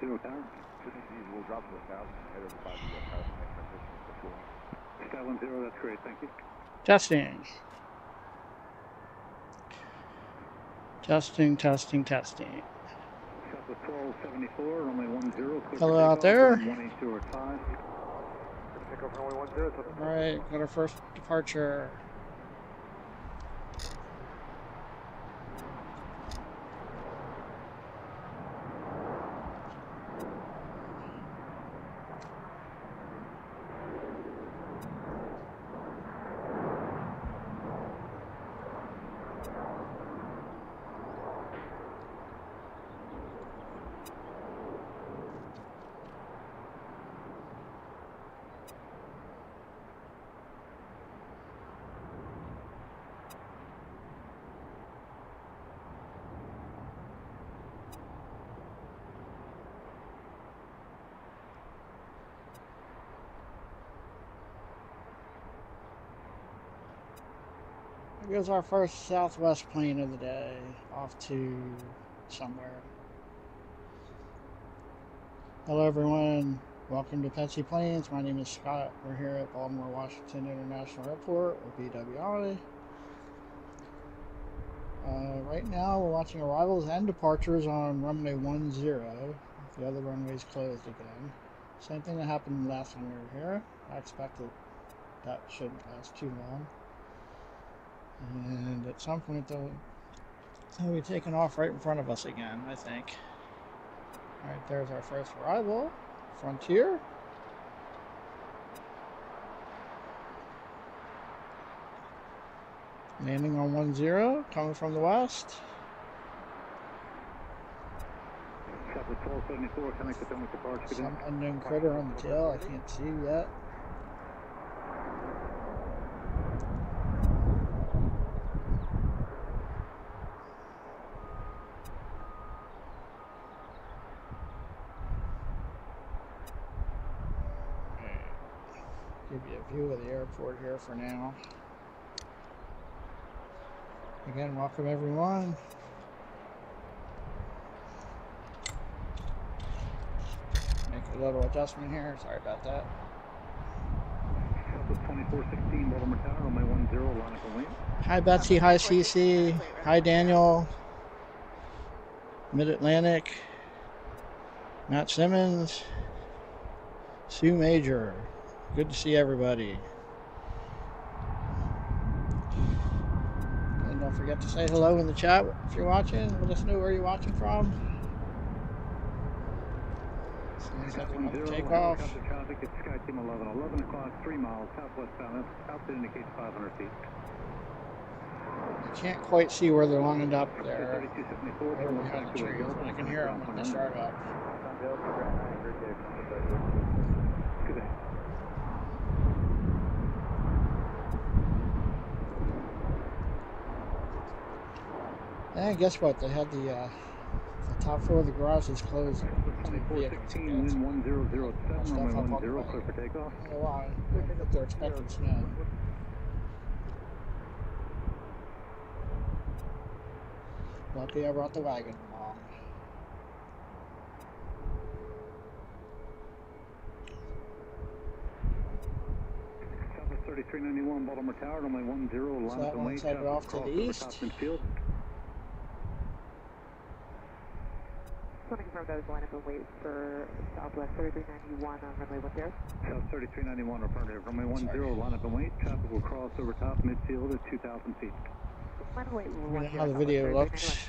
10 tower. We'll drop to 1,000. Head over by the power plant transition before. Sky 10, that's great, thank you. Testing. Testing, testing, testing. Southwest 1274, runway 10. Hello out there. 18085. Take off runway 10. All right, got our first departure. Here's our first Southwest plane of the day, off to somewhere. Hello everyone, welcome to Petsy Planes. My name is Scott. We're here at Baltimore-Washington International Airport, or BWI. Right now we're watching arrivals and departures on runway 10. The other runway's closed again. Same thing that happened last time we were here. I expected that shouldn't last too long. And at some point they'll be taking off right in front of us again, I think. Alright, there's our first arrival. Frontier. Landing on 10, coming from the west. Southwest 1274, connect with them with departure. Some unknown critter on the tail I can't see yet. Give you a view of the airport here for now. Again, welcome everyone. Make a little adjustment here. Sorry about that. Southwest 2416, Baltimore Tower, runway 10, line up and wait. Hi Betsy, hi CC, hi Daniel, Mid-Atlantic, Matt Simmons, Sue Major. Good to see everybody. And don't forget to say hello in the chat if you're watching. Let us know where you're watching from. Take off. Traffic at SkyTeam 11 o'clock, 3 miles southwestbound. Altitude indicates 500 feet. I can't quite see where they're lined up there. 3274, They're behind the trees, but I can hear them when they start up. Good day. And guess what? They had the top floor of the garage is closed. 2416, wind 1007, runway 10, clear for takeoff. I don't know why. I think they're expecting snow. Lucky I brought the wagon along. Southwest 3391, Baltimore Tower, runway 10, line up and wait. Headed off to the east. Field. Just want to confirm that was line up and wait for Southwest 3391 on runway 10. South 3391, affirmative. Runway 10, line up and wait. Traffic will cross over top midfield at 2,000 feet. Line up and wait. You know how the video looks.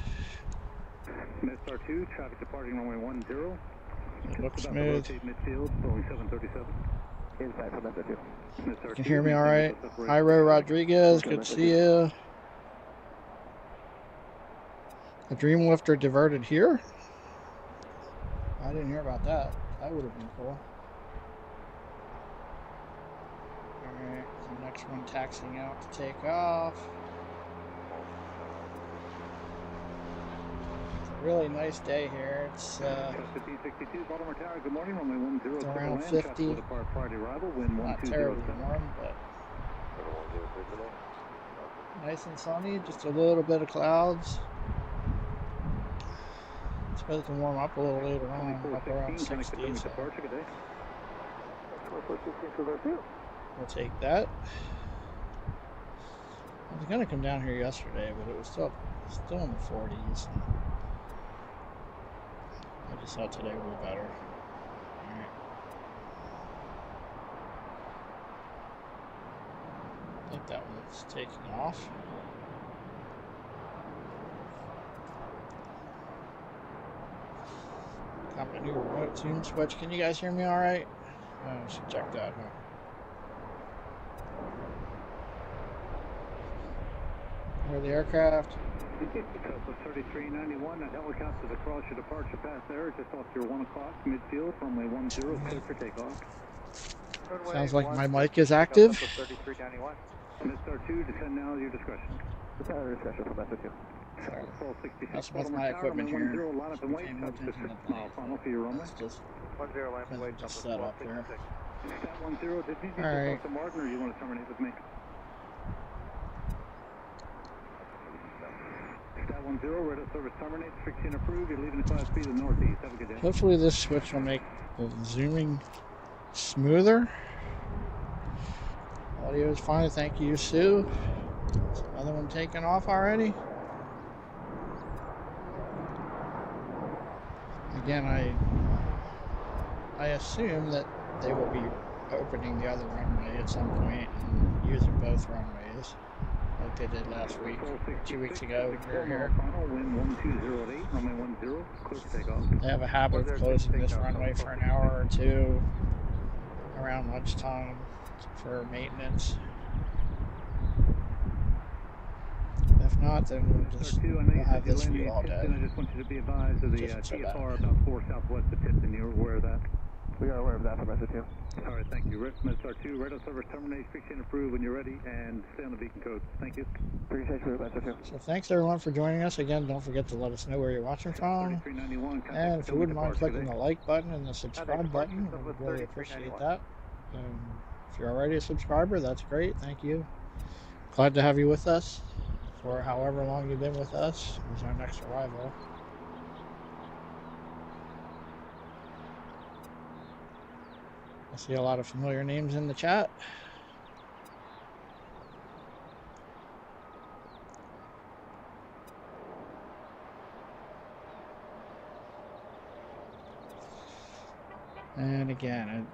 Star 2, traffic departing runway 10. It looks About smooth. to rotate midfield, Boeing 737. Inside from that You can hear me all right? Hi, Ro Rodriguez. Good to see you. A Dreamlifter diverted here? I didn't hear about that. That would have been cool. Alright, the next one taxiing out to take off. It's a really nice day here. It's 1562, Baltimore Tower, good morning, runway 10. It's around 50. Not terribly warm, but nice and sunny. Just a little bit of clouds. It's It can warm up a little later on, up around 2416, 60. Potomac So departure, good day. we'll take that. I was gonna come down here yesterday, but it was still in the 40s. I just thought today would be better. Alright. I think that one's taking off. Got my new remote tune switch. Can you guys hear me alright? I should check that, huh? Where the aircraft? Coast 3391, that helicopter's across your departure path there, just off your 1 o'clock midfield, runway 10, clear for takeoff. Sounds like my mic is active. 3391. Mr. 2, descend now, your discretion. Discussion for message 2. Sorry. Full 66, That's with Baltimore my Tower, equipment runway here. 10, line up and wait, Pay more up to attention 6 to mile final for your runway. That's just 10 line and wait, just number set up here. 1266. Stat 10, did you need to Alright. talk to Martin or you want to terminate with me? Stat 10, radar service terminates, 16 approved, you're leaving the class B to the northeast. Have a good day. Hopefully this switch will make the zooming smoother. Audio is fine, thank you, Sue. Is another one taken off already? Again, I assume that they will be opening the other runway at some point and using both runways, like they did last week, 2 weeks ago when we were here. Final, wind 1208, runway 10, clear for takeoff. They have a habit of closing this runway for an hour or two around lunchtime for maintenance. If not, then we'll have this view all day. I just want you to be advised of the TFR about 4 southwest of Tipton. You're aware of that? We are aware of that for message 2. All right, thank you. Star 2, radar service terminate, 16 approved when you're ready, and stay on the beacon code. Thank you. Appreciate you, message 2. So thanks everyone for joining us. Again, don't forget to let us know where you're watching from. 3391, And if you wouldn't mind clicking the like button and the subscribe button, we would really appreciate that. If you're already a subscriber, that's great. Thank you. Glad to have you with us for however long you've been with us. This is our next arrival. I see a lot of familiar names in the chat. And again,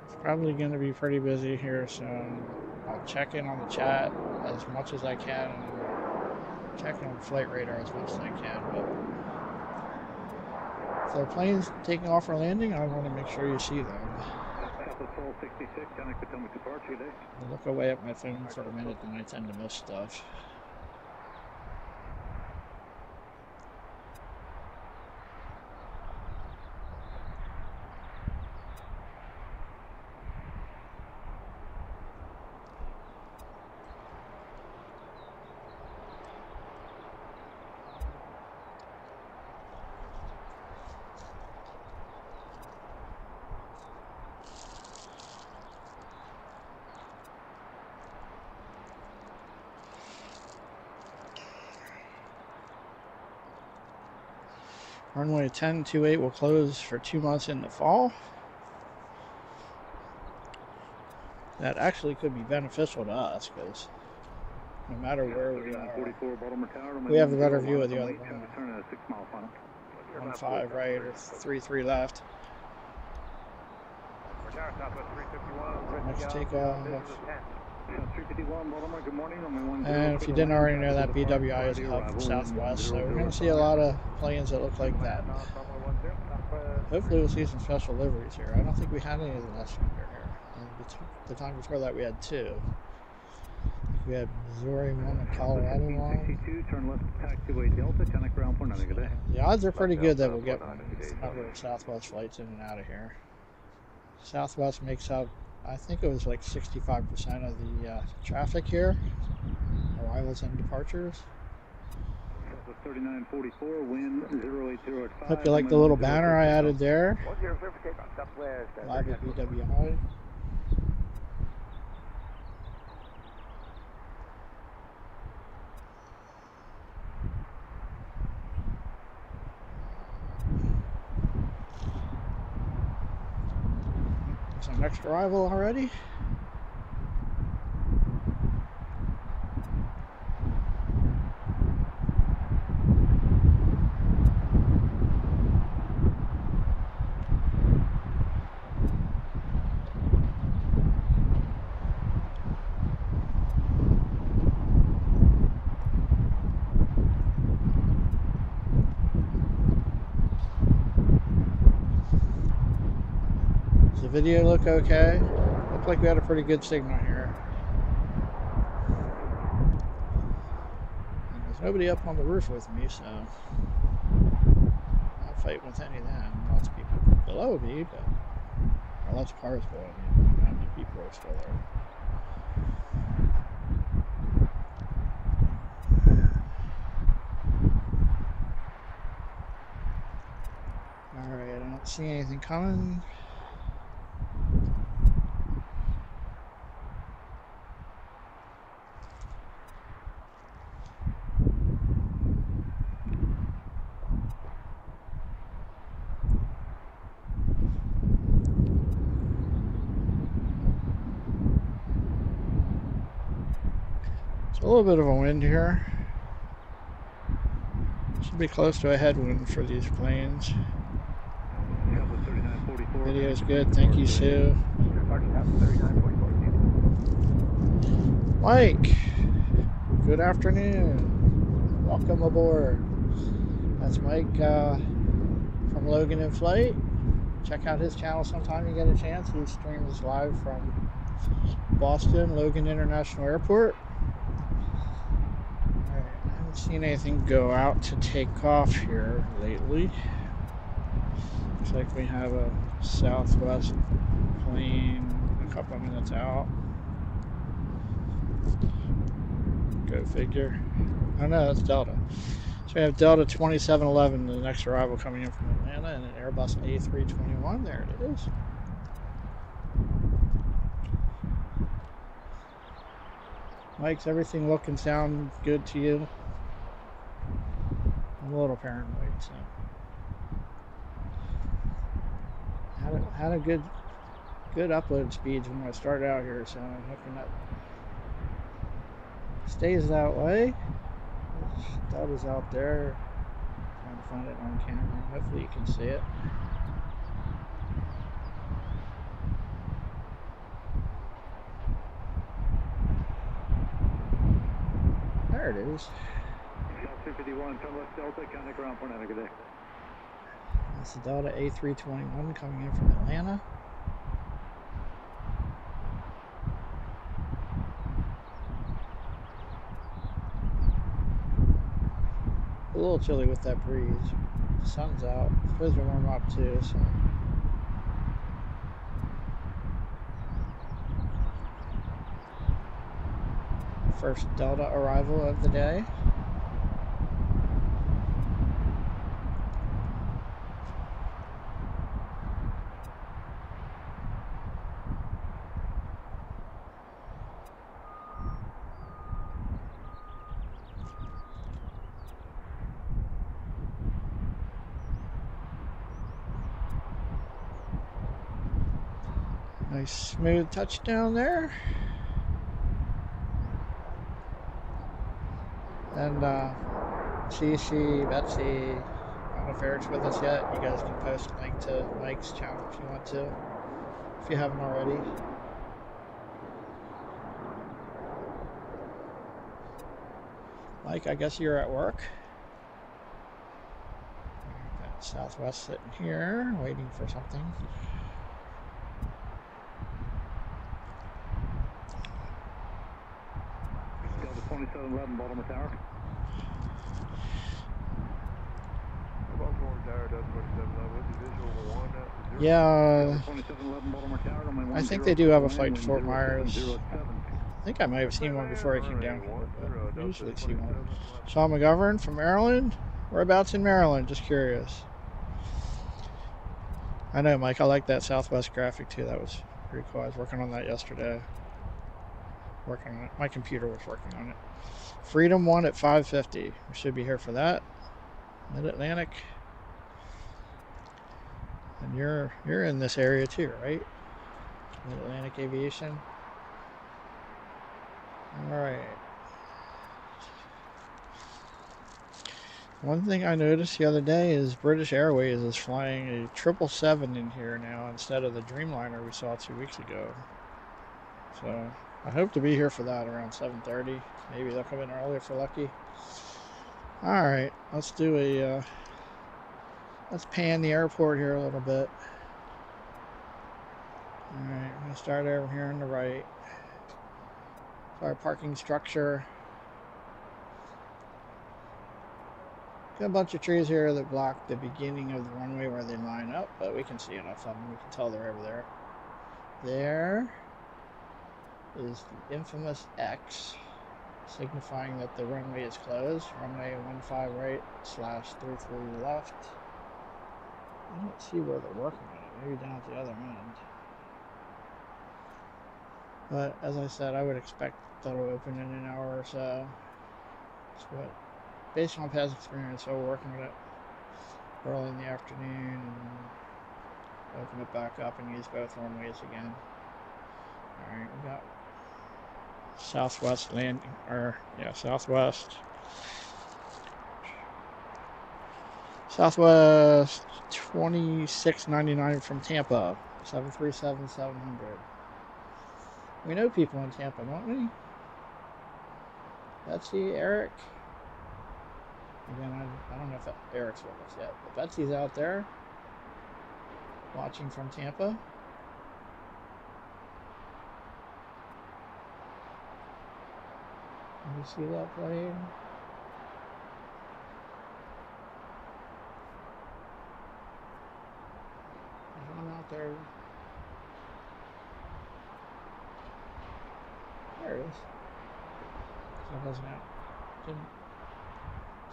it's probably going to be pretty busy here soon. I'll check in on the chat as much as I can, and check in on Flight Radar as much as I can. But if there are planes taking off or landing, I want to make sure you see them. I'll look away at my phone for a minute, and I tend to miss stuff. Runway 1028 will close for 2 months in the fall. That actually could be beneficial to us because no matter where we are, we have a better view of the other runway. 15 right or 33 left. Next takeoff. And if you didn't already know, that BWI is a hub from Southwest, so we're going to see a lot of planes that look like that. Hopefully we'll see some special liveries here. I don't think we had any of the last time we were here. And the time before that we had 2. We had Missouri 1 and Colorado 1. Turn left taxiway Delta, connect ground for another good day. The odds are pretty good that we'll get one number of Southwest flights in and out of here. Southwest makes up, I think it was like 65% of the traffic here, arrivals and departures. 3944, wind 080 at 5. Hope you like the little banner I added there. Live at BWI. our next arrival already. Does the video look okay? Looked like we had a pretty good signal here. And there's nobody up on the roof with me, so I'm not fighting with any of them. Lots of people below me, but lots of cars below me. Not many people are still there. Alright, I don't see anything coming. A little bit of a wind here. Should be close to a headwind for these planes. Video's good. Thank you, Sue. Mike, good afternoon. Welcome aboard. That's Mike from Logan in Flight. Check out his channel sometime you get a chance. He streams live from Boston, Logan International Airport. I haven't seen anything go out to take off here lately. Looks like we have a Southwest plane a couple of minutes out. Go figure. Oh no, that's Delta. So we have Delta 2711, the next arrival coming in from Atlanta, and an Airbus A321. There it is. Mike's everything look and sound good to you? I'm a little paranoid, so had a good upload speeds when I started out here, so I'm hoping that stays that way. Delta's out there. Trying to find it on camera. Hopefully you can see it. There it is. 251, turn left Delta, contact ground point, have a good day. That's the Delta A321 coming in from Atlanta. A little chilly with that breeze. The sun's out. It's supposed to warm up too, so. First Delta arrival of the day. Nice smooth touchdown there. And Shishi, Betsy, I don't know if Eric's with us yet. You guys can post a link to Mike's channel if you want to, if you haven't already. Mike, I guess you're at work. Got Southwest sitting here, waiting for something. Delta 2711, Baltimore Tower. Baltimore Tower, Delta 2711. What's the visual on that? Yeah, 2711, Baltimore Tower. Runway I think 10, they do have a runway flight to Fort 07, Myers. 07. I think I might have seen one before I came down here, but I usually see one. Sean McGovern from Maryland? Whereabouts in Maryland? Just curious. I know, Mike, I like that Southwest graphic too. That was pretty cool. I was working on that yesterday. Working on it. My computer was working on it. Freedom 1 at 5:50. We should be here for that. Mid-Atlantic. And you're in this area too, right? Mid-Atlantic Aviation. Alright. One thing I noticed the other day is British Airways is flying a 777 in here now instead of the Dreamliner we saw 2 weeks ago. So I hope to be here for that around 7:30. Maybe they'll come in earlier for lucky. Alright, let's do a let's pan the airport here a little bit. Alright, I'm going to start over here on the right. So our parking structure. Got a bunch of trees here that block the beginning of the runway where they line up, but we can see enough of them. We can tell they're over there. There is the infamous X, signifying that the runway is closed. Runway 15 right / 33 left. I don't see where they're working on it. Maybe down at the other end. But as I said, I would expect that'll open in an hour or so. That's what, based on past experience, I'll working with it early in the afternoon and open it back up and use both runways again. Alright, we got Southwest landing, or yeah, Southwest 2699 from Tampa, 737-700. We know people in Tampa, don't we? Betsy, Eric. Again, I don't know if Eric's with us yet, but Betsy's out there watching from Tampa. Can you see that plane? There's one out there. There it is. So it doesn't didn't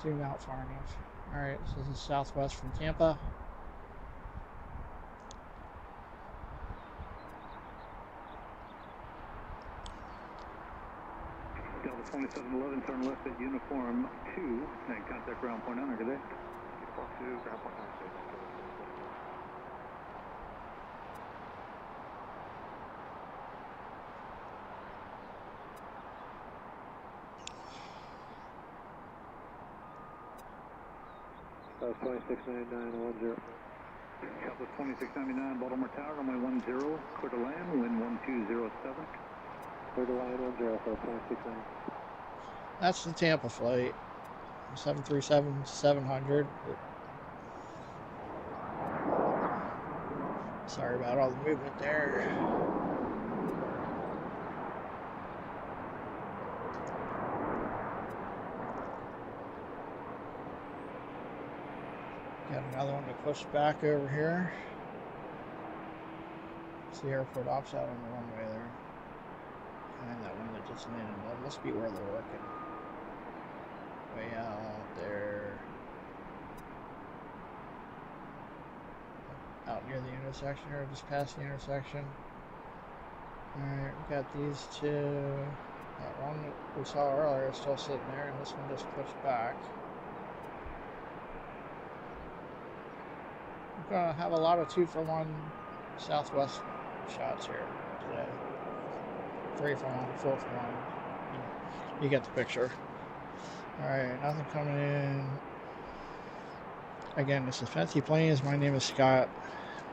zoom out far enough. Alright, so this is Southwest from Tampa. Delta 2711, turn left at Uniform 2, and contact ground point under today. Uniform 2, ground point 9, stay there. That was 269910. Delta 2699, Baltimore Tower, runway 10, clear to land, wind 1207. Clear to line 10, so 2699. That's the Tampa flight. 737-700. Sorry about all the movement there. Got another one to push back over here. See airport ops out on the runway there. Behind that one that just landed. That must be where they're working. Way out there. Out near the intersection, or just past the intersection. Alright, we got these two. That one that we saw earlier is still sitting there, and this one just pushed back. We're gonna have a lot of 2-for-1 Southwest shots here today. 3-for-1, 4-for-1. You get the picture. Alright, nothing coming in. Again, this is Fancy Planes. My name is Scott.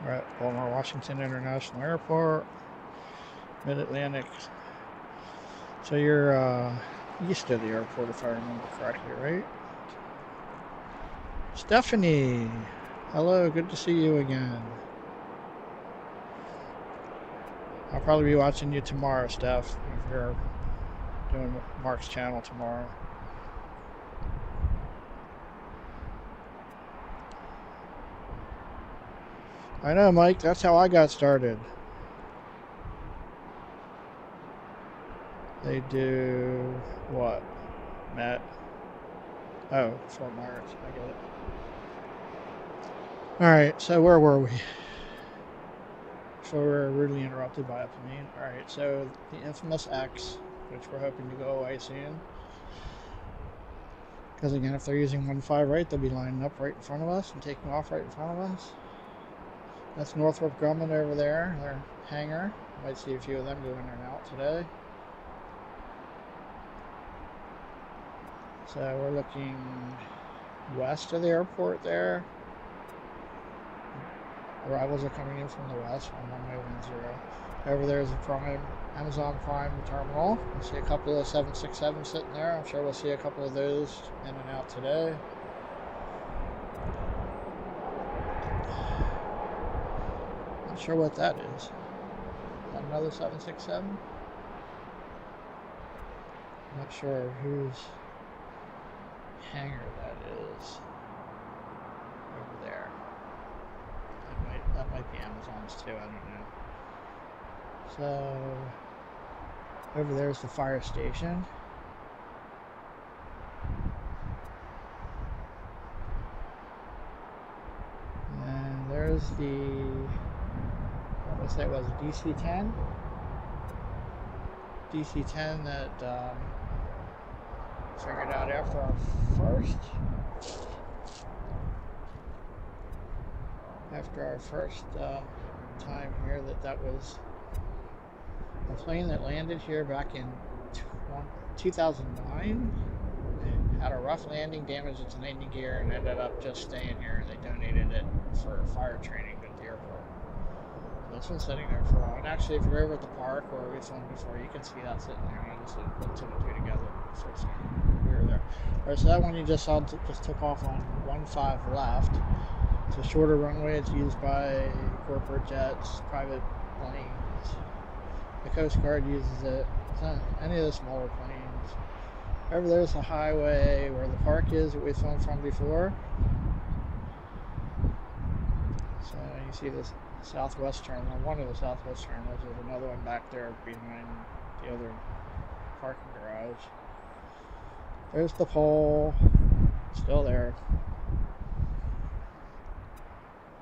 We're at Baltimore-Washington International Airport, Mid-Atlantic. So you're east of the airport, if I remember correctly, right? Stephanie! Hello, good to see you again. I'll probably be watching you tomorrow, Steph, if you're doing Mark's channel tomorrow. I know, Mike, that's how I got started. They do what? Matt? Oh, Fort Myers, I get it. Alright, so where were we? So we're rudely interrupted by a plane. Alright, so the infamous X, which we're hoping to go away soon. Because again, if they're using 15 right, they'll be lining up right in front of us and taking off right in front of us. That's Northrop Grumman over there, their hangar. Might see a few of them go in and out today. So we're looking west of the airport there. Arrivals are coming in from the west on Runway 10. Over there is the Amazon Prime terminal. You see a couple of 767 sitting there. I'm sure we'll see a couple of those in and out today. Not sure what that is. Is that another 767? I'm not sure whose hangar that is over there. That might be Amazon's too, I don't know. So over there's the fire station. And there's the, what was that, was it DC-10? DC-10 that figured out after our first time here that was a plane that landed here back in 2009. Had a rough landing, damaged its landing gear, and ended up just staying here. They donated it for fire training at the airport. This one's sitting there for a while. And actually, if you're over at the park where we filmed before, you can see that sitting there. I just put two and two together the first time we were there. Alright, so that one you just saw just took off on 15 left. It's a shorter runway. It's used by corporate jets, private planes. The Coast Guard uses it. It's not any of the smaller planes. Over there's the highway where the park is that we filmed from before. So you see this southwest terminal, one of the southwest terminals. There's another one back there behind the other parking garage. There's the pole, still there.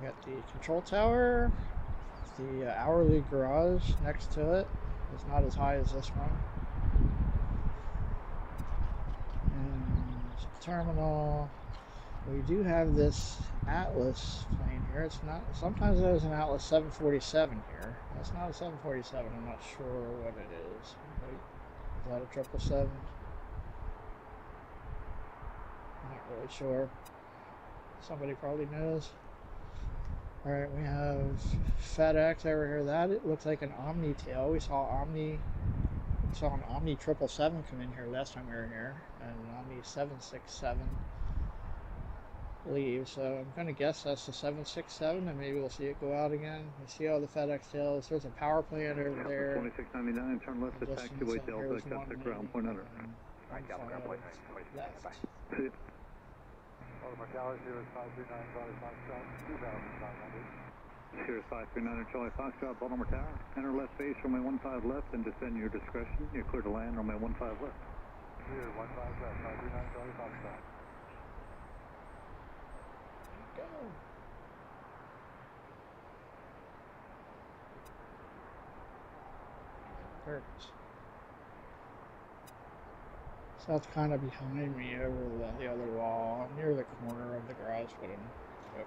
We got the control tower, the hourly garage next to it. It's not as high as this one. And terminal. We do have this Atlas plane here. It's not. Sometimes there's an Atlas 747 here. That's not a 747. I'm not sure what it is. Wait, is that a 777? I'm not really sure. Somebody probably knows. All right, we have FedEx over here. That it looks like an Omni tail. We saw an Omni 777 come in here last time we were here, and an Omni 767 leave. So I'm going to guess that's the 767, and maybe we'll see it go out again. You see all the FedEx tails. There's a power plant over there. 2699, turn left to taxiway Delta, contact ground point under. Right, Delta ground point 26. Bye. Baltimore Tower, 0539, Charlie Foxtrot, 2,500. Sirius 539 Charlie Foxtrot, Baltimore Tower. Enter left base, runway 15 left, and descend your discretion. You're clear to land, runway 15 left. Clear, 15 left, 539 Charlie Foxtrot. Go. There it is. So that's kind of behind me over the other wall. I'm near the corner of the garage, but I'm a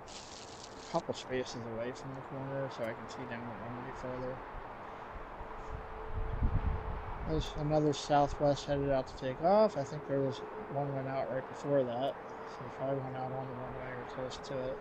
couple spaces away from the corner so I can see down the runway further. There's another Southwest headed out to take off. I think there was one went out right before that. So probably went out on the runway or close to it.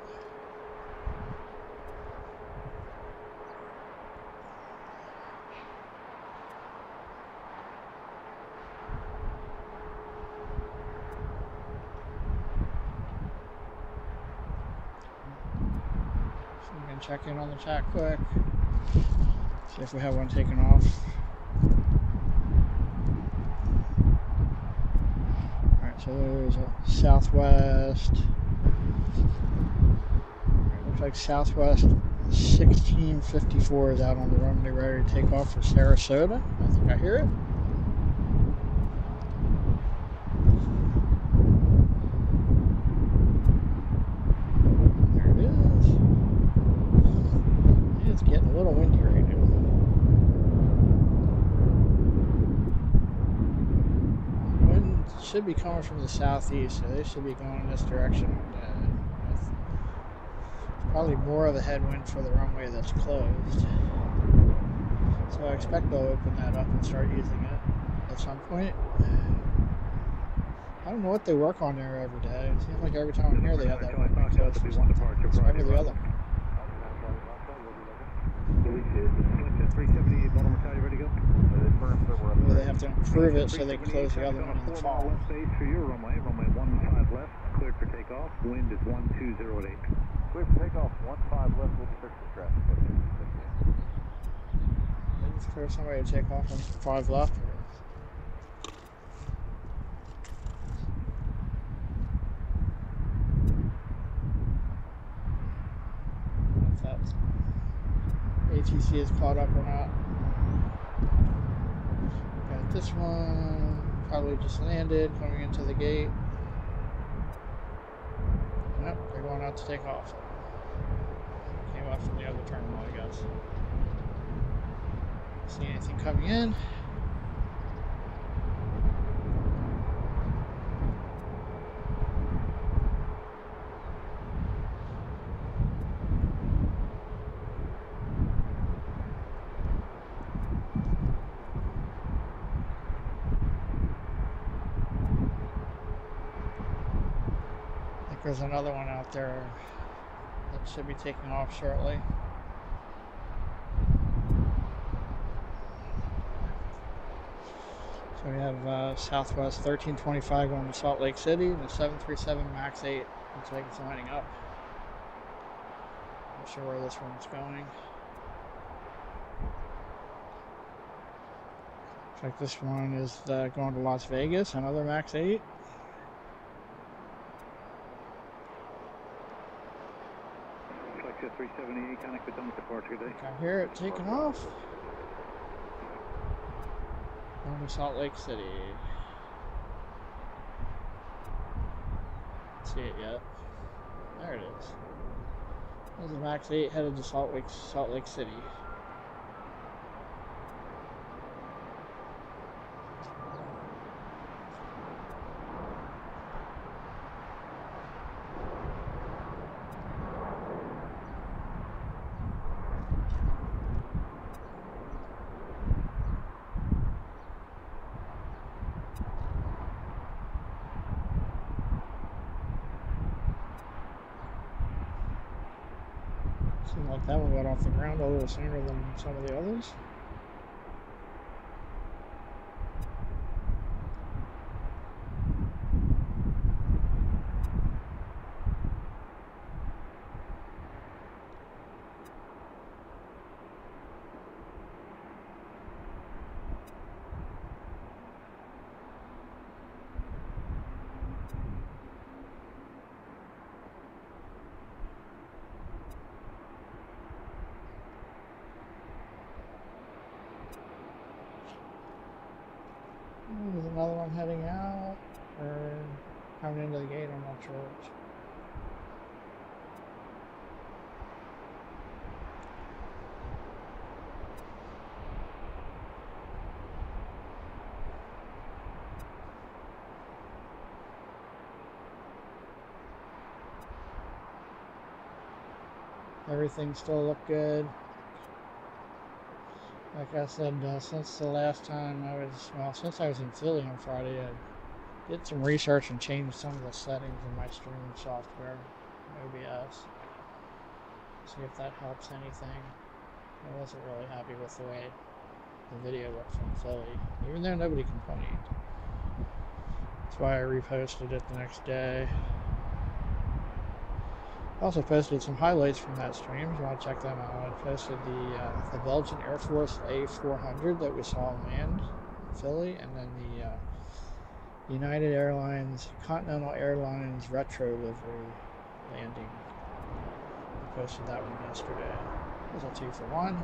Check in on the chat quick. See if we have one taken off. Alright, so there's a Southwest. Looks like Southwest 1654 is out on the runway ready to take off for Sarasota. I think I hear it. Getting a little windy right now. Wind should be coming from the southeast, so they should be going in this direction. Probably more of a headwind for the runway that's closed. So I expect they'll open that up and start using it at some point. I don't know what they work on there every day. It seems like every time I'm here they have that runway closed for something. It's never the other. Well, they have to improve it so they can close the other one in the fall. Left base for your runway, runway 15 left, cleared for takeoff, wind is 120 at 8. Clear for takeoff, 15 left, we'll be fixed for traffic. They just clear somebody to take off on 5 left. If that ATC is caught up or not. Got this one, probably just landed, coming into the gate. Yep, they're going out to take off. Came off from the other terminal, I guess. See anything coming in? I think there's another one out there that should be taking off shortly. So we have Southwest 1325 going to Salt Lake City, the 737 MAX 8 looks like it's lining up. Not sure where this one's going. Looks like this one is going to Las Vegas, another MAX 8. Flexia 378, connect with them departure today. I hear it taking off. Going to Salt Lake City. Can't see it yet. There it is. There's a MAX 8 headed to Salt Lake City. Seems like that one got off the ground a little sooner than some of the others. There's another one heading out, or coming into the gate, I'm not sure which. Everything still looked good. Like I said, since the last time since I was in Philly on Friday, I did some research and changed some of the settings in my streaming software, OBS. See if that helps anything. I wasn't really happy with the way the video looked from Philly, even though nobody complained. That's why I reposted it the next day. I also posted some highlights from that stream. If you want to check them out, I posted the Belgian Air Force A400 that we saw land in Philly, and then the United Airlines, Continental Airlines retro livery landing. I posted that one yesterday. It was a 2-for-1.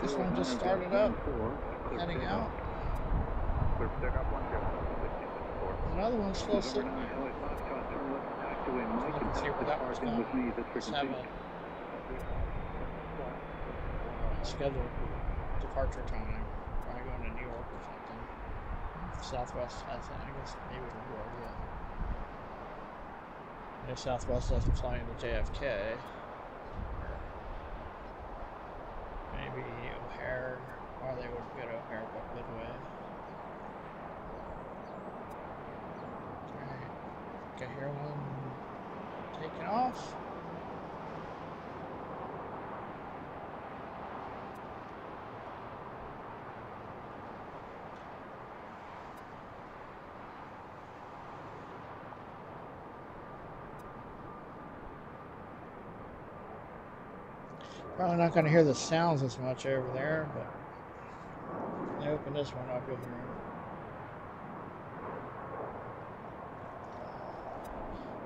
This one just started up, heading out. Another one's still sitting there. taxiway, Mike, and See where that was parking going. with me. That's Let's frequency. have a scheduled departure time. Probably going to New York or something. Southwest has that, I guess maybe New York, yeah. Yeah, Southwest has to fly into JFK. Maybe O'Hare, or they wouldn't go to O'Hare, but Midway. Alright, I hear one taking off. Probably not going to hear the sounds as much over there, but when I open this one up, you'll hear them.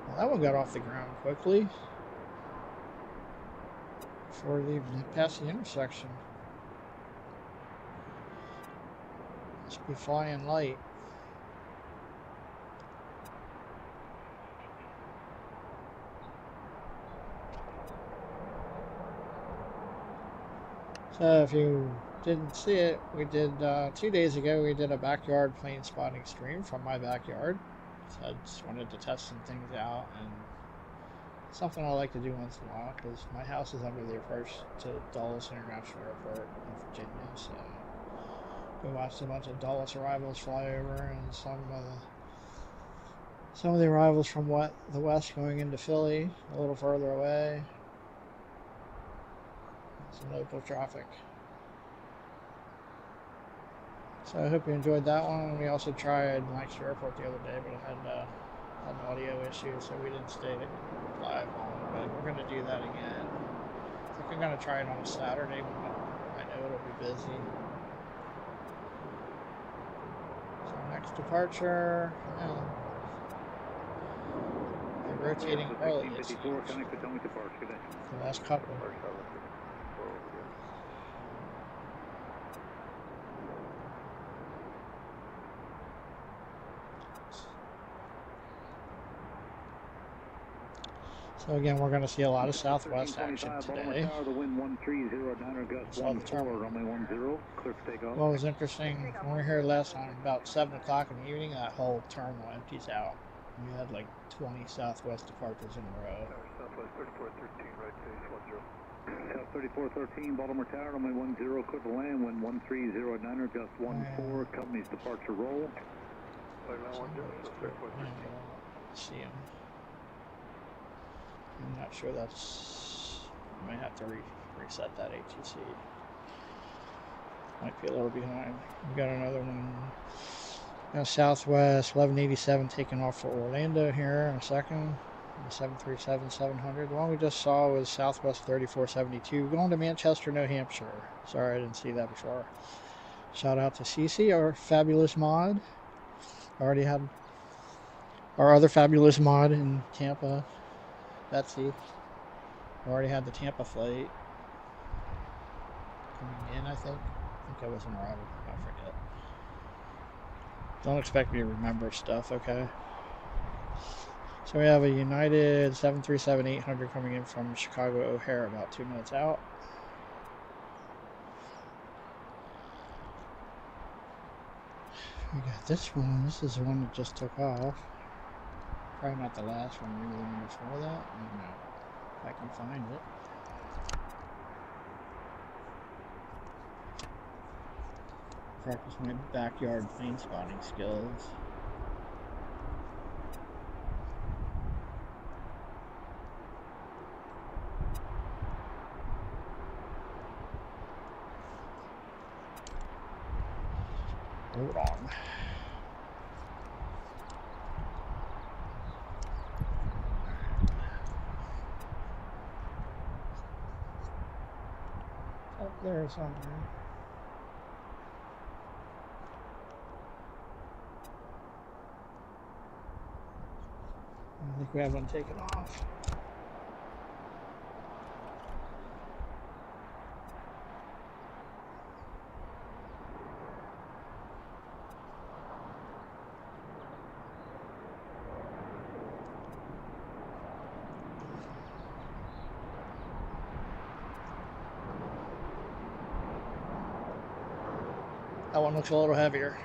Well, that one got off the ground quickly before they even passed the intersection. Must be flying light. So if you didn't see it, we did 2 days ago, we did a backyard plane spotting stream from my backyard. So I just wanted to test some things out, and something I like to do once in a while because my house is under the approach to Dulles International Airport in Virginia. So we watched a bunch of Dulles arrivals fly over, and some of the arrivals from the west going into Philly, a little further away. Some local traffic. So I hope you enjoyed that one. We also tried Lancaster Airport the other day, but it had an audio issue, so we didn't stay live on. But we're going to do that again. I think I'm going to try it on a Saturday when I know it'll be busy. So next departure. They're rotating early. The last couple. So again, we're going to see a lot of Southwest action today. What was interesting, when we were here last time, about 7 o'clock in the evening, that whole terminal empties out. We had like 20 Southwest departures in a row. Southwest 3413, right base 10. South 3413, Baltimore Tower, runway 10, clear to land, wind 1309, gust 14, company's departure roll. See him. I'm not sure that's. I might have to reset that ATC. Might be a little behind. We got another one. Now Southwest 1187 taking off for Orlando here in a second. The 737-700. The one we just saw was Southwest 3472 going to Manchester, New Hampshire. Sorry, I didn't see that before. Shout out to Cece, our fabulous mod. Already had our other fabulous mod in Tampa. Betsy. Already had the Tampa flight coming in, I think. I was an arrival. I forget. Don't expect me to remember stuff, okay? So we have a United 737-800 coming in from Chicago O'Hare about 2 minutes out. We got this one. This is the one that just took off. Probably not the last one, maybe the one before that. I don't know. If I can find it. Practice my backyard plane spotting skills. Hold on. Up there somewhere. I think we have one taken off. That one looks a little heavier.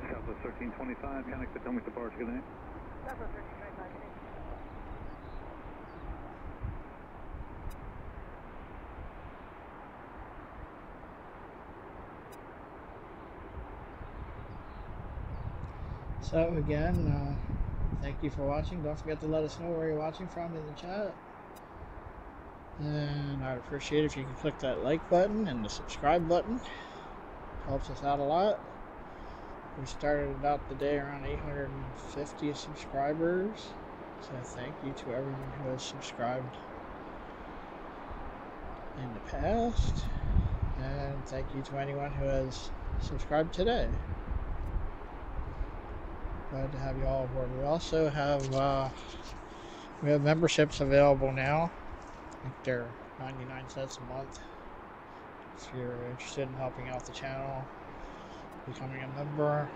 Southwest 1325, connect Potomac departure, good night. Southwest 1325, good day. So again, thank you for watching. Don't forget to let us know where you're watching from in the chat. And I'd appreciate it if you could click that like button and the subscribe button. Helps us out a lot. We started out the day around 850 subscribers. So thank you to everyone who has subscribed in the past. And thank you to anyone who has subscribed today. Glad to have you all aboard. We also have memberships available now. I think they're 99 cents a month. If you're interested in helping out the channel, becoming a member.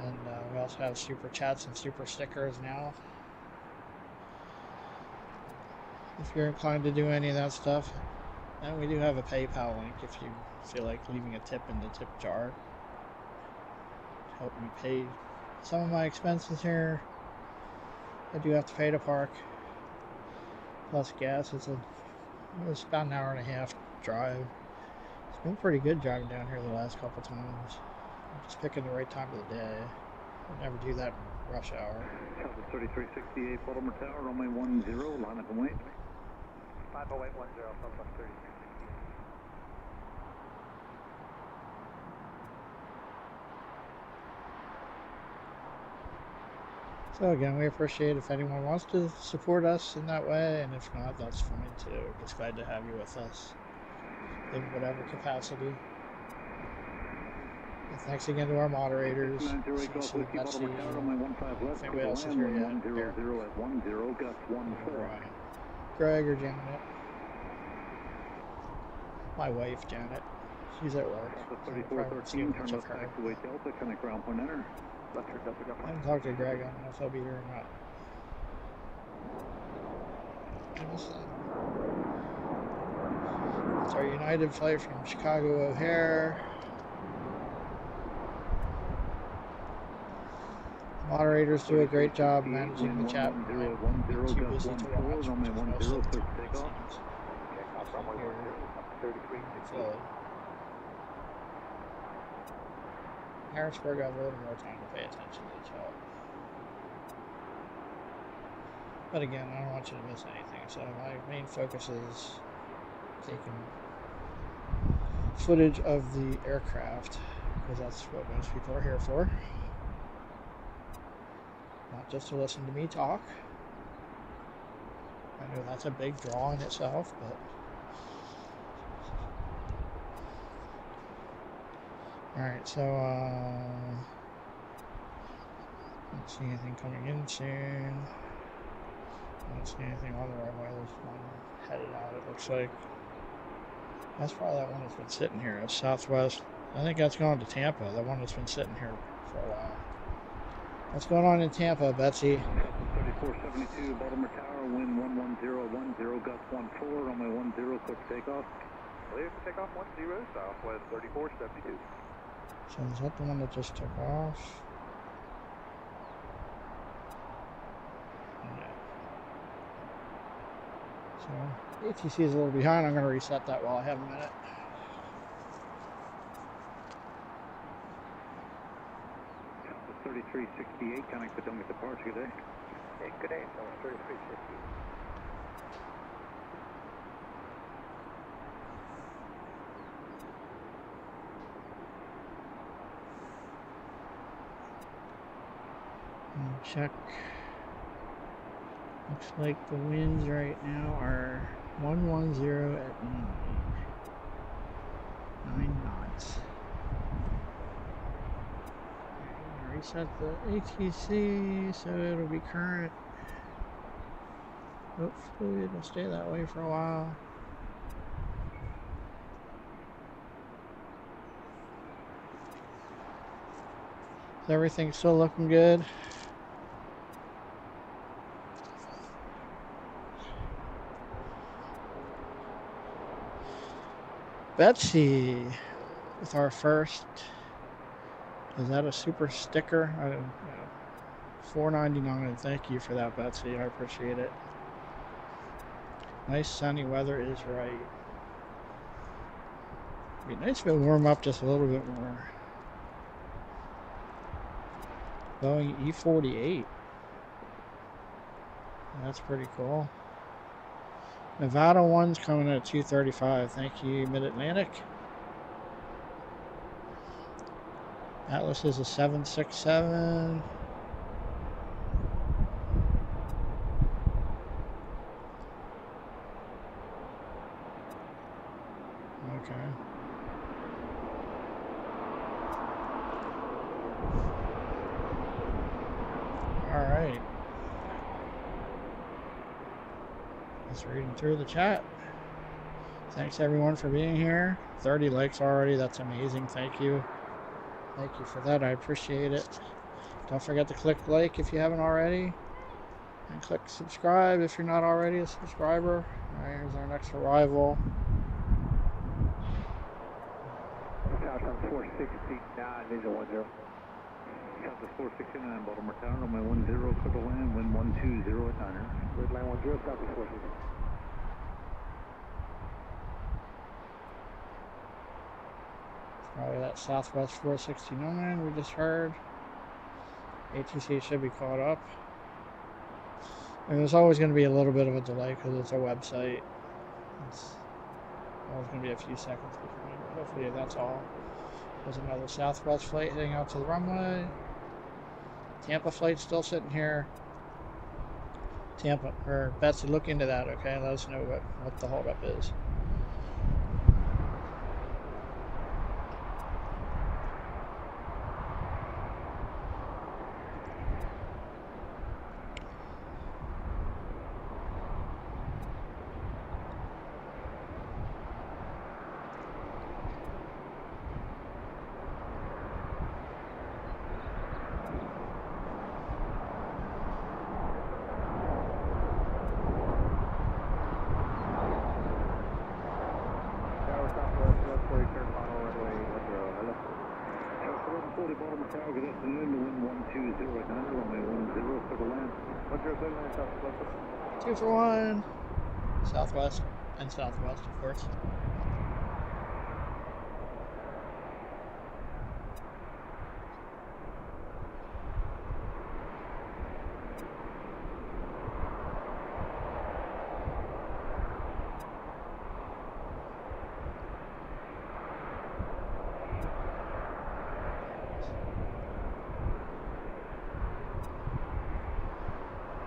And we also have super chats and super stickers now. If you're inclined to do any of that stuff. And we do have a PayPal link if you feel like leaving a tip in the tip jar. Help me pay some of my expenses here. I do have to pay to park. Plus gas. It's about an hour and a half drive. It's been pretty good driving down here the last couple times. I'm just picking the right time of the day. I never do that in rush hour. Southwest 3368, Baltimore Tower, runway 10, line up and wait. 50810, Southwest 3368. So again, we appreciate if anyone wants to support us in that way, and if not, that's fine too. We're just glad to have you with us in whatever capacity. And thanks again to our moderators. Baltimore Tower, runway 15 left, Anybody else is here yet? 100 at 10, gust 14. Greg or Janet? My wife, Janet. She's at work. Southwest 3413, turn left taxiway Delta, connect ground point enter. Left turn Delta I Government. haven't talked to Greg. I don't know if he'll be here or not. It's our United flight from Chicago O'Hare. Moderators do a great job managing the chat. I'm too busy to watch. Runway 10, clear for takeoff. Runway 10, up 3368. Harrisburg, I have a little more time to pay attention to the chat. But again, I don't want you to miss anything. So my main focus is taking footage of the aircraft, because that's what most people are here for. Not just to listen to me talk. I know that's a big draw in itself, but alright, so don't see anything coming in soon. Don't see anything on the runway. There's one headed out, it looks like. That's probably that one that's been sitting here. It's Southwest. I think that's going to Tampa, the one that's been sitting here for a while. What's going on in Tampa, Betsy? 3472, Baltimore Tower, wind 11010, gust 14, runway 10, clear for takeoff. Clear for takeoff 10, Southwest 3472. So is that the one that just took off? Yeah. So ATC is a little behind. I'm going to reset that while I have a minute. Southwest 3368, connect Potomac departure, good day. Hey, good day, Southwest 3368. Check. Looks like the winds right now are 110 at 9 knots. Reset the ATC so it'll be current. Hopefully it'll stay that way for a while. Is everything still looking good? Betsy with our first. Is that a super sticker? I don't know. $4.99. Thank you for that, Betsy. I appreciate it. Nice sunny weather is right. It'd be nice if it warm up just a little bit more. Boeing E-48. That's pretty cool. Nevada 1's coming in at 235. Thank you, Mid-Atlantic. Atlas is a 767. Okay. All right. Just reading through the chat. Thanks everyone for being here. 30 likes already. That's amazing. Thank you. Thank you for that. I appreciate it. Don't forget to click like if you haven't already. And click subscribe if you're not already a subscriber. Alright, here's our next arrival. Southbound 469, visual 10. Southwest 469, Baltimore Town, runway 10, clear to land, wind 120 at Niner. Red line 10, Southwest 469. Probably that Southwest 469 we just heard. ATC should be caught up. And there's always going to be a little bit of a delay because it's a website. It's always going to be a few seconds behind, but hopefully that's all. There's another Southwest flight heading out to the runway. Tampa flight still sitting here. Tampa, or Betsy, look into that, okay? Let us know what the holdup is. Two for one. Southwest and Southwest, of course.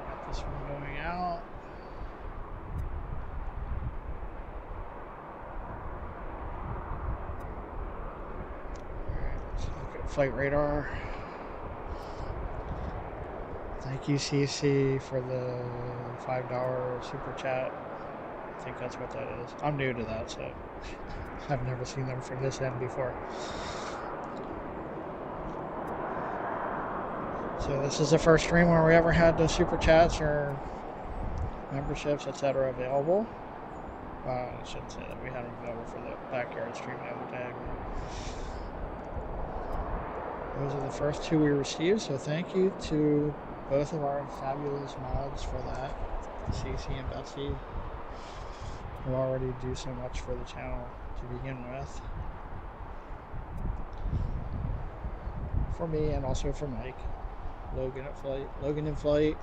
Got this one going out. Flight radar. Thank you, CC, for the $5 super chat. I think that's what that is. I'm new to that, so I've never seen them from this end before. So this is the first stream where we ever had the super chats or memberships, etc. available. I shouldn't say that we had them available for the backyard stream the other day. Those are the first two we received, so thank you to both of our fabulous mods for that, CC and Betsy, who already do so much for the channel to begin with. For me and also for Mike. Logan in flight.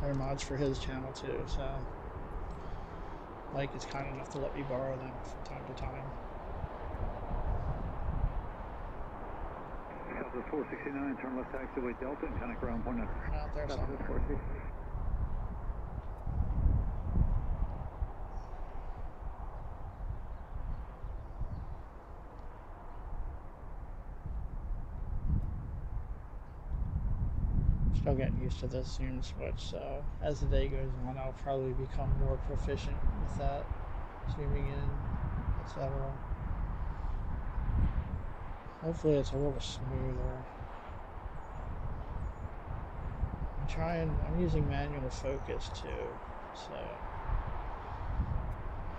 They're mods for his channel too, so Mike is kind enough to let me borrow them from time to time. Southwest 469, turn left taxiway Delta and connect ground point. Out there somewhere. 460. Still getting used to this Zoom switch, so as the day goes on, I'll probably become more proficient with that, zooming in, etc. Hopefully it's a little smoother. I'm using manual focus too, so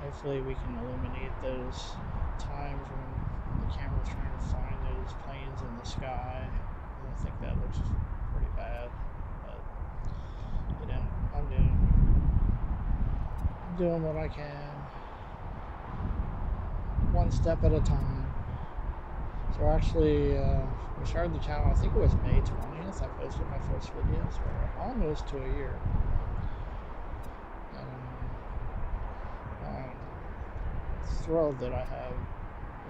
hopefully we can eliminate those times when the camera's trying to find those planes in the sky. I think that looks pretty bad, but you know, I'm doing what I can, one step at a time. So actually, we started the channel, I think it was May 20th, I posted my first video, so we're almost to a year. I'm thrilled that I have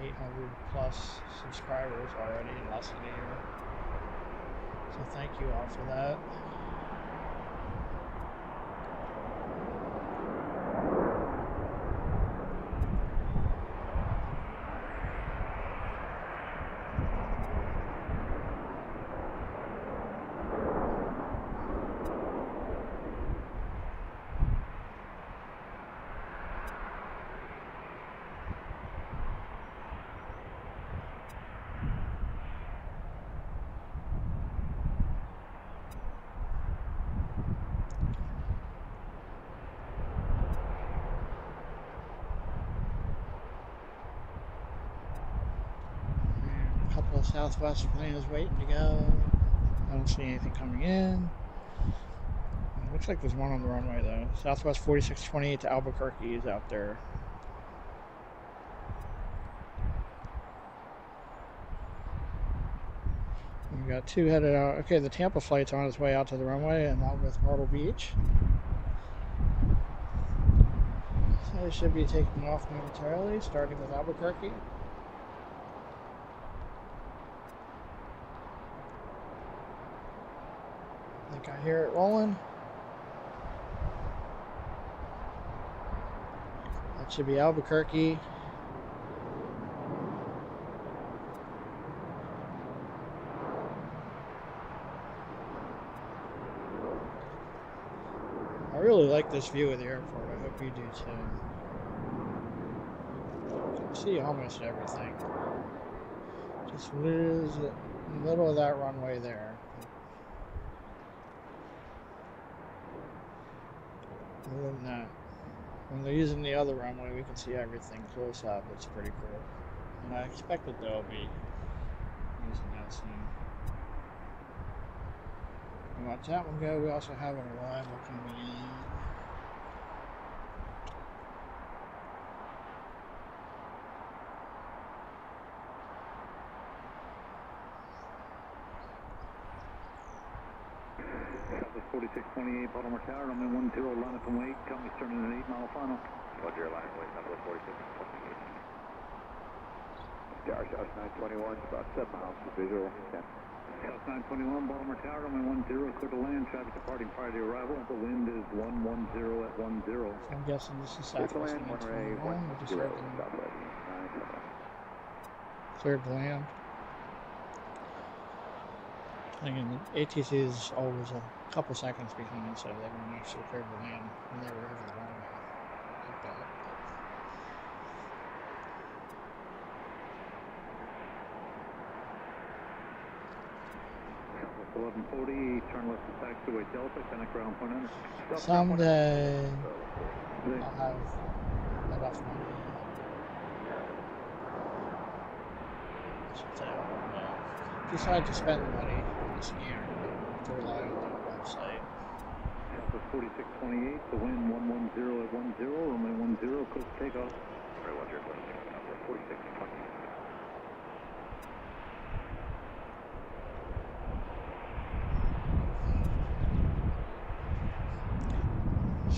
800 plus subscribers already in less than a year. So thank you all for that. Couple of Southwest planes waiting to go. I don't see anything coming in. It looks like there's one on the runway though. Southwest 4628 to Albuquerque is out there. We got two headed out. Okay, the Tampa flight's on its way out to the runway and out with Myrtle Beach. So they should be taking off momentarily, starting with Albuquerque. I think I hear it rolling. That should be Albuquerque. I really like this view of the airport. I hope you do too. You can see almost everything. Just lose the middle of that runway there. Other than that, when they're using the other runway, we can see everything close up. It's pretty cool. And I expect that they'll be using that soon. And watch that one go. We also have an arrival coming in. Southwest 4628, Baltimore Tower, runway 10, line up and wait. Tell me starting at 8 mile final. Roger, line up, wait, Southwest 4628. Tower, South 921, about 7 miles to visual, 10. South 921, Baltimore Tower, runway 10, clear to land. Traffic departing prior to arrival. The wind is 110 at 10. I'm guessing this is Southwest 921. We just heard them. Cleared to land. Thinking ATC is always a couple seconds behind, so they weren't actually cleared to land when they were over the runway. Like that. 1140, turn left to taxiway Delta, connect ground point under. Someday I'll have enough money. I should say, decide to spend the money on the scanner to rely on the website. Southwest 4628, the wind 110 at 10, runway 10, coast takeoff. Very well, Southwest 4628.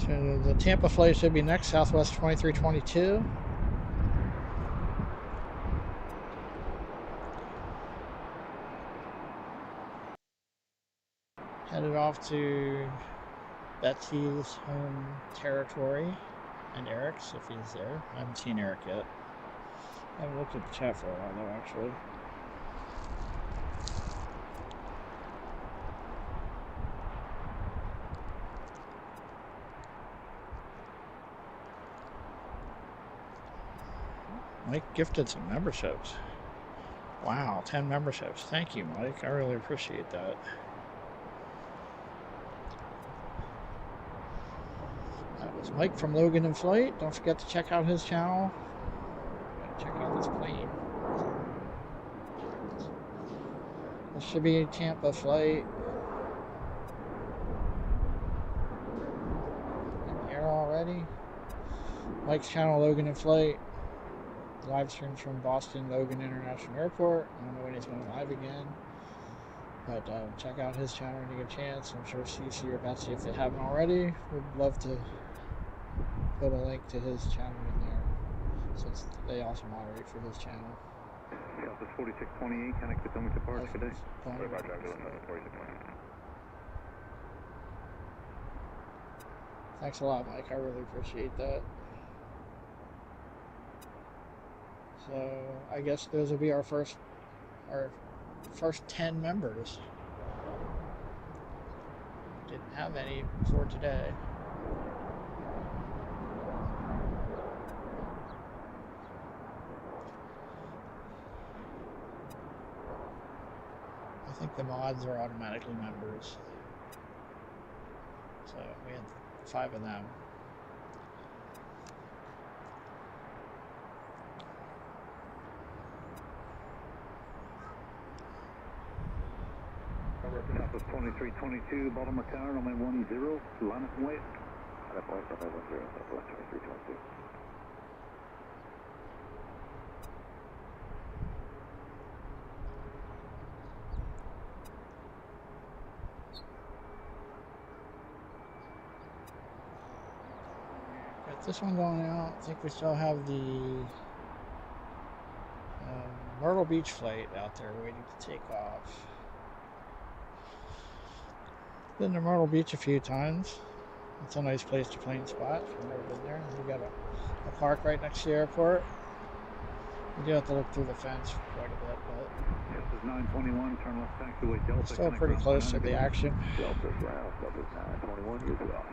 So the Tampa flight should be next, Southwest 2322. Headed off to Betsy's home territory, and Eric's if he's there. I haven't seen Eric yet. I haven't looked at the chat for a while though, actually. Mike gifted some memberships. Wow, 10 memberships. Thank you, Mike. I really appreciate that. That was Mike from Logan in Flight. Don't forget to check out his channel. Gotta check out this plane. This should be a Tampa flight. In here already. Mike's channel, Logan in Flight. Live streams from Boston Logan International Airport. I don't know when he's going live again. But check out his channel when you get a chance. I'm sure CC or Betsy, if they haven't already, would love to put a link to his channel in there, since they also moderate for his channel. Southwest 4628, connect with Wilmington Park today. Thanks a lot, Mike. I really appreciate that. So I guess those will be our first 10 members. Didn't have any before today. I think the mods are automatically members. So we had 5 of them. Southwest 2322, Baltimore Tower, runway 10, line up and wait. Runway 10, Southwest 2322. Got this one going out. I think we still have the Myrtle Beach flight out there waiting to take off. Been to Myrtle Beach a few times. It's a nice place to plane spot. If you've never been there, you got a park right next to the airport. You do have to look through the fence quite a bit, but This is 921, turn left taxiway Delta. still pretty close to the action. Delta's round, Delta's 921, use it off.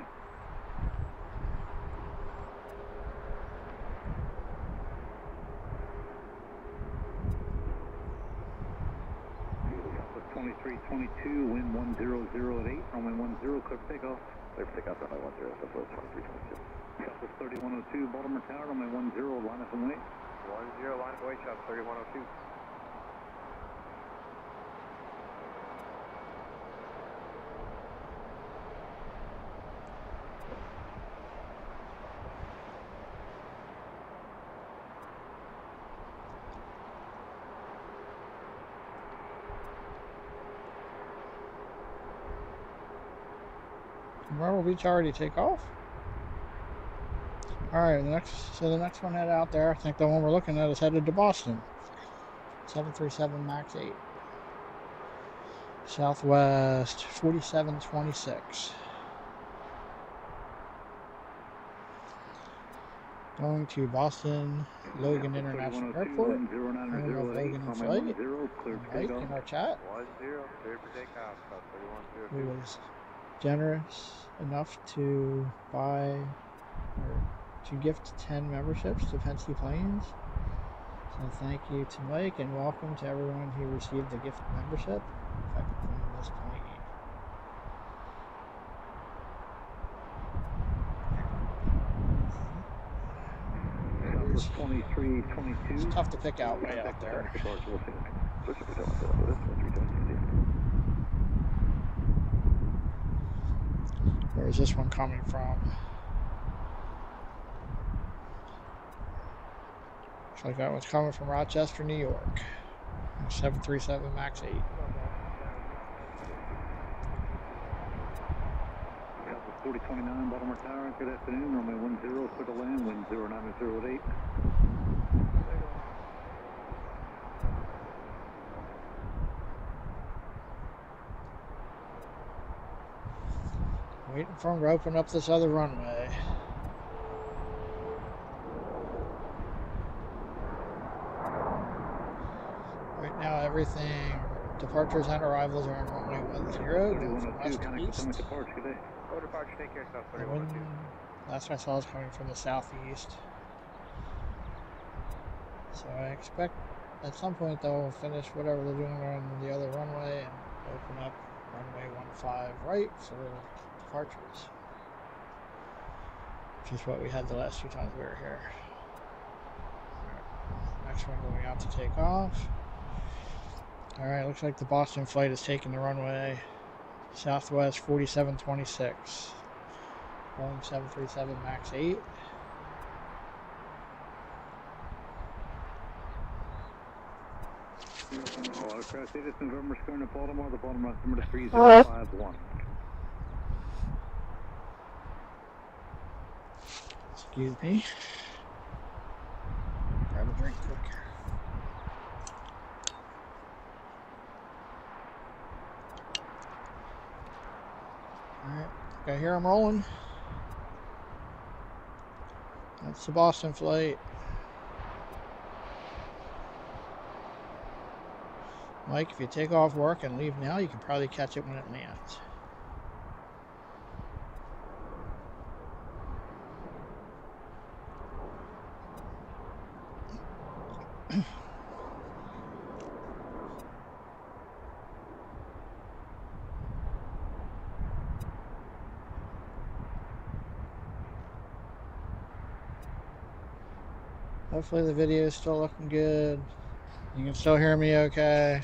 Southwest 2322, wind 100 at 8, runway 10, clear for takeoff. Clear for takeoff, runway 10, Southwest 2322. Southwest 3102, Baltimore Tower, runway 10, line up and wait. 10, line of way, shot 3102. Myrtle Beach already take off? Alright, the next one head out there, I think the one we're looking at is headed to Boston. 737 MAX 8. Southwest 4726. Going to Boston Logan International Airport. Home of Logan in Flight. Mike in our chat. 10, clear for takeoff, shot 3102. Who was generous enough to buy or to gift 10 memberships to Penske Planes. So thank you to Mike and welcome to everyone who received the gift membership. If I could put in this plane. Southwest 2322. It's tough to pick out way out there. Where is this one coming from? Looks like that one's coming from Rochester, New York. 737 MAX 8. Southwest 4029, Baltimore Tower, good afternoon, runway 10, clear to land, wind 090 at 8. Waiting for them to open up this other runway. Right now everything, departures and arrivals are on runway 10, going from west to east. Go departure, take care, South The 3102. wind, last I saw is coming from the southeast. So I expect at some point they'll finish whatever they're doing on the other runway and open up runway 15 right for departures. Which is what we had the last few times we were here. Next one going out to take off. Alright, looks like the Boston flight is taking the runway Southwest 4726. Boeing 737 MAX 8. Watercraft status November square to Baltimore, the Baltimore altimeter 3051. Excuse me. Grab a drink quick here. Alright, okay, here I'm rolling. That's the Boston flight. Mike, if you take off work and leave now, you can probably catch it when it lands. Hopefully the video is still looking good. You can still hear me okay.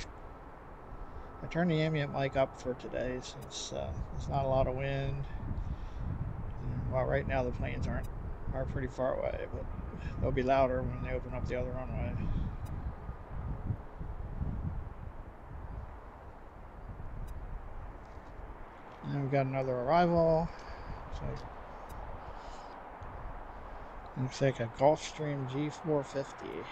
I turned the ambient mic up for today since there's not a lot of wind. Well, right now the planes are pretty far away, but they'll be louder when they open up the other runway. And we've got another arrival. So looks like a Gulfstream G450.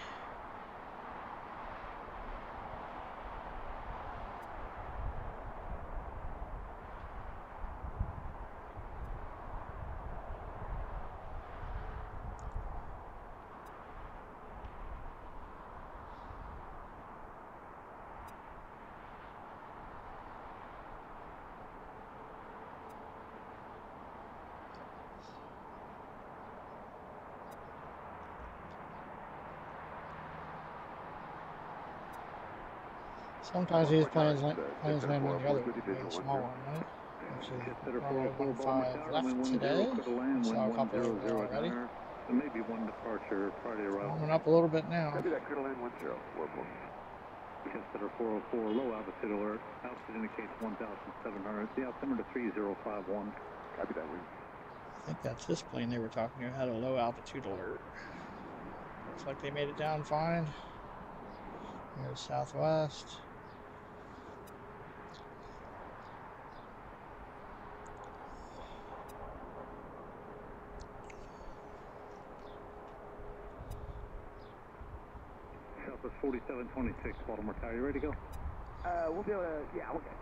Sometimes these planes land on the other small one, right? Which is runway 15 left today. I saw a couple over there already. So maybe one departure prior to arrival. Warming up a little bit now. Copy that, clear to land 10, 44. Consider 404, low altitude alert. Altitude indicates 1,700. The altimeter 3051. Copy that, Wing. I think that's this plane they were talking to had a low altitude alert. Looks like they made it down fine. Here's Southwest. Southwest 4726, Baltimore Tower. You ready to go? We'll be able to, yeah, we'll get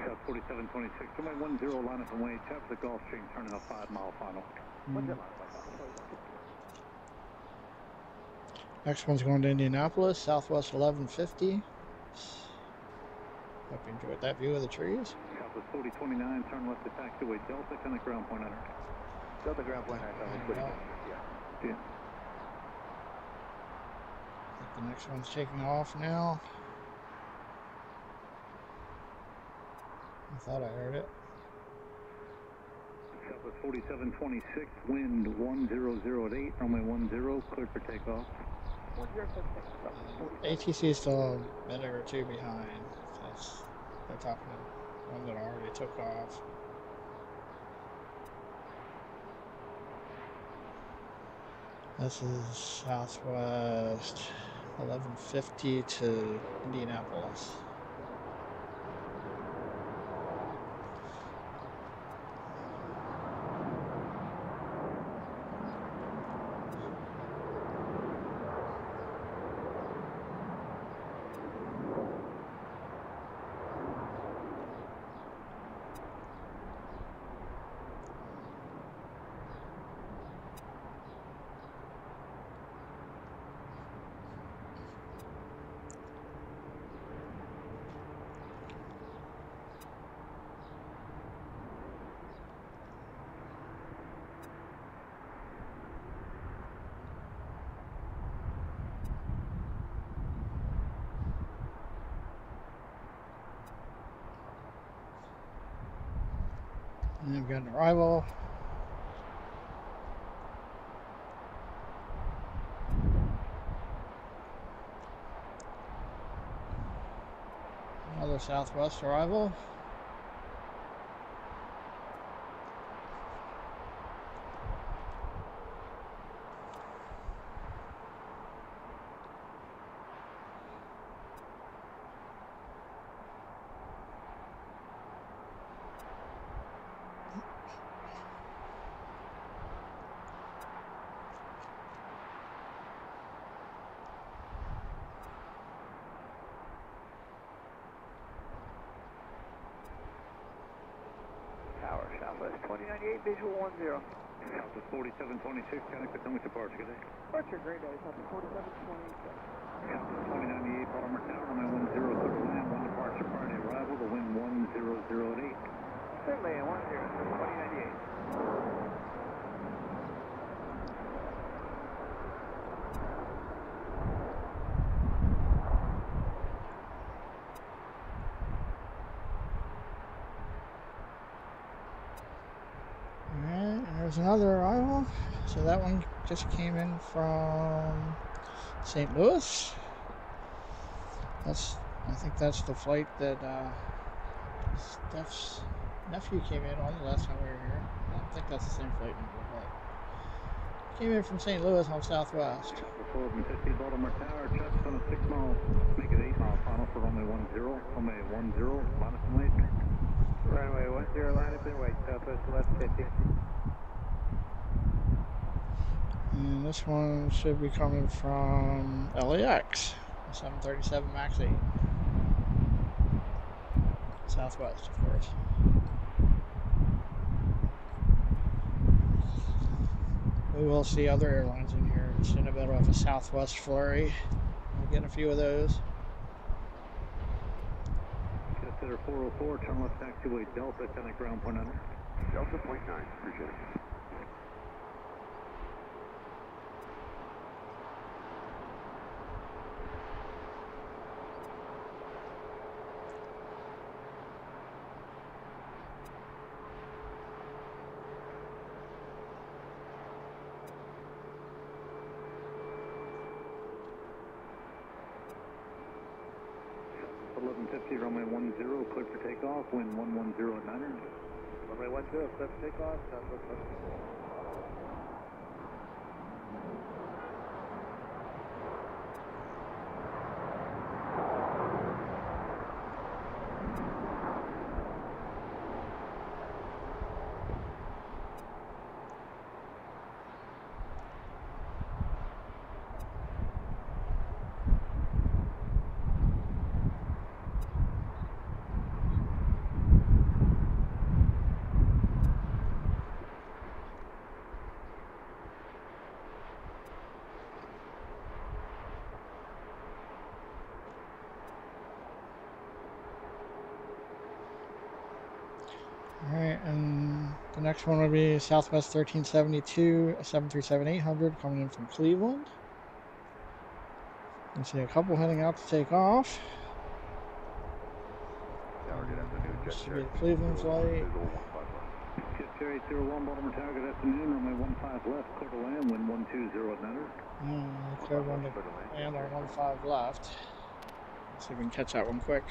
South 4726, runway 10, line up and wait. Tap the Gulfstream, turning a 5-mile final. Next one's going to Indianapolis, Southwest 1150. Hope you enjoyed that view of the trees. Southwest 4029, turn left to taxiway Delta, connect ground point enter. Delta ground point enter. Yeah. I think the next one's taking off now. I thought I heard it. Southwest 4726, wind 1008, runway 10, cleared for takeoff. ATC is still a minute or two behind. They're talking to one that already took off. This is Southwest 1150 to Indianapolis. And we've got an arrival. Another Southwest arrival. Tower, Southwest 2098, visual 10. Southwest 4726, Connecticut, tell me departure, good day. Departure, great day, Southwest 4726. Southwest 2098, Baltimore Tower, runway 10, clear to land, one departure, prior to arrival, the wind 100 at 8. Certainly, 10, 2098. There's another arrival. So that one just came in from St. Louis. I think that's the flight that Steph's nephew came in on the last time we were here. I don't think that's the same flight number, but came in from St. Louis on Southwest. 450 Baltimore Tower, just on a 6 mile, make it 8 mile final for runway 10, runway 10, line up and wait. Runway 10, line up and wait, Southwest 1150. And this one should be coming from LAX, 737 MAX 8. Southwest, of course. We will see other airlines in here. It's in a bit of a Southwest flurry. We'll get a few of those. Consider 404, turn left taxiway Delta, connect ground point under. Delta .9, appreciate it. Runway 10, clear for takeoff, wind 110 at 9. Runway 10, clear for takeoff, Southwest 11. Alright, and the next one would be Southwest 1372, a 737-800 coming in from Cleveland. You can see a couple heading out to take off. This should be the Cleveland flight. Jet Cherry 01, Baltimore Tower, good afternoon. Runway 15 left, clear to land, wind 120 at 9. Clear one to land on 15 left. Let's see if we can catch that one quick.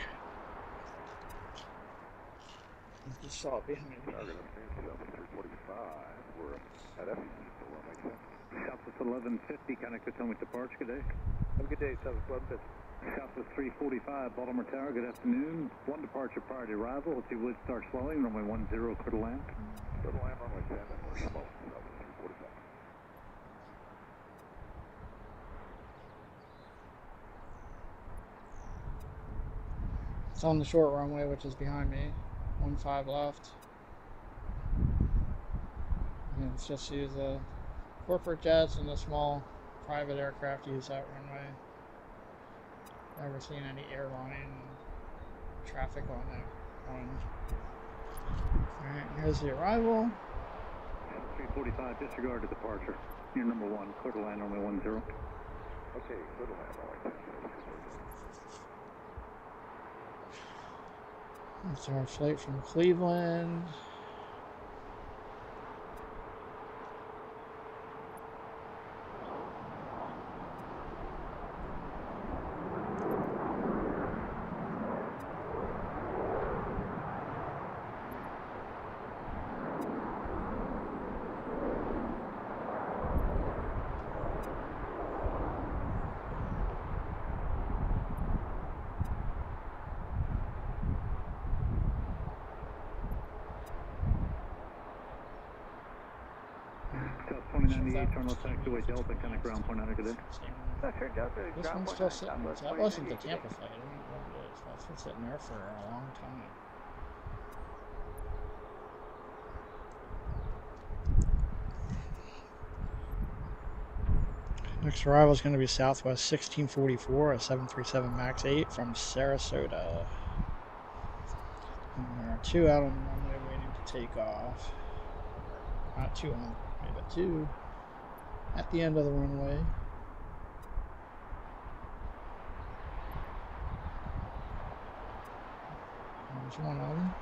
I just saw it behind me. Target up 345. We're at F for runway 10. Southwest 1150, Connecticut, tell me departure, good day. Have a good day, Southwest 1150. Southwest 345, Baltimore Tower, good afternoon. One departure prior to arrival. If you would start slowing, runway 10, clear to land. Clear to land, runway 10, and we're slow. Southwest 345. It's on the short runway, which is behind me. 15 left. And it's just use the corporate jets and the small private aircraft use that runway. Never seen any airline traffic on that one. Alright, here's the arrival. 345, disregard to departure. You're number 1, clear to land, runway 10. Okay, clear to land, runway 10. That's our flight from Cleveland. South 2098, turn left taxiway Delta, connect ground point 900, good day. This one's still sitting. That wasn't the Tampa flight. I don't know what it is. That's been sitting there for a long time. Next arrival is going to be Southwest 1644, a 737 MAX 8 from Sarasota. And there are two out on the runway waiting to take off. Not two on the runway, but two at the end of the runway. There's one of them.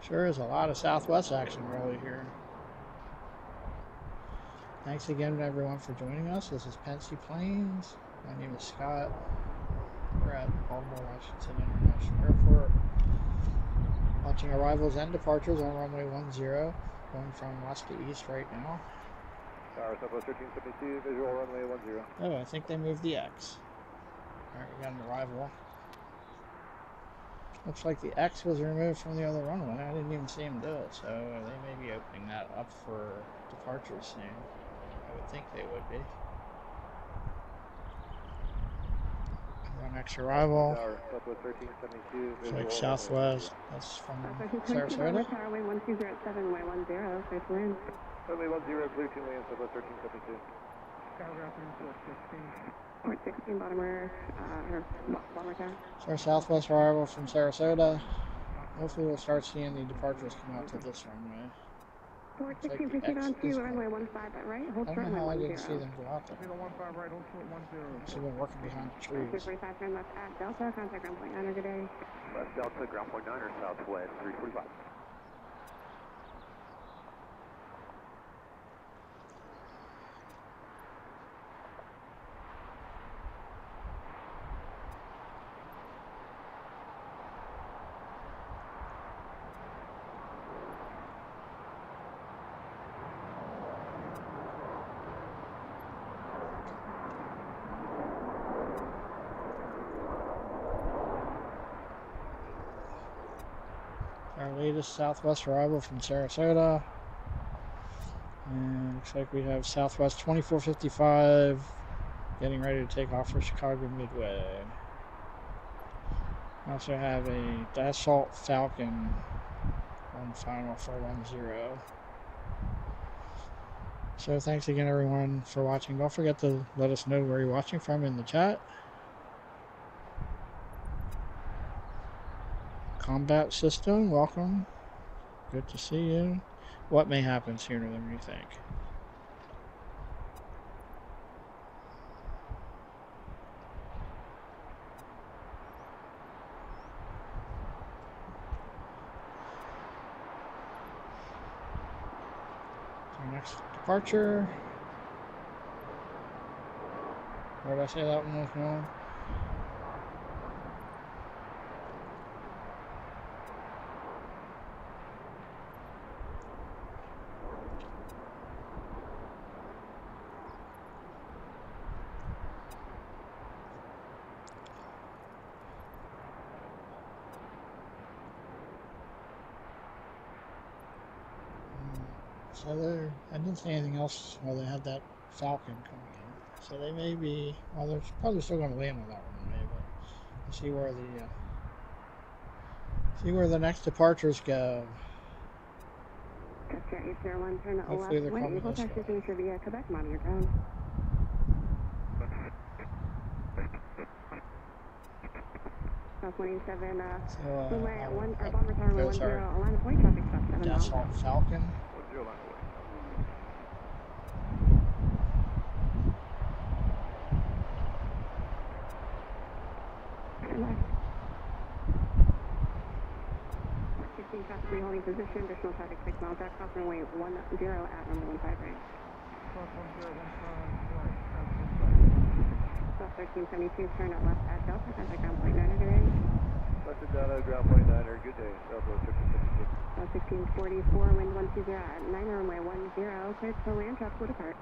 Sure is a lot of Southwest action really here. Thanks again to everyone for joining us. This is Pensy Planes. My name is Scott. We're at Baltimore-Washington International Airport. Watching arrivals and departures on runway 10, going from west to east right now. Tower Southwest 1372, visual runway 10. Oh, I think they moved the X. Alright, we got an arrival. Looks like the X was removed from the other runway. I didn't even see them do it, so they may be opening that up for departures soon. I would think they would be. Our next arrival. Tower Southwest 1372, Looks like Southwest. That's from Sarasota. Runway 1207, way 10, clear to land. Runway 10, clear to land, Southwest 1372. Skygraph Port 16. Port 16, Baltimore Tower. It's our Southwest arrival from Sarasota. Hopefully we'll start seeing the departures come out to this runway. Port 16, proceed on to runway 15, right? Hold I short, don't know how I runway didn't 10. see them go out there. 015 right, hold short 10. She's been working behind the trees. 345, turn left at Delta, contact ground point 9, good day. West Delta, ground point 9 or Southwest 345. Our latest Southwest arrival from Sarasota. And looks like we have Southwest 2455 getting ready to take off for Chicago Midway. We also have a Dassault Falcon on final for 10. So thanks again everyone for watching. Don't forget to let us know where you're watching from in the chat. Combat System, welcome. Good to see you. What may happen sooner than you think? Our next departure. Where did I say that one was going? So there, I didn't see anything else while they had that Falcon coming in. So they may be, well, they're probably still going to land on that runway, but we'll see where the next departures go. Jet 801, turn to Hopefully they're left, coming Eagle this way. taxi signature via Quebec, monitor ground. South 27, runway at 1, or Baltimore Tower 10, align point, traffic stop 7 miles. Dassault Falcon. 10 line away. Turn left. 16 traffic reholding position, additional traffic 6 miles back, cross runway 10 at number 15 right. Cross 1015 right, South 1372, turn at left at Delta, contact ground point 9, good day. Left and down, ground point 9, good day. Southwest 1372. South 1644, wind 120 at 9, runway 10, cleared to land, traffic will depart.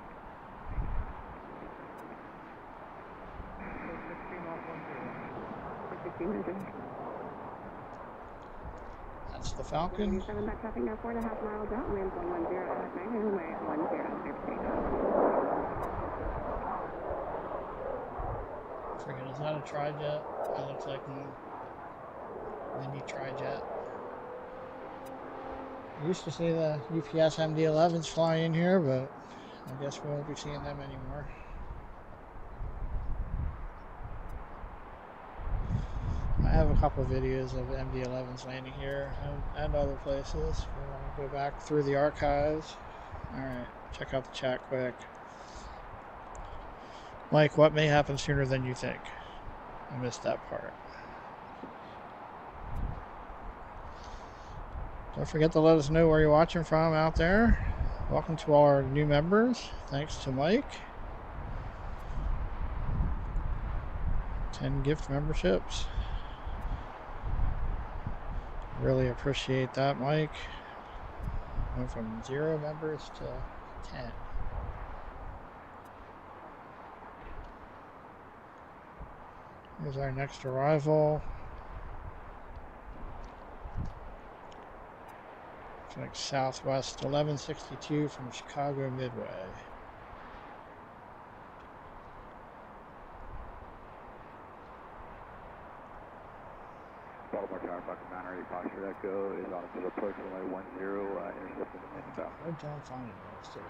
Port 16 off 10. That's the Falcon. 187 back traffic now 4.5 miles out, wind 110 at 9, runway 10, clear for takeoff. Forget, is that a tri-jet? That looks like one. Windy tri-jet. I used to see the UPS MD-11s fly in here, but I guess we won't be seeing them anymore. I have a couple of videos of MD-11s landing here and other places. We want to go back through the archives. Alright, check out the chat quick. Mike, what may happen sooner than you think? I missed that part. Don't forget to let us know where you're watching from out there. Welcome to all our new members. Thanks to Mike. 10 gift memberships. Really appreciate that, Mike. Went from 0 members to 10. Here's our next arrival. It's like Southwest 1162 from Chicago Midway. Baltimore Tower, Bucks Manor, posture Echo is on to approach runway 10, intercepting the inbound. Hard time finding those too.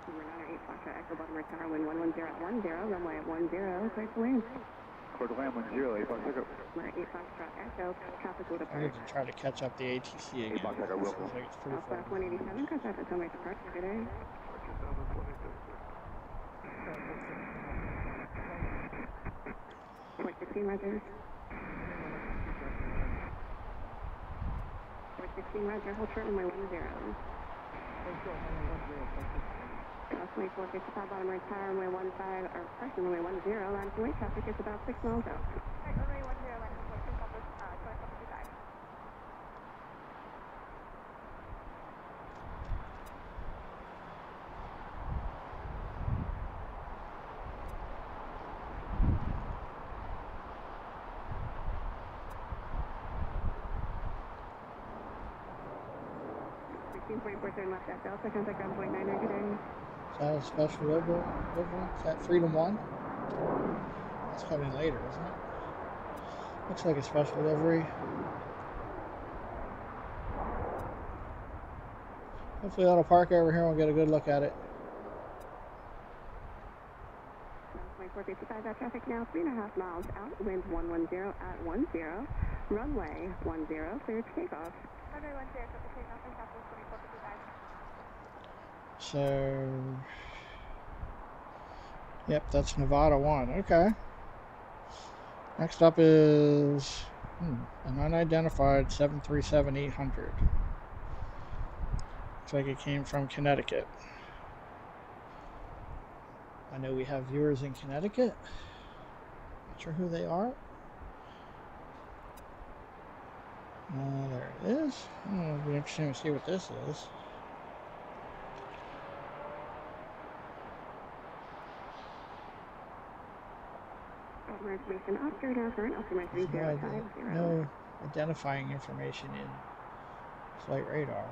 Runner 8 Foxtrot Echo, Baltimore Tower, wind 110 at 10, runway 10, clear for land. Clear to land 10, 8 Fox Echo. Runner 8 Foxtrot Echo, traffic will I depart. need to try to catch up the ATC again. Fox Echo, will Seems like it's pretty far. Southwest 187, contact at runway departure today. 416, roger. 416, roger. Hold short runway 10. South 2455, Baltimore Tower, runway 15, or correction, runway 10, line for weight traffic is about 6 miles out. Runway 10, line for weight, compass, 2455. Left at Delta, contact ground point 9 today. Is that a special delivery? Is that Freedom 1? That's coming later, isn't it? Looks like a special delivery. Hopefully that'll park over here and we'll get a good look at it. 2455, that traffic now 3.5 miles out, wind 110 at 10, runway 10, clear to takeoff. Runway 10, clear for takeoff and Southwest 2455. So, yep, that's Nevada 1. Okay. Next up is an unidentified 737-800. Looks like it came from Connecticut. I know we have viewers in Connecticut. Not sure who they are. There it is. It'll be interesting to see what this is. Information Oscar, now current altimeter 3050. No identifying information in flight radar.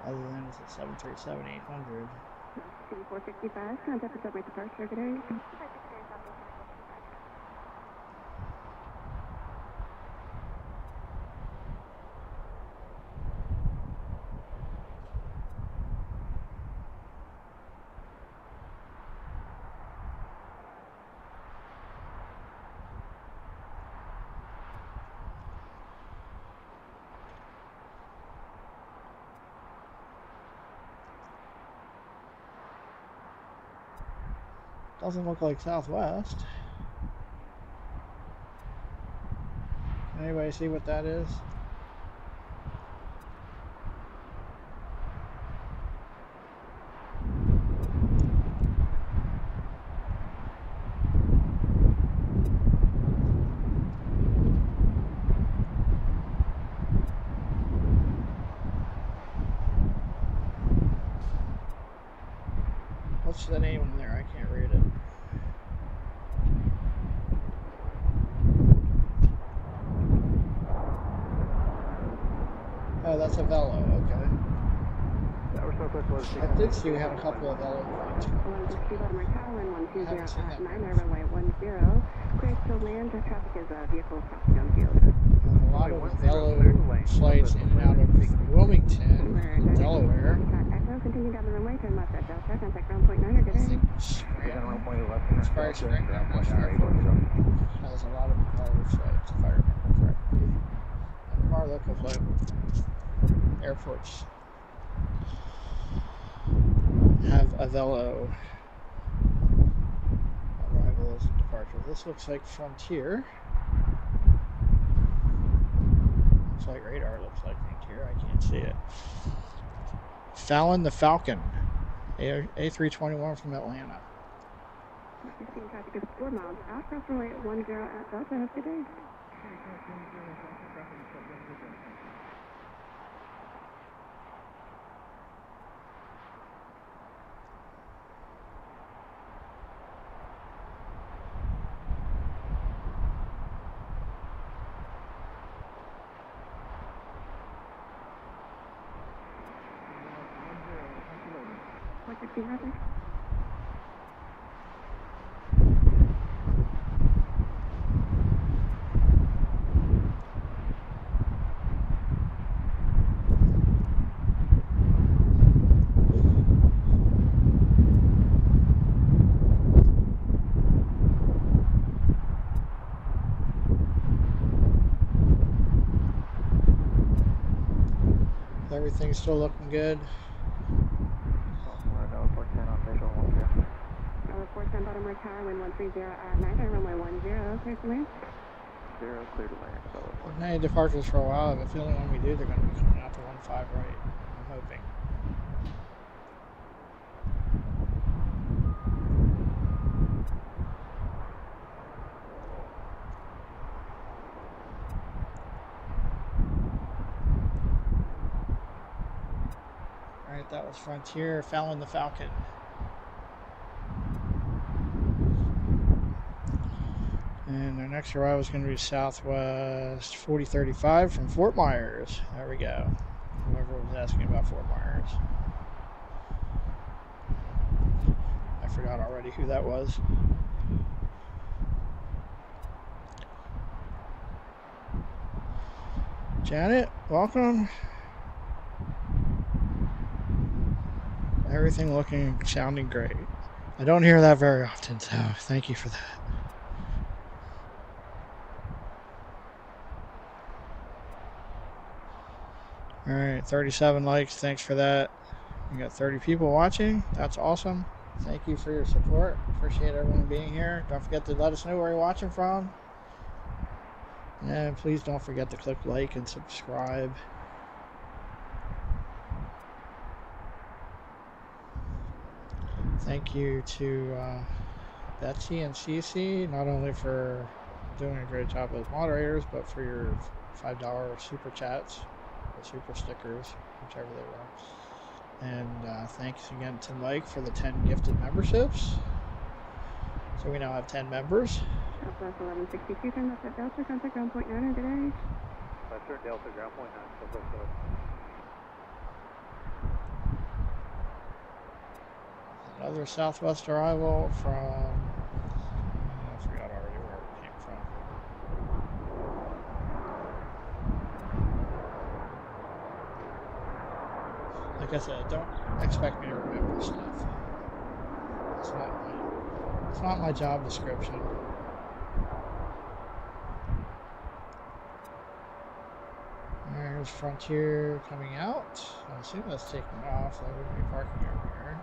Other than it's a 737-800. 465, contact the subway departure today. Doesn't look like Southwest. Can anybody see what that is? the name on there? I can't read it. Oh, that's a Velo, okay. I did see we had a couple of Velo flights. 160 Baltimore Tower, 120 at 9 runway 10. Clear to land, traffic is vehicle crossing downfield. A lot of Velo flights in and out of Wilmington, Delaware. Echo, continue down the runway, turn left at Delta, contact ground point 9, good day. Scranton has a lot of Velo flights, if I remember correctly. And our local flight airports have a Velo arrivals and departures. This looks like Frontier. Looks like radar looks like Frontier. I can't see it. Fallon the Falcon, A321 from Atlanta. 15 traffic is 4 miles out, cross runway 10 at Delta. Have a good day. Everything's still looking good. Report 10 on visual 10. Report 10 Baltimore Tower, wind 130 at 9, runway 10, clear to land. 0, clear to land. We've had departures for a while, but the only one we do, they're going to be coming out to 15 right. I'm hoping. Alright, that was Frontier, Fallon the Falcon. And our next arrival is going to be Southwest 4035 from Fort Myers. There we go. Whoever was asking about Fort Myers. I forgot already who that was. Janet, welcome. Everything looking, sounding great. I don't hear that very often, so thank you for that. All right, 37 likes. Thanks for that. We got 30 people watching. That's awesome. Thank you for your support. Appreciate everyone being here. Don't forget to let us know where you're watching from. And please don't forget to click like and subscribe. Thank you to Betsy and Cece, not only for doing a great job as moderators, but for your $5 super chats or super stickers, whichever they were. And thanks again to Mike for the 10 gifted memberships. So we now have 10 members. Southwest 1162, turn left at Delta, contact ground point 9, good day. Western Delta, ground point 9, Southwest 11. Another Southwest arrival from, I forgot already where it came from. Like I said, don't expect me to remember stuff. It's not my job description. There's Frontier coming out. I assume that's taking off. I wouldn't be parking over here.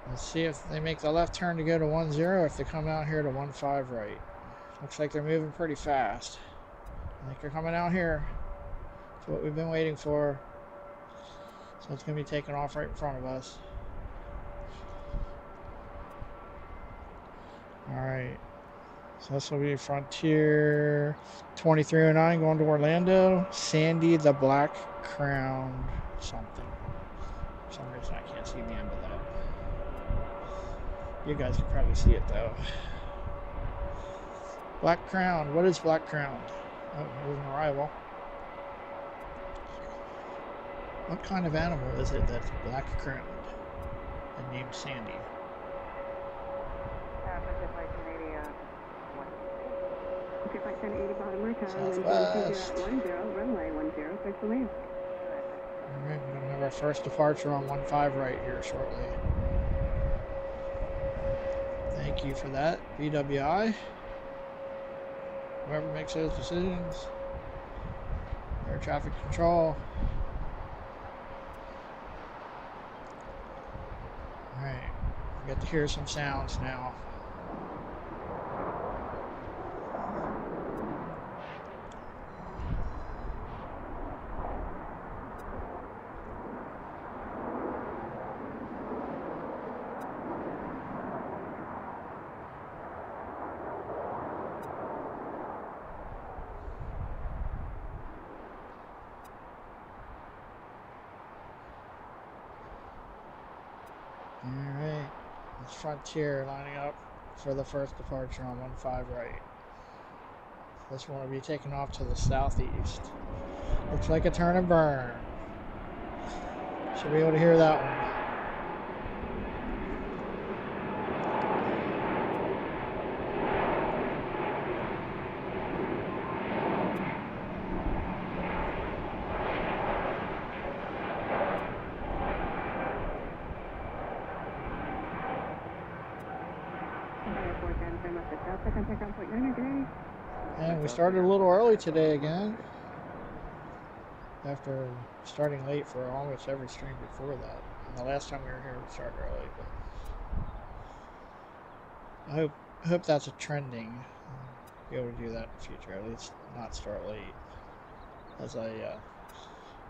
Let's see if they make the left turn to go to 10, if they come out here to 15 right. Looks like they're moving pretty fast. I think they're coming out here. That's what we've been waiting for. So it's going to be taking off right in front of us. Alright. So this will be Frontier 2309 going to Orlando. Sandy the Black Crowned something. For some reason I can't see the end of that. You guys can probably see it though. Black Crown. What is Black Crown? Oh, there's an arrival. What kind of animal is it that's black crowned and named Sandy? Flight 1080 Baltimore, Southwest. 10, runway 10, clear for land. Alright, we're going to have our first departure on 15 right here shortly. Thank you for that, BWI. Whoever makes those decisions. Air traffic control. Alright, we get to hear some sounds now. Alright, it's Frontier lining up for the first departure on 15 right. This one will be taken off to the southeast. Looks like a turn and burn. Should be able to hear that one. And we started a little early today again. After starting late for almost every stream before that. And the last time we were here we started early. But I hope that's a trending. Be able to do that in the future. At least not start late. As I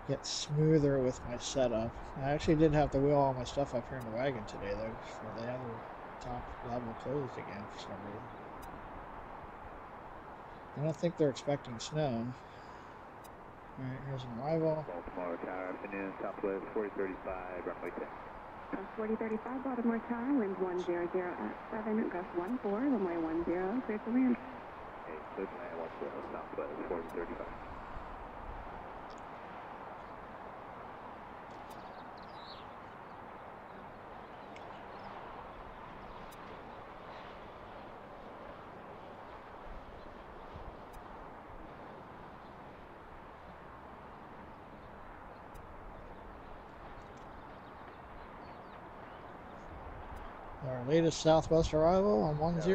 get smoother with my setup. I actually did have to wheel all my stuff up here in the wagon today though. For the other top level closed again for some reason. I don't think they're expecting snow. Alright, here's an arrival. Baltimore Tower, afternoon, Southwest 4035, runway 10. 4035, Baltimore Tower, winds 100 at 7, gust 14, runway 10, clear for land. Okay, clear for land, 10, Southwest 4035. Our latest Southwest arrival on 10. 1276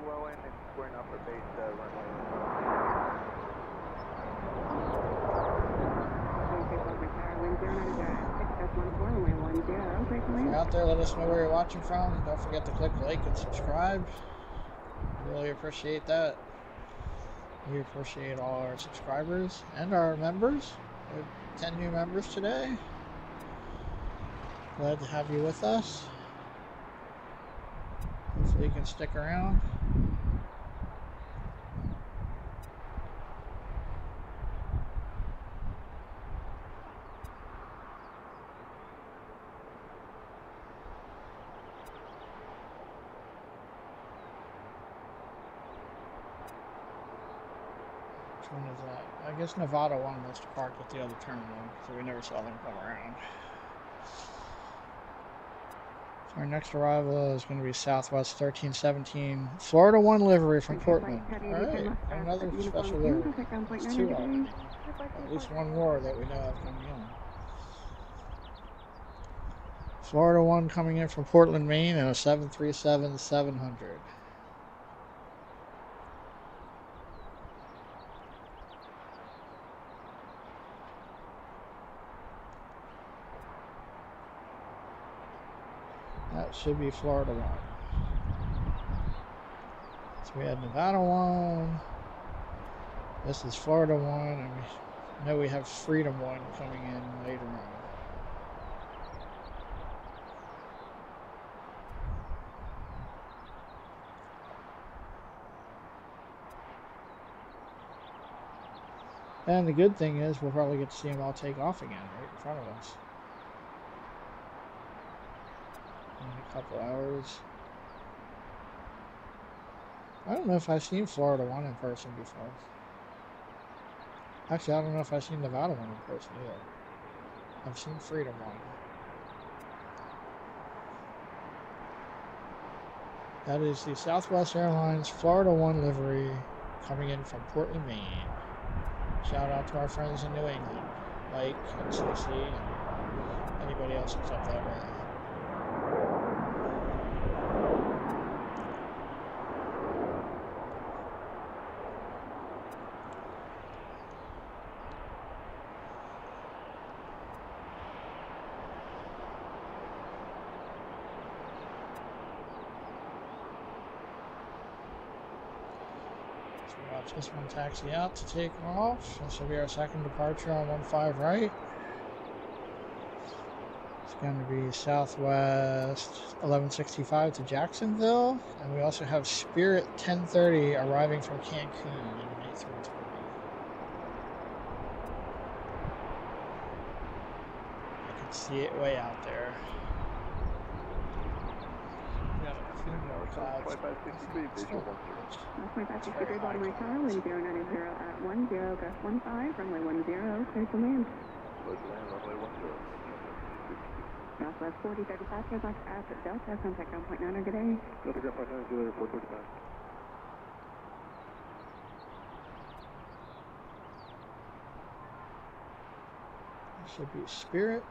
slow in and squaring up for base runway. If you're out there, let us know where you're watching from. Don't forget to click like and subscribe. Really appreciate that. We appreciate all our subscribers and our members. We have 10 new members today. Glad to have you with us. Hopefully you can stick around. Which one is that? I guess Nevada one must have parked at the other terminal, so we never saw them come around. Our next arrival is going to be Southwest 1317, Florida 1 livery from Portland. Alright, another special livery. That's 2 already. At least 1 more that we know of coming in. Florida 1 coming in from Portland, Maine, and a 737-700. That should be Florida 1. So we had Nevada 1. This is Florida 1. And we know we have Freedom 1 coming in later on. And the good thing is we'll probably get to see them all take off again right in front of us. In a couple hours. I don't know if I've seen Florida 1 in person before. Actually, I don't know if I've seen Nevada 1 in person either. I've seen Freedom 1. That is the Southwest Airlines Florida 1 livery coming in from Portland, Maine. Shout out to our friends in New England, Mike and CC and anybody else that's up that way. Watch this one taxi out to take off. This will be our second departure on 15 right. It's going to be Southwest 1165 to Jacksonville. And we also have Spirit 1030 arriving from Cancun in May 320. I can see it way out there. Got a few more clouds. 2563, visual 10. 2563, Baltimore Tower, wind 090 at 10, gust 15, runway 10, clear to land. Clear to land, runway 10. Southwest 4035, airbox at Delta, contact ground point 9, good day. Delta ground point 9, 445. Should be Spirit.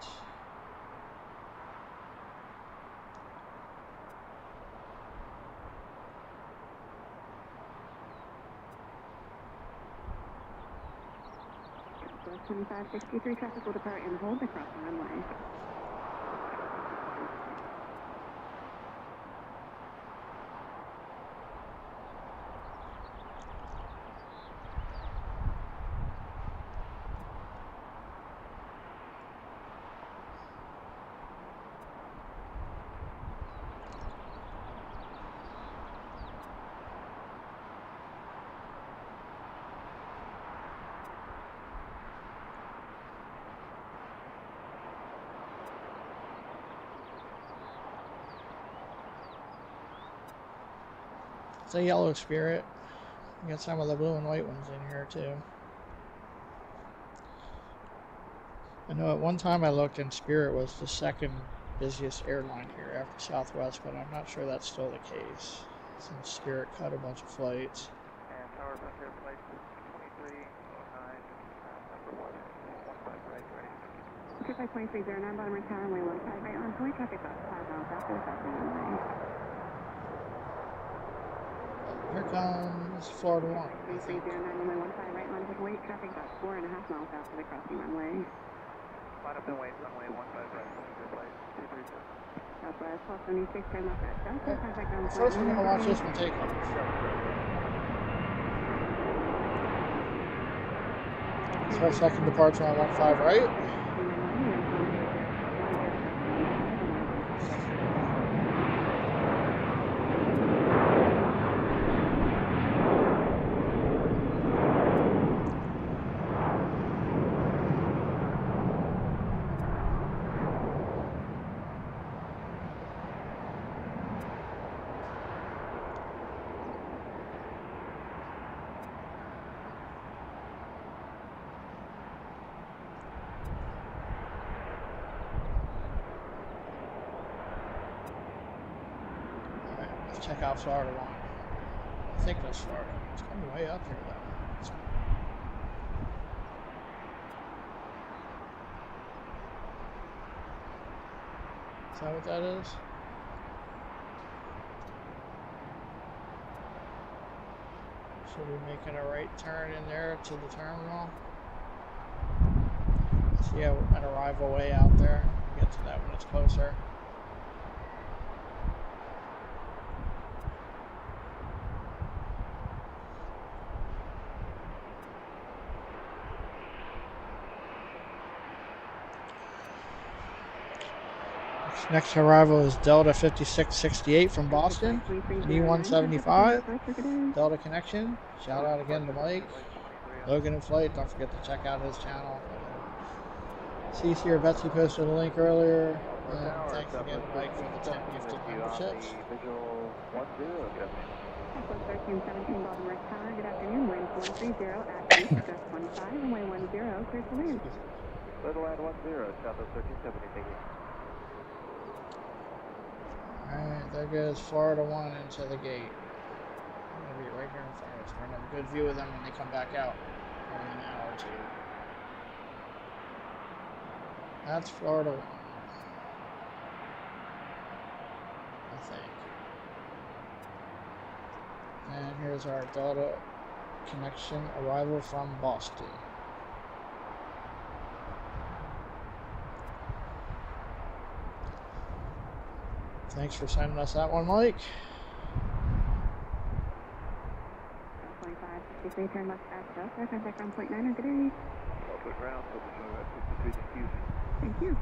Southwest 2563, traffic will depart and hold across the runway. It's a yellow Spirit. We got some of the blue and white ones in here too. I know at one time I looked and Spirit was the second busiest airline here after Southwest, but I'm not sure that's still the case since Spirit cut a bunch of flights. And Tower Frontier Flight 2309, number 1, 15 right, ready. Flight 2309, Baltimore Tower, runway 15 right on point, traffic about 5 miles after the southbound runway. Here comes Florida 1. 2309, runway 15 right, line of wait, traffic about 4.5 miles after the crossing runway. Line up and wait, runway 15 right, good flight, 232. Southwest 1276, turn left at Delta, contact ground point 9. First we're going to watch this one take off. It's our second departure on 15 right. Check out Florida 1. I think that's Florida. It's coming way up here though. Is that what that is? Should we be making a right turn in there to the terminal? See an arrival way out there. We'll get to that when it's closer. Next arrival is Delta 5668 from Boston, E175, Delta connection. Shout out again to Mike. Logan in flight. Don't forget to check out his channel. Cece or Betsy posted a link earlier. Thanks again, Mike, for the 10 gifted memberships. Visual 10, good afternoon. 1317 Baltimore Tower, good afternoon. Wind 130 at 8, gust 15, runway 10, clear to land. Little land 10, Southwest 1370, thank you. Alright, there goes Florida 1 into the gate. I'm going to be right here in front of us. We're going to have a good view of them when they come back out in an hour or two. That's Florida 1. I think. And here's our Delta connection arrival from Boston. Thanks for sending us that one, Mike. 2563, turn left at Delta, contact ground point 9, good day. Delta ground, Delta 53, thank you. Thank you.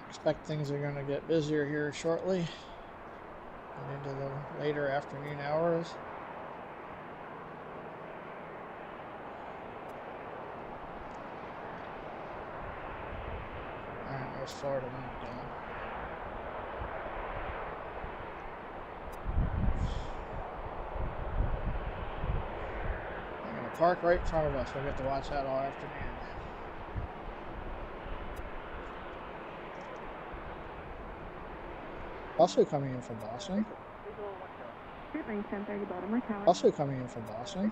Expect things are going to get busier here shortly. Get into the later afternoon hours. Alright, there's Florida 1 again. They're going to park right in front of us. We'll get to watch that all afternoon. Also coming in from Boston. Street range 1030 Baltimore Tower. Also coming in from Boston.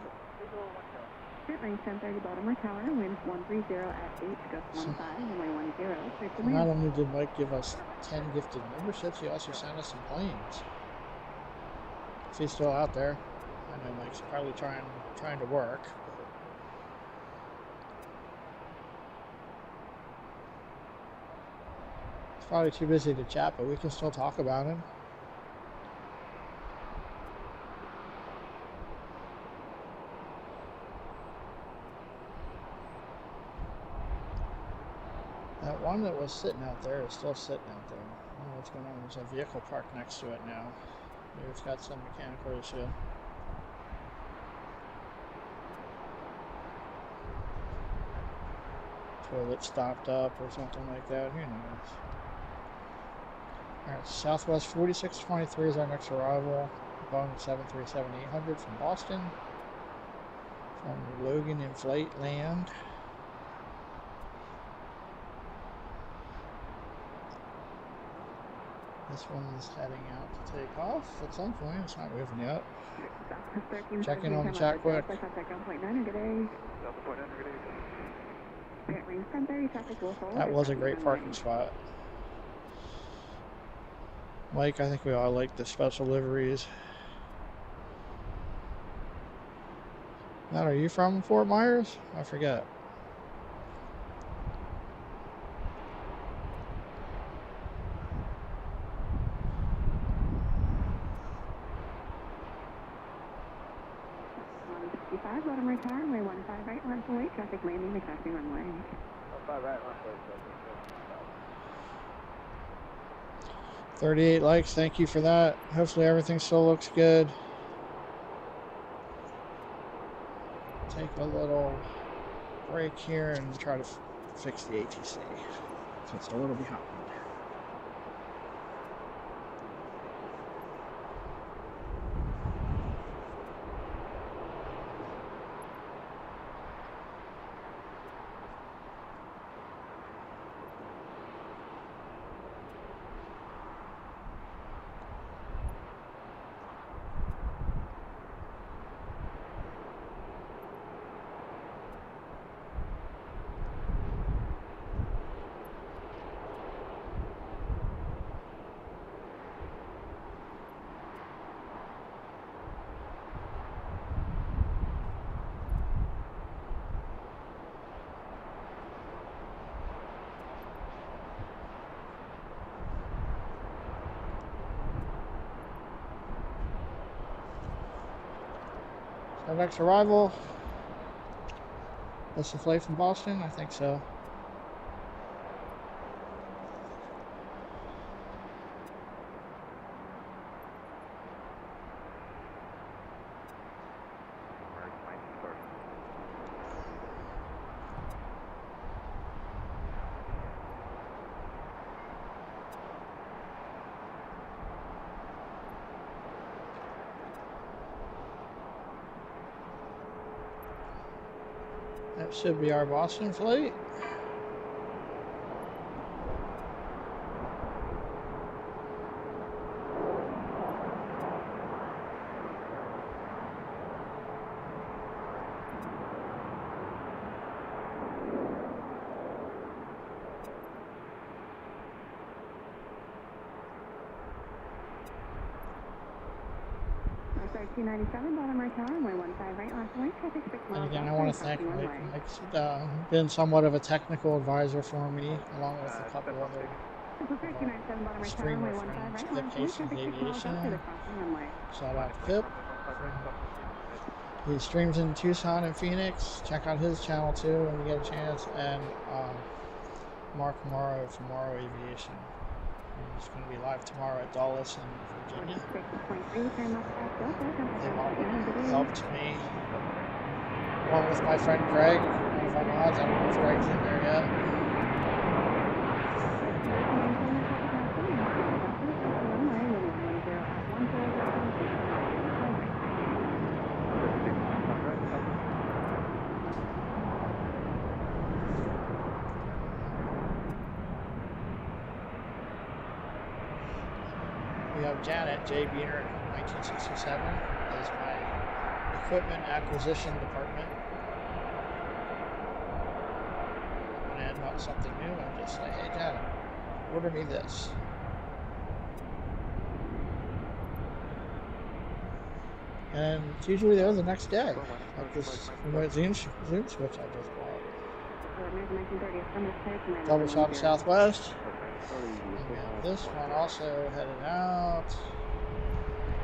Street range 1030 Baltimore Tower, wind 130 at 8, gust 15, runway 10, clear to land. Not only did Mike give us 10 gifted memberships, he also sent us some planes. If he's still out there, I know Mike's probably trying to work. He's probably too busy to chat, but we can still talk about him. That one that was sitting out there is still sitting out there. I don't know what's going on. There's a vehicle parked next to it now. Maybe it's got some mechanical issue. Toilet stopped up or something like that. Who knows? Alright, Southwest 4623 is our next arrival. Boeing 737-800 from Boston. From Logan in flight land. This one's heading out to take off at some point. It's not moving yet. Checking on the chat quick. That was a great parking spot. Mike, I think we all like the special liveries. Matt, are you from Fort Myers? I forget. Baltimore Tower, runway 15 right, runway, traffic landing, the crossing runway. 15 right, runway, 38 likes, thank you for that. Hopefully everything still looks good. Take a little break here and try to fix the ATC. So it's a little behind. Our next arrival. That's the flight from Boston? I think so. That should be our Boston flight. Baltimore Tower, runway 15 right, last line, traffic 6 miles. And again, I want to thank Mike. Mike's been somewhat of a technical advisor for me, along with a couple other streamer friends. Pip Hastings Aviation. Shout out to Pip. He streams in Tucson and Phoenix. Check out his channel too when you get a chance. And Mark Morrow from Morrow Aviation. He's going to be live tomorrow at Dulles in Virginia. They helped me, along with my friend Greg, one of our mods. I don't know if Greg's in there yet. We have Janet, J. Beener, 1967, is my equipment acquisition department. When I add not something new, I'm just like, hey Janet, order me this. And it's usually there the next day, like this remote Zoom switch I just bought. Double shot Southwest. And this one also headed out,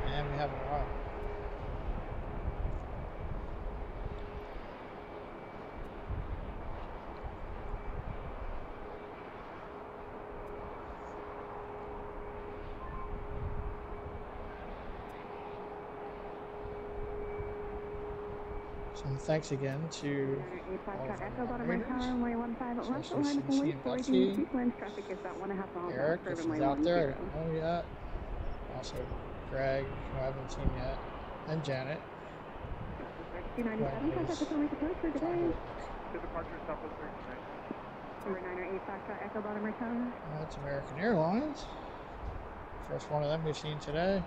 and we have a run. So thanks again to all of our moderators, especially Cincy and Betsy, Eric, if he's out there, I don't know yet, also Greg, who I haven't seen yet, and Janet. Departure Southwest 39. Number 9 or 8 Foxtrot Echo Baltimore Tower. That's American Airlines. First one of them we've seen today.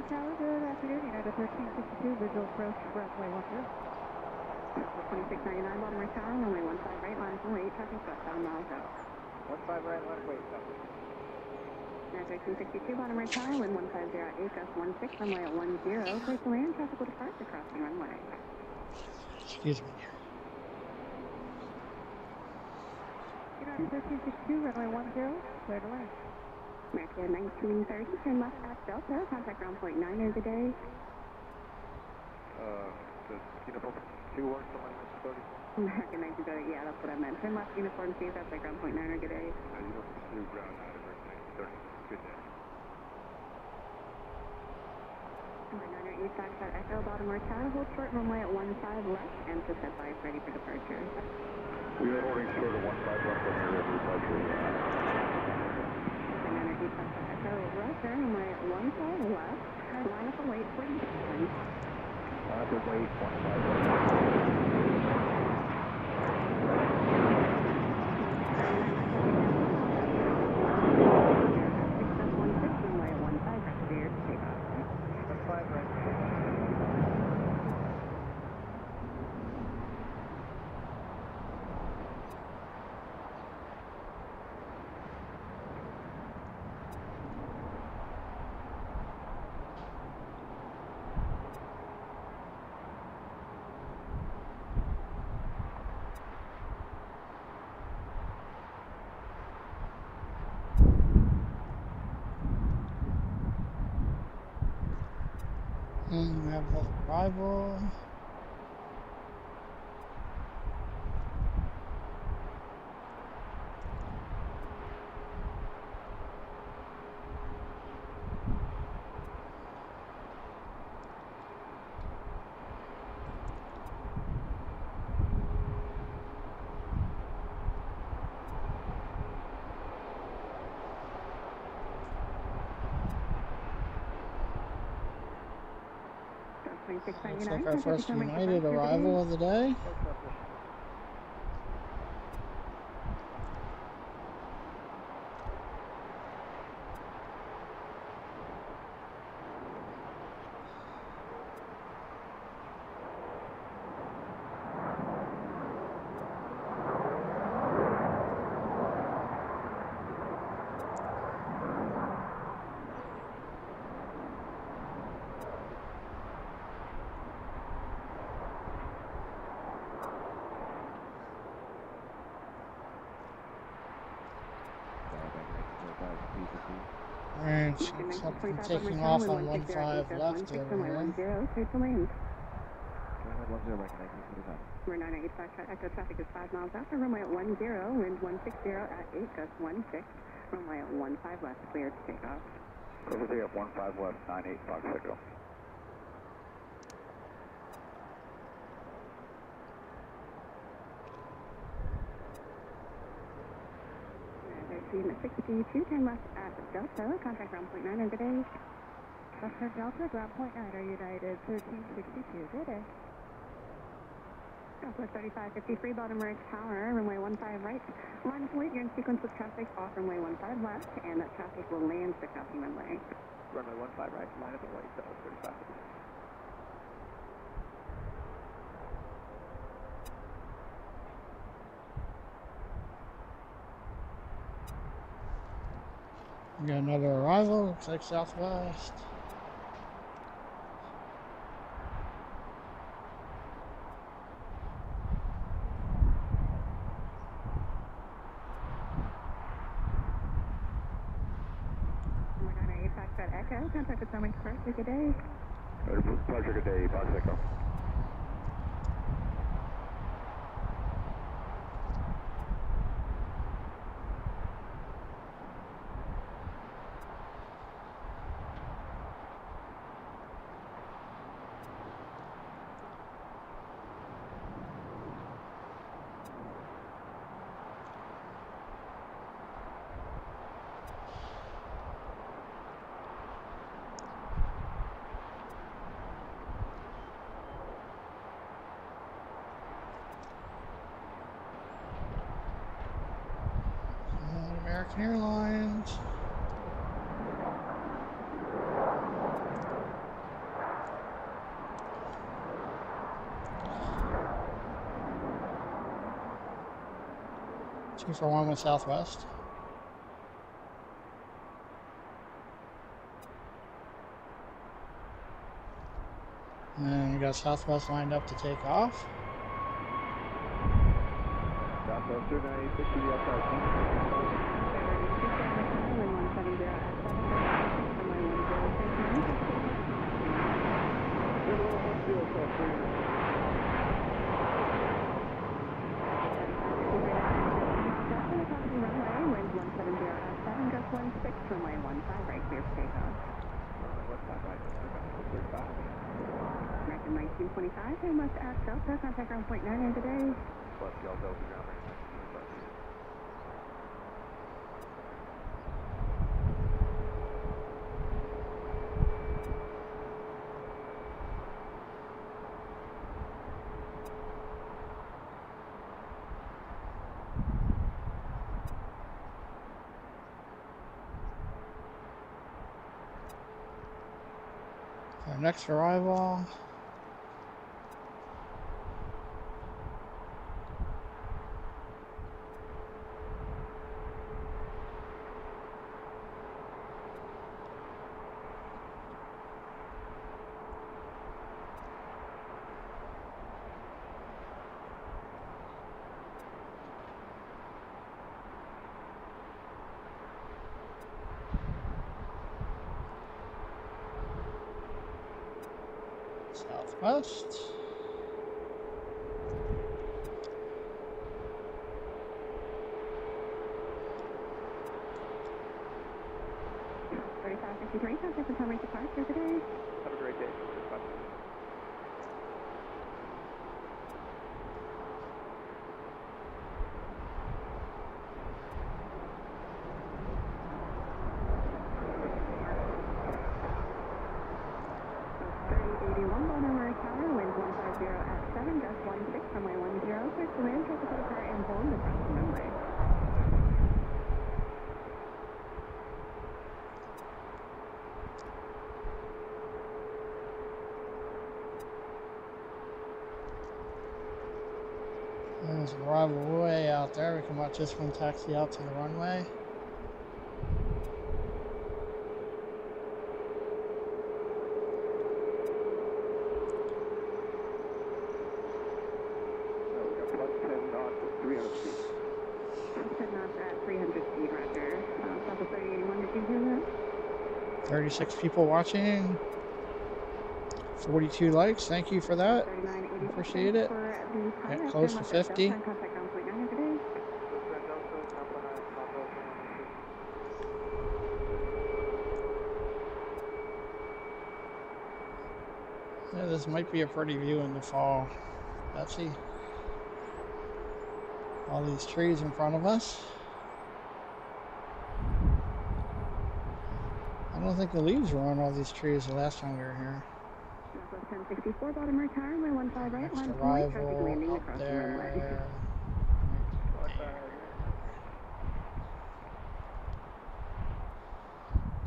Tower, good afternoon. United 1362, visual approach, Runway 10. 2699, Baltimore Tower, runway 15 right, line 08, traffic about 7 miles out. 15 right, line 8, traffic. United 1362, Baltimore Tower, wind 1508, gust 16, runway at 10, clear to land, traffic will depart, crossing runway. Excuse me. United 1362, runway 10, clear to land. American 1930, turn left at Delta, contact ground point 9 of the day. Does uniform 2 work for line 30? American 1930, yeah, that's what I meant. Turn left, uniform 2, contact ground point 9 or good day. Uniform 2, ground 9, American 1930. Good day. Number 9 or 8, Foxtrot Echo, Baltimore Tower, hold short runway at 15 left, and to set by ready for departure. We are holding short of 15 left on area for departure. Echo, right there, runway at 15 left, line up and wait for you. Line up and wait, 15 left. And we have another arrival. Looks like our first United arrival of the day. And something taking off on 15 left over here. We're 998 Foxtrot, Echo traffic is 5 miles out. Runway at 10, wind 160 at 8, gust 16. Runway at 15 left, cleared to take off. Clear at 15 left, 98 Fox Echo. There's 62, turn left at Delta, contact ground point 9, good day. Western Delta, ground point 9, are United 1362, good day. Southwest 3553, Baltimore Tower, runway 15 right. Line of flight, you're in sequence with traffic off runway 15 left, and that traffic will land the crossing runway. Runway 15 right, line up and wait, 35. We got another arrival, looks like Southwest. We're 998 Foxtrot Echo, contact with Sunwing Departure, good day. Departure, good day, Fox Echo. American Airlines. Two for one with Southwest. And we got Southwest lined up to take off. Southwest 298, 60 outside. Runway 15 right, clear for takeoff. American 1925, and west at Delta, contact ground point 9 today. Left Delta, ground range. Our next arrival. Southwest. Contact with Sunwing Departure today. Have a great day. Bye. Baltimore There's an arrival way out there. We can watch this one taxi out to the runway. We got plus 10 knots at 300 feet. 10 knots at 300 feet, roger. Southwest 3081, did you hear that? 36 people watching. 42 likes. Thank you for that. Appreciate it. Get close to 50. Yeah, this might be a pretty view in the fall. Betsy. All these trees in front of us. I don't think the leaves were on all these trees the last time we were here. Southwest 1064, Baltimore Tower, runway 15 right, Next line right, traffic arrival landing up across the runway. there.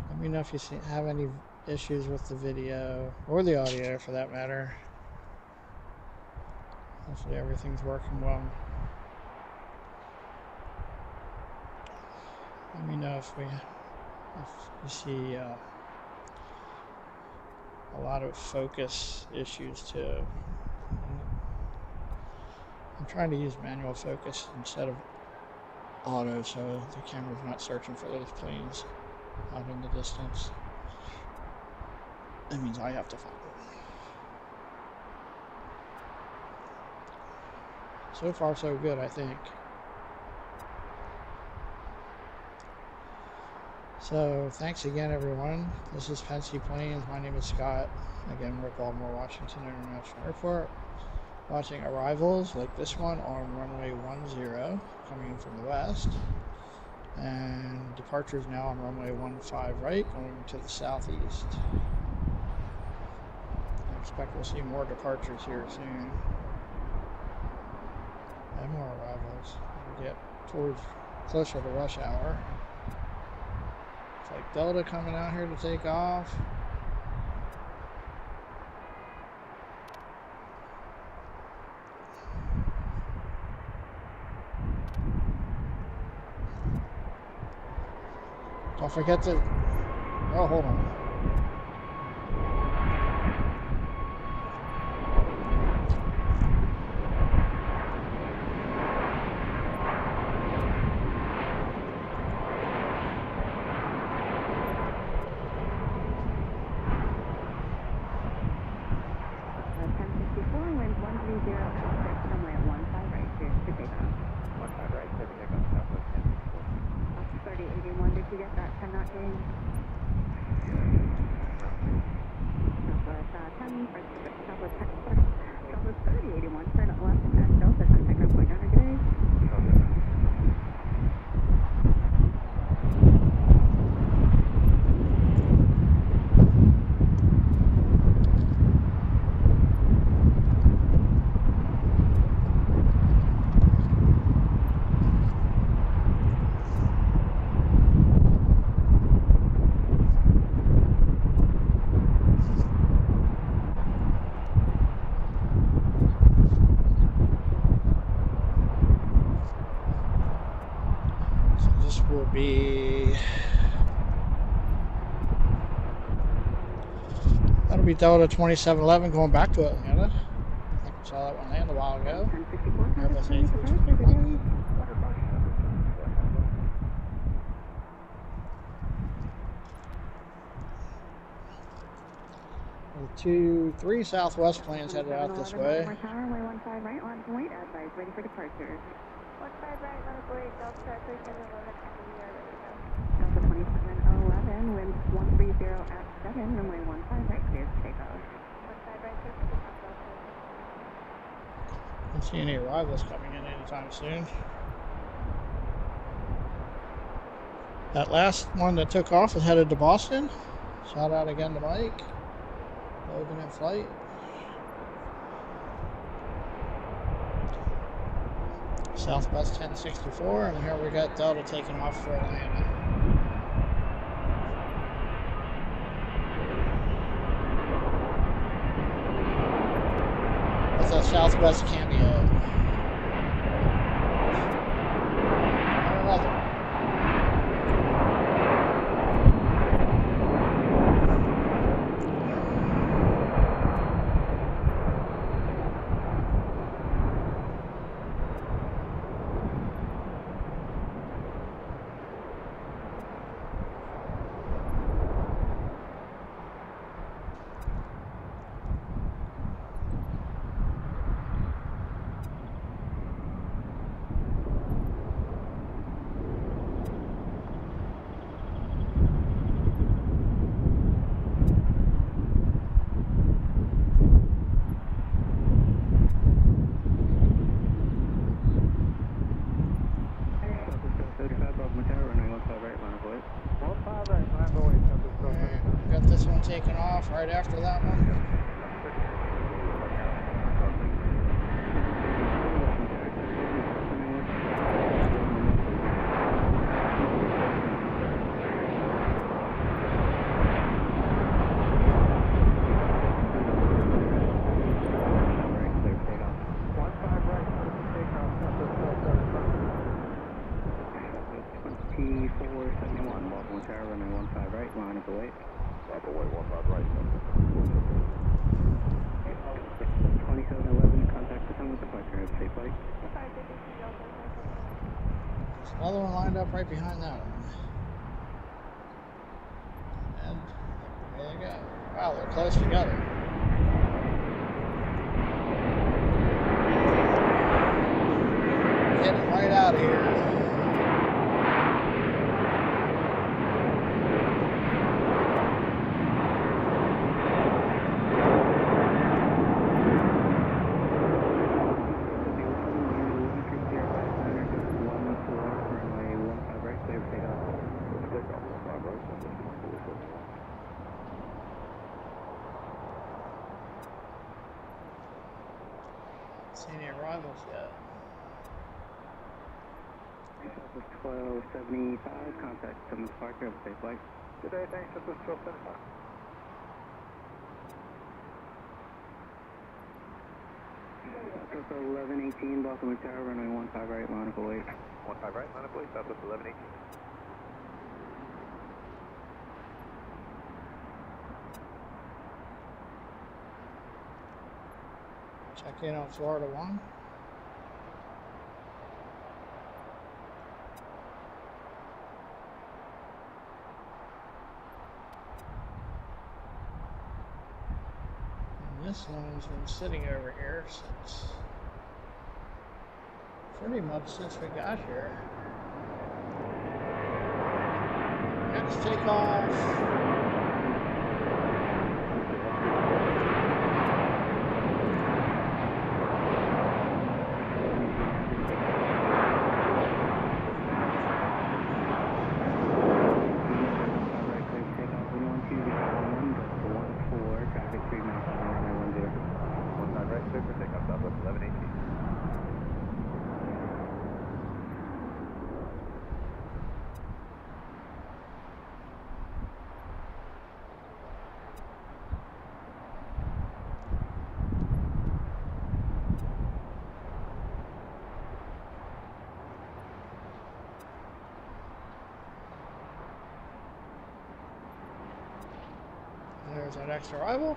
Let me know if you have any issues with the video or the audio for that matter. Hopefully everything's working well. Let me know if you see a lot of focus issues too. I'm trying to use manual focus instead of auto so the camera's not searching for those planes out in the distance. That means I have to find it. So far so good, I think. So thanks again everyone. This is Pensy Planes. My name is Scott. Again, we're at Baltimore-Washington International Airport. Watching arrivals like this one on runway 10 coming in from the west. And departures now on runway 15 right going to the southeast. I expect we'll see more departures here soon. And more arrivals. We get towards closer to rush hour. It's like Delta coming out here to take off. Don't forget to... Oh, hold on. That'll be Delta 2711 going back to Atlanta. I think I saw that one land a while ago. Airbus A321. 2-3 Southwest planes headed out this way. Runway 15 right, line to wait, advise, ready for departure. 15 right, line to wait, Delta 3711, Delta 2711, wind 130 at 7, runway 15 right, clear for takeoff. 15 right, clear for takeoff. Don't see any arrivals coming in anytime soon. That last one that took off is headed to Boston. Shout out again to Mike. Logan in flight. Southwest 1064, and here we got Delta taking off for Atlanta. With a Southwest cameo. got this one taken off right after that one. Another one lined up right behind that one. And there they go. Wow, they're close together. Getting right out of here. See any arrivals yet? 1275, contact Simmons Parker, have a safe flight. Today, thanks, this is 1275. Southwest 1118, Baltimore Tower, runway 15 right, line up away. 15 right, line up away, Southwest 1118. Check in on Florida 1. And this one's been sitting over here since pretty much since we got here. Next takeoff. There's our next arrival.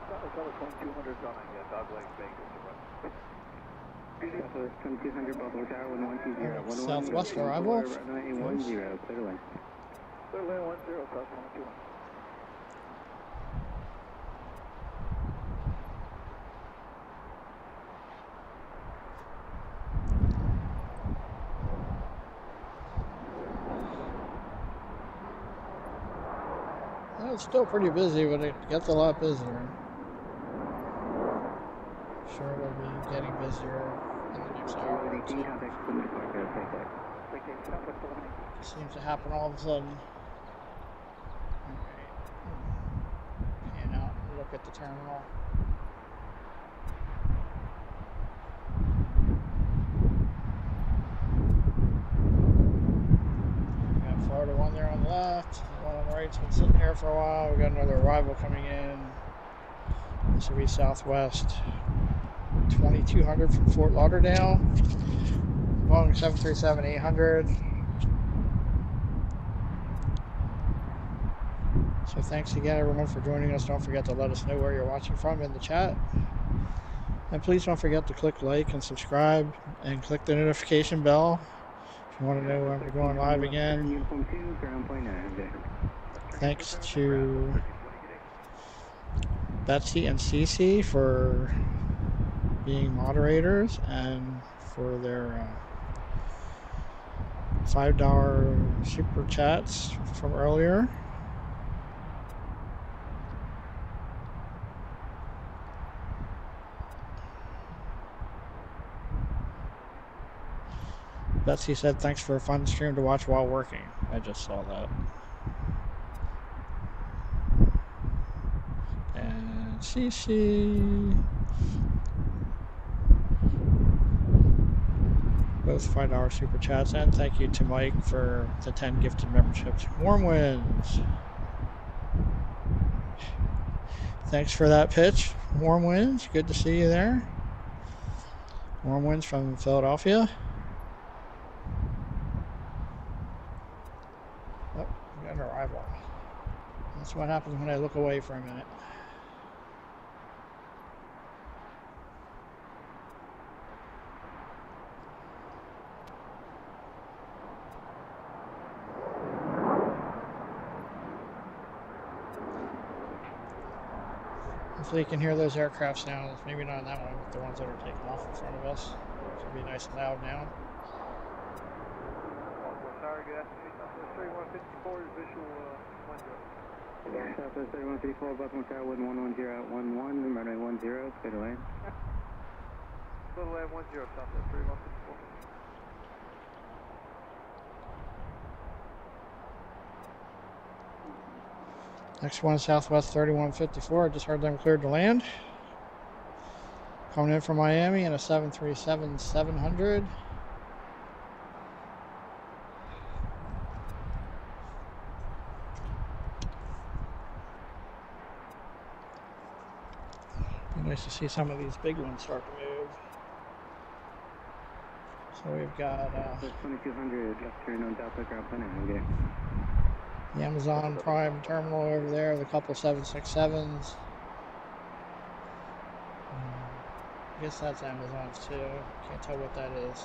Southwest 2200 on a dog leg Vegas to run. Southwest 2200, Baltimore Tower, 1120. Southwest arrival. Runway 10, clear lane. Clear lane 10, South 2200. Well, it's still pretty busy, but it gets a lot busier. Sure, it'll be getting busier in the next hour or two. Seems to happen all of a sudden. Alright. Pan out and look at the terminal. We got Florida 1 there on the left. The one on the right's been sitting here for a while. We got another arrival coming in. This will be Southwest 2200 from Fort Lauderdale. Boeing 737-800. So thanks again everyone for joining us. Don't forget to let us know where you're watching from in the chat. And please don't forget to click like and subscribe and click the notification bell if you want to know when we're going live again. Thanks to Betsy and Cece for being moderators and for their $5 super chats from earlier. Betsy said, thanks for a fun stream to watch while working. I just saw that. And CC. Both $5 super chats. And thank you to Mike for the 10 gifted memberships. Warm winds. Thanks for that pitch. Warm winds. Good to see you there. Warm winds from Philadelphia. Oh, we got an arrival. That's what happens when I look away for a minute. Hopefully you can hear those aircraft sounds. Maybe not on that one, but the ones that are taking off in front of us. Should be nice and loud now. Baltimore Tower, good afternoon. Southwest 3154, visual window. Southwest 3154, Baltimore Tower, wind 110 out 11, runway 10, clear to land. Little land 10, Southwest 3154. Next one, Southwest 3154. I just heard them cleared to land. Coming in from Miami in a 737-700. Be nice to see some of these big ones start to move. So we've got 2200, left turn on Delta, ground plan, okay. the Amazon Prime terminal over there with a couple 767s. I guess that's Amazon's too. Can't tell what that is.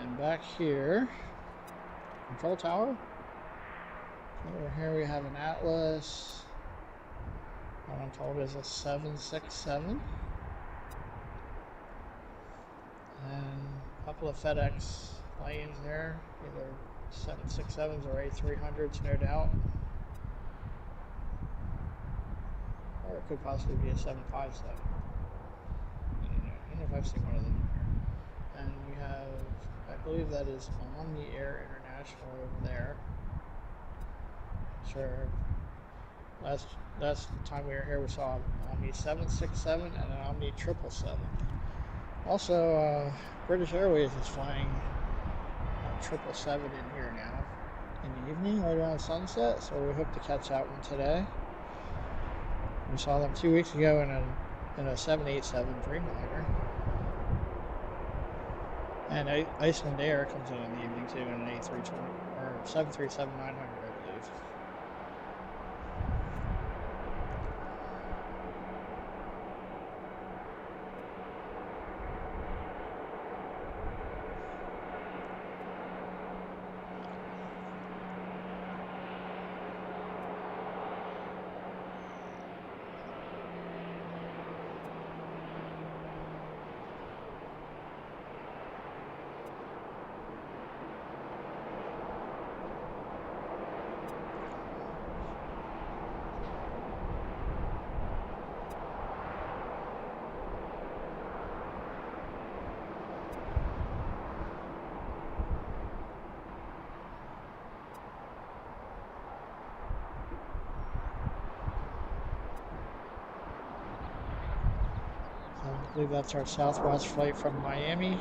And back here, control tower. Over here we have an Atlas. What I'm told is a 767. And a couple of FedEx planes there, either 767s or A300s, no doubt. Or it could possibly be a 757. I don't know if I've seen one of them here. And we have, I believe that is Omni Air International over there. Sure. Last time we were here, we saw an Omni 767 and an Omni 777. Also, British Airways is flying 777 in here now in the evening, right around sunset. So we hope to catch that one today. We saw them 2 weeks ago in a 787 Dreamliner. And Iceland Air comes in the evening too in an A320 or 737-900, I believe. I believe that's our Southwest flight from Miami.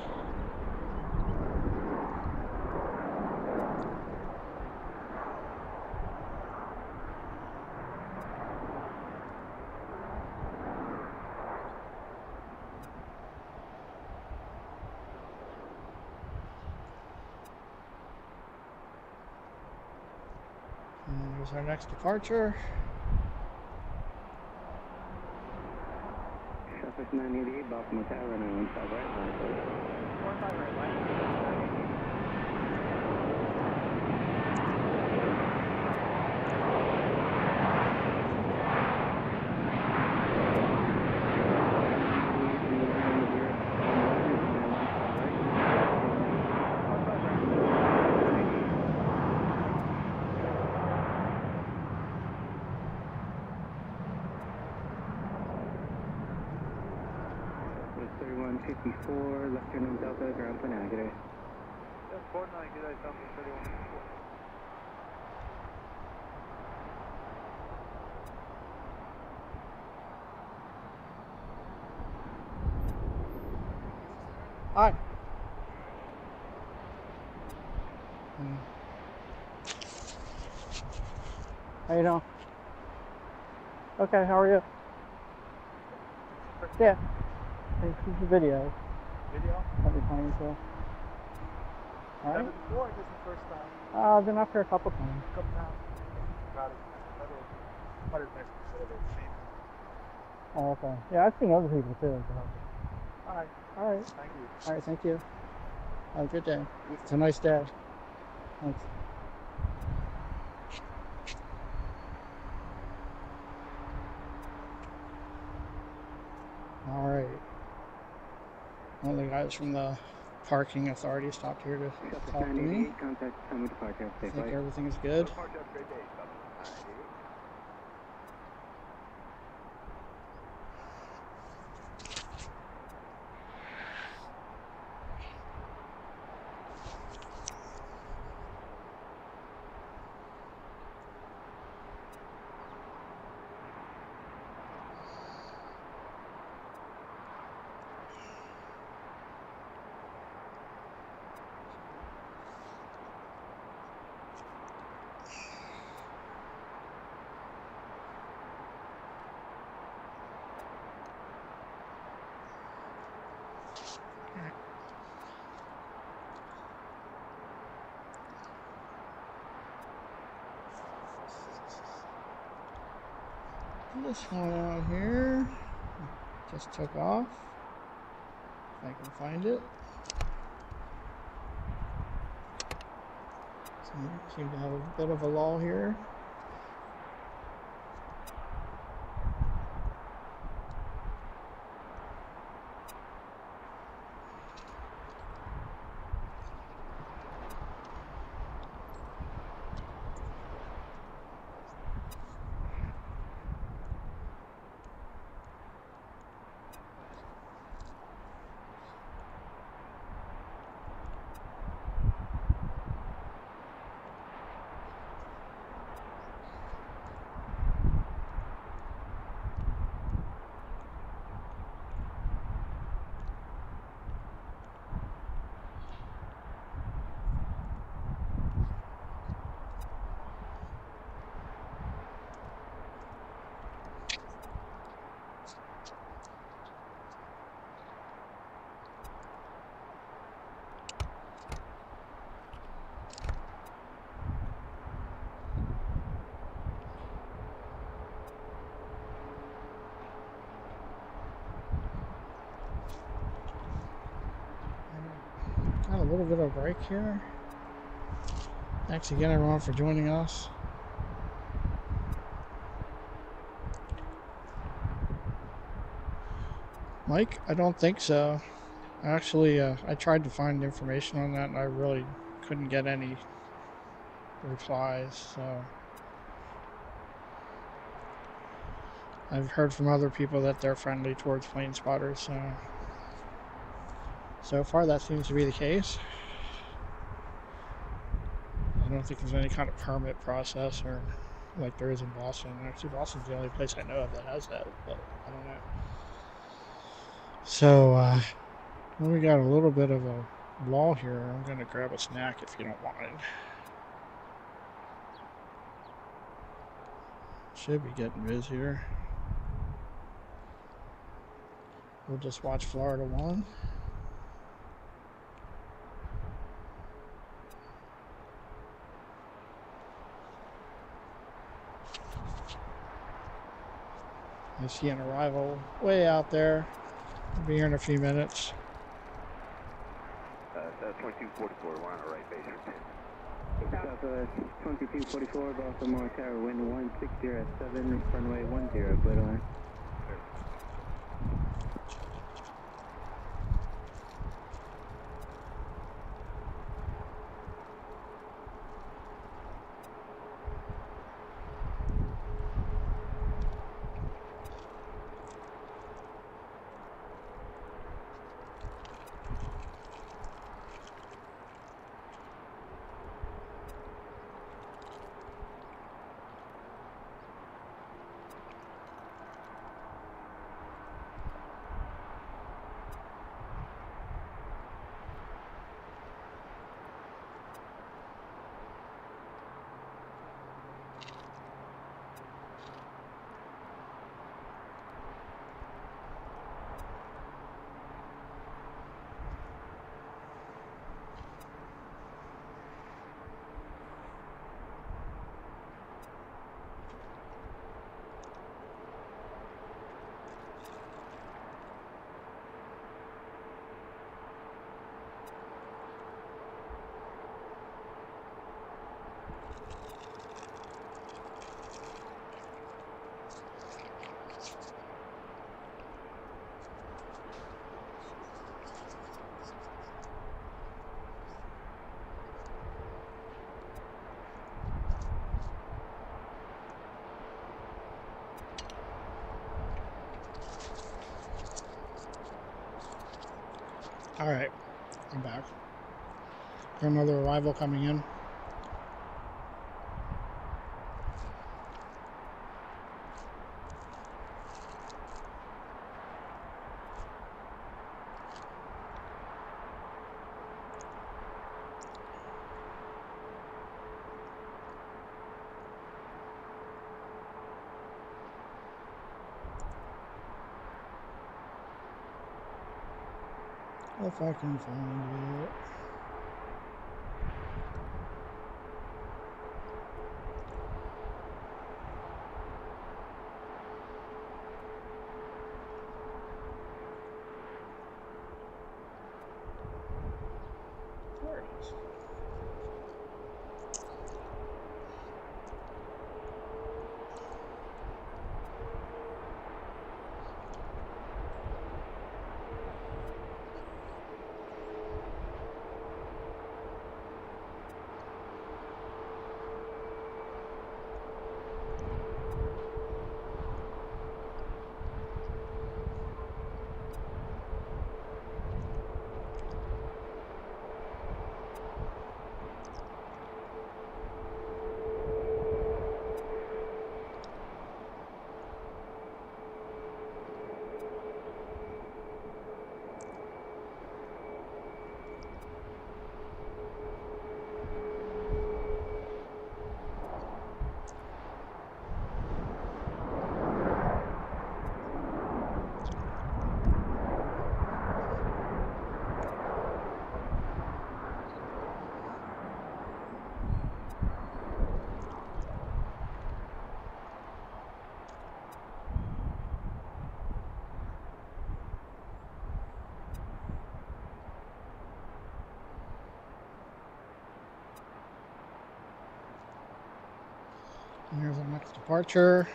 And here's our next departure. Southwest 988, Baltimore Tower, runway 15 right line. 15 right line. Southwest 3154, left turn on Delta, ground point now, good day. 749, good day, Southwest 3154. Hi. How you doing? Okay, how are you? Yeah. This is a video. Video? I'll be playing so. Alright. Never before, this is the first time. I've been up here a couple times. A couple times. Proud of you. Another nice facility. Oh, okay. Yeah, I've seen other people too. Alright. Alright. Thank you. Alright, thank you. Have a good day. It's a nice day. Thanks. Alright. One of the guys from the parking authority stopped here to talk to me. Contact time of departure, I safe think flight. everything is good. This one out here just took off. If I can find it. Seem to have a bit of a lull here. Got a little bit of a break here. Thanks again, everyone, for joining us. Mike, I don't think so. Actually, I tried to find information on that, and I really couldn't get any replies. So I've heard from other people that they're friendly towards plane spotters. So far, that seems to be the case. I don't think there's any kind of permit process or like there is in Boston. Actually, Boston's the only place I know of that has that, but I don't know. So, we got a little bit of a lull here. I'm going to grab a snack if you don't mind. Should be getting busier. We'll just watch Florida 1. I see an arrival way out there. I'll be here in a few minutes. 2244, we're on our right base for 10. Southwest 2244, Baltimore Tower, wind 160 at 7, runway 10, clear to land. Alright, I'm back. Got another arrival coming in. If I can find it. There it is. And here's our next departure.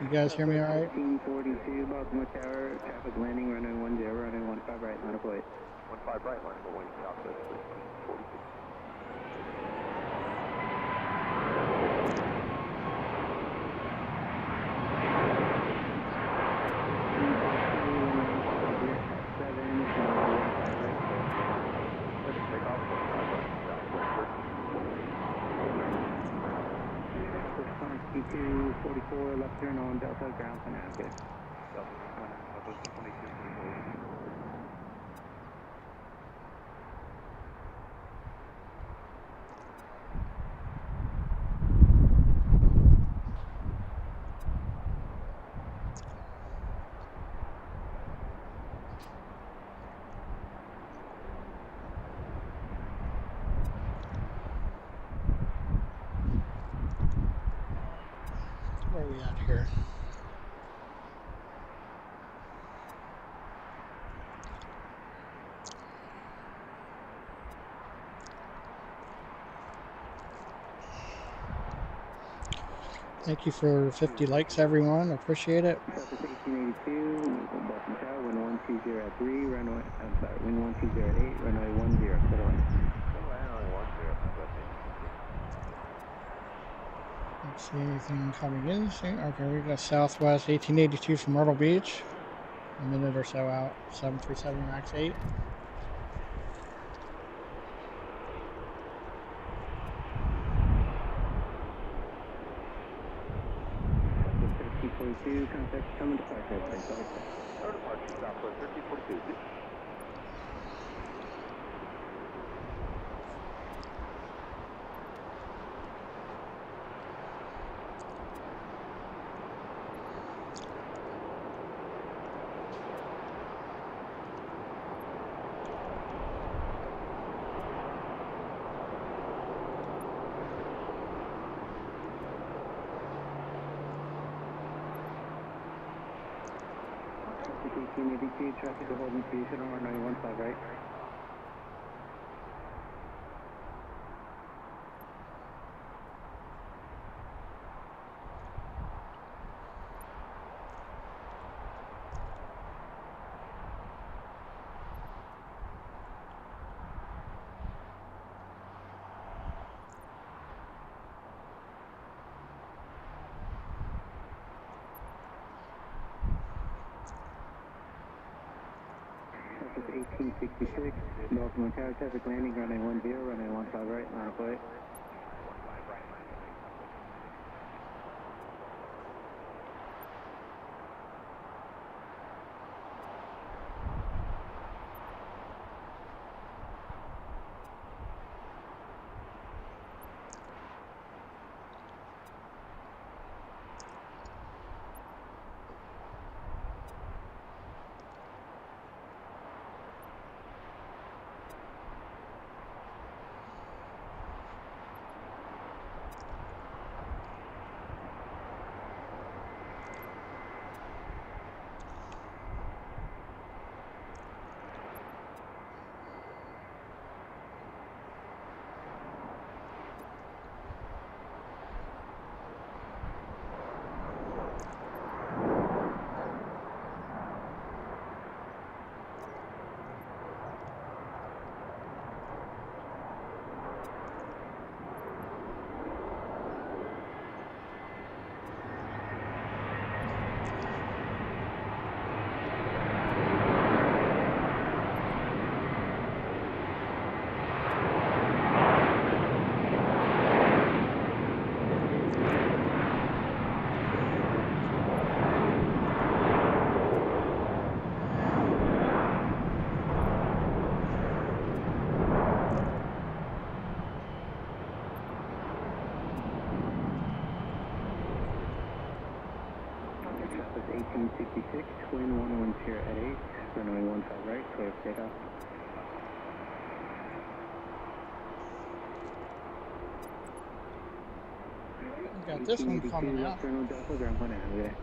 You guys hear me all right? 1342, Baltimore Tower, traffic landing, runway 10, runway 15 right, line of flight. 15 right, line for wind southwest 1342. Q244, left turn on Delta, ground for now, okay. Delta 2244. Where are we at here? Thank you for 50 likes, everyone. Appreciate it. Southwest 1882, Baltimore Tower, wind 120 at 3, runway, I'm sorry, wind 120 at 8, runway 10, clear to land. Don't see anything coming in. Okay, we got Southwest 1882 from Myrtle Beach. A minute or so out. 737 MAX 8. Southwest 1342, contact coming departure, thanks, sorry. Departure Southwest 1342. Traffic to holding station on runway 15 right. Traffic 1866, Baltimore Tower traffic landing, runway 10, runway 15 right, line of flight. Traffic 1866, wind 110 at 8, runway 15 right, clear for takeoff. We got this one coming out. Colonel Delta, ground point 9, good day.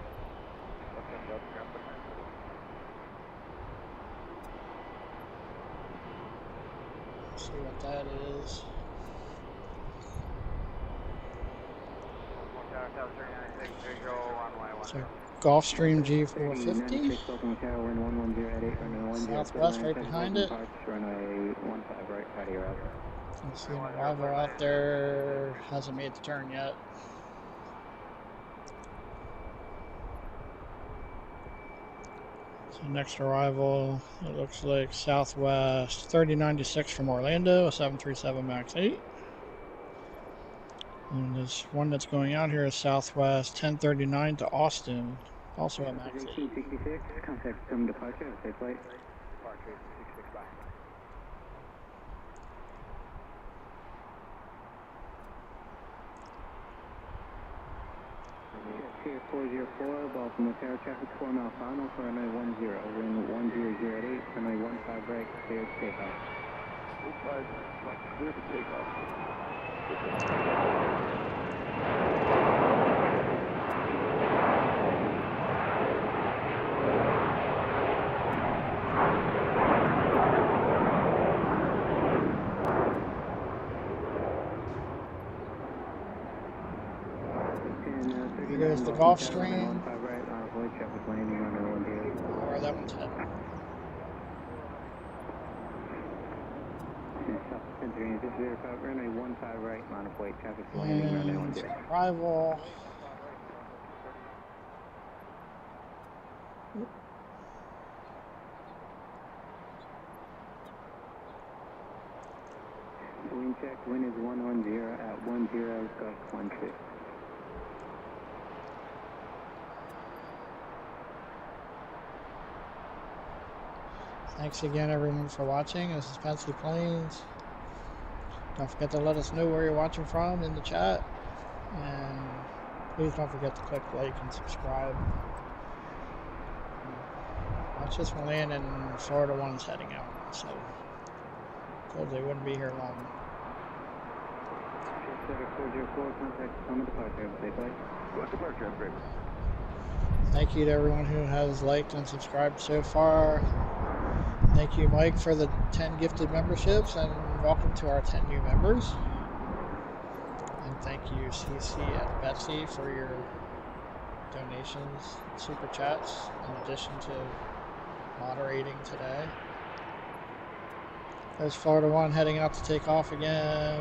Let's see what that is. So Gulfstream G450. Southwest right behind it. Runway 15 right, patio out. You see an arrival out there, hasn't made the turn yet. So next arrival, it looks like Southwest 3096 from Orlando, a 737 MAX 8. And this one that's going out here is Southwest 1039 to Austin, also a MAX 8. 1866, contact from departure, have a safe flight. Departure 66 bye. Tier 404, Baltimore Tower traffic 4 mile final for runway 10, wind 1008, runway 15 right, clear to takeoff. 15, clear for takeoff. Here goes the Gulfstream. Right, avoid traffic landing runway 10. Where that one's heading. This is runway 15 right, line of flight, traffic landing runway 10. Arrival. Wind check, wind is 110 at 10, gust 16. Thanks again, everyone, for watching. This is Pensley Planes. Don't forget to let us know where you're watching from in the chat. And please don't forget to click like and subscribe. Watch this one land and Florida one's heading out. So, told they wouldn't be here long. 404, contact from departure, have a safe flight. Good departure, have a great one. Thank you to everyone who has liked and subscribed so far. Thank you, Mike, for the 10 gifted memberships, and welcome to our 10 new members. And thank you, CC and Betsy, for your donations, super chats, in addition to moderating today. There's Florida 1 heading out to take off again,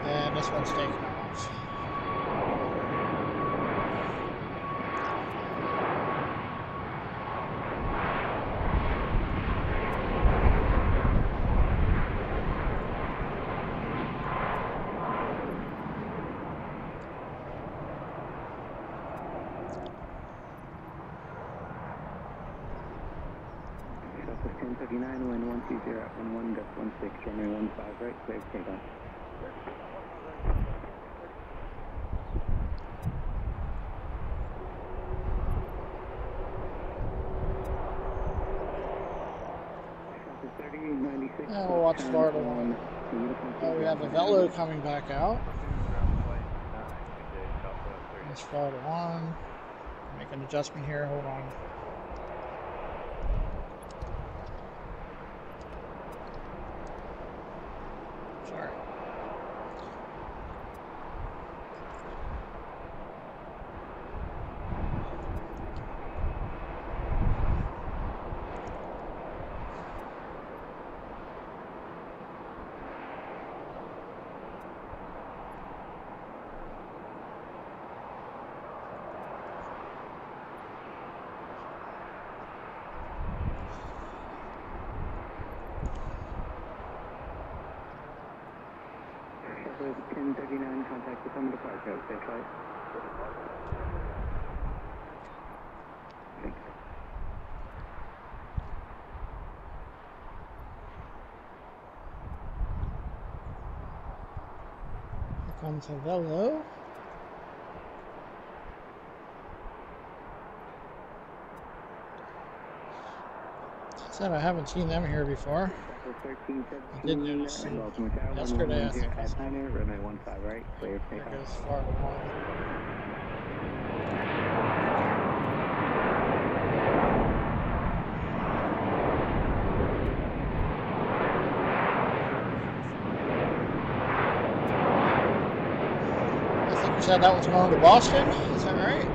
and this one's taking off. Southwest 1039, wind 120 at 11.16, runway 15 right, clear for takeoff. And we'll watch Florida 1. Oh, we have a Velo coming back out. That's Florida 1. Make an adjustment here, hold on. Sorry. Southwest 1039, contact to come departure, stay flight. Thanks. Here comes a Velo. Said I haven't seen them here before. I did notice them yesterday, I think. Runway 15 right, clear for There takeoff. goes Florida 1. I think you said that was going to Boston, is that right?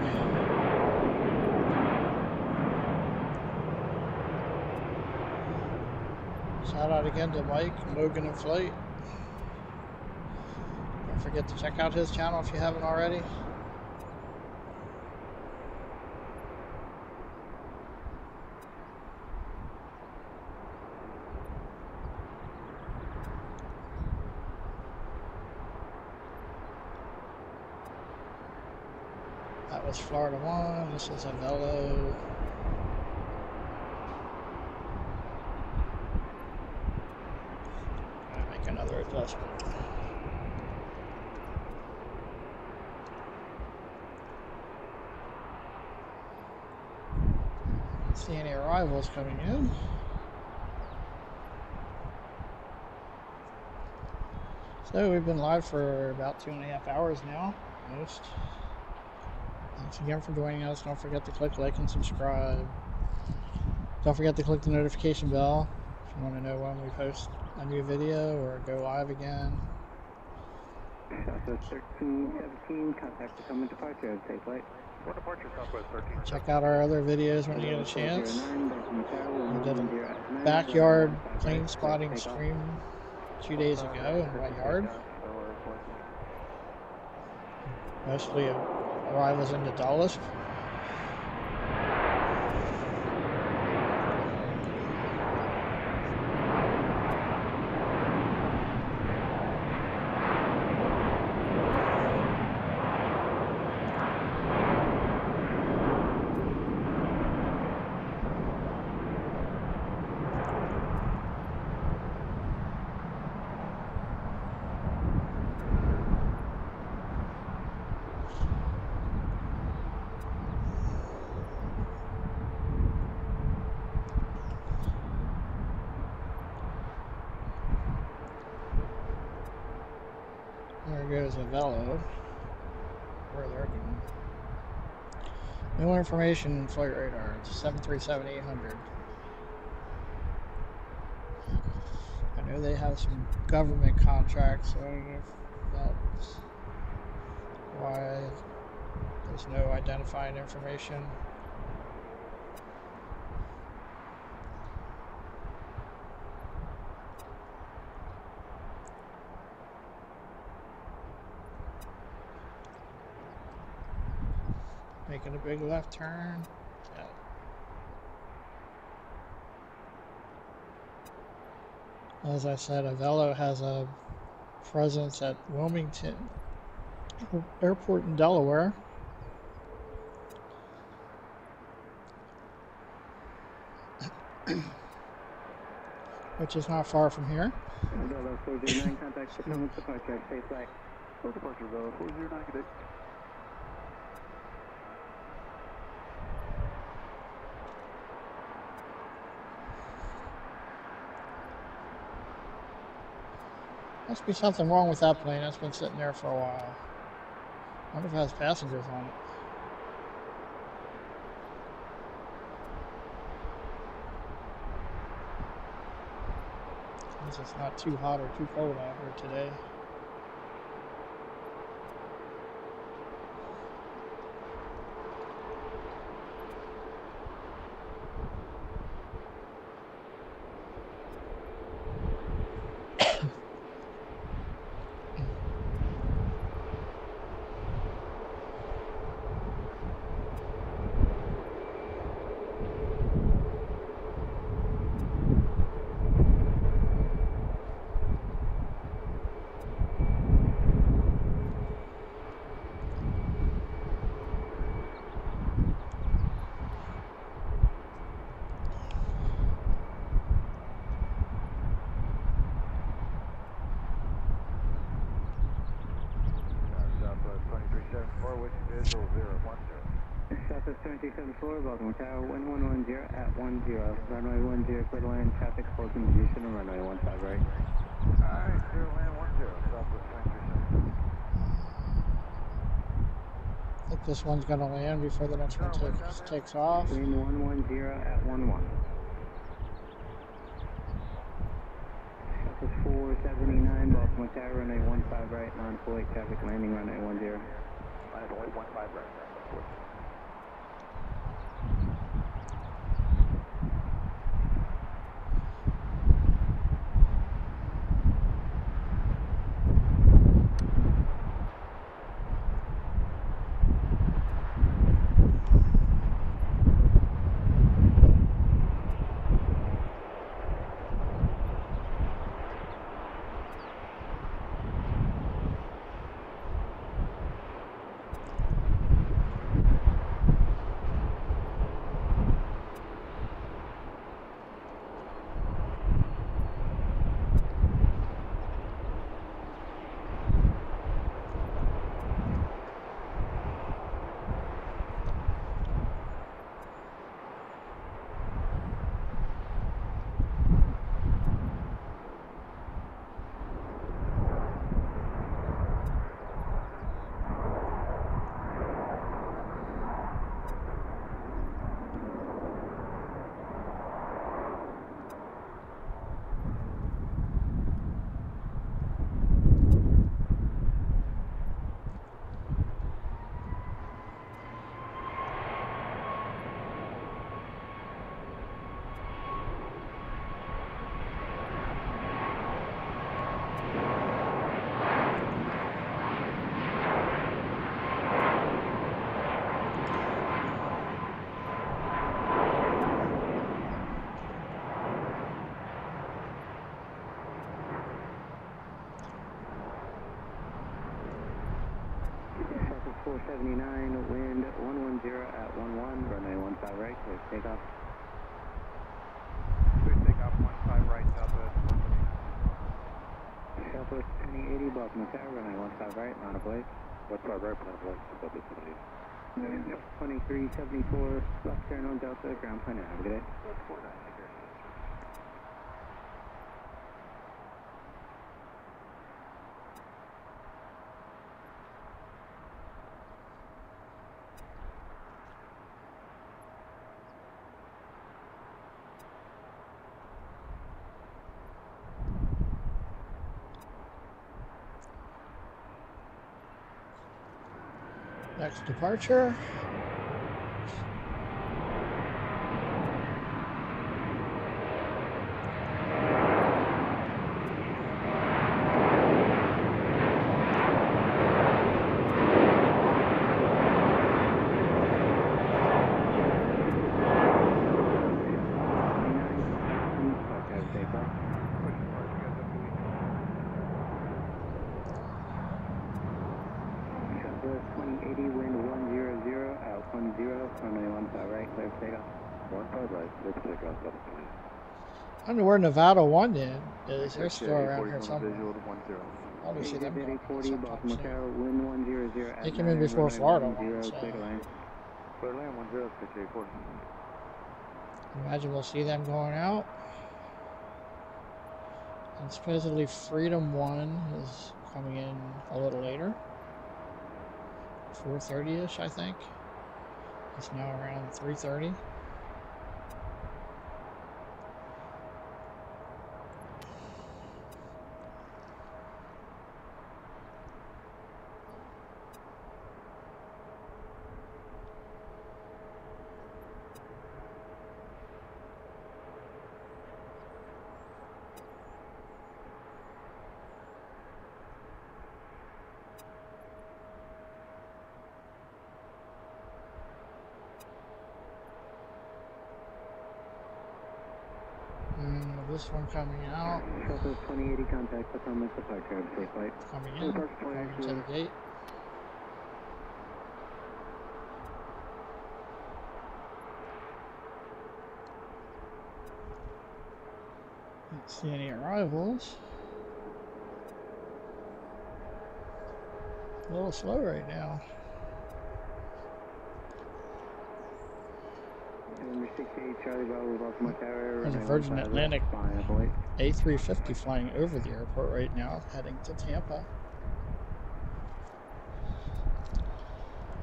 Shout out again to Mike, Logan, and Flight. Don't forget to check out his channel if you haven't already. That was Florida 1, this is a Velo. Make another adjustment. See any arrivals coming in. So we've been live for about 2.5 hours now, most. Thanks again for joining us. Don't forget to click like and subscribe. Don't forget to click the notification bell if you want to know when we post a new video or go live again. Southwest 1317, contact to come departure, stay flight. For departure, Southwest 13. Check out our other videos when you get a chance. We did a backyard plane spotting stream 2 days ago in my yard. Mostly arrivals into Dulles. There goes a Velo. Where they're going. No information in flight radar. It's 737-800. I know they have some government contracts, so I don't know if that's why there's no identifying information. Making a big left turn. Yeah. As I said, a Velo has a presence at Wilmington Airport in Delaware. which is not far from here. Delta 409, contact Potomac departure, safe flight. Full departure, Vela 409, good day. Must be something wrong with that plane. That's been sitting there for a while. I wonder if it has passengers on it. It's just not too hot or too cold out here today. Southwest 2374, Baltimore Tower, wind 110 at 10, runway 10, clear to land, traffic holds in position on runway 15 right. Alright, clear land 10, Southwest 2374. I think this one's going to land before the next one takes off. Wind 110 at 11. Southwest 479, Baltimore Tower, runway 15 right, non-48 traffic, landing runway 10. Runway 15 right. Wind 110 at 11, runway 15 right, clear takeoff. Clear takeoff 15 right, Southwest. Southwest 2080, Baltimore Tower, runway 15 right, line of place. 15 right, plan of place, Southwest 2080. 2374, left turn on Delta, ground plan out. Have a good day. 49, take care. Next departure. I don't know where Nevada 1 is. They're Check still around 840 here on the somewhere. visual to 10. I'll go see them going 840, sometime Baltimore soon. Tower, wind 100 They at came in 9, before runway Florida 10, one, so clear to land. Clear land 10, check 840. imagine we'll see them going out. And supposedly Freedom 1 is coming in a little later. 4:30ish, I think. It's now around 3:30. This one coming out. Southwest 2080 contact, Potomac departure, safe flight. Coming in. Coming to the gate. Don't see any arrivals. A little slow right now. Number 68, Charlie Bravo, Baltimore Tower. There's a Virgin Atlantic A350 flying over the airport right now, heading to Tampa.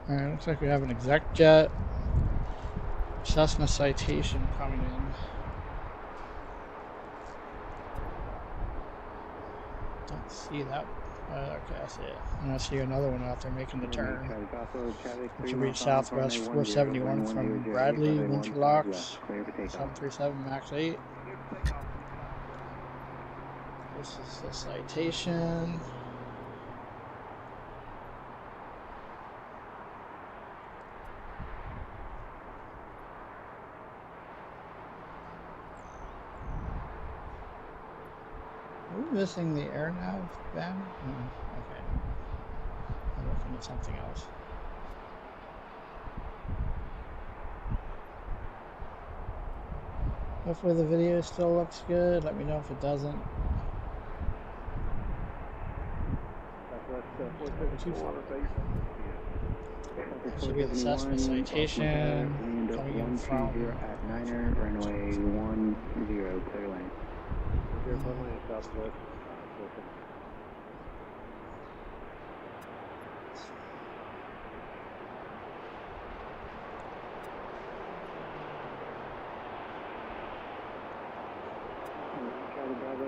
Alright, looks like we have an exec jet. Cessna Citation coming in. Don't see that. Okay, I see it. And I see another one out there making the turn. Which will reach Southwest 471 from Bradley, Winterlocks, 737 MAX 8. This is the Citation. Are we missing the air nav banner? Okay. I'm looking at something else. Hopefully the video still looks good. Let me know if it doesn't. It should be the Cessna Citation coming in from at 9er, runway 10, clear lane.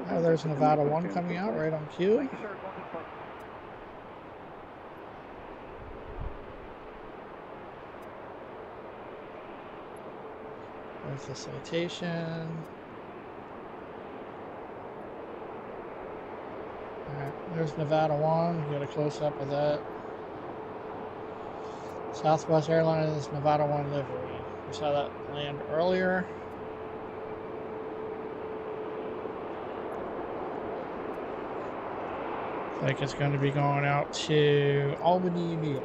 Oh, there's Nevada 1 coming out right on cue. There's the Citation. Alright, there's Nevada 1. We got a close up of that. Southwest Airlines Nevada 1 livery. We saw that land earlier. Like it's going to be going out to Albany, New York.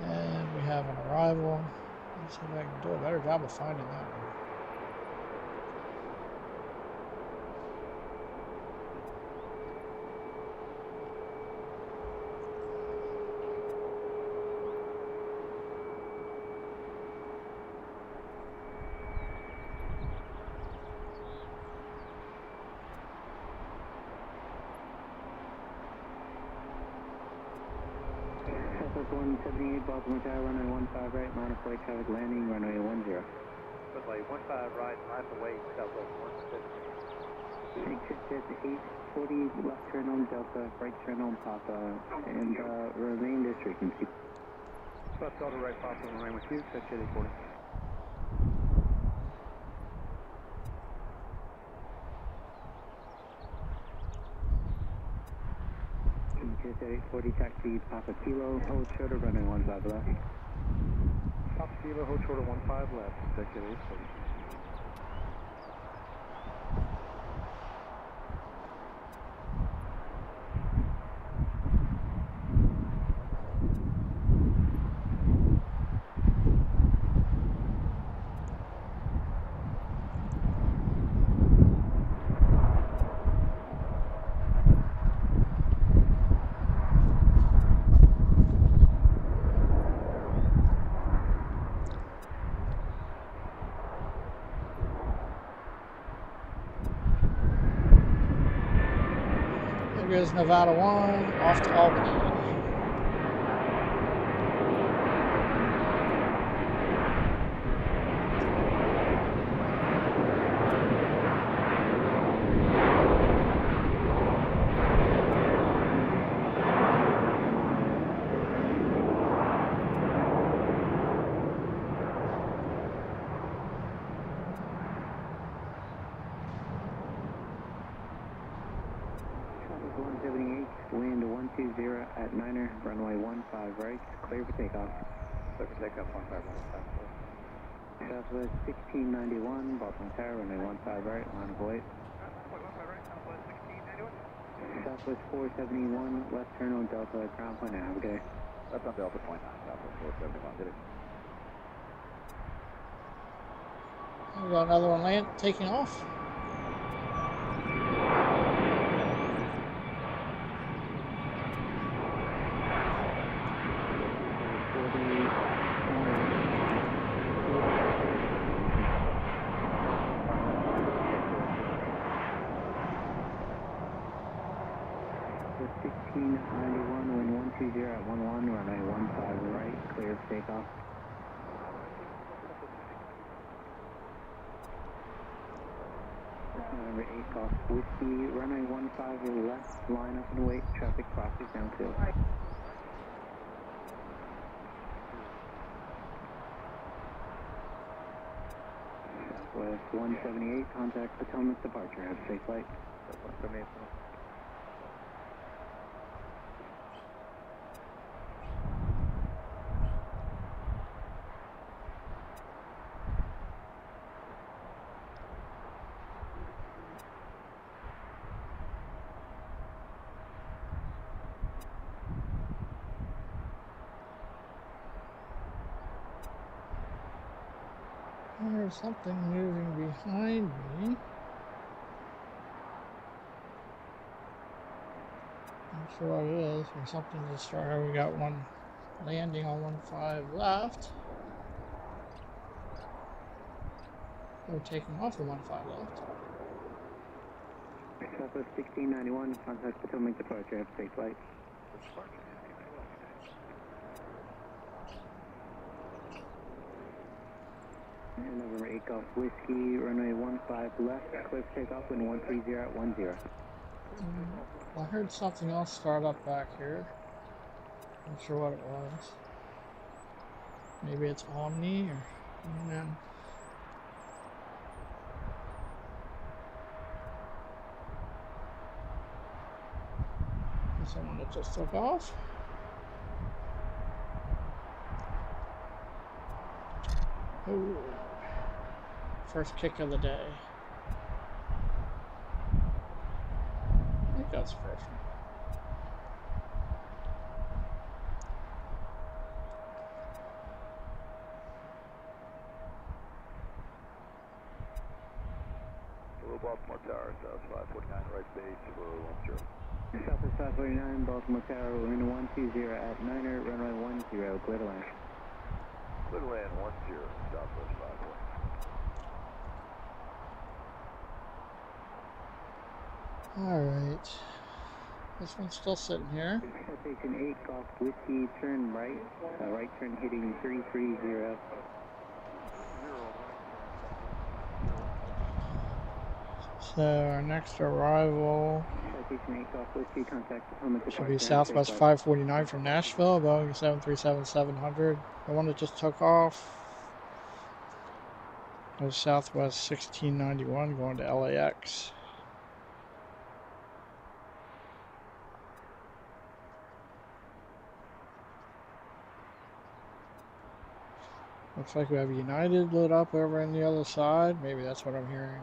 And we have an arrival. Let's see if I can do a better job of finding that one. Southwest 178, Baltimore Tower, runway 15 right, mount of flight traffic landing, runway 10. Runway 15 right, left away, Southwest 150. Exit 840, left turn on Delta, right turn on Papa, and remain this frequency. Left Delta, right Papa, remain with you, check 840. Just 840, taxi Papa Kilo, hold short of runway 15 left. Papa Kilo, hold short of 15 left, check 840. is Nevada 1, off to Albany. Wind 120 at 9er, runway 15 right, clear for takeoff. Clear for takeoff, 15 right. Southwest 1691, Baltimore Tower, runway 15 right, line of weight. Southwest 471, left turn on Delta, ground point now, okay. That's on Delta point 9, Southwest 471, did it? We got another one taking off. At 11, runway 15 right, clear for takeoff. November 8 Golf Whiskey, runway 15 left, line up and wait, traffic classes downfield. Southwest 178, contact Potomac departure, have a safe flight. 178. There's something moving behind me. Not sure what it is. There's something to start. We got one landing on 15 left. We're taking off the 15 left. Southwest 1691, contact Potomac departure, have a safe flight. And November 8 Golf Whiskey, runway 15 left, clear for takeoff, wind 130 at 10. I heard something else start up back here. Not sure what it was. Maybe it's Omni or man. Someone that just took off. Ooh. First kick of the day. I think that's the first one. Hello, Baltimore Tower, South 549, right base for 10. Southwest 549, Baltimore Tower, wind 120 at 9er, runway 10, clear to land. Clear to land 10, Southwest 549. Alright. This one's still sitting here. Station 8 Golf Whiskey, turn right. Right turn hitting 330. So our next arrival Station 8 Golf Whiskey, contact Potomac should be Southwest 549 from Nashville, Boeing 737-700. The one that just took off was Southwest 1691 going to LAX. Looks like we have United lit up over on the other side. Maybe that's what I'm hearing.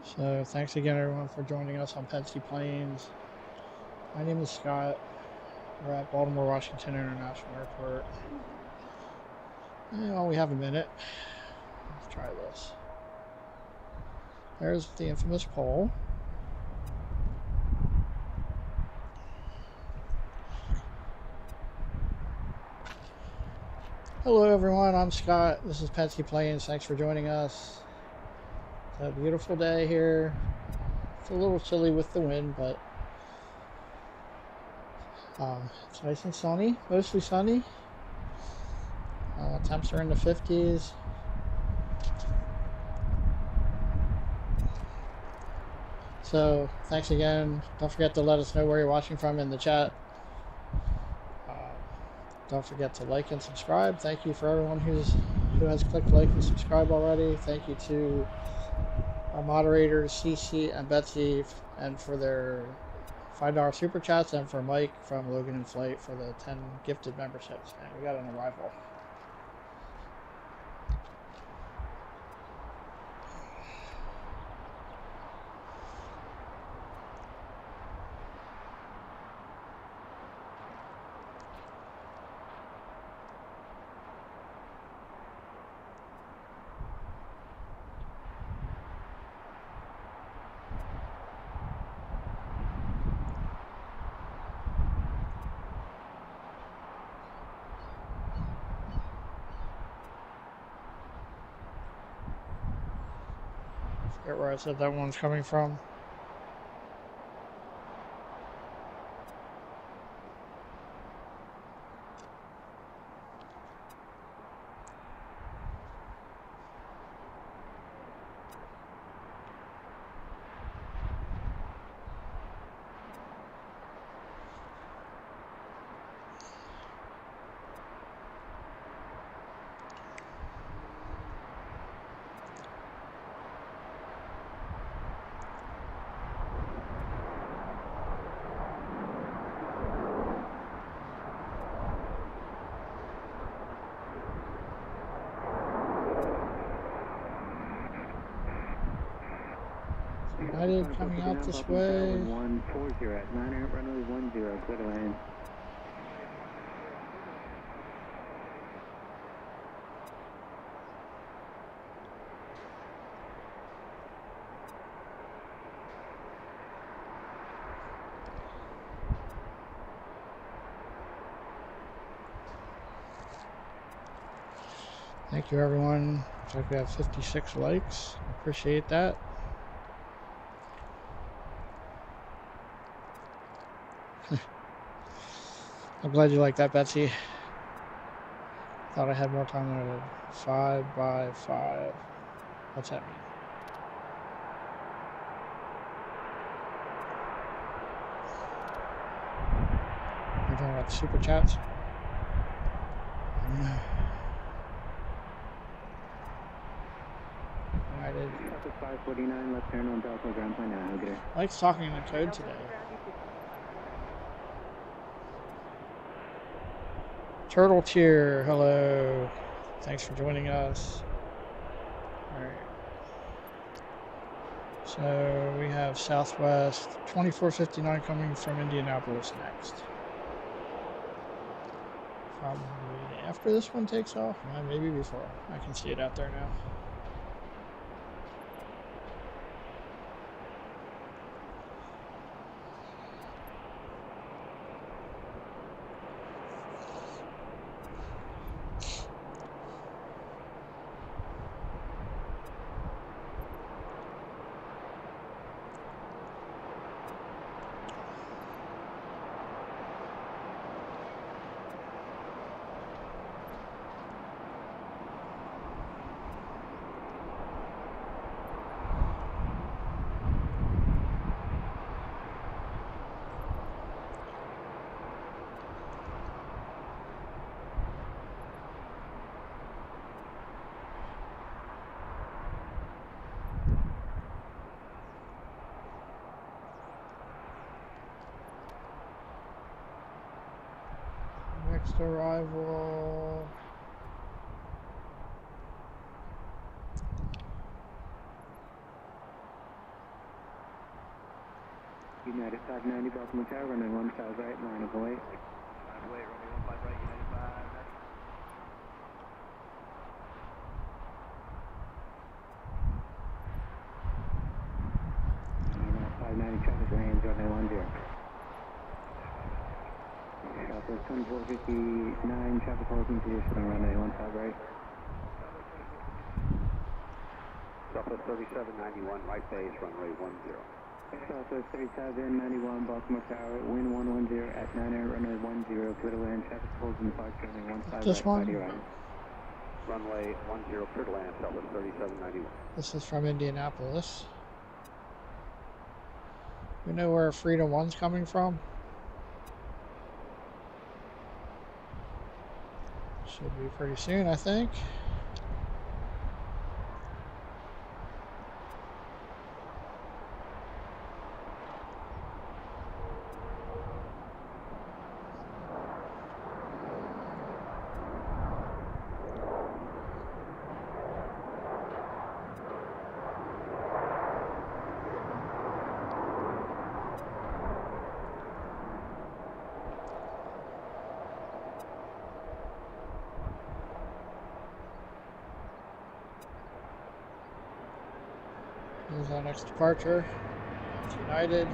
So thanks again everyone for joining us on Penske Planes. My name is Scott. We're at Baltimore-Washington International Airport. Well, we have a minute. Let's try this. There's the infamous pole. Hello everyone, I'm Scott. This is Penske Planes. Thanks for joining us. a beautiful day here. It's a little chilly with the wind, but it's nice and sunny, mostly sunny. Temps are in the 50s. So thanks again. Don't forget to let us know where you're watching from in the chat. Don't forget to like and subscribe. Thank you for everyone who has clicked like and subscribe already. Thank you to our moderators, CC and Betsy, and for their $5 super chats, and for Mike from Logan and Flight for the 10 gifted memberships. And we got an arrival. Forget where I said that one's coming from. United coming out this way. 140 at 9 runway 10, clear to land. Thank you, everyone. Looks like we have 56 likes. Appreciate that. I'm glad you like that, Betsy. Thought I had more time than I did. 5 by 5. What's that mean? You're talking about the super chats? United. 549, left turn on Baltimore ground point now. Good day. Mike's talking in code today. Turtle Tier, hello. Thanks for joining us. Alright. So we have Southwest 2459 coming from Indianapolis next. Probably after this one takes off, maybe before. I can see it out there now. Next arrival. United 590, Baltimore Tower, runway 15 right, line of away. Line away, runway 15 right, United 5. United 590 traffic lands, runway 10. Southwest 2459, traffic holding position on runway 15 right. Southwest Southwest 3791, right base, runway 10. Southwest 3791, Baltimore Tower, wind 110 at 9 runway 10, clear to land, traffic pulls in departure, runway 15 This right, one? body right. Runway 10, clear to land, Southwest 3791. This is from Indianapolis. You know where Freedom 1's coming from? Should be pretty soon, I think. Here's our next departure. It's United.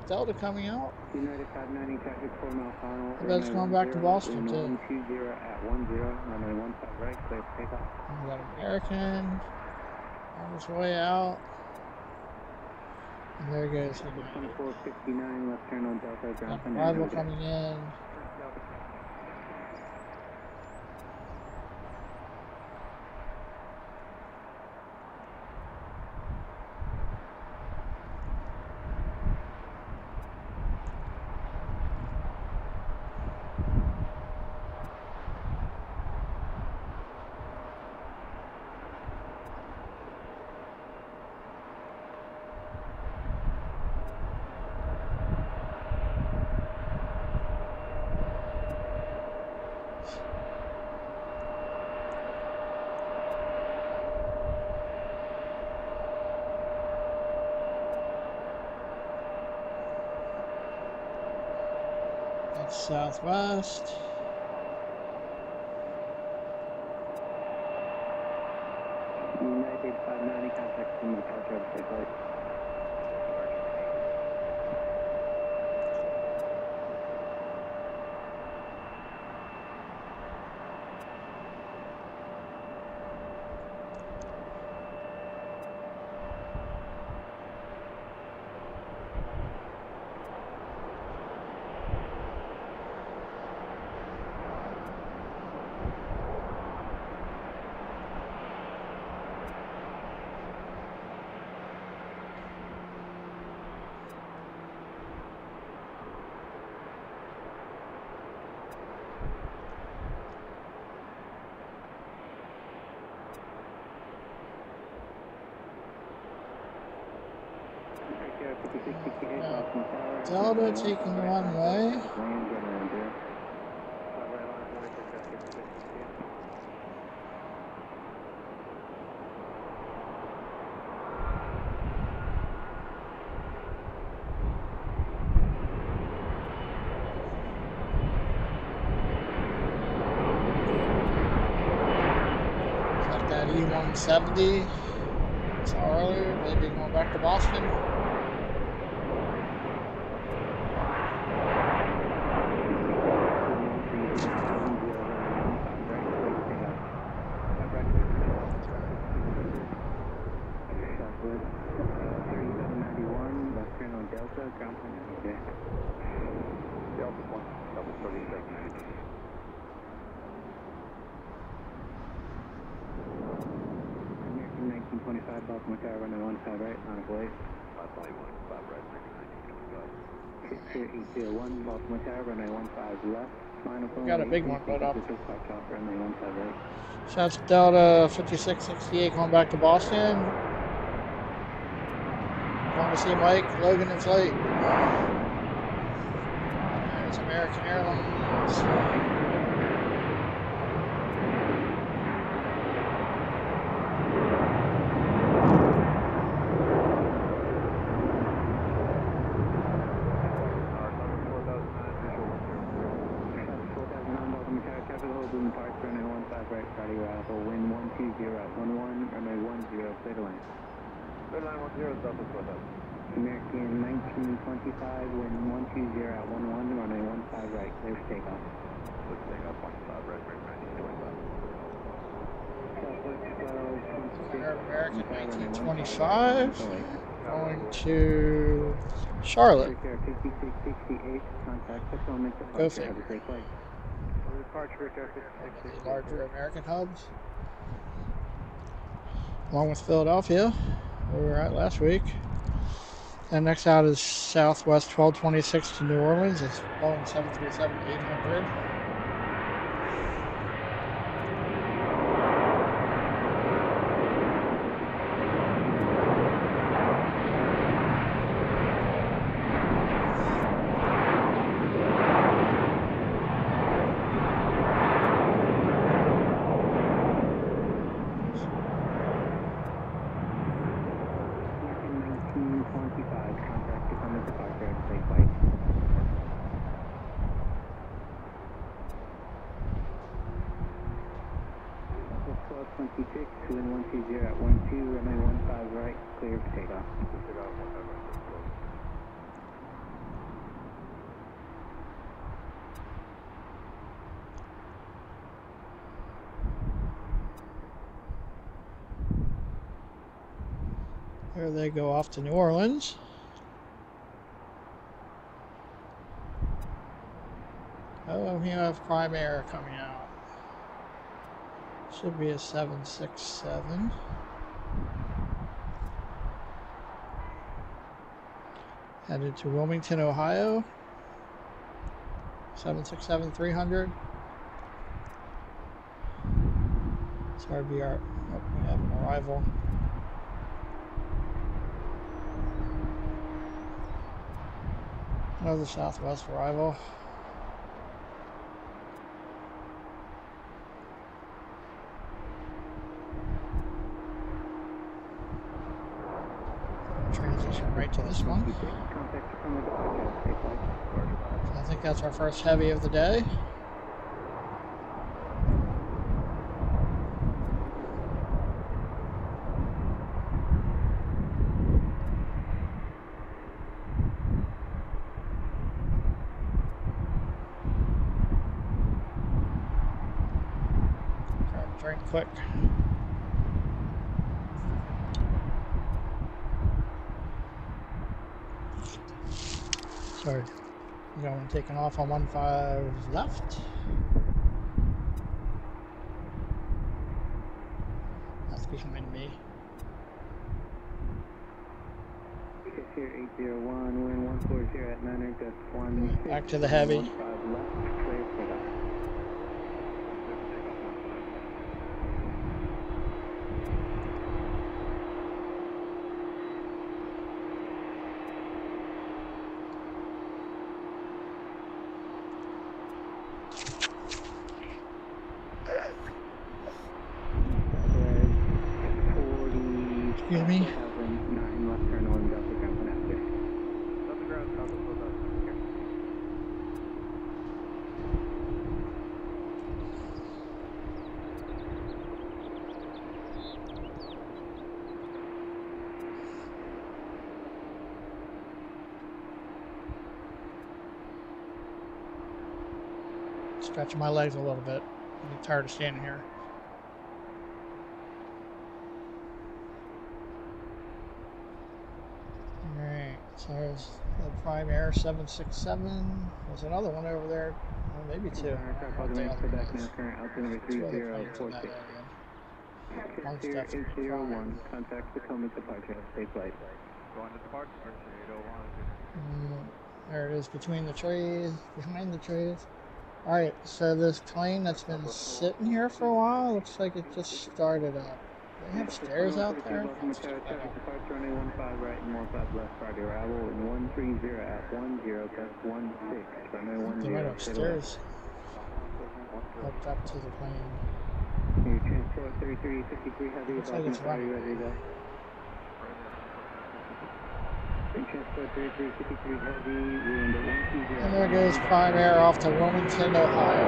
Delta coming out. United 590, traffic 4 mile final. I bet it's going back to Boston too. 120 at 10, runway 15 right, clear for takeoff. We got American on his way out. And there goes United. 2459, left turn on Delta, ground Got arrival coming in. That's Southwest. United 590, contact from the departure of the flight. Delta taking runway. Got that E170. Saw earlier, maybe going back to Boston. Baltimore Tower, runway 15 right, on a blade. 5 right, 99, 801, Baltimore Tower, runway 15 left. Final We got a big one put up. Runway 15 right. Shouts Delta 5668 going back to Boston. Going to see Mike, Logan, and Flight. There's American Airlines. traffic hold in park, runway 15 right, Friday arrival, wind 120 at 11, runway 10, clear to land. Clear line 10, Southwest 1000. American 1925, wind 120 at 11, runway 15 right, clear for takeoff. Let's take off 15 right, break 1925. Southwest 1226. American 1925. Going to Charlotte. Go figure. Departure, The larger American hubs. Along with Philadelphia, where we were at last week. And next out is Southwest 1226 to New Orleans. It's Boeing 737-800. Wind 120 at 12, runway 15 right, clear for takeoff. There they go off to New Orleans. Oh, we have Prime Air coming out. Should be a 767. Headed to Wilmington, Ohio. 767-300. It's RBR. Oh, we have an arrival. Another Southwest arrival. Transition right to this one. So I think that's our first heavy of the day. Drink quick. Sorry, going taking off on 15 left. That's behind me. Here 801, wind 140 at 9 gust 1. Back to the heavy. 15 left, clear for takeoff. Excuse me. 9 left turn 1 Delta ground 1 after. Delta ground, Southwest 1000. Here. Stretching my legs a little bit. I'm tired of standing here. Alright, so there's the Prime Air 767. There's another one over there. Well, maybe two. One's definitely 801, contact Tacoma departure, safe flight. Going to departure, 801. There it is between the trees, behind the trees. Alright, so this plane that's been sitting here for a while, looks like it just started up. Do they have stairs out there? Departure runway 15 right and 15 left, Friday arrival, and 130 at 10, gust 16, runway 10. They might have stairs hooked up to the plane. Your transport 3353 heavy, Looks like it's running. ready to go. Transport 3353 heavy, wind 120. And there goes Prime Air off to Wilmington, Ohio.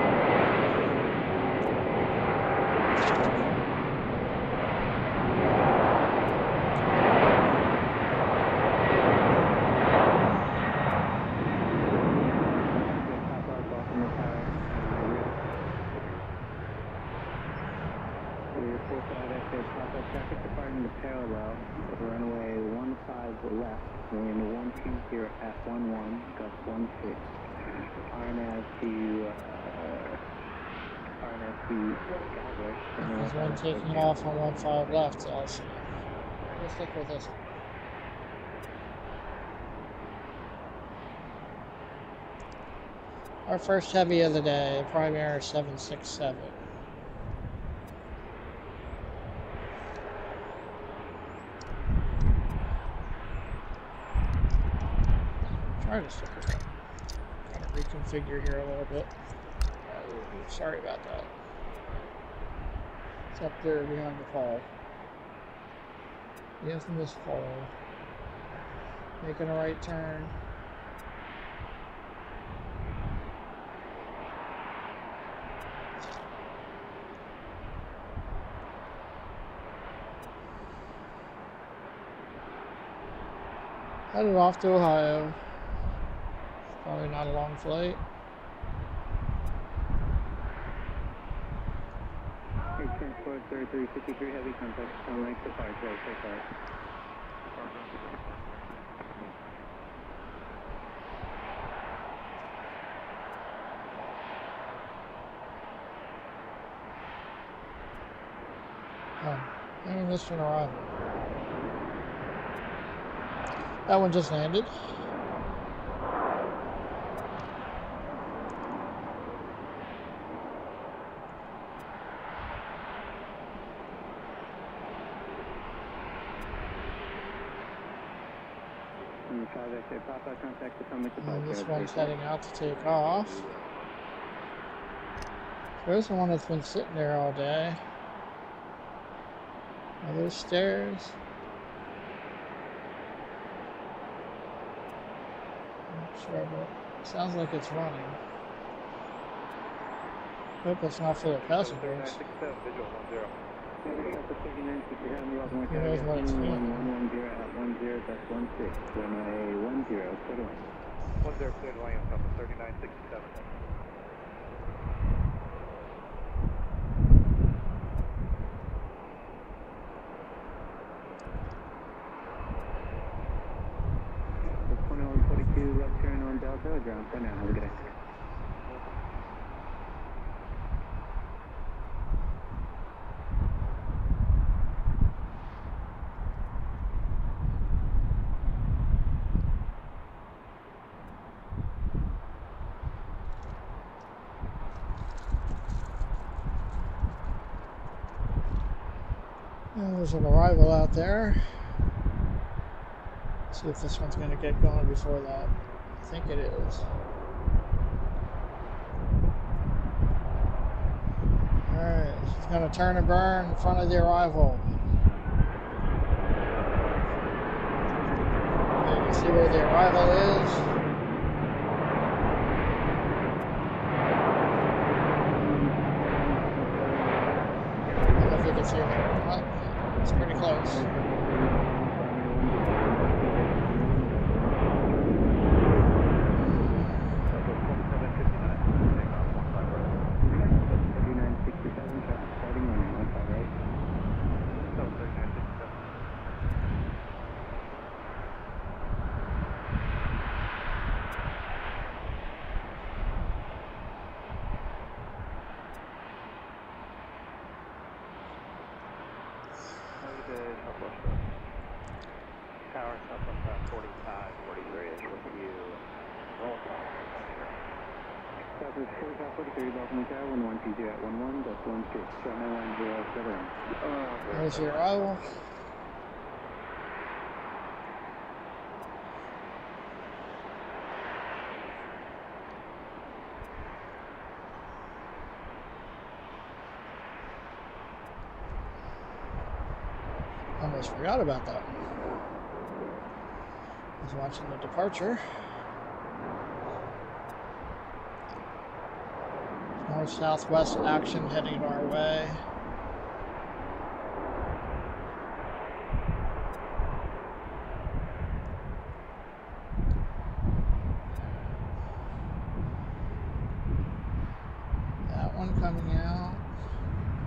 There's Papa traffic departing the parallel, runway 15 left, wind 120 at 11, gust 16. RNS to Galway. There's one taking off on 15 left, so I'll see. We'll stick with this one. Our first heavy of the day, Primary 767. Try to stick with it. Trying to reconfigure here a little bit. Sorry about that. It's up there behind the pole. The infamous pole. Making a right turn. Headed off to Ohio. Probably not a long flight. Transport 3353 heavy contact, runway departure, take off. Oh, I missed an arrival. That one just landed. And this one's heading out to take off. There's the one that's been sitting there all day. Are those stairs? Not sure, but it sounds like it's running. Hope it's not full of passengers. 3967, visual 10. Who knows what it's doing? 110 at 10, that's 16. Runway 10, clear to land. 10 clear to land, Papa 3967. Left turn on Delta, ground for now. Have a good day. There's an arrival out there. See if this one's going to get going before that. I think it is. Alright, it's going to turn and burn in front of the arrival. You can see where the arrival is. I don't know if you can see that. Well, it's pretty close. Tower up on 45, 43-ish with you. Roll call. Southwest 45, 43, Baltimore Tower, 1120 at 11, that's 16. Runway 10, There's the arrival. Almost forgot about that one. I was watching the departure. North-southwest action heading our way. That one coming out.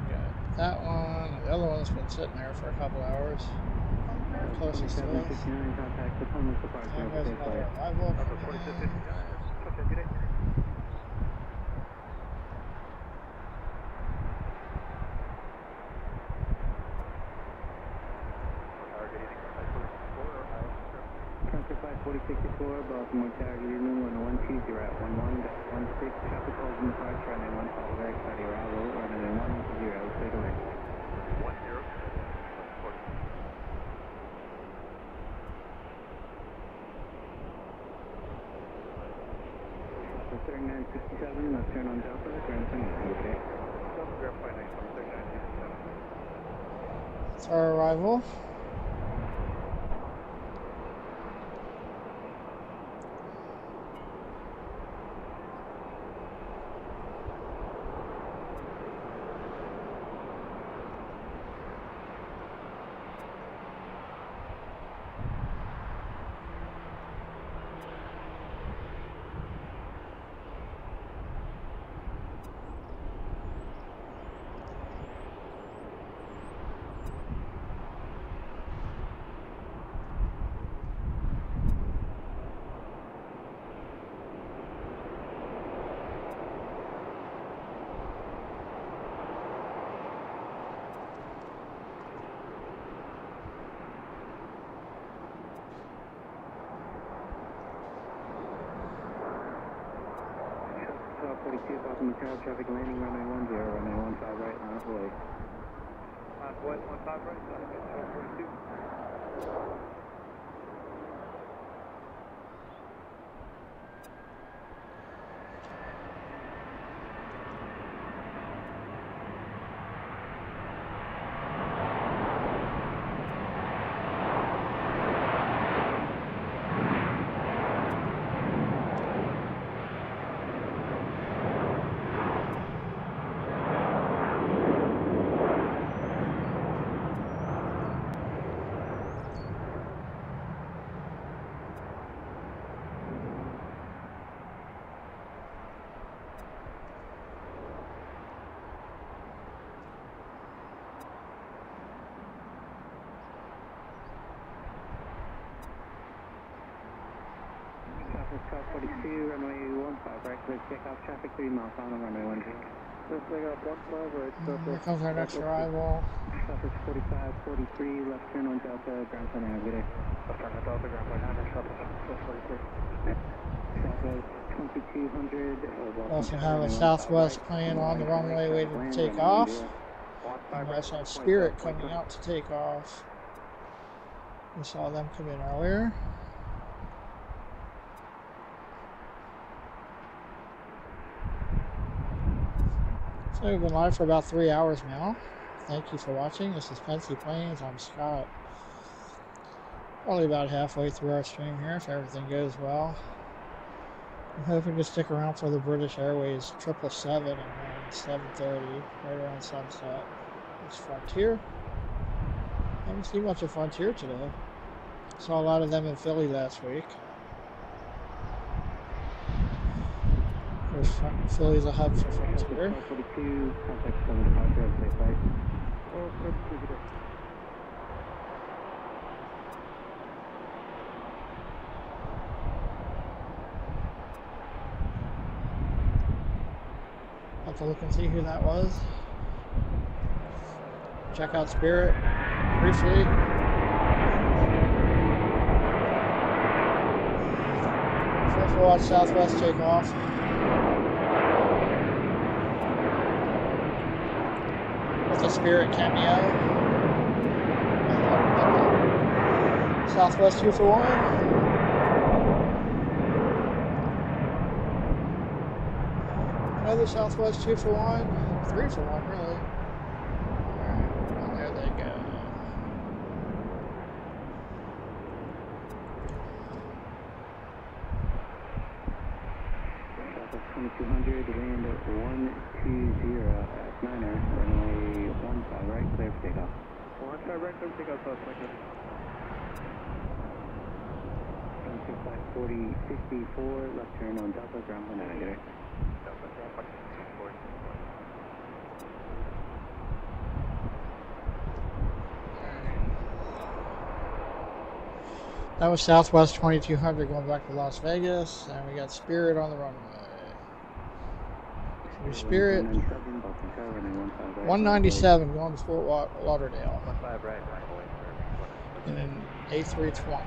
Got that one. The other one It's been sitting there for a couple hours. Closest to us. 2759, contact the Homeless Department. And there's another arrival Alpha coming 4659, in. touch engine 8. Transfer flight 4064, Baltimore Tower, Union 1120 at 11.16. Traffic calls in the park, runway 15 right, starting arrival, runway 10, straight away. 10. So 3967, left turn on Delta, ground turn on, okay? Delta Grab Flight 3967. It's our arrival. Baltimore Tower, traffic landing, runway 10, runway 15 right, line up away. What, 15 right, 1242. Traffic 1242, runway 15 right, clear takeoff, traffic 3 miles, final runway 10. First leg up 15 right, Here comes our next arrival. Traffic 4543, left turn on Delta, ground turn on, good day. Left turn on Delta, ground flight 9, traffic 1243. Traffic 2200. Also have a Southwest plane on the runway waiting to take off. And we also have Spirit coming out to take off. We saw them come in earlier. So we've been live for about 3 hours now. Thank you for watching. This is Pensy Planes. I'm Scott. Probably about halfway through our stream here if everything goes well. I'm hoping to stick around for the British Airways 777 at 7:30, right around sunset. It's Frontier. Haven't seen much of Frontier today. Saw a lot of them in Philly last week. Of course, Philly's a hub for Frontier. 42, contact 7 departure, safe flight. Have to look and see who that was. Check out Spirit briefly. First we'll watch Southwest take off. With a Spirit cameo. Southwest 2 for 1. Another Southwest 2 for 1. 3 for 1, really. Alright, there they go. Southwest 2200, wind 120 at 9er, runway 15 right, clear for takeoff. 15 right, clear for takeoff, South Franklin. 4064, left turn on Delta, ground for navigator. Delta, ground flight 4. That was Southwest 2200 going back to Las Vegas, and we got Spirit on the runway. So Spirit 197 going to Fort Lauderdale. 15 right, right away, sir. In an A320.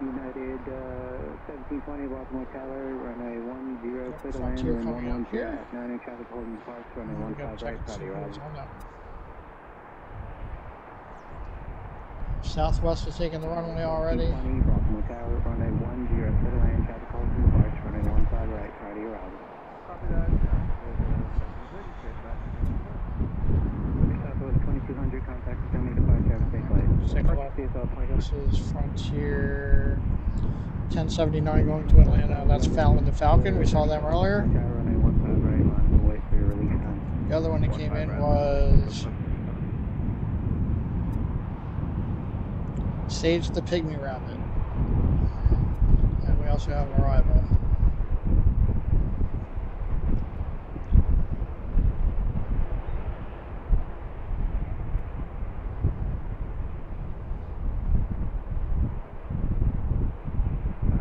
United 1720 Baltimore Tower, runway 10, clear to land, Frontier wind coming up 110 here. at 9, traffic holding parks, runway We gotta 15 right, check and see cloudy who's arrival. on that. Southwest is taking the runway already. 1720 Baltimore Tower, runway 10, clear to land, traffic holding parks, runway 15 right, cloudy arrival. Copy that. Southwest 2200, contact Potomac departure, have a safe flight. Second left. This is Frontier 1079 going to Atlanta. That's Fallon the Falcon. We saw them earlier. Runway 15 right, line, we'll wait for your release time. The other one that came in was Sage the Pygmy Rabbit. And we also have an arrival.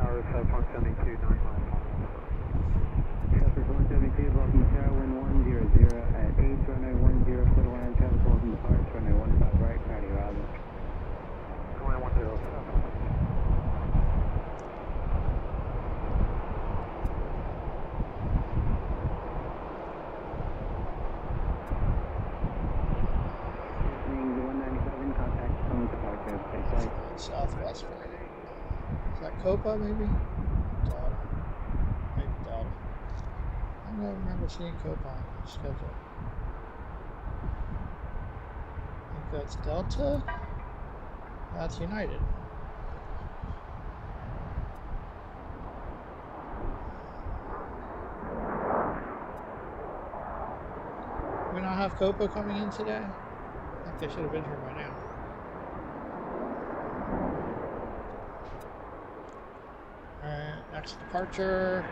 Tower 172, 95. Southwest 172, Baltimore Tower, wind 100 at 8, runway 10, clear to land, traffic holding departs, runway 15 right, cloudy arrival. Runway 10. Listening to 197, contact Potomac departure, have a safe flight. Southwest. Is that Copa maybe? Delta. Maybe Delta. I don't remember seeing Copa on the schedule. I think that's Delta. That's United. Do we not have Copa coming in today? I think they should have been here by now. Alright, next departure.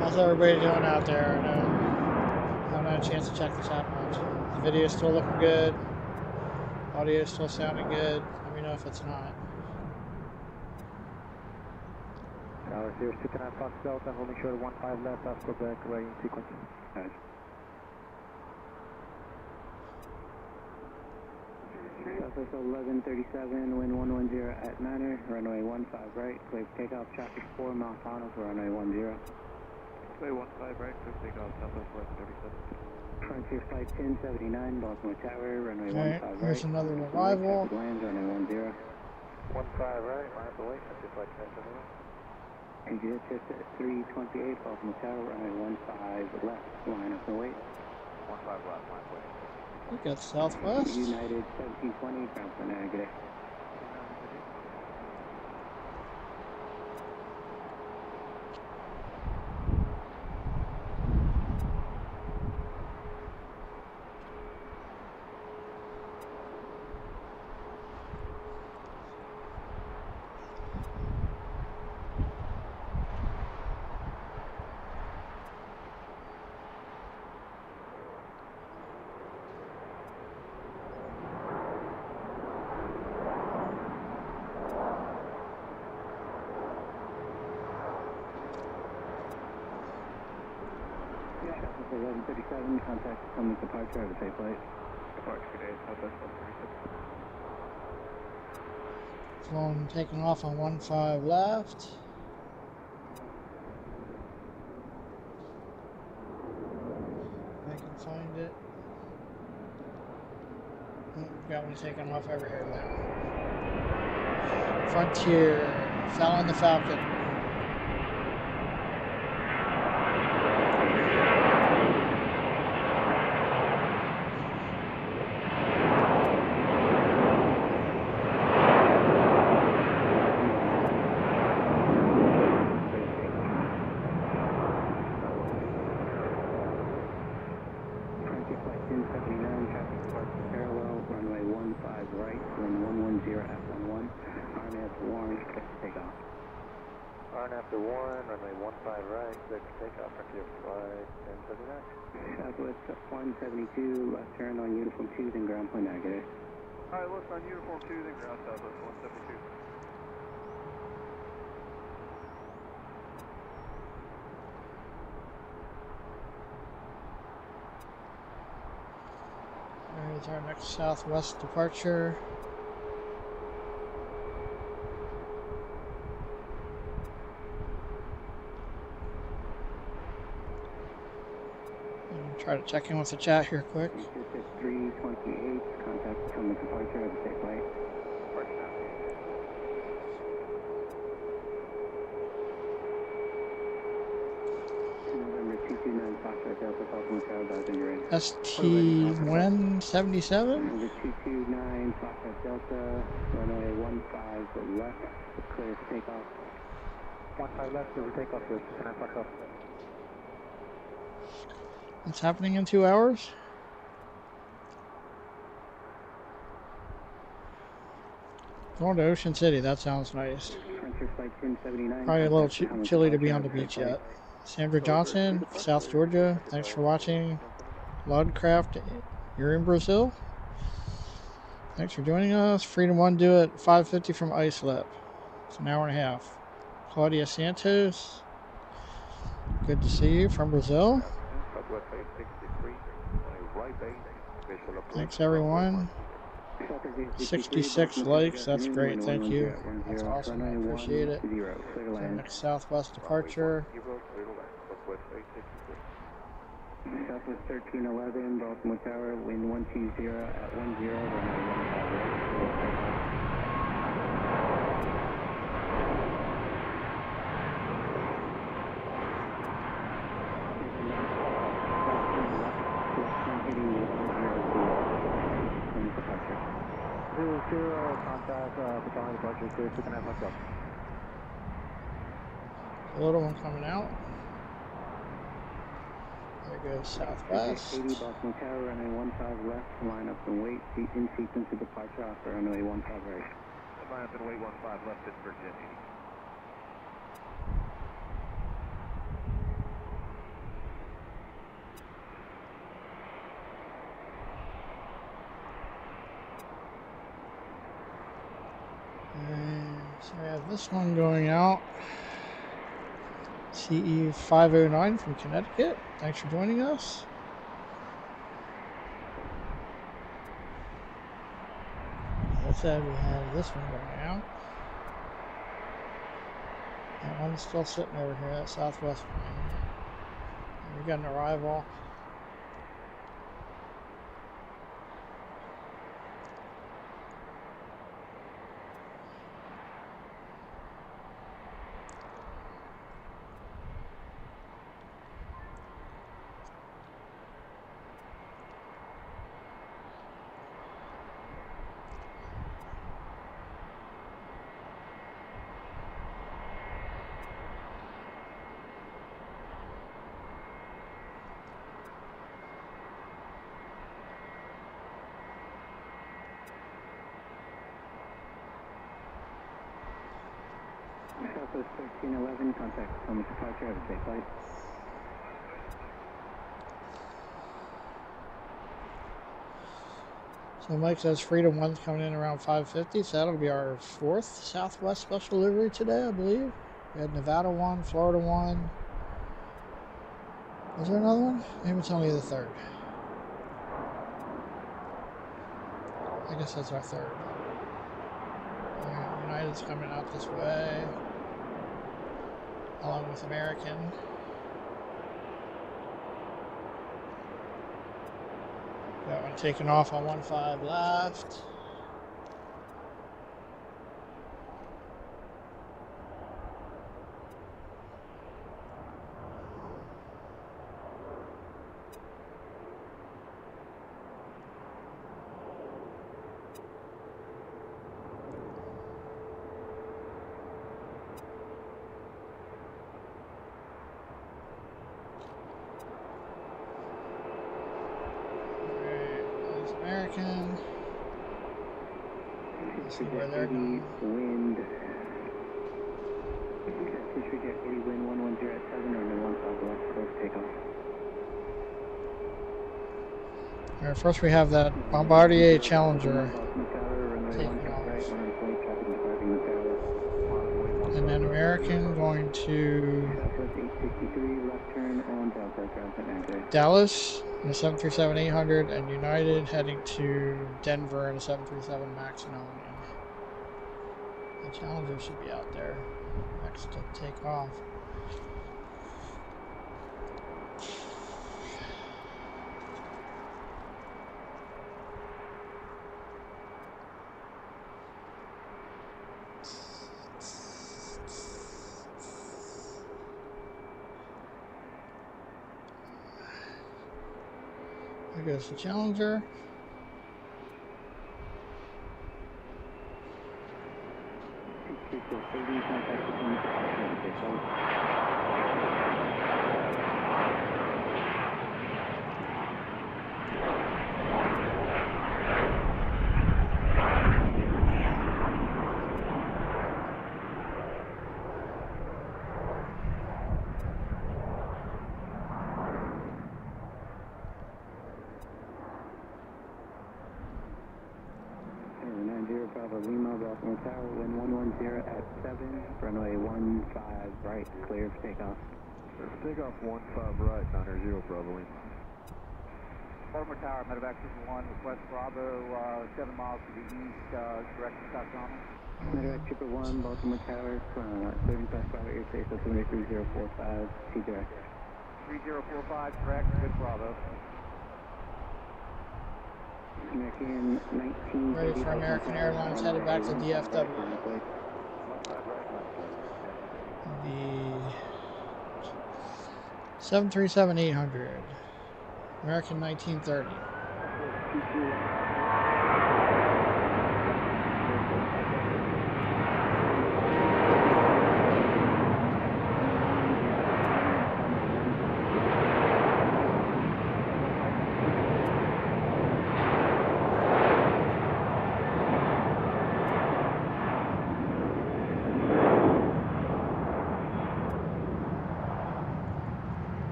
How's everybody doing out there? I haven't had a chance to check this out much. The video's still looking good. Audio's still sounding good. Let me know if it's not. Tower 029 Fox Delta, holding short of 15 left, off Quebec, right in sequence. Nice. Southwest 1137, wind 110 at 9er, runway 15 right, clear for takeoff, traffic 4 mile final for runway 10. Runway 15 right, clear takeoff, Southwest 1137. Frontier Flight 1079, Baltimore Tower, runway 15 Alright, right. here's another arrival. Traffic lands, runway 10. 15 right, miles away, Frontier Flight 1079. Exit just at 328, Baltimore Tower, runway 15 left, line up and wait. 15 left, miles away. We got Southwest. United 1720, ground for negative. Southwest 1137, contact Potomac departure, have a safe flight. Departure today, Southwest 136. Phone taking off on 15 left. I can find it. Oh, got one taking off over here now. Frontier, Fallon the Falcon. 1079, traffic departs parallel, runway 15 right, wind 110 at 11, RNF 1, expect to take off. RN after 1, runway 15 right, clear to take off, frontier flight 1079. Southwest 172, left turn on uniform 2, then ground point negative. Alright, left on uniform 2, then ground southwest 172. There's our next southwest departure. Try to check in with the chat here quick. 328, contact from the departure of the safe flight. November 229, Foxtrot Delta, Baltimore Tower, Dodge your ready. ST-177? November 229, Foxtrot Delta, runway 15 left, clear to take off. 15 left, clear to take off, good. Can I fuck up? It's happening in 2 hours? Going to Ocean City, that sounds nice. Frontier flight 1079. Probably a little chilly to be on the beach yet. Sandra Johnson, South Georgia, thanks for watching. Ludcraft, you're in Brazil? Thanks for joining us. Freedom 1 do it 5:50 from Islip. It's an hour and a half. Claudia Santos, good to see you from Brazil. Thanks everyone. 66 likes, that's great, thank you. That's awesome, I appreciate it. So next southwest departure. Southwest 1311, Baltimore Tower, wind 120 at 10, runway 15 right. Contact Battalion departure, clear to connect myself. A little one coming out. There goes southwest. 80 Baltimore Tower, runway 15 left, line up and wait, in sequence of departure off runway 15 right. Line up and wait 15 left, Pittsburgh Jet 80. So we have this one going out. CE 509 from Connecticut. Thanks for joining us. As I said, we have this one going out. That one's still sitting over here, that southwest one. We got an arrival. Southwest 1311, contact from the departure of the safe flight. So Mike says Freedom 1's coming in around 5:50, so that'll be our 4th Southwest special delivery today, I believe. We had Nevada 1, Florida 1. Was there another one? Maybe it's only the 3rd. I guess that's our 3rd. United's coming out this way, along with American. That one taking off on 15 left. American. Let's see where they're 80 going. wind. Fish reject 80 wind 110 at 7 runway 15 left, close takeoff. Alright, first we have that Bombardier Challenger Baltimore Tower, runway taking 16 off. right, 1 traffic departing the tower. And then American going to Southwest 863, left turn on Delta, ground point 9 Dallas in a 737-800, and United heading to Denver in a 737 MAX 9. The Challenger should be out there next to take off. There goes the Challenger. Bravo Lima, Baltimore Tower, wind 110 at 7, runway 15 right, clear for takeoff. Clear for takeoff, 15 right, 900 Bravo Lima. Baltimore Tower, medevac 1, request Bravo, 7 miles to the east, direction South Common. Medevac 111, Baltimore Tower, clearing past Bravo airspace, altimeter 3045, T direct. 3045, direct, good Bravo. American 19. Ready for American Airlines headed back to DFW. The 737-800, American 1930.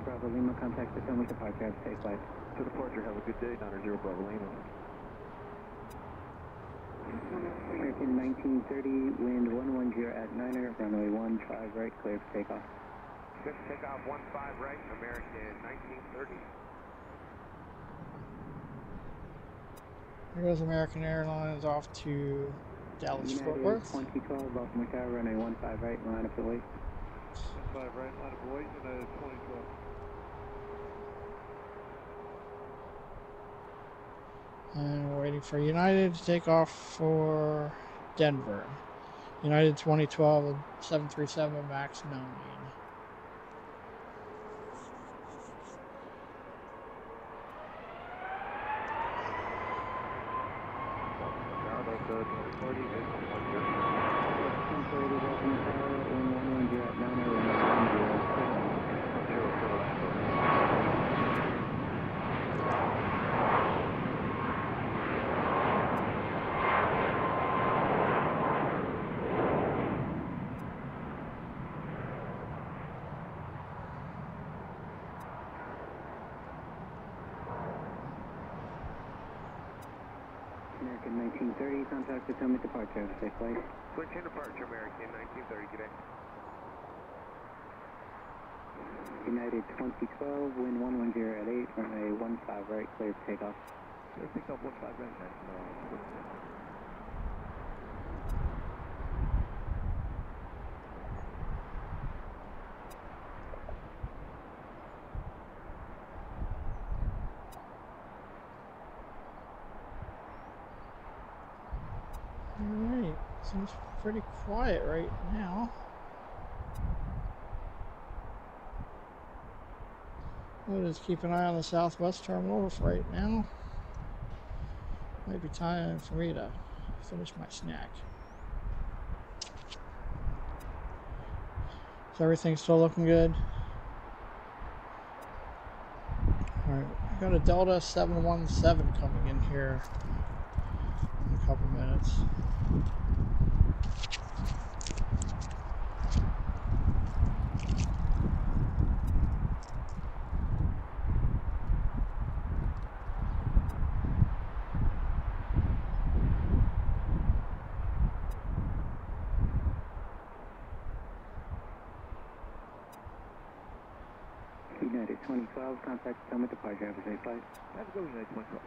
Bravo Lima, contact the film with departure, have a safe flight. To departure, have a good day, 900 Bravo Lima. American 1930, wind 110 at 9er, runway 15 right, clear for takeoff. Good takeoff, 15 right, American 1930. There goes American Airlines off to Dallas United Fort Worth. 2012, Baltimore Tower, runway 15 right, line up the way. 15 right, line of voice, United 2012. And we're waiting for United to take off for Denver. United 2012 737 MAX 9. American 1930, contact the Potomac departure, have a safe flight. Switch in departure, American 1930, good day. United 2012, wind 110 at 8, runway 15 right, clear for takeoff. Clear for takeoff, 15 right. Alright, seems pretty quiet right now. We'll just keep an eye on the southwest terminal for right now. Might be time for me to finish my snack. Is everything still looking good? got a Delta 717 coming in here in a couple minutes. United 2012, contact Summit departure, have a safe flight. Have a good one, United 2012.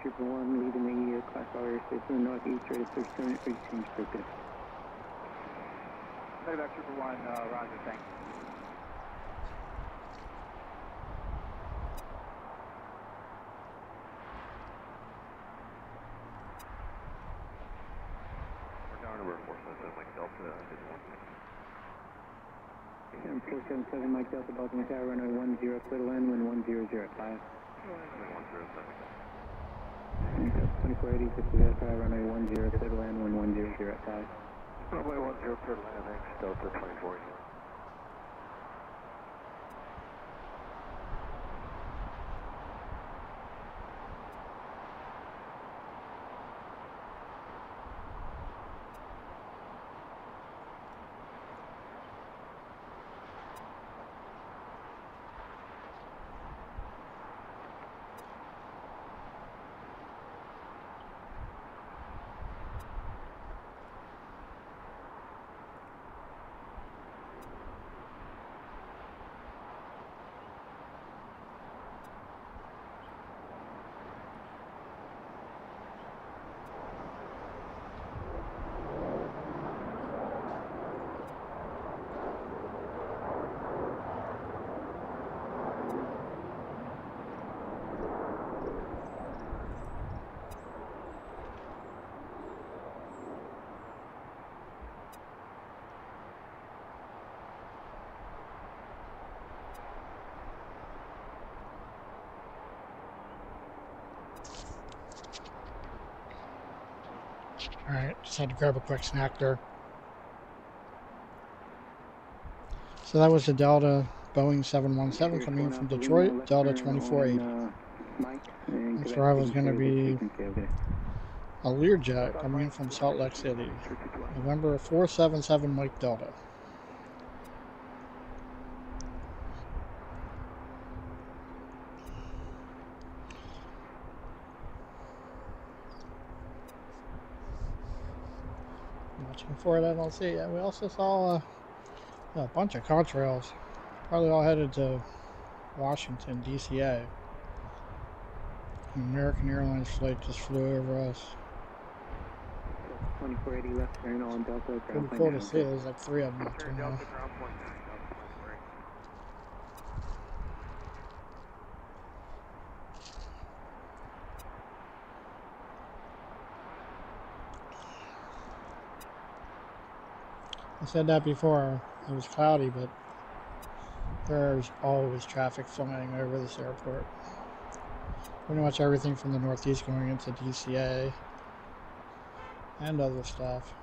Trooper 1, leading the class power airspace to the northeast, ready to search turn for exchange purpose. Ready back, Trooper 1, roger, thanks. We're down to 477 Mike Delta, is 1. 477 Mike Delta, Baltimore Tower, runway 10, clear to land, wind 1005. Runway 107. 2480, 50 runway 10, clear to land, wind 1005. Runway 10, clear to land, thanks, Delta 2480. Alright, just had to grab a quick snack there. So that was the Delta Boeing 717 coming in from Detroit, Delta 2480. Next arrival is going to be a Learjet coming in from Salt Lake City, November 477 Mike Delta. Watching for it, I don't see it. We also saw a bunch of contrails, probably all headed to Washington, DCA. An American Airlines flight just flew over us. 2480 left turn on Delta. Pretty cool to see. There's like 3 of them up to now. I said that before. It was cloudy, but there's always traffic flying over this airport. Pretty much everything from the northeast going into DCA and other stuff.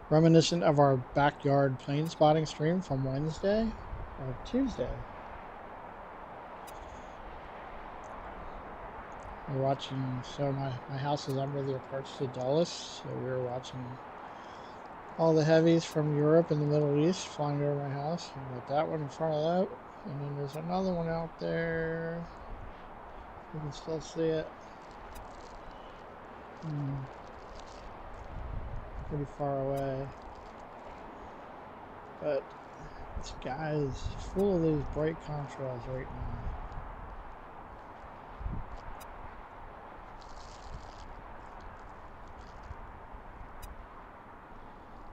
Reminiscent of our backyard plane spotting stream from Wednesday or Tuesday. We're watching, so my house is under the approach to Dulles, so we were watching all the heavies from Europe and the Middle East flying over my house. We got that one in front of that, and then there's another one out there. You can still see it. Pretty far away. But this guy is full of these bright contrails right now.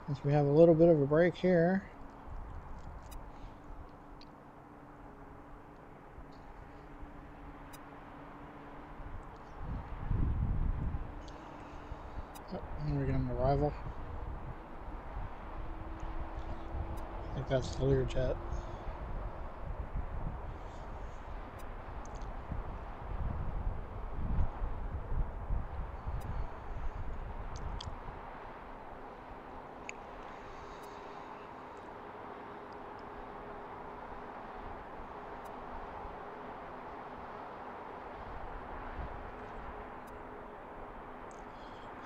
Since we have a little bit of a break here. Oh, and we got an arrival. I think that's the Learjet.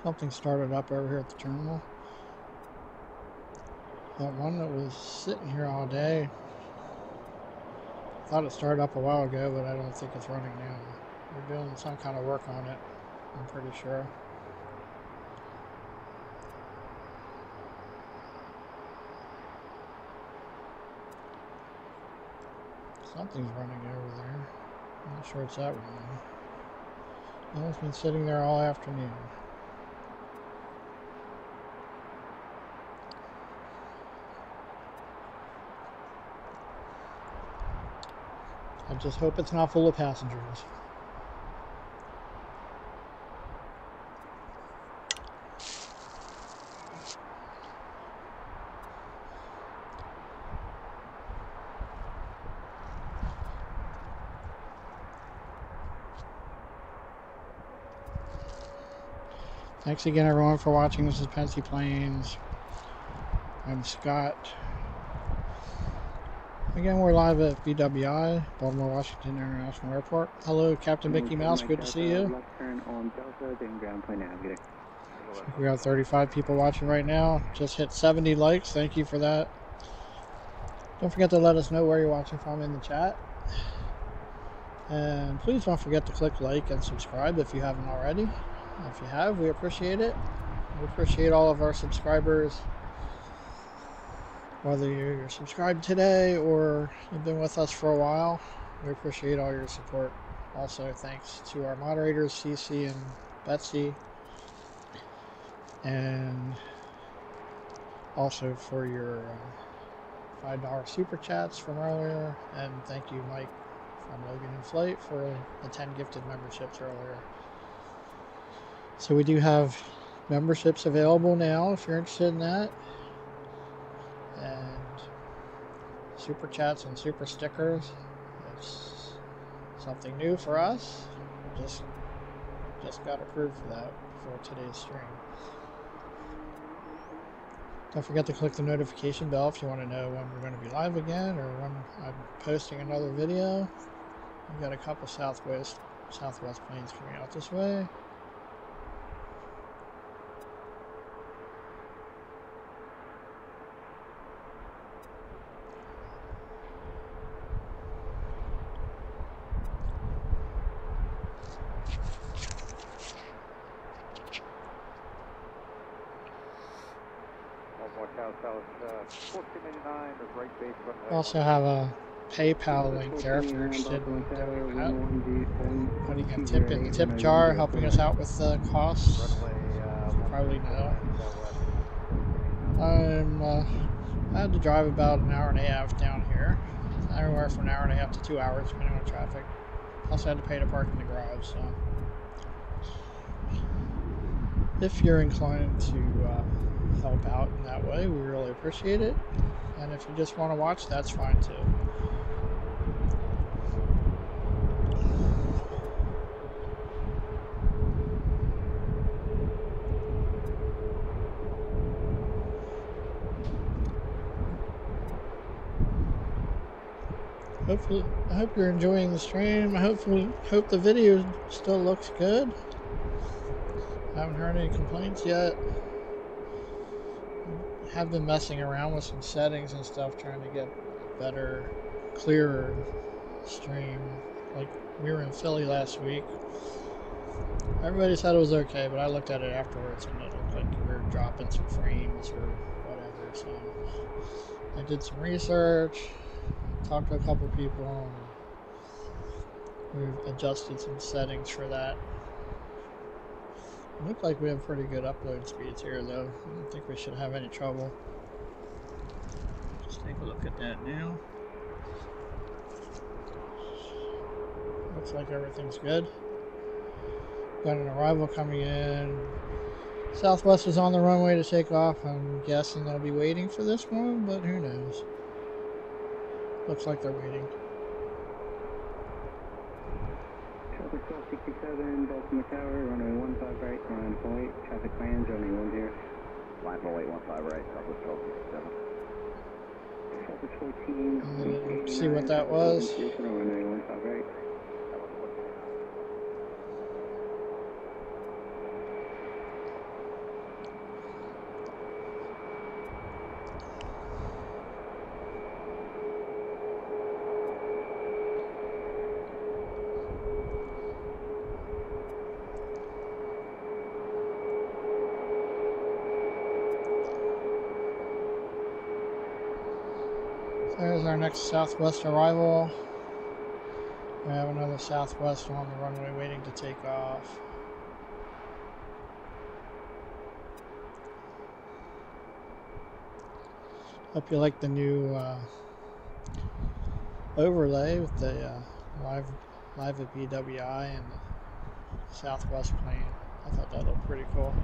Something started up over here at the terminal. That one that was sitting here all day, thought it started up a while ago, but I don't think it's running now. They're doing some kind of work on it, I'm pretty sure. Something's running over there. I'm not sure it's that running. No, it's been sitting there all afternoon. I just hope it's not full of passengers. Thanks again, everyone, for watching. This is Pensy Planes. I'm Scott. Again, we're live at BWI, Baltimore-Washington International Airport. Hello, Captain Mickey Mouse. Good to see you. Left turn on Delta, then ground point navigator. We got 35 people watching right now. Just hit 70 likes. Thank you for that. Don't forget to let us know where you're watching from in the chat. And please don't forget to click like and subscribe if you haven't already. If you have, we appreciate it. We appreciate all of our subscribers. Whether you're subscribed today or you've been with us for a while, we appreciate all your support. Also, thanks to our moderators, CC and Betsy. And also for your $5 super chats from earlier. And thank you, Mike from Logan and Flight, for the 10 gifted memberships earlier. So we do have memberships available now if you're interested in that. And super chats and super stickers. It's something new for us. Just got approved for that for today's stream. Don't forget to click the notification bell if you want to know when we're going to be live again or when I'm posting another video. We've got a couple Southwest planes coming out this way. Also have a PayPal link there if you're interested in doing that. Putting a tip in the tip jar, helping us out with the costs. You probably know. I had to drive about an hour and a half down here. Anywhere from an hour and a half to 2 hours, depending on traffic. Also had to pay to park in the garage, so. If you're inclined to help out in that way, we really appreciate it. And if you just want to watch, that's fine too. Hopefully, I hope you're enjoying the stream. I hope the video still looks good. I haven't heard any complaints yet. Have been messing around with some settings and stuff, trying to get better, clearer stream. Like, we were in Philly last week. Everybody said it was okay, but I looked at it afterwards and it looked like we were dropping some frames or whatever. So I did some research, talked to a couple people, and we've adjusted some settings for that. It looks like we have pretty good upload speeds here though. I don't think we should have any trouble. Just take a look at that now. Looks like everything's good. Got an arrival coming in. Southwest is on the runway to take off. I'm guessing they'll be waiting for this one, but who knows. Looks like they're waiting. Traffic 1267, Baltimore Tower, runway 15 right, line 08, traffic plans, runway 10. Line 0815 right, Southwest 1267. Traffic 14. See what that was? Runway 15 right. There's our next Southwest arrival. We have another Southwest on the runway waiting to take off. Hope you like the new overlay with the live at BWI and the Southwest plane. I thought that looked pretty cool.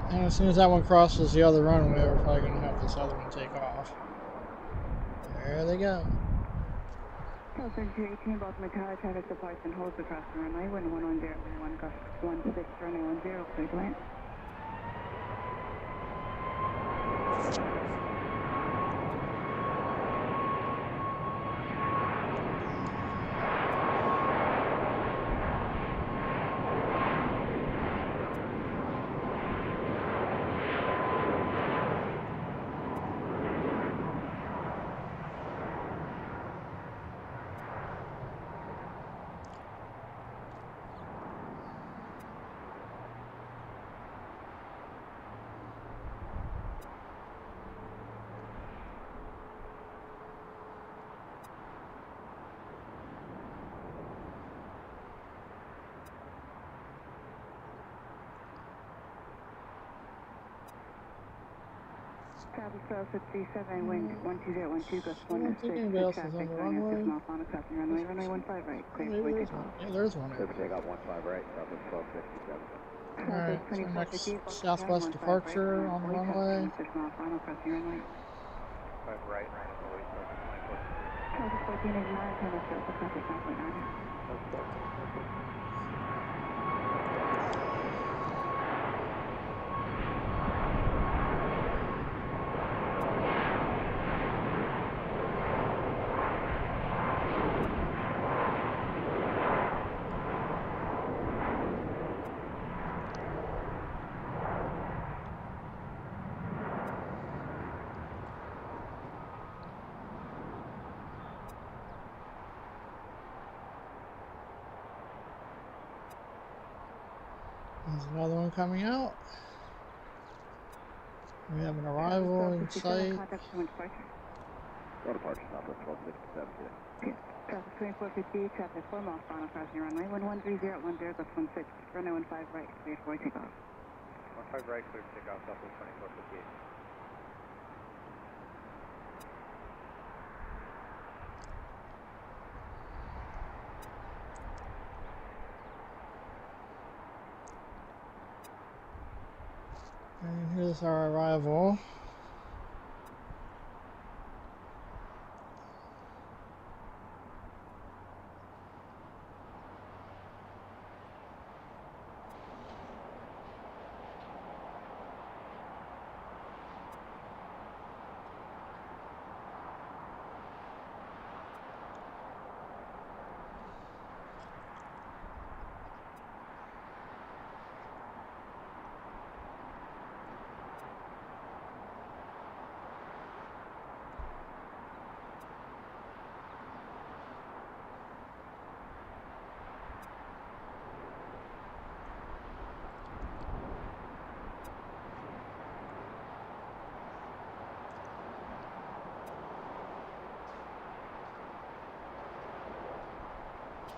And as soon as that one crosses the other runway, we're probably going to have this other one take off. There they go. Southwest 218, Baltimore Tower, traffic departs and holds across the runway, wind 110, 16, runway 10, clear to land. Traffic 1267, wind 120, gust 106, traffic going at 6 miles on across the runway, runway 15 right, clear for takeoff. Yeah, there's one. Clear for takeoff 15 right, Southwest 1267. Alright, so next Southwest departure on the runway. 6 miles on across the runway. 5 right, Traffic 1489, turn left Delta, traffic 9.9. There's another one coming out. We have an arrival in sight. Go departure, Southwest 1267 today. Traffic 2450, traffic 4 miles on across the runway, wind 130, gust 16, runway 15 right, clear for takeoff. 15 right, clear to takeoff, Southwest 2458. And here's our arrival.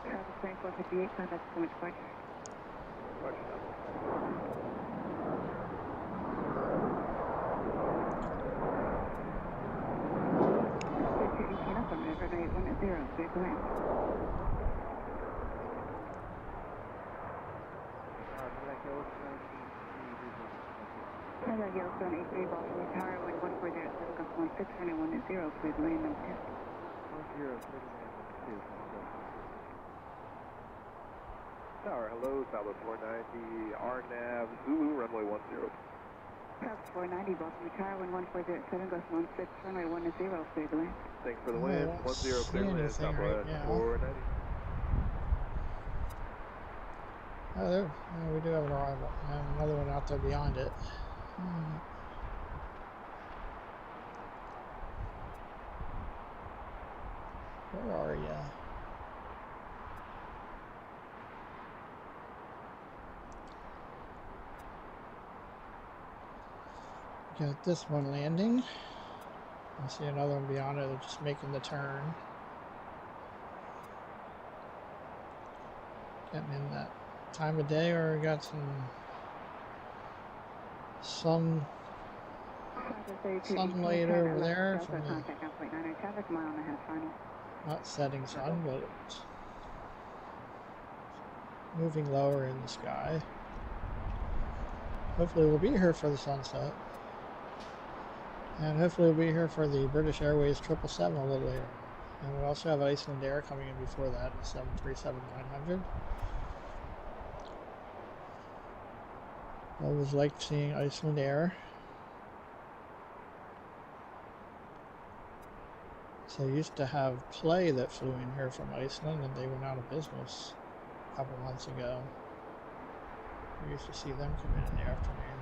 Traffic 2458, contact Plymouth departure. Affirmative, runway 10, clear to land. Contact Yellowstone 83, Baltimore Tower, wind 1407, gust 16, runway 10, clear to land, number 10. 10, clear to land, number 2. Tower, hello, Southwest 490, RNAV, Zulu, runway 10. Southwest 490, Baltimore Tower, wind 1407, gust 16, runway 10, clear to land. Thanks for the wind, 10, clear to land, Southwest 490. Oh, there, we do have an arrival. And another one out there beyond it. Where are you? Got this one landing. I see another one beyond it. They're just making the turn. Getting in that time of day, or we got some sunlight over there from the not setting sun, but it's moving lower in the sky. Hopefully we'll be here for the sunset, and hopefully we'll be here for the British Airways 777 a little later. And we also have Iceland Air coming in before that, the 737-900. Always liked seeing Iceland Air. So I used to have Play that flew in here from Iceland, and they went out of business a couple months ago. We used to see them come in the afternoon.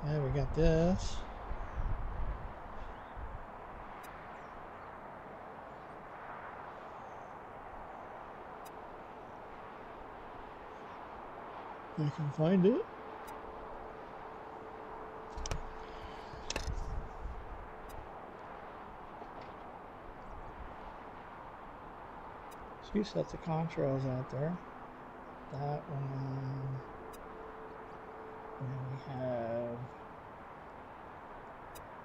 And we got this. I can find it. Two sets of contrails out there. That one. And then we have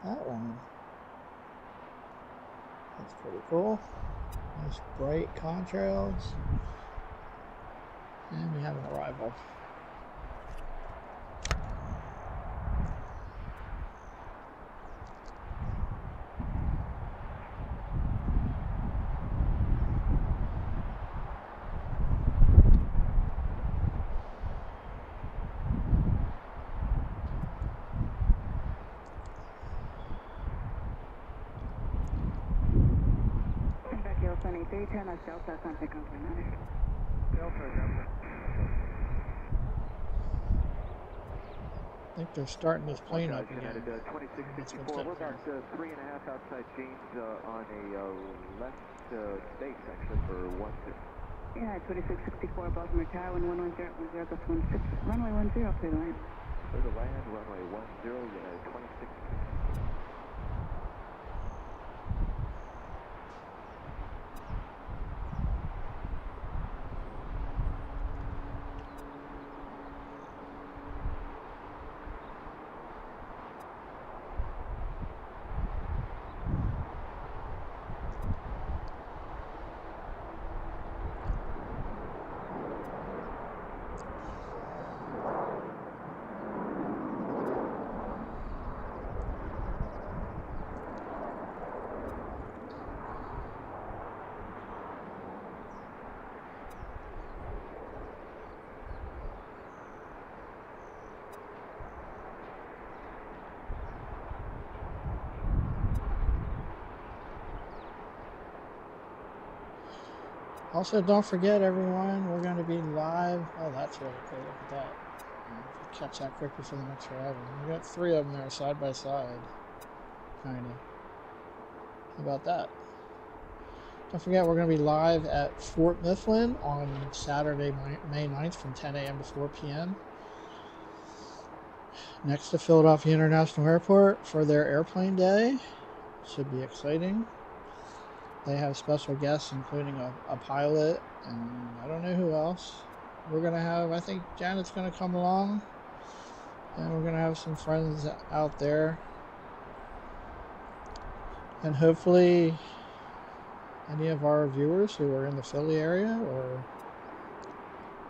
that one. That's pretty cool. Nice bright contrails. And we have an arrival. Turn us Delta, contact Company 9. Delta, Delta. I think they're starting this plane up again. United 2664. We're about 3.5 outside James on a left base actually for 12. Yeah, 2664 Baltimore Tower, wind 110, 10, gust 16, runway 10, clear to land. Clear to land, runway 10, United 2664. Also, don't forget, everyone, we're going to be live. Oh, that's really cool. Look at that. Catch that quickly for the next arrival. We got 3 of them there side by side. Kind of. How about that? Don't forget, we're going to be live at Fort Mifflin on Saturday, May 9th from 10 a.m. to 4 p.m. Next to Philadelphia International Airport for their airplane day. Should be exciting. They have special guests, including a pilot, and I don't know who else. We're going to have, I think Janet's going to come along, and we're going to have some friends out there. And hopefully any of our viewers who are in the Philly area or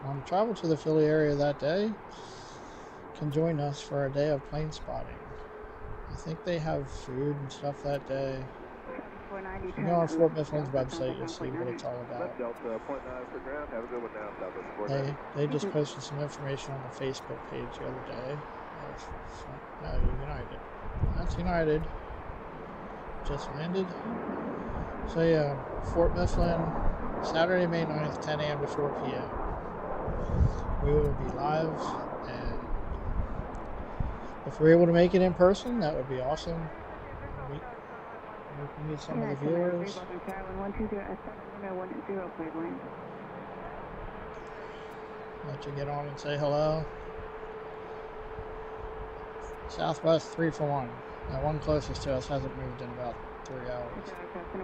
want to travel to the Philly area that day can join us for a day of plane spotting. I think they have food and stuff that day. If you go on Fort Mifflin's website, you'll see what it's all about. Left Delta, point 9 for ground. Have a good one now, Southwest 490. They just posted some information on the Facebook page the other day. No, United. That's United. Just landed. So yeah, Fort Mifflin, Saturday, May 9th, 10 a.m. to 4 p.m. We will be live, and if we're able to make it in person, that would be awesome. We can meet some of the viewers. Let you get on and say hello. Southwest 3 for 1. That one closest to us hasn't moved in about 3 hours. And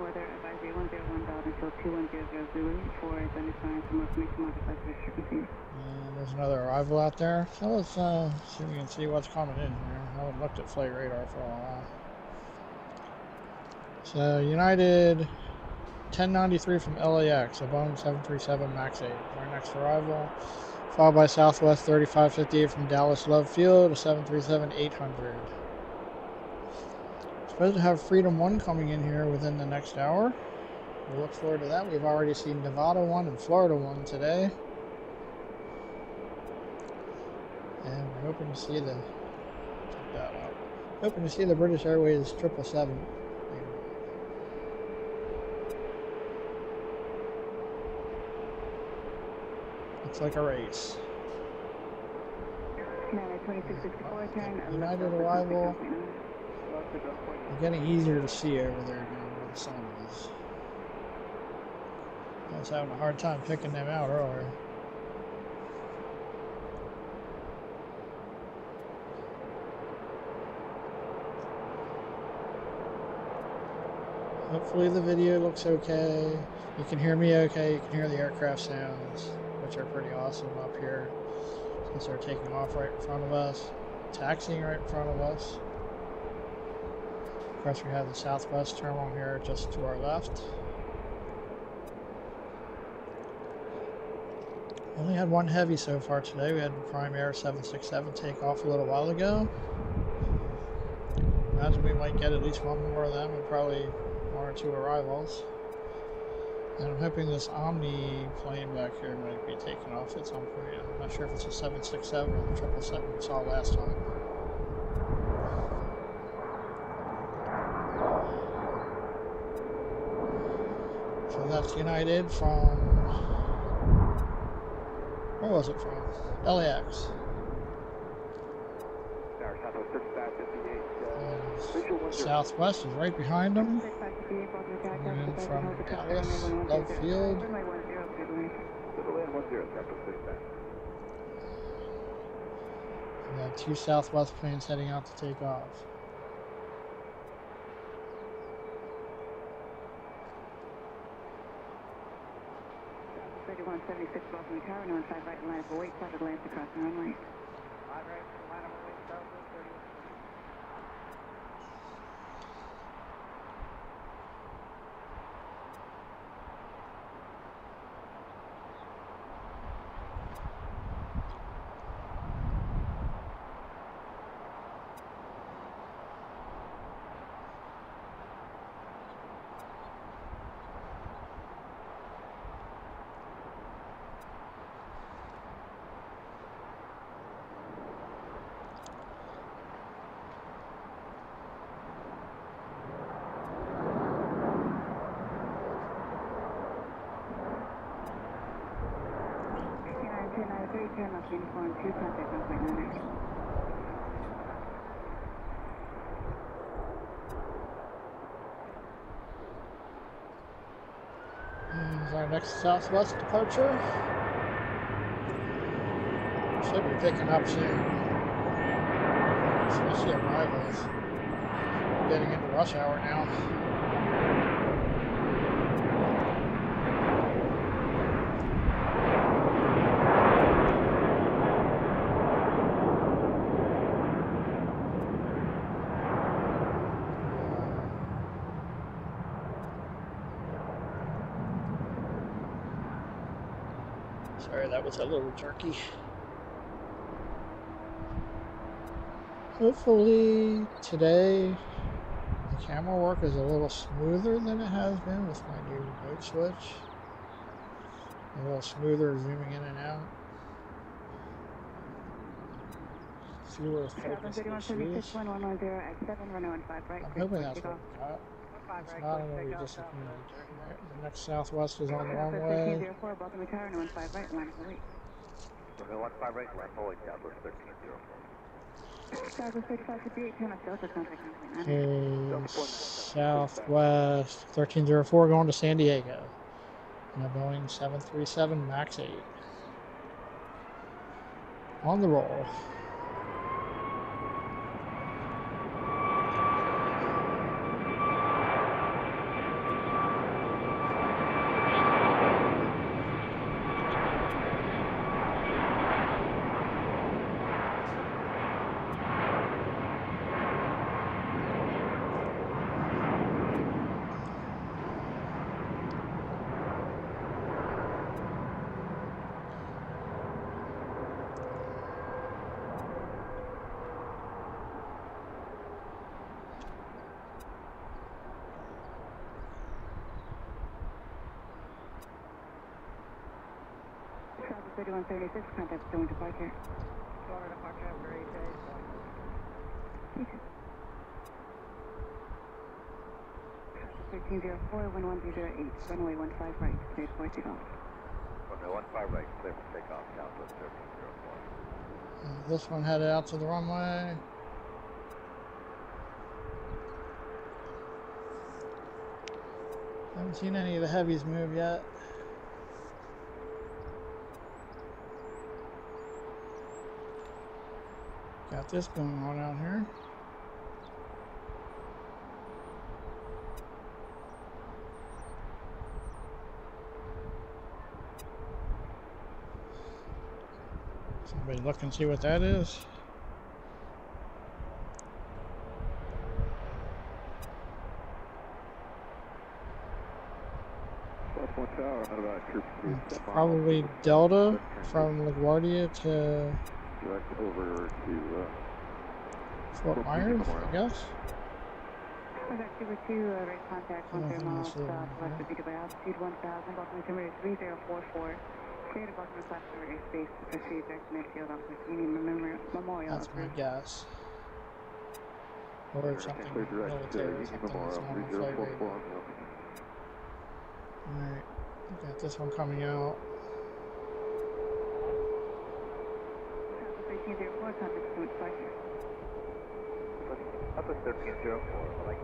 there's another arrival out there. So let's see if we can see what's coming in here. I haven't looked at flight radar for a while. So United 1093 from LAX, a Boeing 737 MAX 8. Our next arrival, followed by Southwest 3558 from Dallas Love Field, a 737-800. Supposed to have Freedom 1 coming in here within the next hour. We'll look forward to that. We've already seen Nevada 1 and Florida 1 today. And we're hoping to see the, check that out. Hoping to see the British Airways 777. Looks like a race. United arrival. It's getting easier to see over there now where the sun is. I was having a hard time picking them out earlier. Hopefully the video looks okay. You can hear me okay. You can hear the aircraft sounds, which are pretty awesome up here since they're taking off right in front of us, taxiing right in front of us. Of course, we have the Southwest terminal here just to our left. Only had one heavy so far today. We had the Prime Air 767 take off a little while ago. Imagine we might get at least one more of them and probably 1 or 2 arrivals. And I'm hoping this Omni plane back here might be taking off at some point. I'm not sure if it's a 767 or the 777 we saw last time. So that's United from, where was it from? LAX. Southwest is right behind them. And from Dallas, Love Field. We got 2 Southwest planes heading out to take off. Baltimore Tower, north side right line for weight, solid lands across the runway. Uniform 2, contact 1.9. Here's our next Southwest departure. Should be picking up soon. Especially arrivals. We're getting into rush hour now. Sorry, that was a little jerky. Hopefully today the camera work is a little smoother than it has been with my new mode switch. A little smoother zooming in and out. Fewer focus issues. I'm hoping that's what we got. If not, I'm going to be disappointed. Right, the next Southwest is on the runway. 1304, Baltimore Tower, 15 right, line up the wait. 15 right, line up the wait, Southwest 1304. Southwest 3558, turn left Delta, contact 9.9. Okay, Southwest 1304 going to San Diego. And a Boeing 737 MAX 8. On the roll. Southwest 3136, contact Stone departure. Stone departure, have a great day. Southwest 1304, 11308, runway 15 right, clear for takeoff. Runway 15 right, clear for takeoff, Southwest 1304. This one headed out to the runway. Haven't seen any of the heavies move yet. Got this going on out here. Somebody look and see what that is. Baltimore Tower, how about Troop 3? It's probably Delta from LaGuardia to Direct over to Fort Myers, I guess. Contact Super 2, right contact 10 miles southwest of BWI, altitude 1000, Baltimore altimeter 3044. Clear to Baltimore class over airspace, proceed direct to midfield off the Memorial. That's my guess. Or something military, something that's on the flight radar. Alright, got this one coming out. 1304, contact Stone departure. Southwest 1304, like.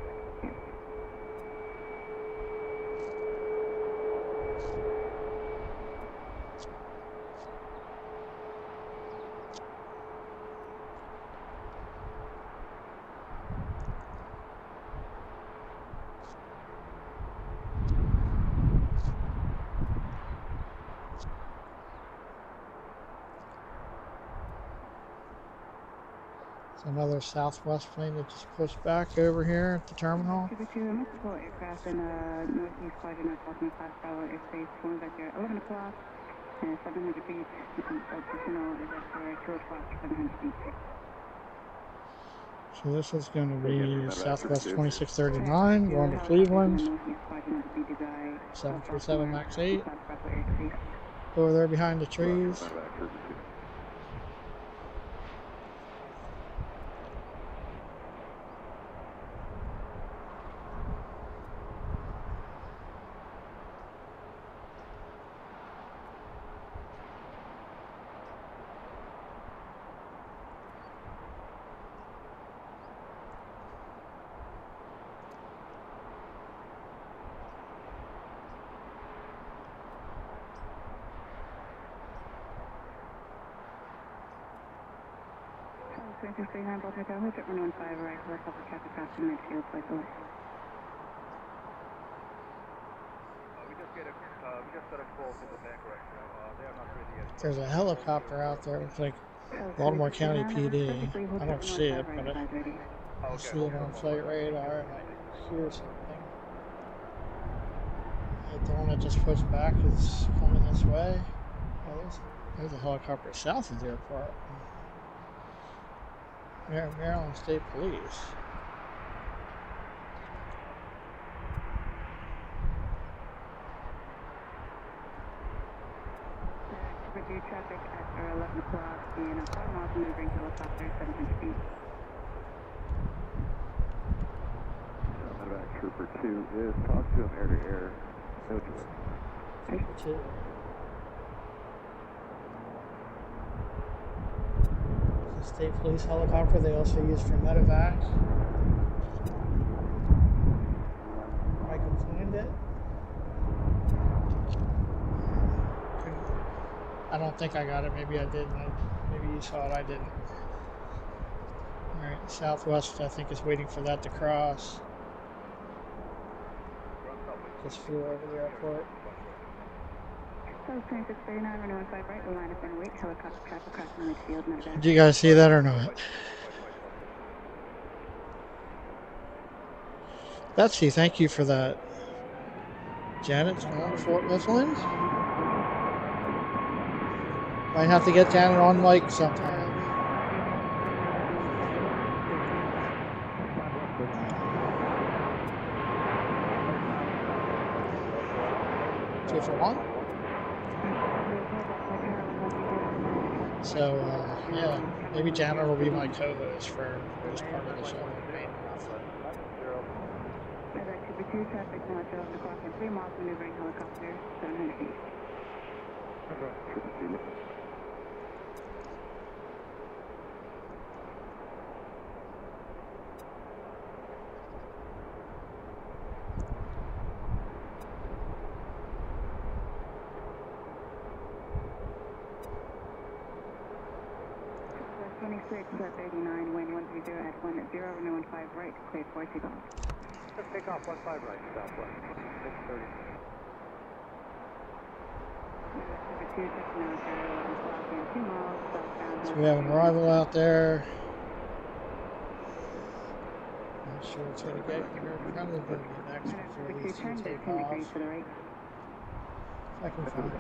Another Southwest plane that just pushed back over here at the terminal. Super 2, multiple aircraft in northeast quadrant of Baltimore class tower airspace, going back there 11 o'clock and 700 feet. Additional is after 2 o'clock, 700 feet. So this is going to be Southwest 2639 going to Cleveland. 737 MAX 8. Over there behind the trees. Southwest 39 Baltimore Tower, hit runway 15 right, left upper traffic cross in midfield, flight delay. We just got a call from the bank right now. They are not ready yet. There's a helicopter out there. It looks like Baltimore County PD. I don't see it, but I see it on flight radar and I hear something. The one that just pushed back is coming this way. Oh, there's There's a helicopter south of the airport. Maryland State Police. Review traffic at 11 o'clock in 5 miles maneuvering helicopter 700 feet. Medevac Trooper 2 is talk to him air to air. No delay. Two. It's a state police helicopter they also use for medevac. I can find it. I don't think I got it. Maybe I didn't. Maybe you saw it. I didn't. Alright, Southwest I think is waiting for that to cross. Just flew over the airport. South 2639, runway 15 right, the line up and wait, helicopter traffic crossing midfield, medevac. Do you guys see that or not? Betsy, thank you for that. Janet's on Fort Mifflin. Might have to get Janet on mic sometime. Two for one. So, yeah, maybe Janet will be my co-host for this part of the show. Trooper 2, traffic now at 11 o'clock and 3 miles maneuvering helicopter 700 feet. Trooper 2. At 39, wind 130 at 10, runway 15 right, cleared for takeoff. Take off 15 right, southwest, 630. Trooper 2, taking out 11 o'clock and 2 miles southbound. So we have an arrival out there. Not sure what's going to get here. Probably going to be next before these two take off. If I can find it.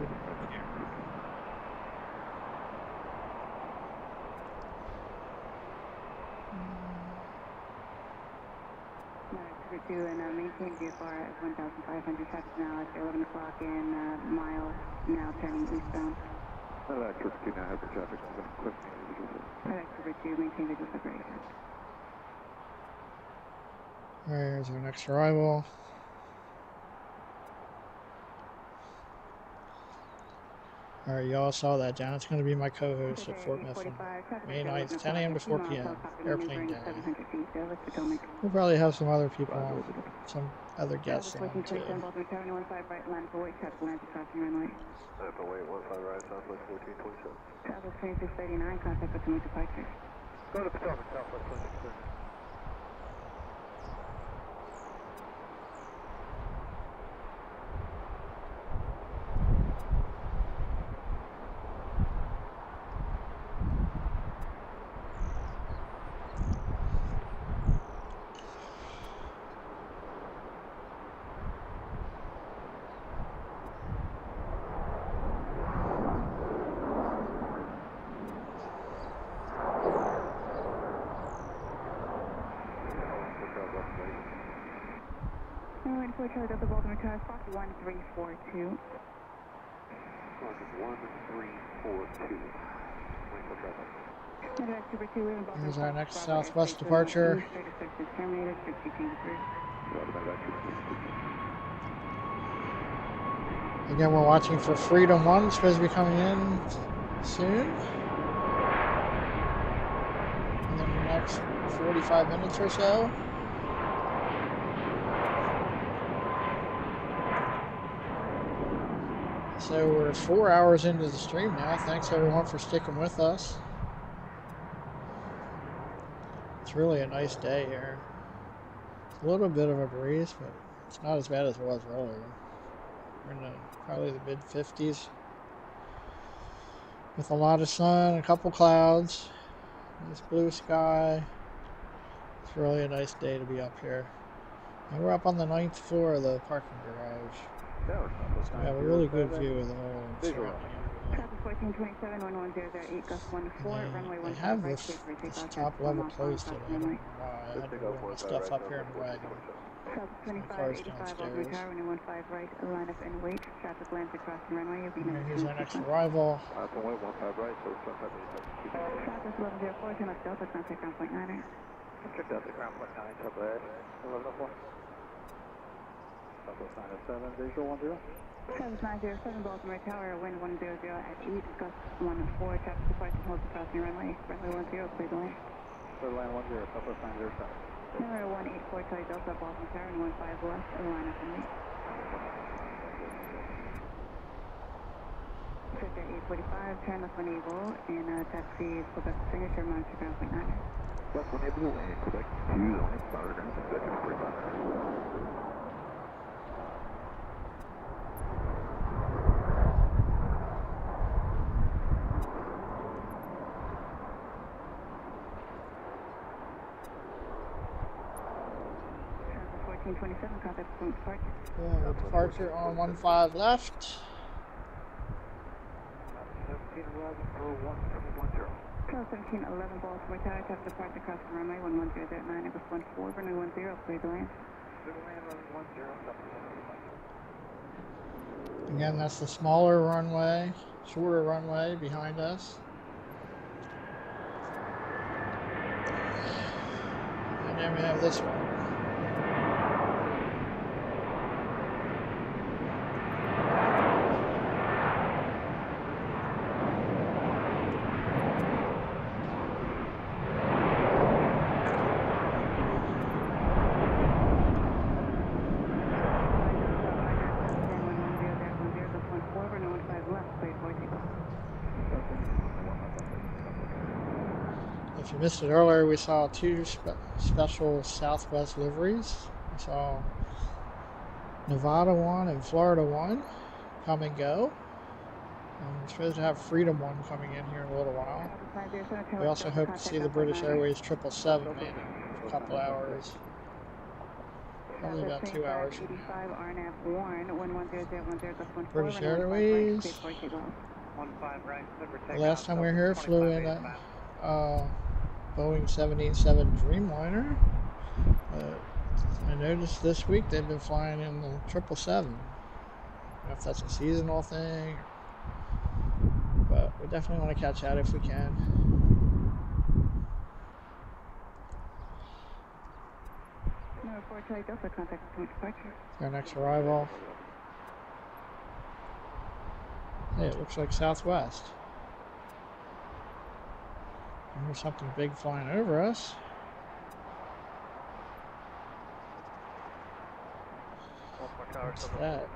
Trooper 2 and maintain VFR at 1,500 traffic now at 11 o'clock and miles now turning eastbound. Medevac Trooper 2 now have the traffic quick. Medevac Trooper 2, maintain visual separation. Alright, here's our next arrival. Alright, y'all saw that. Janet's going to be my co-host at Fort Mifflin. May 9th, 10 a.m. to 4 p.m. Airplane day. We'll probably have some other people on, some other guests on too. Baltimore-Washington, runway 15 right, land for wait, traffic lands crossing runway. Land for wait, 15 right, southwest 1427. Travel 2639, contact Potomac departure. Go to Potomac, southwest 2639. Charlie Delta Baltimore Tower, Fox 1342. Fox 1342. Here's our next Southwest departure. Again, we're watching for Freedom 1, supposed to be coming in soon. And then the next 45 minutes or so. So we're 4 hours into the stream now. Thanks everyone for sticking with us. It's really a nice day here. It's a little bit of a breeze, but it's not as bad as it was earlier. We're in probably the mid-50s with a lot of sun, a couple clouds, nice blue sky. It's really a nice day to be up here. And we're up on the 9th floor of the parking garage. So we have a really good view of the whole surrounding area. Southwest 1427, 11008, gust 14, runway 15 have right, this, clear for this takeoff, top traffic 1 level mile closed final, today. I don't know why. I had to bring my stuff up here in the wagon. Southwest Car's 2585, downstairs. Baltimore Tower, runway 15 right, line up and wait, traffic lands across the runway, you'll be Okay, number here's 2 our next sequence. arrival. Runway 15 right, so 2585. Southwest 1104, turn left Delta, contact ground point 9er. Check Delta ground point 9, Delta 1104. Southwest 907, visual 10. Southwest 907, Baltimore Tower, wind 100 at 8, gust 14, traffic departure, hold across the runway, runway 10, clear the lane. Clear line 10, Southwest 907. Number 184, Charlie Delta, Baltimore Tower, and 15 left, line up and wait. Sector 845, turn left when able, and taxi Quebec signature, monitor ground point 9. Left when able, and Quebec 2, monitor ground point 45. Southwest 1427, contact point departure. Yeah, departure on 15 left. 1711 for 1710. South 1711, Baltimore Tower, traffic departure across the runway, 11009, Airbus 14, runway 10, clear the land. Clear line 10, Again, that's the smaller runway, shorter runway behind us. And then we have this one. If you missed it earlier, we saw two special Southwest liveries. We saw Nevada 1 and Florida 1 come and go. And we're supposed to have Freedom 1 coming in here in a little while. We also hope to see the British Airways 777 maybe for a couple hours. Probably about 2 hours. British Airways. The last time we were here, flew in a Boeing 787 Dreamliner. I noticed this week they've been flying in the 777. I don't know if that's a seasonal thing, but we definitely want to catch that if we can. Number 4, Charlie Delta, contact point departure. Our next arrival. Hey, it looks like Southwest. And there's something big flying over us. What's that?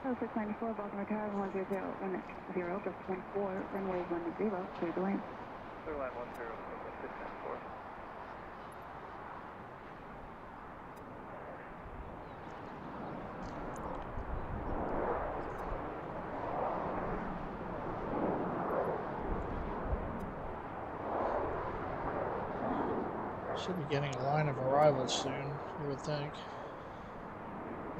Southwest 94, Baltimore Tower, 100, 10, gust 14, runway 10, clear the lane. Clear line 10, Southwest 694. Should be getting a line of arrivals soon, you would think.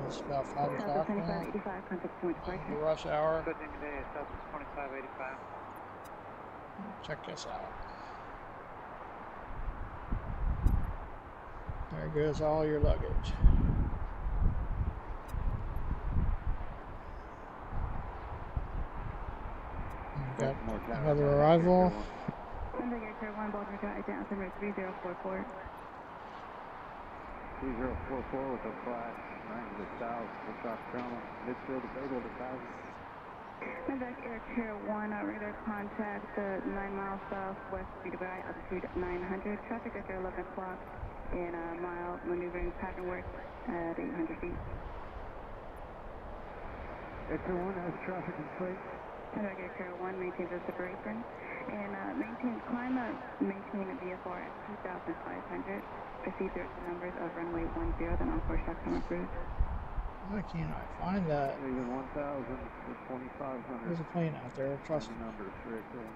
It's about 5 o'clock now. 2585, contact point departure. The rush hour. Good thing today is Southwest 2585. Check this out. There goes all your luggage. We've got another arrival. Sunday Air 1, Baltimore Tower, altimeter 3044. 3044 with a flash, 9 to the south, for South Carolina, midfield available to 1000. Sunday Air 1, radar contact 9 miles southwest BWI, altitude 900. Traffic after 11 o'clock in a mile maneuvering pattern work at 800 feet. Air 1 has traffic in sight. Sunday Air 1 maintains a separation. And maintain a VFR at 2,500. Proceed through the numbers of runway 10, then on-course shock come approved. Why can't I find that? Even 1,000 to 2,500. There's a plane out there, trust me. Numbers right there.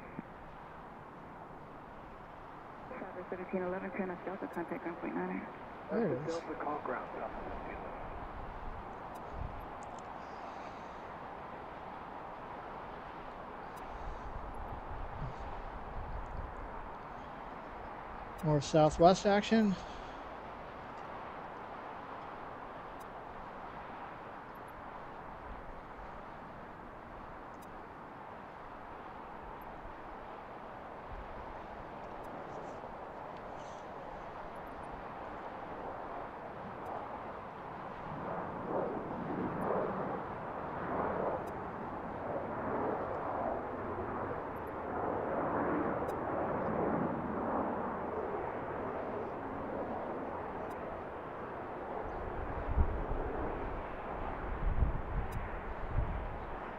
Southwest 1711, turn left Delta, contact ground point 9er. There it is. Delta, call ground, Southwest 1711. More southwest action.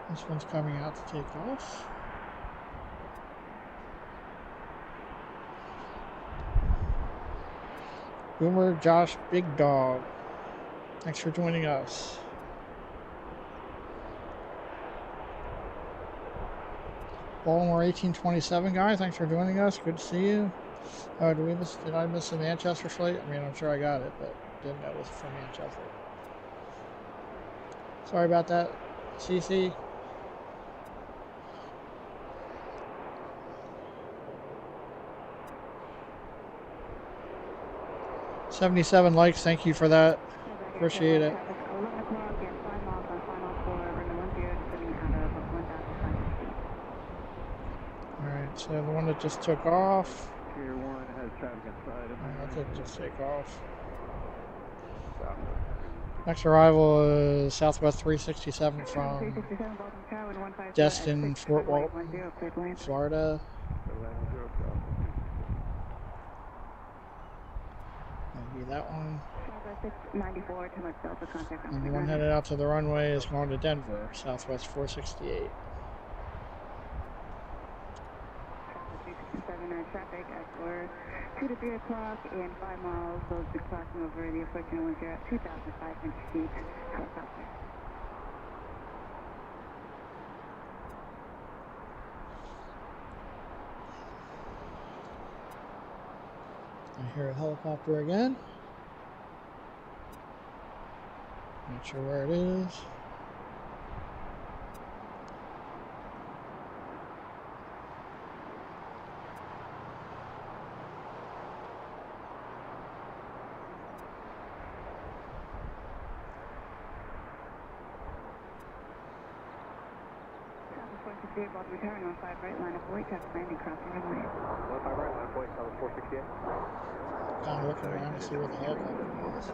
This one's coming out to take off. Boomer Josh Big Dog, thanks for joining us. Baltimore 1827 guy, thanks for joining us. Good to see you. Did I miss the Manchester flight? I mean, I'm sure I got it, but didn't know it was from Manchester. Sorry about that, CC. 77 likes, thank you for that. Appreciate it. Alright, so the one that just took off. Tier 1 has traffic inside. That didn't just take off. Next arrival is Southwest 367 from Destin, Fort Walton, Florida. Maybe that one. And the one headed out to the runway is going to Denver, Southwest 468. Traffic at 2 to 3 o'clock and 5 miles. Those be crossing over the approaching ones here at 2,500 feet. Helicopter. I hear a helicopter again. Not sure where it is. Baltimore return on 5 right, line of void, traffic landing, crossing runway. 15 right, line of void, south 468. Kind of looking around to see where the helicopter is.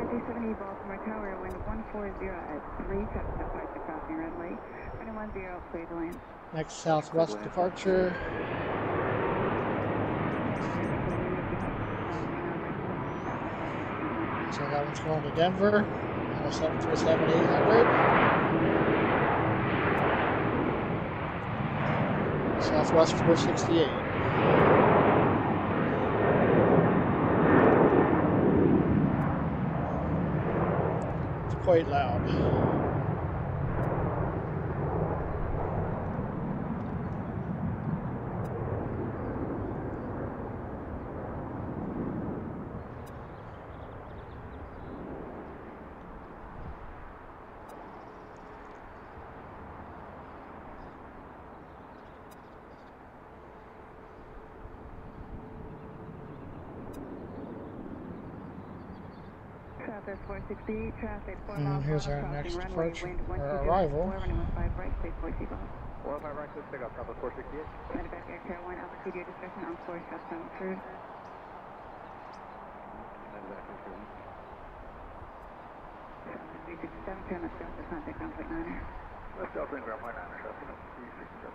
370 Baltimore Tower, wind 140 at 3, traffic departure, crossing runway. 210, clear to land. Next southwest departure. So that one's going to Denver. 737-800. Southwest 468. It's quite loud. Southwest 468, traffic 4 And miles. here's our next departure, our arrival. 115 right, stay 4 seatbelt. 115 right, let's pick up, Southwest 468. Medevac Air Carolina, altitude your discretion on course, shutdown cruise. Medevac Air Carolina. 367, turn left Delta, contact ground point 9er. Left Delta and ground point 9er, Southwest 367.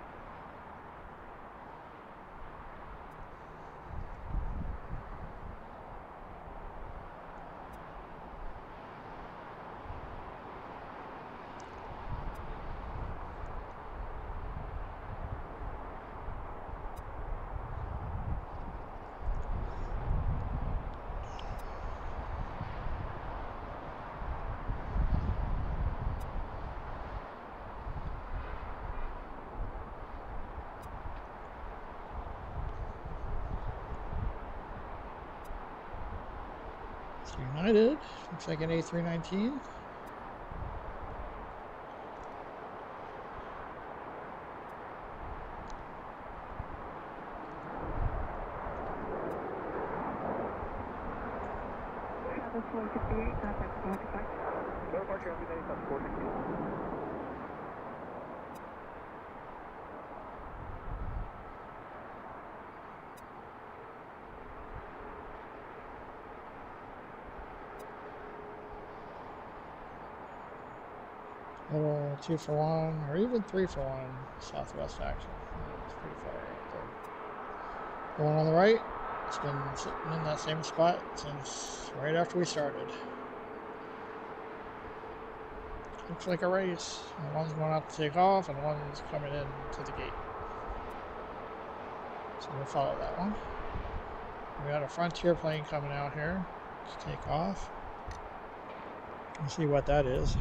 United, looks like an A319. Southwest 468, contact 455. Clear departure, Happy Day, South 468. Little 2 for 1, or even 3 for 1 Southwest action. It's pretty far out there. Going on the right, it's been sitting in that same spot since right after we started. Looks like a race. And one's going out to take off, and one's coming in to the gate. So we'll follow that one. We got a Frontier plane coming out here to take off. Let's see what that is.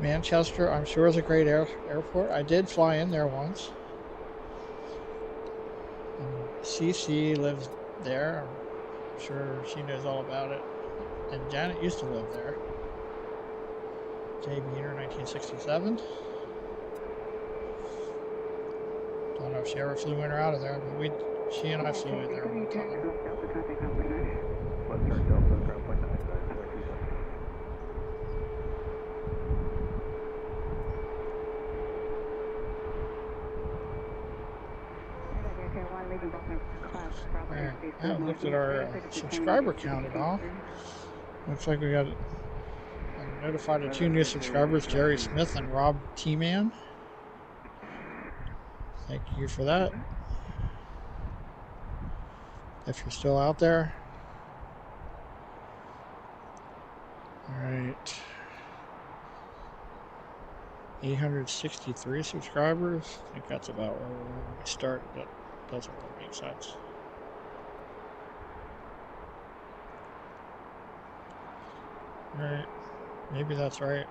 Manchester, I'm sure, is a great airport. I did fly in there once. CC lives there. I'm sure she knows all about it. And Janet used to live there. J. Beaner, 1967. Don't know if she ever flew in or out of there, but she and I flew in there one time. Left turn Delta, ground point 9, I looked at our subscriber count at all. Looks like we got notified of 2 new subscribers, Jerry Smith and Rob T-Man. Thank you for that. If you're still out there. Alright. 863 subscribers. I think that's about where we start, but doesn't really make sense. Alright. Maybe that's right.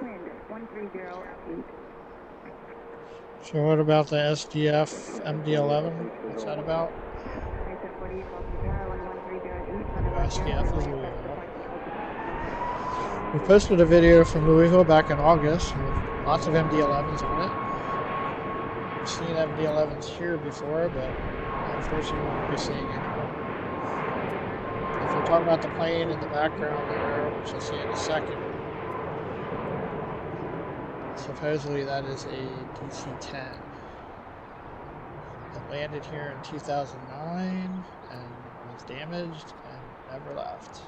Wind 1308. So what about the SDF MD-11? What's that about? SDF is Louisville. We posted a video from Louisville back in August with lots of MD-11s on it. I've seen MD-11s here before, but unfortunately we won't be seeing anymore. If we're talking about the plane in the background there, which you'll see in a second, supposedly that is a DC-10. It landed here in 2009 and was damaged and never left.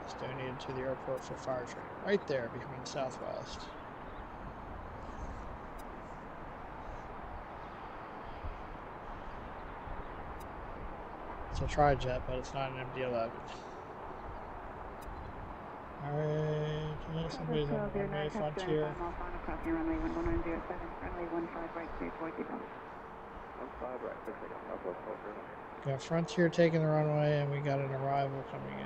It's donated to the airport for fire training, right there behind Southwest. It's a tri-jet, but it's not an MD-11. Alright, somebody's on Runway Frontier. Runway 1107, runway 15 right, clear for 15 right, Southwest Got Frontier taking the runway, and we got an arrival coming in.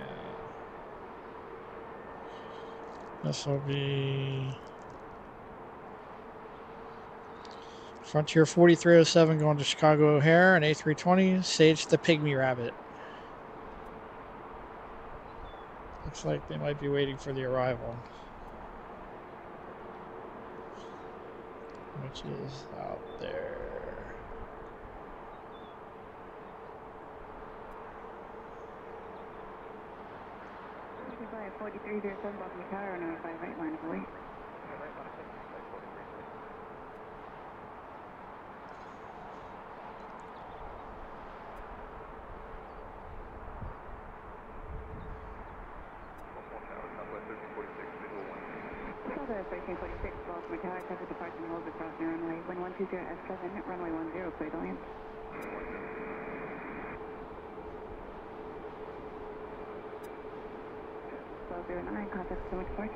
This will be Frontier 4307 going to Chicago O'Hare, and A320 Sage the Pygmy Rabbit. Looks like they might be waiting for the arrival, which is out there. Goodbye, 4307 Baltimore Tower, number 5 right, line of way. Southwest 1346, Baltimore Tower, traffic departure holds across the runway. Wind 120 S7, runway 10, clear to land. 1209, contact Summit Point.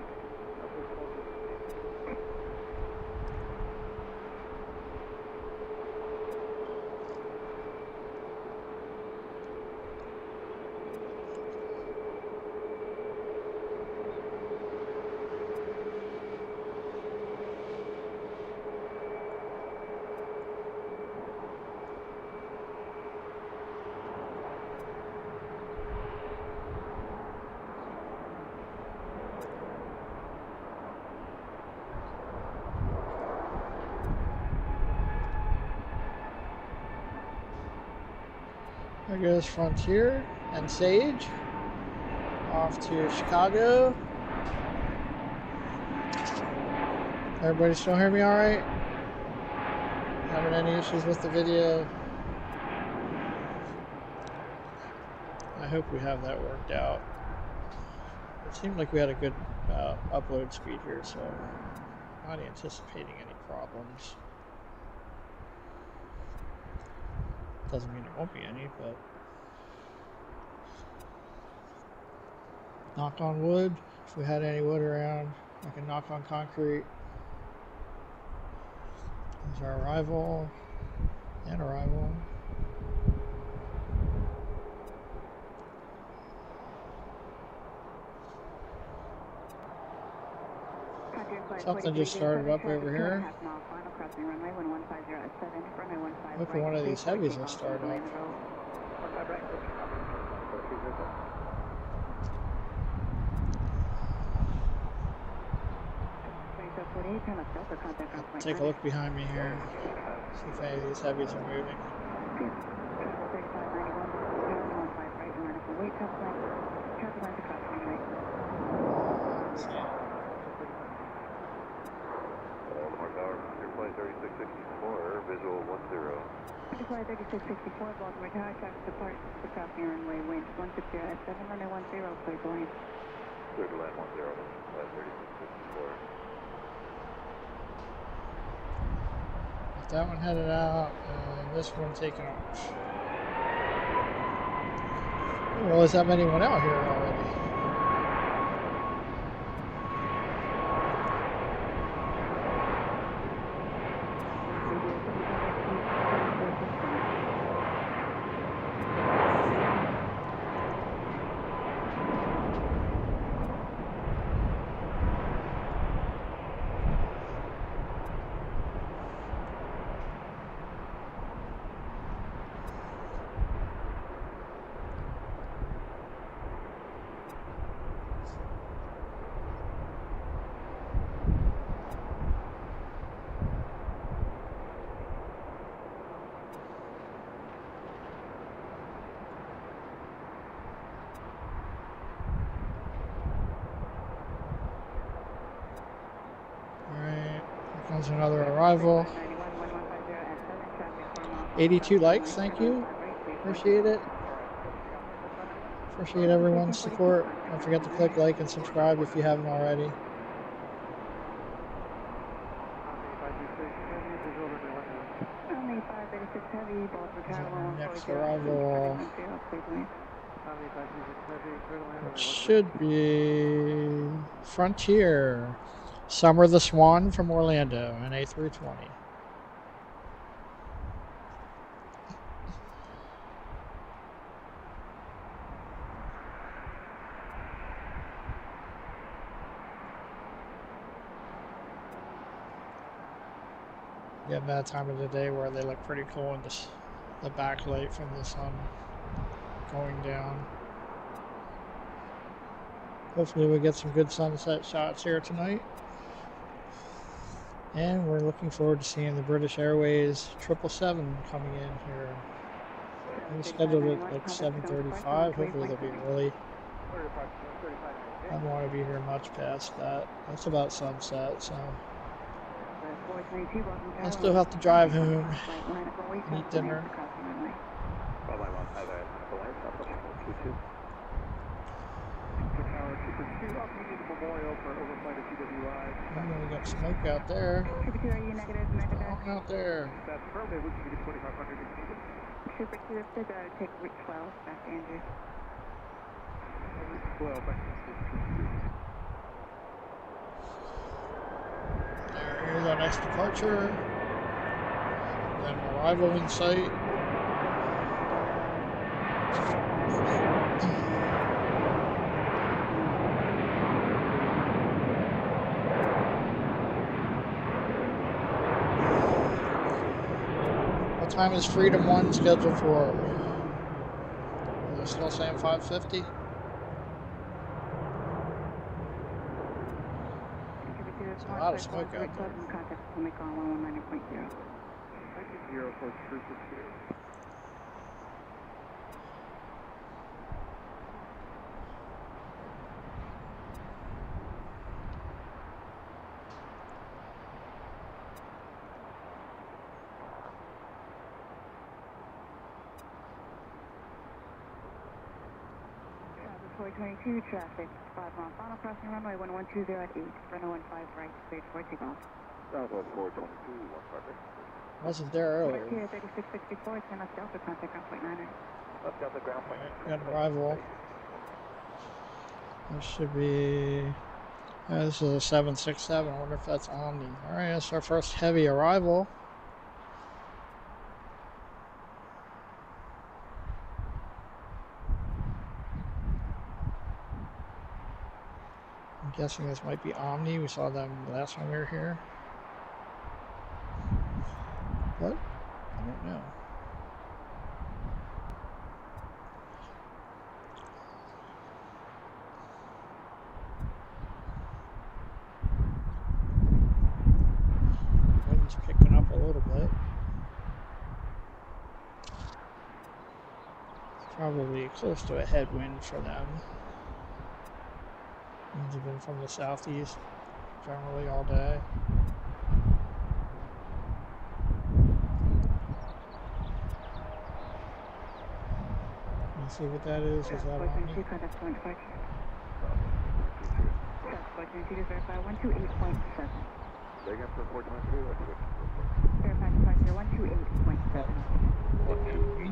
There goes Frontier and Sage. Off to Chicago. Everybody still hear me all right? Having any issues with the video? I hope we have that worked out. It seemed like we had a good upload speed here, so not anticipating any problems. Doesn't mean there won't be any, but knock on wood. If we had any wood around, I can knock on concrete. There's our arrival and arrival. Something just started up over here. Hopefully one of these heavies will start up. Take a look behind me here. See if any of these heavies are moving. Baltimore Tower, your flight 3664, visual 10. Flight 3664, Baltimore Tower, traffic depart to crossing runway, wind 160 at 7, runway 10, clear to land. Clear to land 10, flight 3664. That one headed out, and this one taking off. I didn't realize that many went out here already. There's another arrival. 82 likes, thank you. Appreciate it. Appreciate everyone's support. Don't forget to click like and subscribe if you haven't already. Next arrival, it should be Frontier. Summer the Swan from Orlando, an A320. Getting that time of the day where they look pretty cool in the backlight from the sun going down. Hopefully we get some good sunset shots here tonight. And we're looking forward to seeing the British Airways 777 coming in here. We scheduled it like 7:35. Hopefully they'll be early. I don't want to be here much past that. That's about sunset, so I still have to drive home, eat dinner. Oh, we got smoke out there. Strong out there. Super 2, if they're going to take Route 12 back to Andrews. There's our next departure. Then arrival in sight. What time is Freedom 1 scheduled for? Are they still saying 5:50? There's a lot of smoke out there. 422 traffic, 5 mile final crossing runway 1120 at 8, runway 15 right, cleared for takeoff. Southwest 422, 15 right. Wasn't there earlier. 3664, 10 left Delta, contact ground point 9. Left Delta ground point. Got an arrival. This should be... this is a 767. I wonder if that's Omni. Alright, that's our first heavy arrival. I'm guessing this might be Omni. We saw them last time we were here. What? I don't know. Wind's picking up a little bit. It's probably close to a headwind for them. Winds have been from the southeast generally all day. You see what that is? Is that Omni? Contact point 5. South 422 to verify 128.7. They got for 422, let's switch. Verify departure 128.7. 128.7.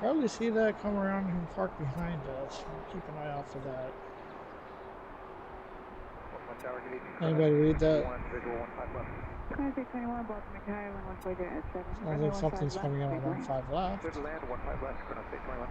Probably see that come around and park behind us. We'll keep an eye out for that. Anybody read that? Contact 21, Baltimore Tower, 1140 at 7. Sounds like something's coming in on 15 left. Good land, 15 left, ground state 21.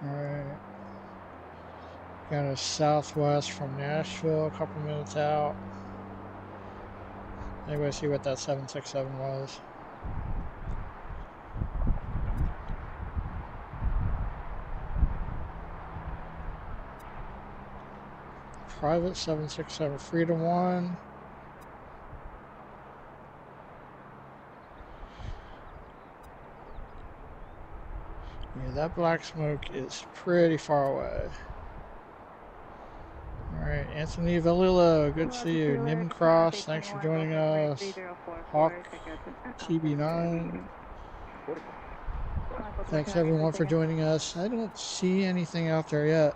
Alright. Got a southwest from Nashville, a couple minutes out. Anybody see what that 767 was? Private 767 Freedom 1. Yeah, that black smoke is pretty far away. Alright, Anthony Valillo, good to see you. Nibbin Cross, thanks for joining us. Hawk TB9. Thanks everyone for joining us. I don't see anything out there yet.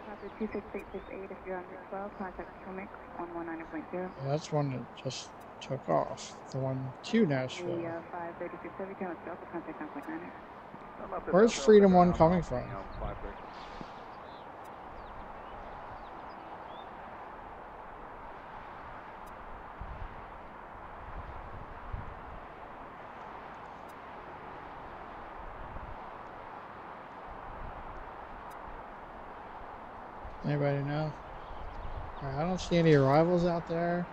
Contact 26868 if you're on route 12, contact Comics on 190.0. That's one that just took off. The one to Nashville. The 536 every time it's Delta, contact ground point 9. Where's Freedom 1 coming from? Anybody know? Alright, I don't see any arrivals out there.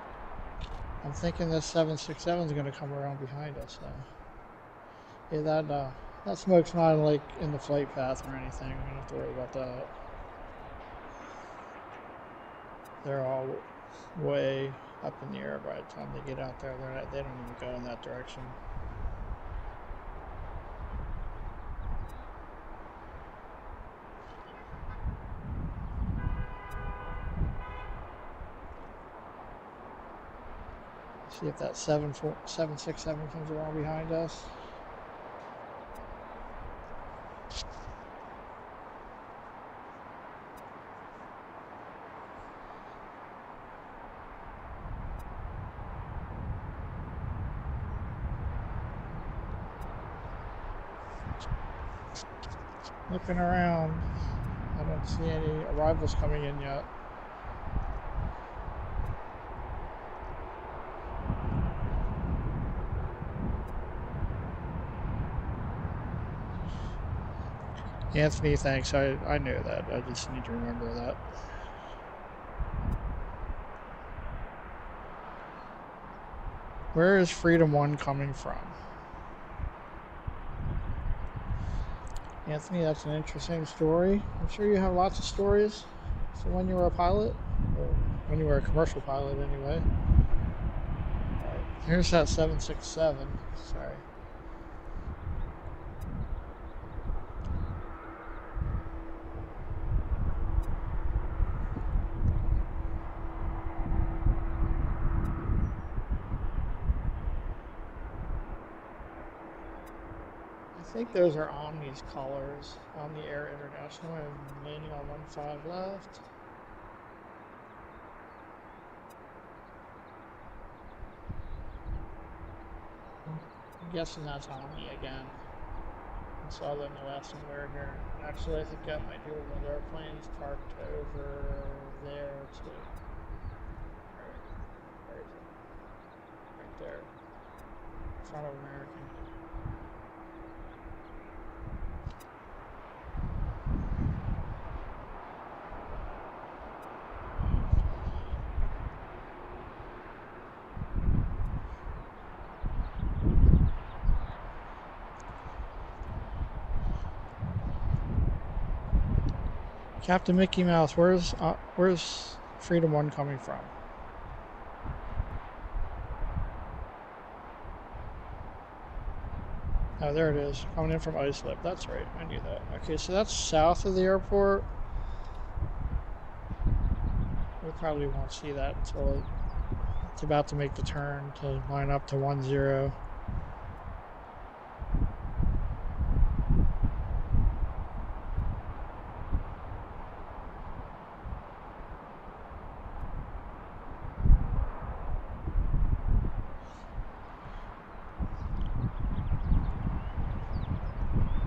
I'm thinking this 767 is going to come around behind us though. Yeah, that smoke's not like in the flight path or anything. We don't have to worry about that. They're all way up in the air by the time they get out there. They don't even go in that direction. See if that 767 comes around behind us. Looking around, I don't see any arrivals coming in yet. Anthony, thanks. I knew that. I just need to remember that. Where is Freedom 1 coming from? Anthony, that's an interesting story. I'm sure you have lots of stories from when you were a pilot, or when you were a commercial pilot anyway. Here's that 767. Sorry. I think those are Omni's colors. Omni Air International. I'm landing on 15 left. I'm guessing that's Omni again. I saw them the last time we were here. Actually, I think that might be one of the airplanes parked over there too. Where is it? Right there. In front of American. Captain Mickey Mouse, where's Freedom 1 coming from? Oh, there it is. Coming in from Islip. That's right. I knew that. Okay, so that's south of the airport. We probably won't see that until it's about to make the turn to line up to 10.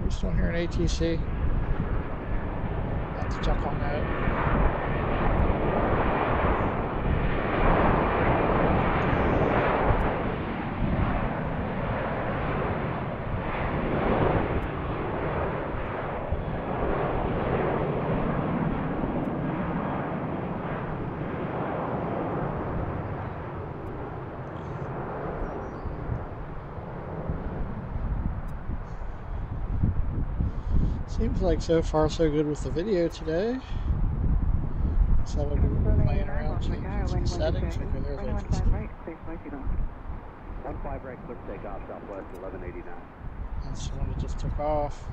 Still here in ATC. Have to jump on that. Seems like so far so good with the video today. So we'll be playing around, changing some settings. Okay, there's ATC. 15 right, clear takeoff, Southwest 1189. That's the one that just took off.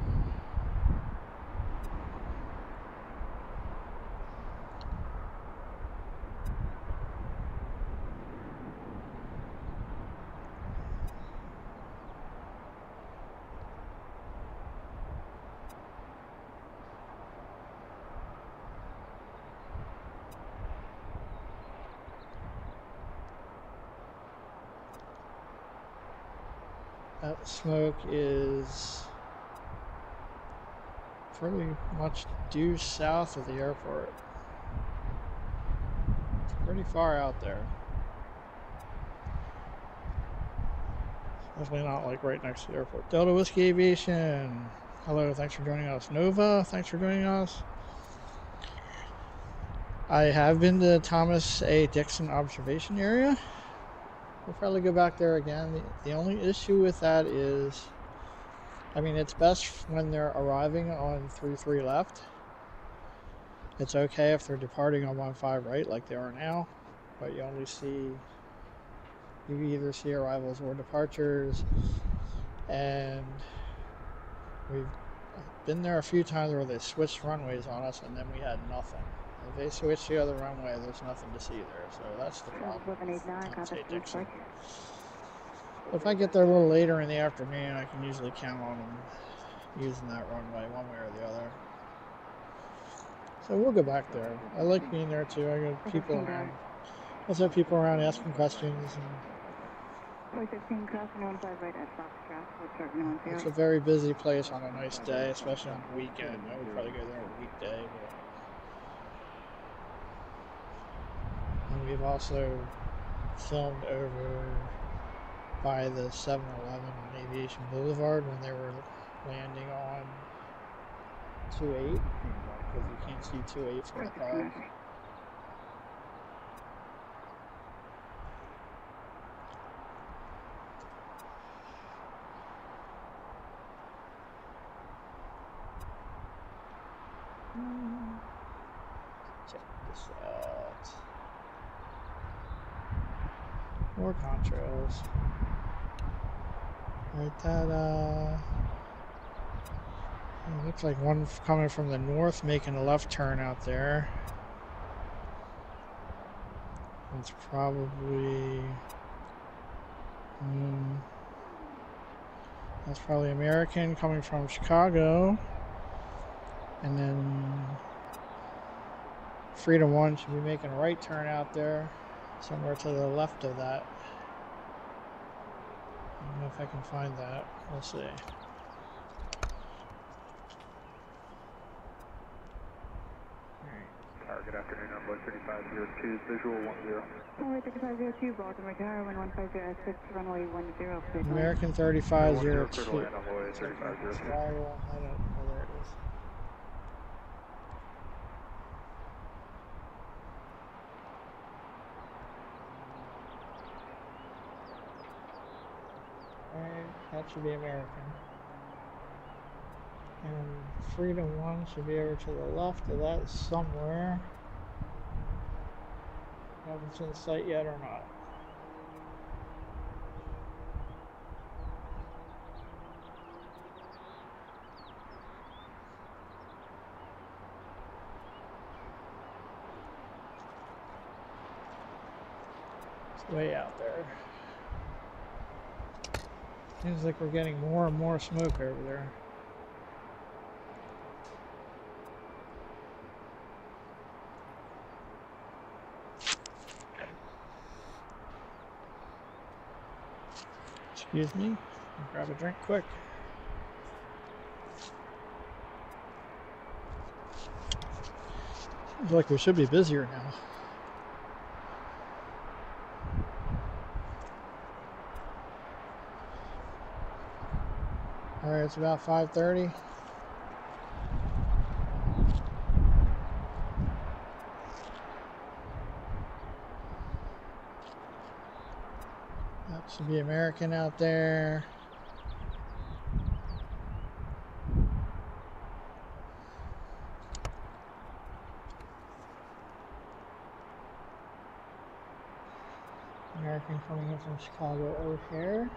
That smoke is pretty much due south of the airport. It's pretty far out there. Definitely not like right next to the airport. Delta Whiskey Aviation. Hello, thanks for joining us. Nova, thanks for joining us. I have been to Thomas A. Dixon Observation Area. We'll probably go back there again. The only issue with that is, I mean, it's best when they're arriving on 33 left. It's okay if they're departing on 15 right, like they are now, but you either see arrivals or departures, and we've been there a few times where they switched runways on us, and then we had nothing. If they switch the other runway, there's nothing to see there, so that's the problem. If I get there a little later in the afternoon, I can usually count on them using that runway one way or the other. So we'll go back there. I like being there too. I got people around. Also people around asking questions. It's a very busy place on a nice day, especially on the weekend. I would probably go there on a weekday. And we've also filmed over by the 7-Eleven on Aviation Boulevard when they were landing on 28, because you can't see 28 from the car. Check this out. More contrails. Right, that it looks like one coming from the north making a left turn out there. It's probably that's probably American coming from Chicago, and then Freedom 1 should be making a right turn out there, somewhere to the left of that. I don't know if I can find that. We'll see. Good afternoon, Runway 3502, visual 10. Runway 3502, Baltimore Tower, 1150 runway 10, cleared. American 3502. Cleared to land on Runway 3502. I don't know, there it is. Alright, that should be American. And Freedom 1 should be over to the left of that somewhere. Haven't seen sight yet or not. It's way out there. Seems like we're getting more and more smoke over there. Excuse me, I'll grab a drink quick. Seems like we should be busier now. Alright, it's about 5:30. That should be American out there. American coming in from Chicago O'Hare.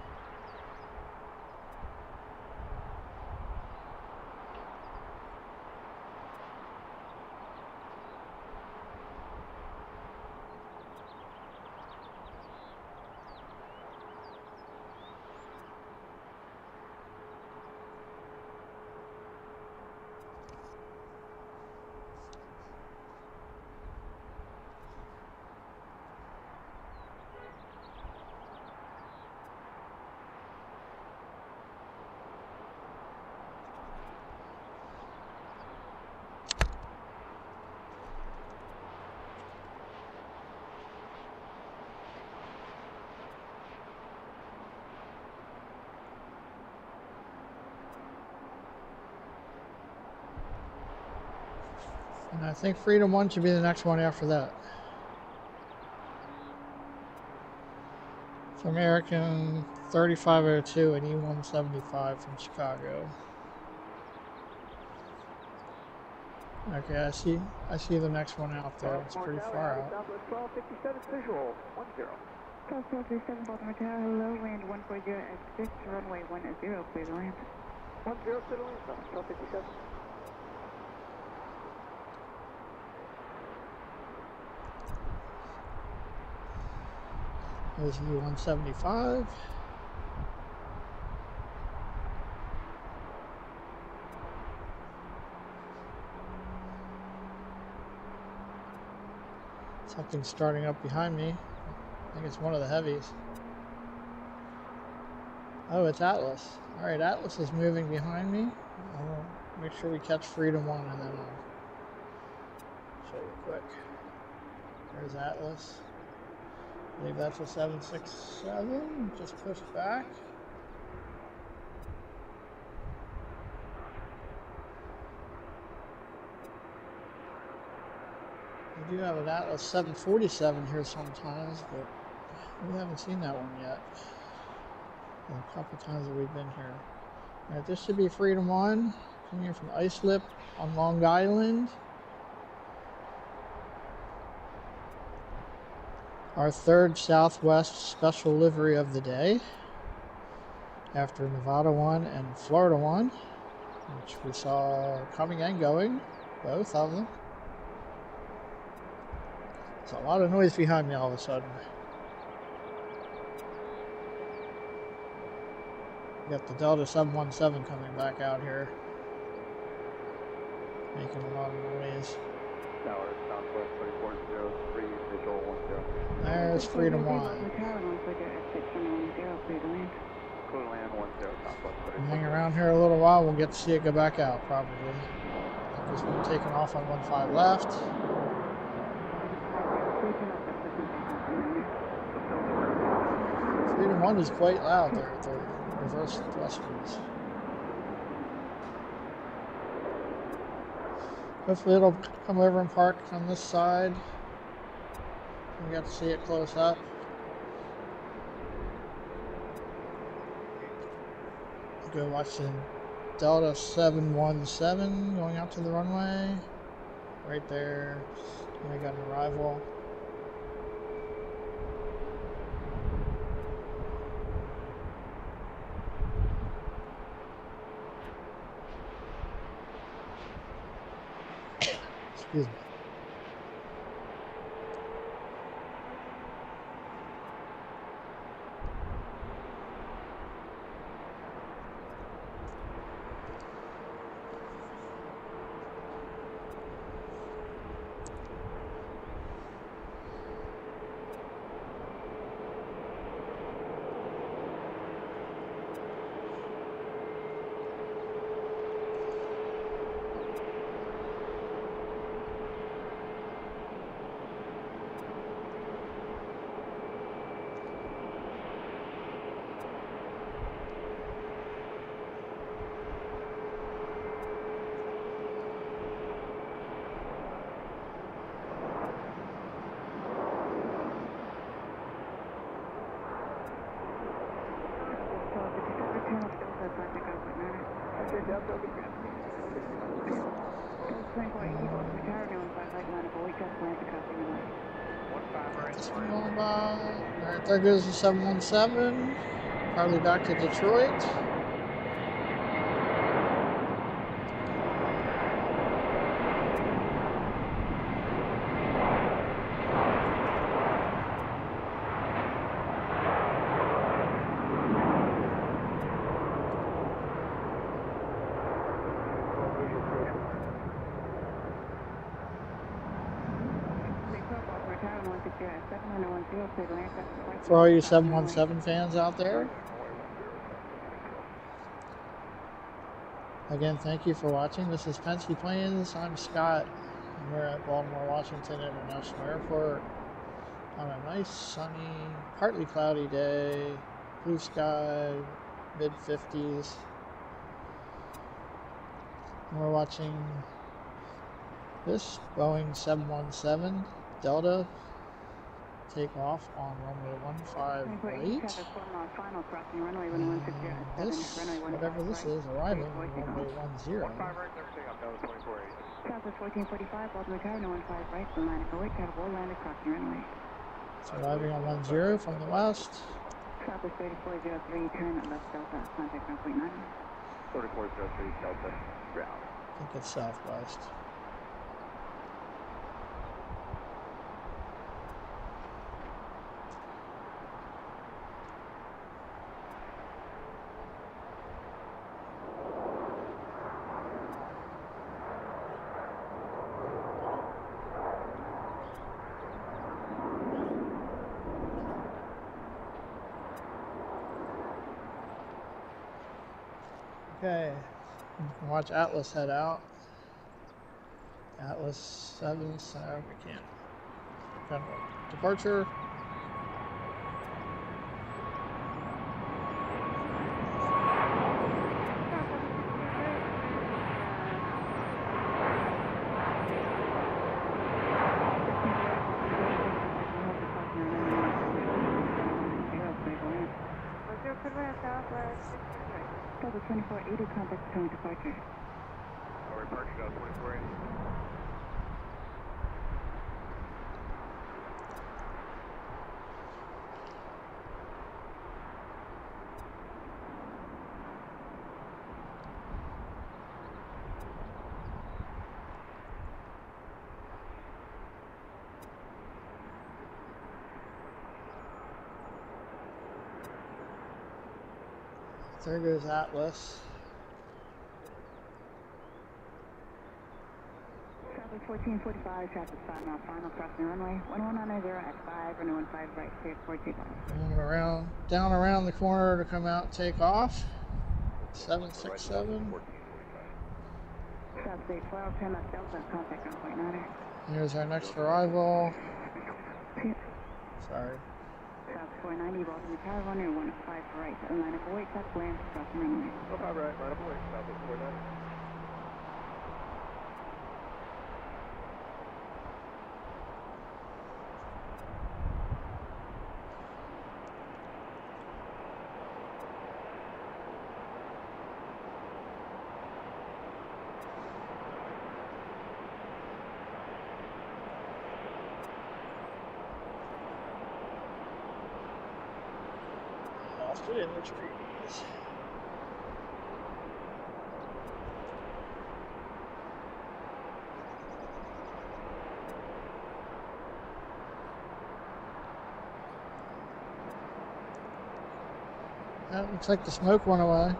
And I think Freedom 1 should be the next one after that. It's American 3502 and E175 from Chicago. Okay, I see the next one out there. It's pretty far out. Southwest 1257, visual 10. Southwest 37, Baltimore Tower, hello, wind 140 at 6, runway 10, clear to land. 10, clear to land, Southwest 1257. There's E175. Something's starting up behind me. I think it's one of the heavies. Oh, it's Atlas. Alright, Atlas is moving behind me. I'll make sure we catch Freedom 1 and then I'll show you quick. There's Atlas. I believe that's a 767. Just pushed back. We do have an Atlas 747 here sometimes, but we haven't seen that one yet. A couple times that we've been here. Alright, this should be Freedom 1 Coming in from Islip on Long Island. Our third Southwest special livery of the day, after Nevada 1 and Florida 1, which we saw coming and going, both of them. There's a lot of noise behind me all of a sudden. We got the Delta 717 coming back out here, making a lot of noise. Tower, Southwest 3403, visual 10. There's Freedom 1. Clear land 10, Southwest 3403. Hang around here a little while, we'll get to see it go back out, probably. There's one taking off on 15 left. Freedom 1 is quite loud there at the reverse thrusters. Hopefully it'll come over and park on this side. We got to see it close up. Go watch the Delta 717 going out to the runway. Right there. We got an arrival. Excuse me. Alright, there goes the 717. Probably back to Detroit. For all you 717 fans out there, again, thank you for watching. This is Penske Planes. I'm Scott, and we're at Baltimore-Washington International Airport on a nice, sunny, partly cloudy day, blue sky, mid-50s. We're watching this Boeing 717 Delta take off on runway 15 right. This, whatever this is, arriving on runway 10. Southwest 1445, Baltimore Tower, 15 right, the line of right, have all landed crossing runway. It's arriving on 10 from the west. Southwest 3403, turn left Delta, contact ground point 9. 3403, Delta, ground. I think it's southwest. Okay, you can watch Atlas head out. Atlas 7, so we can't. General departure. Delta 2480, contact current departure. go 2480. There goes Atlas. Southwest 1445, traffic 5 mile final, crossing runway 1190 at 5, runway 15 right, clear for takeoff. Going down around the corner to come out, take off. 767. South State 12, 10 left Delta, contact 1.9er. Here's our next arrival. Sorry. South 490, Baltimore Tower, runway 15 for right, line up await, touch land, crossing runway. 15 right, line up await, Southwest 490. Lost it in the trees. That looks like the smoke went away.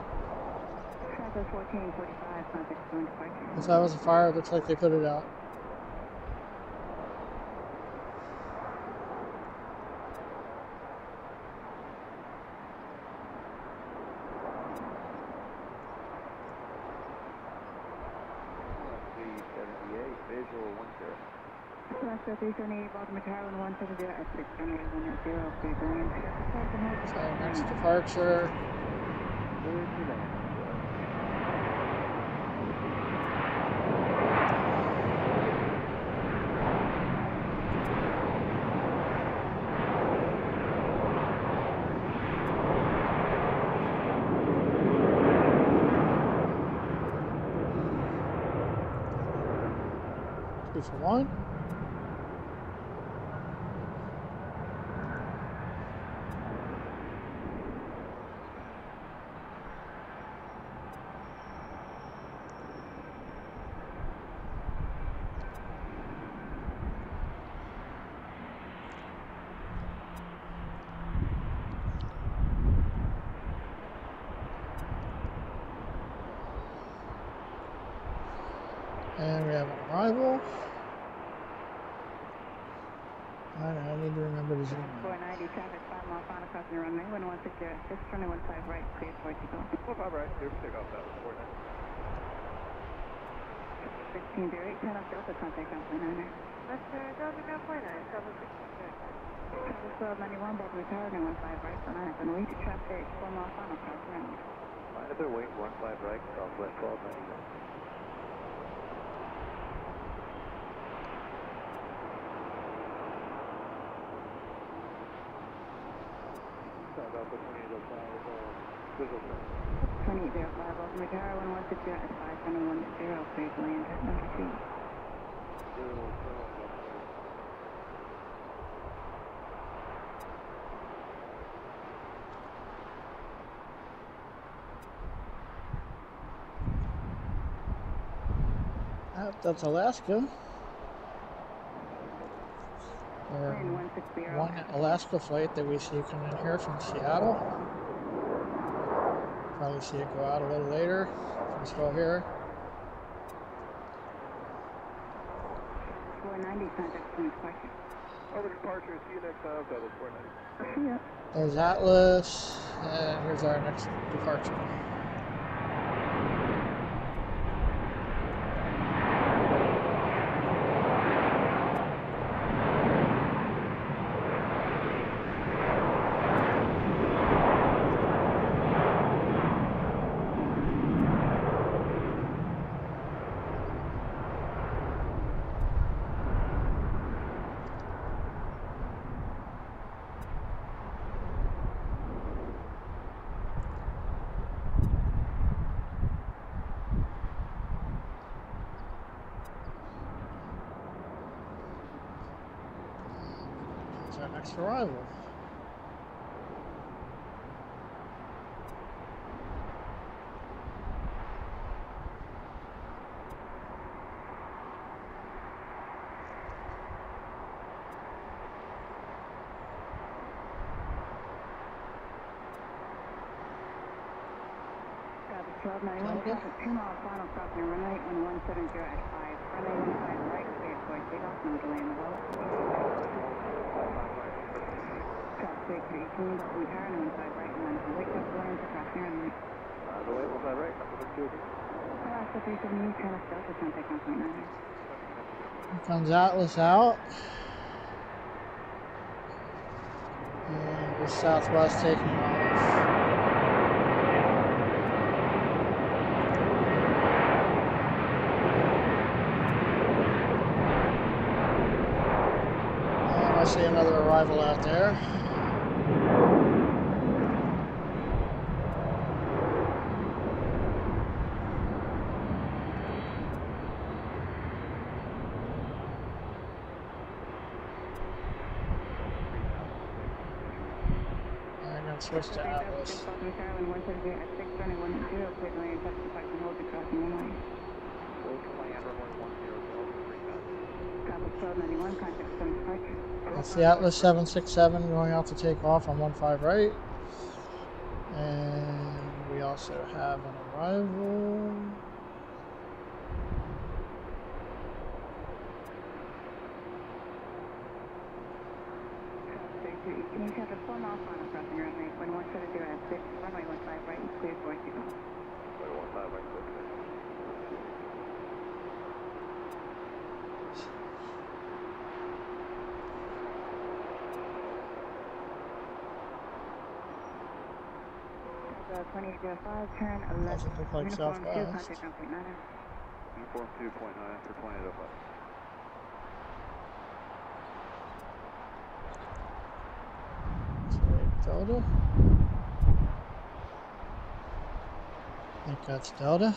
Southwest 1445, contact going departure. If that was a fire, it looks like they put it out. Visual 10. Southwest 378, Baltimore Tower, 170 at 6, runway 10, clear to land. So next departure. For one. And we have an arrival. I need to remember to zoom in. 490, traffic 5 mile final, crossing the runway 1160 at 6, runway 15 right, clear for takeoff. 15 right, clear for takeoff, Southwest 490. 1608, 10 left Delta, contact 1.9er. Mr. Delta, ground point 9, Southwest 1608. Southwest 1291, Baltimore Tower, 15 right, so line up and wait, traffic 4 mile final, crossing runway. Line up and wait, 15 right, Southwest 1291. Alpha 2805, visual 2805, Baltimore Tower, 1160 at 5, runway 10, clear to land, number 2. That's Alaska. Or Wind 160. one Alaska flight that we see coming in here from Seattle. Probably see it go out a little later. If we're still here. 490, contact point departure. Over departure, see you next time, Southwest 490. See ya. There's Atlas, and here's our next departure. There's our next arrival. Copy, 1291, traffic 2 miles, final crossing runway 1170 at 5. Runway 15 right, cleared for takeoff, no delay in the level. Traffic 18, Baltimore Tower, 15 right, 1 wait, up lanes across the runway. The way, 15 right, number 2. Alaska 370, Channel Delta, contact 1.9. Here comes Atlas out. And the Southwest taking off. I see another arrival out there. I'm going to switch to Atlas. That's the Atlas 767 going out to take off on 15 right. And we also have an arrival. Traffic 4 miles final crossing runway 1170 at 6, runway 15 right, clear for takeoff. Runway 15 right, clear. Delta 2005, turn left. Doesn't look like Uniform 2, Southwest. contact 1.9. Uniform 2.9 for 2005. Delta. I think that's Delta.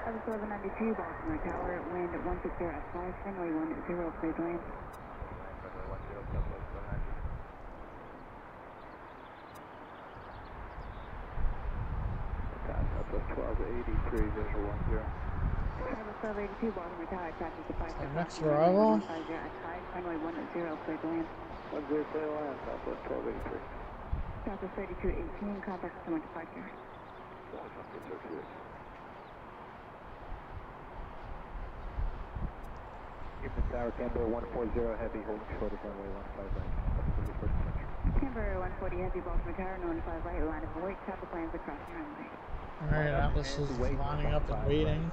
Southwest 1192, Baltimore Tower, wind 160 at 5, runway 10, please land. Southwest 1283, visual 10. Southwest 1282, Baltimore Tower, traffic to 5. Our next arrival. 150 at 5, runway 10, please land. 10, clear land, Southwest 1283. Southwest 3218, contact someone departure. Houston Tower, Canberra 140 heavy, holding short of runway 15 right. Canberra 140 heavy, Baltimore Tower, 15 right, line of wait, traffic plans across the runway. Alright, Atlas is lining up and waiting.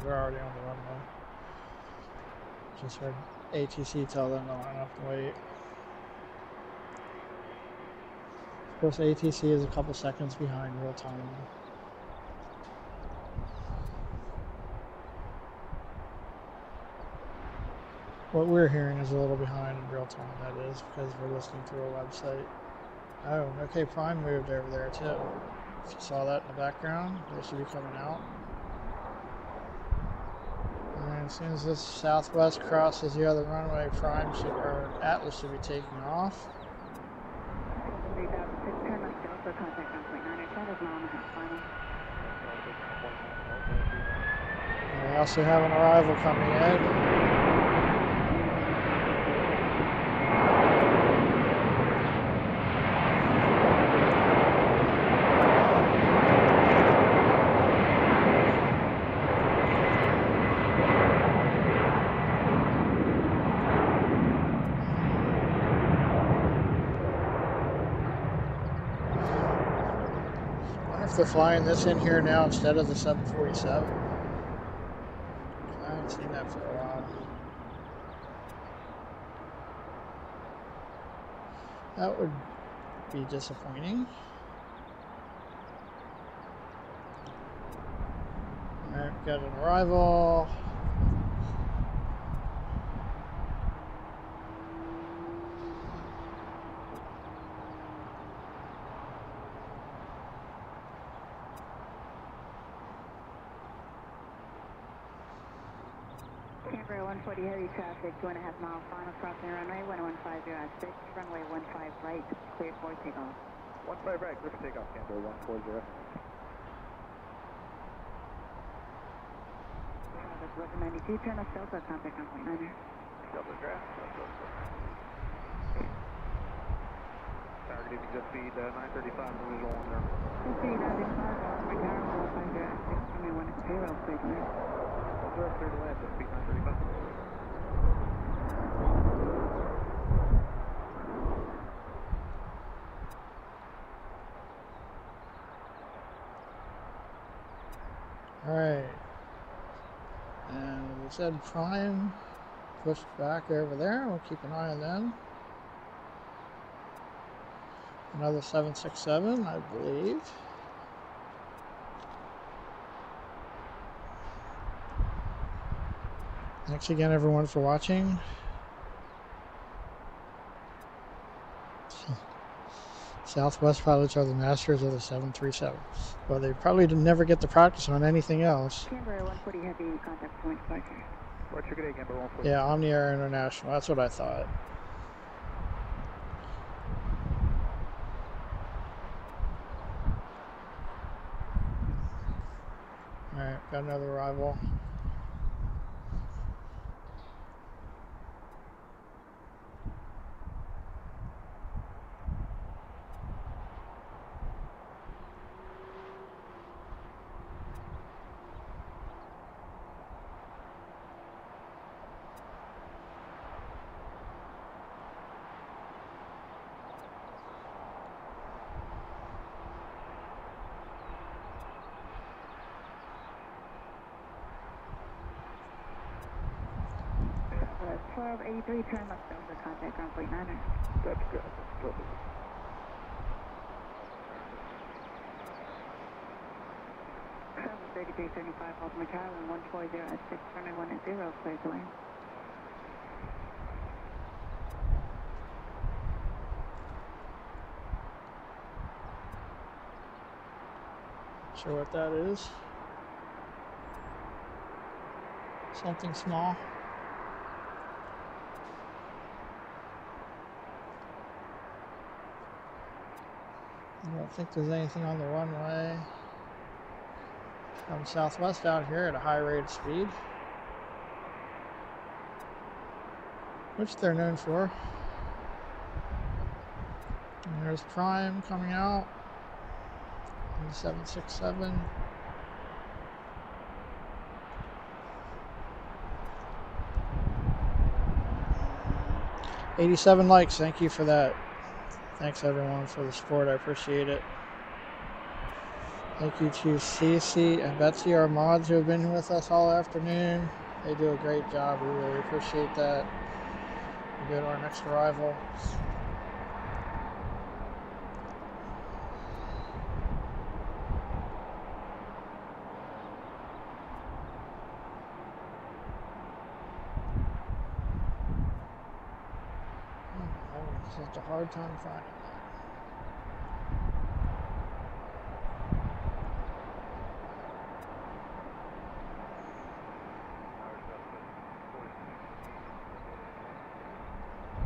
We're already on the runway. Just heard ATC tell them to line up and wait. Of course, ATC is a couple seconds behind real time. What we're hearing is a little behind in real time, that is, because we're listening through a website. Oh, OK Prime moved over there too. If you saw that in the background, they should be coming out. And as soon as this Southwest crosses the other runway, Prime should, or Atlas should be taking off. 3006, turn left Delta, contact 1.9, channels now on the final. And we also have an arrival coming in. They're flying this in here now instead of the 747. I haven't seen that for a while. That would be disappointing. Alright, got an arrival. Canberra 140 heavy traffic, 2.5 mile final crossing runway 1150 at 6, runway 15 right, clear for takeoff. 15 right, clear for takeoff, Canberra 140. Travis 1192, turn us Delta, contact on point 9er. Delta draft, Targeting just speed 935 on visual on there. Speed 935, Baltimore Tower 150 at 6, runway 10, clear to land. Clear to land, just speed 935. Alright. And we said prime pushed back over there. We'll keep an eye on them. Another 767, I believe. Thanks again, everyone, for watching. Southwest pilots are the masters of the 737. Well, they probably never get to practice on anything else. Canberra 140 heavy, contact point departure. What's your good day, Canberra 140? Yeah, Omni Air International. That's what I thought. Alright, got another arrival. That's 1283, turn left Delta, contact on point 9er. That's good. That's perfect. Travel 3375, Baltimore Tower 140 at 6, runway 10, clear to land. Sure what that is. Something small. I don't think there's anything on the runway. From Southwest out here at a high rate of speed, which they're known for. And there's Prime coming out in the 767. $87 likes. Thank you for that. Thanks everyone for the support. I appreciate it. Thank you to Cece and Betsy, our mods, who have been with us all afternoon. They do a great job. We really appreciate that. We'll go to our next arrival. I'm such a hard time finding that.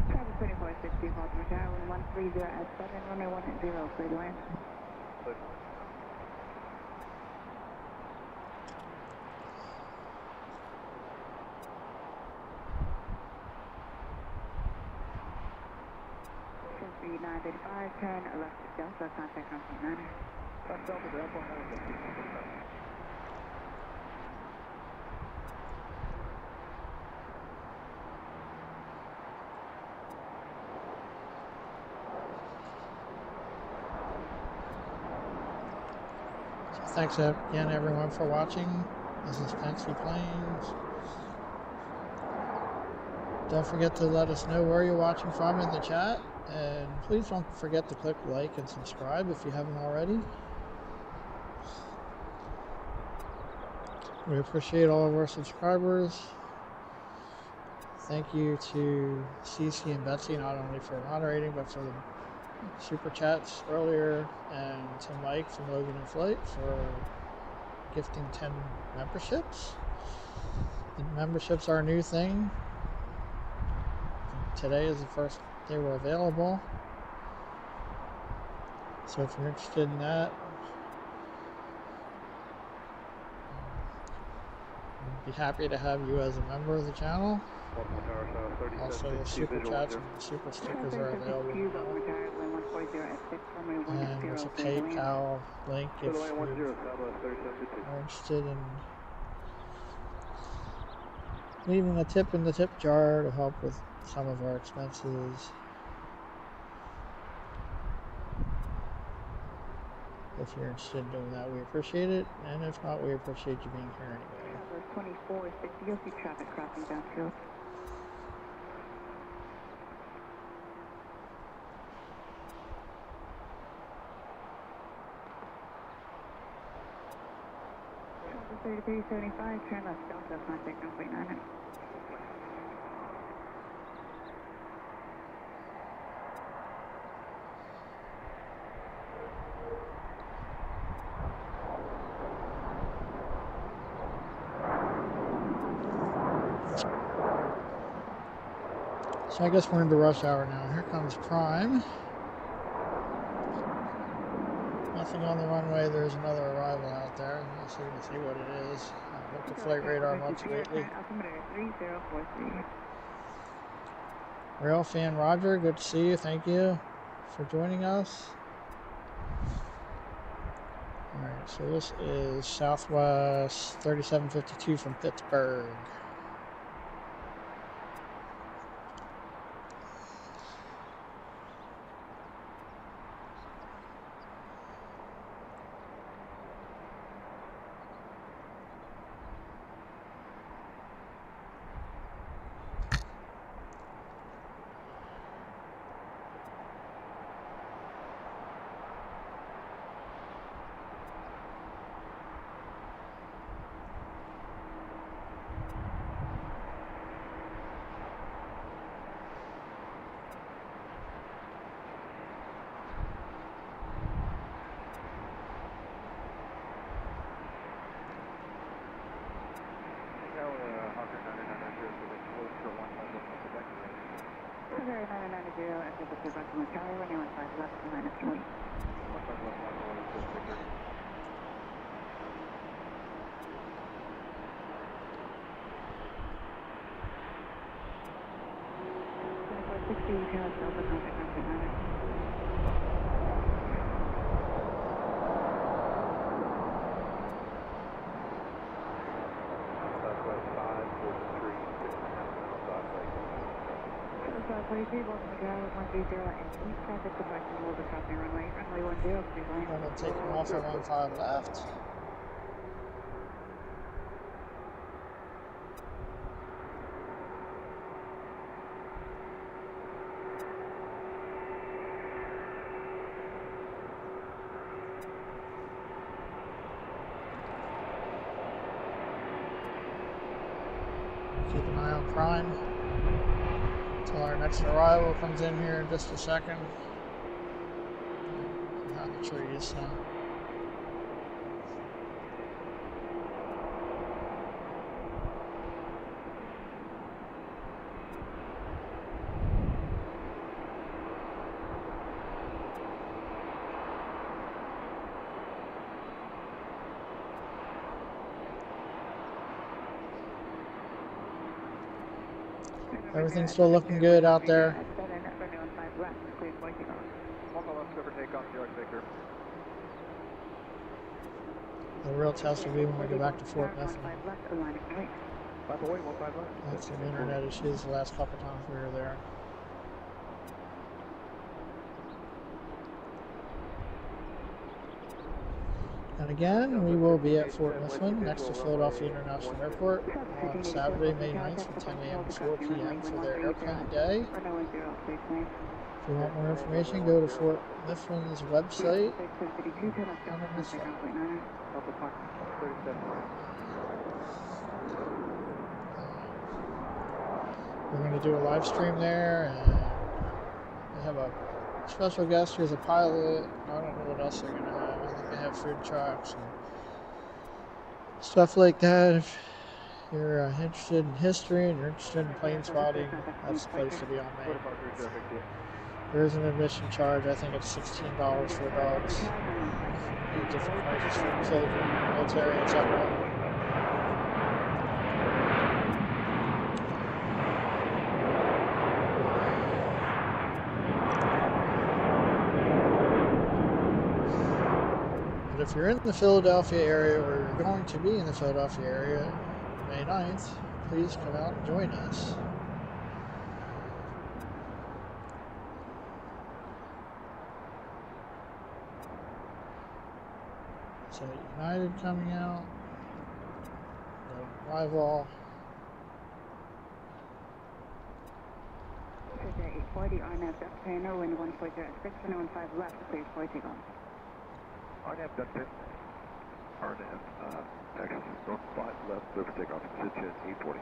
Travel 2460, Baltimore Tower 130 at 7, runway 10, clear to land. Speed 935, turn left to Delta, contact on point 9er. That's Delta, Delta 935. Thanks again, everyone, for watching. This is Penske Planes. Don't forget to let us know where you're watching from in the chat. And please don't forget to click like and subscribe if you haven't already. We appreciate all of our subscribers. Thank you to Cece and Betsy, not only for moderating, but for the super chats earlier, and to Mike from Logan and Flight for gifting 10 memberships. The memberships are a new thing. Today is the first they were available. So if you're interested in that, I'd be happy to have you as a member of the channel. Also, the super chats and super stickers are available now. And there's a PayPal link if you are interested in leaving a tip in the tip jar to help with some of our expenses. If you're interested in doing that, we appreciate it. And if not, we appreciate you being here anyway. 2460, you'll see traffic crossing downfield. Delta 3375, turn left, Delta, contact 1.9. So I guess we're into rush hour now. Here comes Prime. Nothing on the runway. There's another arrival out there. Let's see, what it is. I haven't looked at flight radar much lately. Rail fan Roger, good to see you. Thank you for joining us. Alright, so this is Southwest 3752 from Pittsburgh. I'm taking off at 15 left. Keep an eye on Prime until our next arrival comes in here in just a second. Behind the trees now. Everything's still looking good out there. The real test will be when we go back to Fort Mifflin. That's some internet issues the last couple times we were there. And again, we will be at Fort Mifflin next to Philadelphia International Airport on Saturday, May 9th from 10 a.m. to 4 p.m. for their airplane day. If you want more information, go to Fort Mifflin's website. We're going to do a live stream there, and we have a special guest who's a pilot. I don't know what else they're going to have. I think they have food trucks and stuff like that. If you're interested in history and you're interested in plane spotting, that's the place to be on Main. There is an admission charge. I think it's $16 for adults. Different prices for children, military, etc. But if you're in the Philadelphia area, or you're going to be in the Philadelphia area May 9th, please come out and join us. So United coming out, the arrival. 840 RNAV duck panel, wind 140 at 6, 115 left, clear for takeoff. RNAV duck pin. RNAV, Texas, north 5 left, clear for takeoff, Citizen 840.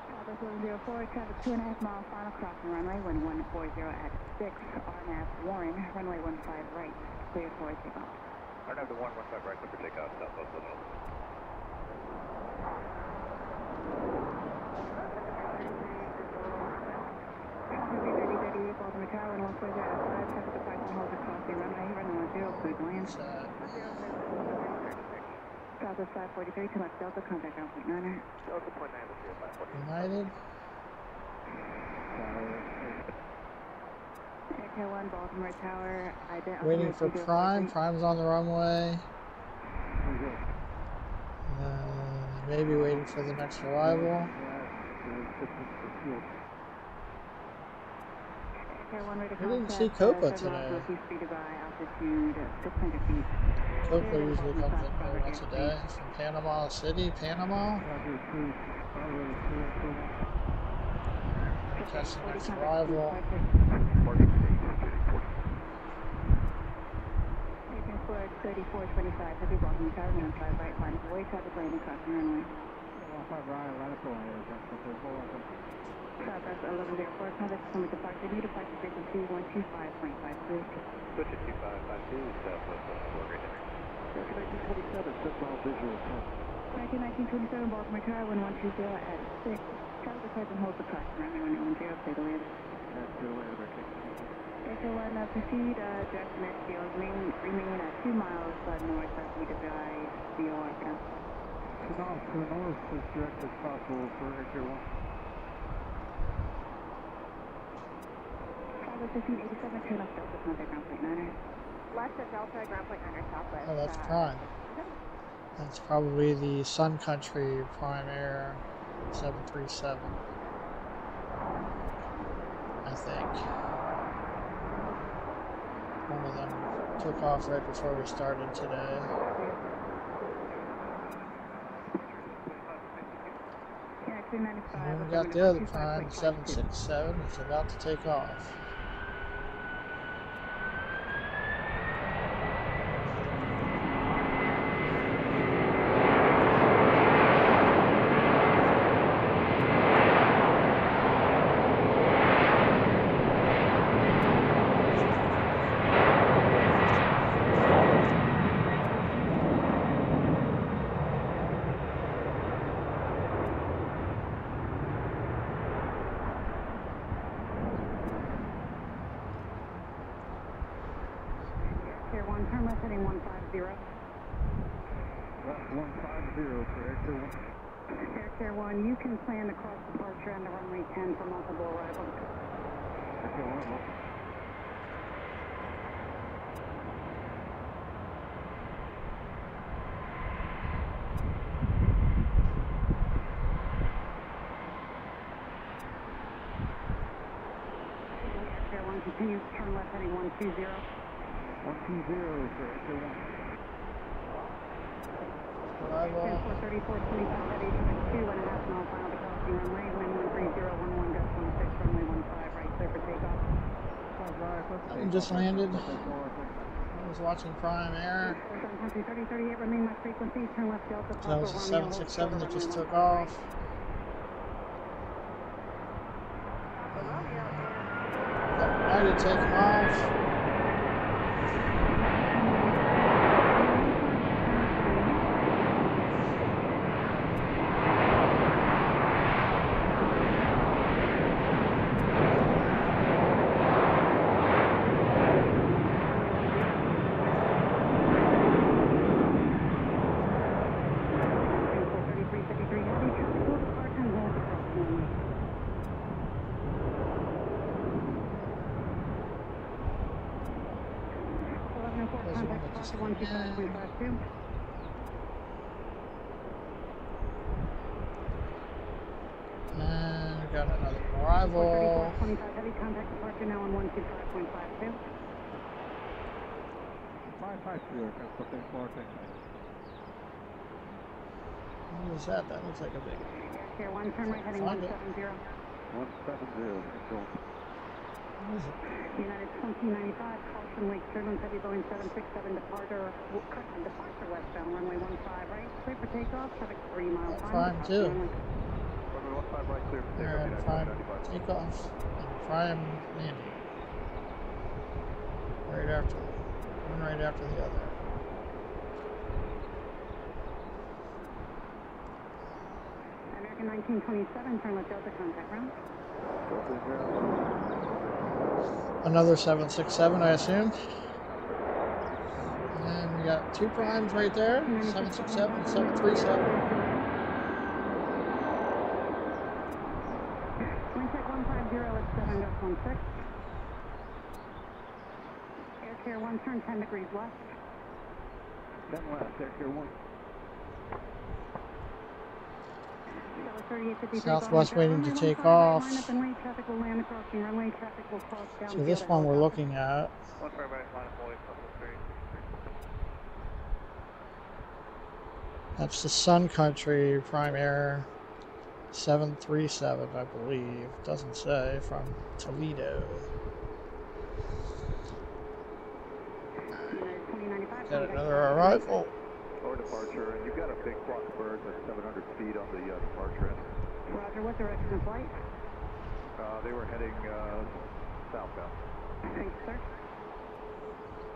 Southwest 104, traffic 2.5 miles, final crossing runway, wind 140 at 6, RNAV Warren, runway 15 right, clear for takeoff. RNAV to 115 right, clear for takeoff, Southwest 104. Baltimore Tower, 140 at 5, traffic departure holds across the runway, runway 10, clear to land. Southwest 543 to left Delta, contact ground point 9er. Delta point 9 to 540. United. Air 1, Baltimore Tower, Waiting for Prime. Prime's on the runway. Maybe waiting for the next arrival. I didn't see Copa today. Copa usually comes in once a day from Panama City, Panama. Catch the next arrival. Flight 3425, heavy Baltimore Tower, 15 right, line of way, traffic lane across the runway. 15 right, line of way, Southwest 1104, contact from departure, new departure frequency 125.52. Switch at 2552, Southwest 104, great day. 1927, Sentinel visual. 1927, Baltimore Tower, 1120 at 6. Traffic departure holds across the runway, 110, clear to land. Air 1, proceed, direct next field, remain at 2 miles north of BWI, VOR. To the north as direct as possible for Air 1. 1587, turn left Delta, contact ground point 9er. Left at Delta, ground point 9er, southwest. Oh, that's Prime. That's probably the Sun Country Prime Air 737. I think. One of them took off right before we started today. And we got the other Prime, 767. It's about to take off. Air 1, turn left heading 150. Left 150 for Air 1. Air 1, you can plan to cross departure on the runway 10 for multiple arrivals. Air 1. Air 1, continue to turn left heading 120. 120 for Air 1. Arrival. 434, 25 at 2.5 mile final to crossing runway, wind 130, 11 gust 16, runway 15 right, clear for takeoff. I just landed. I was watching Prime Air. Sun Country 3038, remain my frequency, turn left Delta. So that was the 767 that just took off. United taking off. There's one that just came in. And we got another arrival. 25 heavy contact departure now on 125.52. 550, something floating. What is that? That looks like a big. Here, one turn right heading 170. 170, control. What is it? United 2095, caution Lake Turbulence, heavy Boeing 767 departure westbound, runway 15 right, clear for takeoff, traffic 3 miles. Prime 2. Runway 15 right, clear for takeoff. And prime takeoff and prime landing. Right after, one right after the other. American 1927, turn left Delta, contact ground. Another 767, I assume. And we got two primes right there, 767 and 737. Windcheck 150 at 7.16. Air Care 1, turn 10 degrees left. 10 left, Air Care 1. Southwest waiting to take off. So this one we're looking at. That's the Sun Country Prime Air 737, I believe. Doesn't say, from Toledo. Got another arrival. Or departure, and you've got a big flock of birds at 700 feet on the departure end. Roger, what direction of flight? They were heading southbound. Thanks, sir.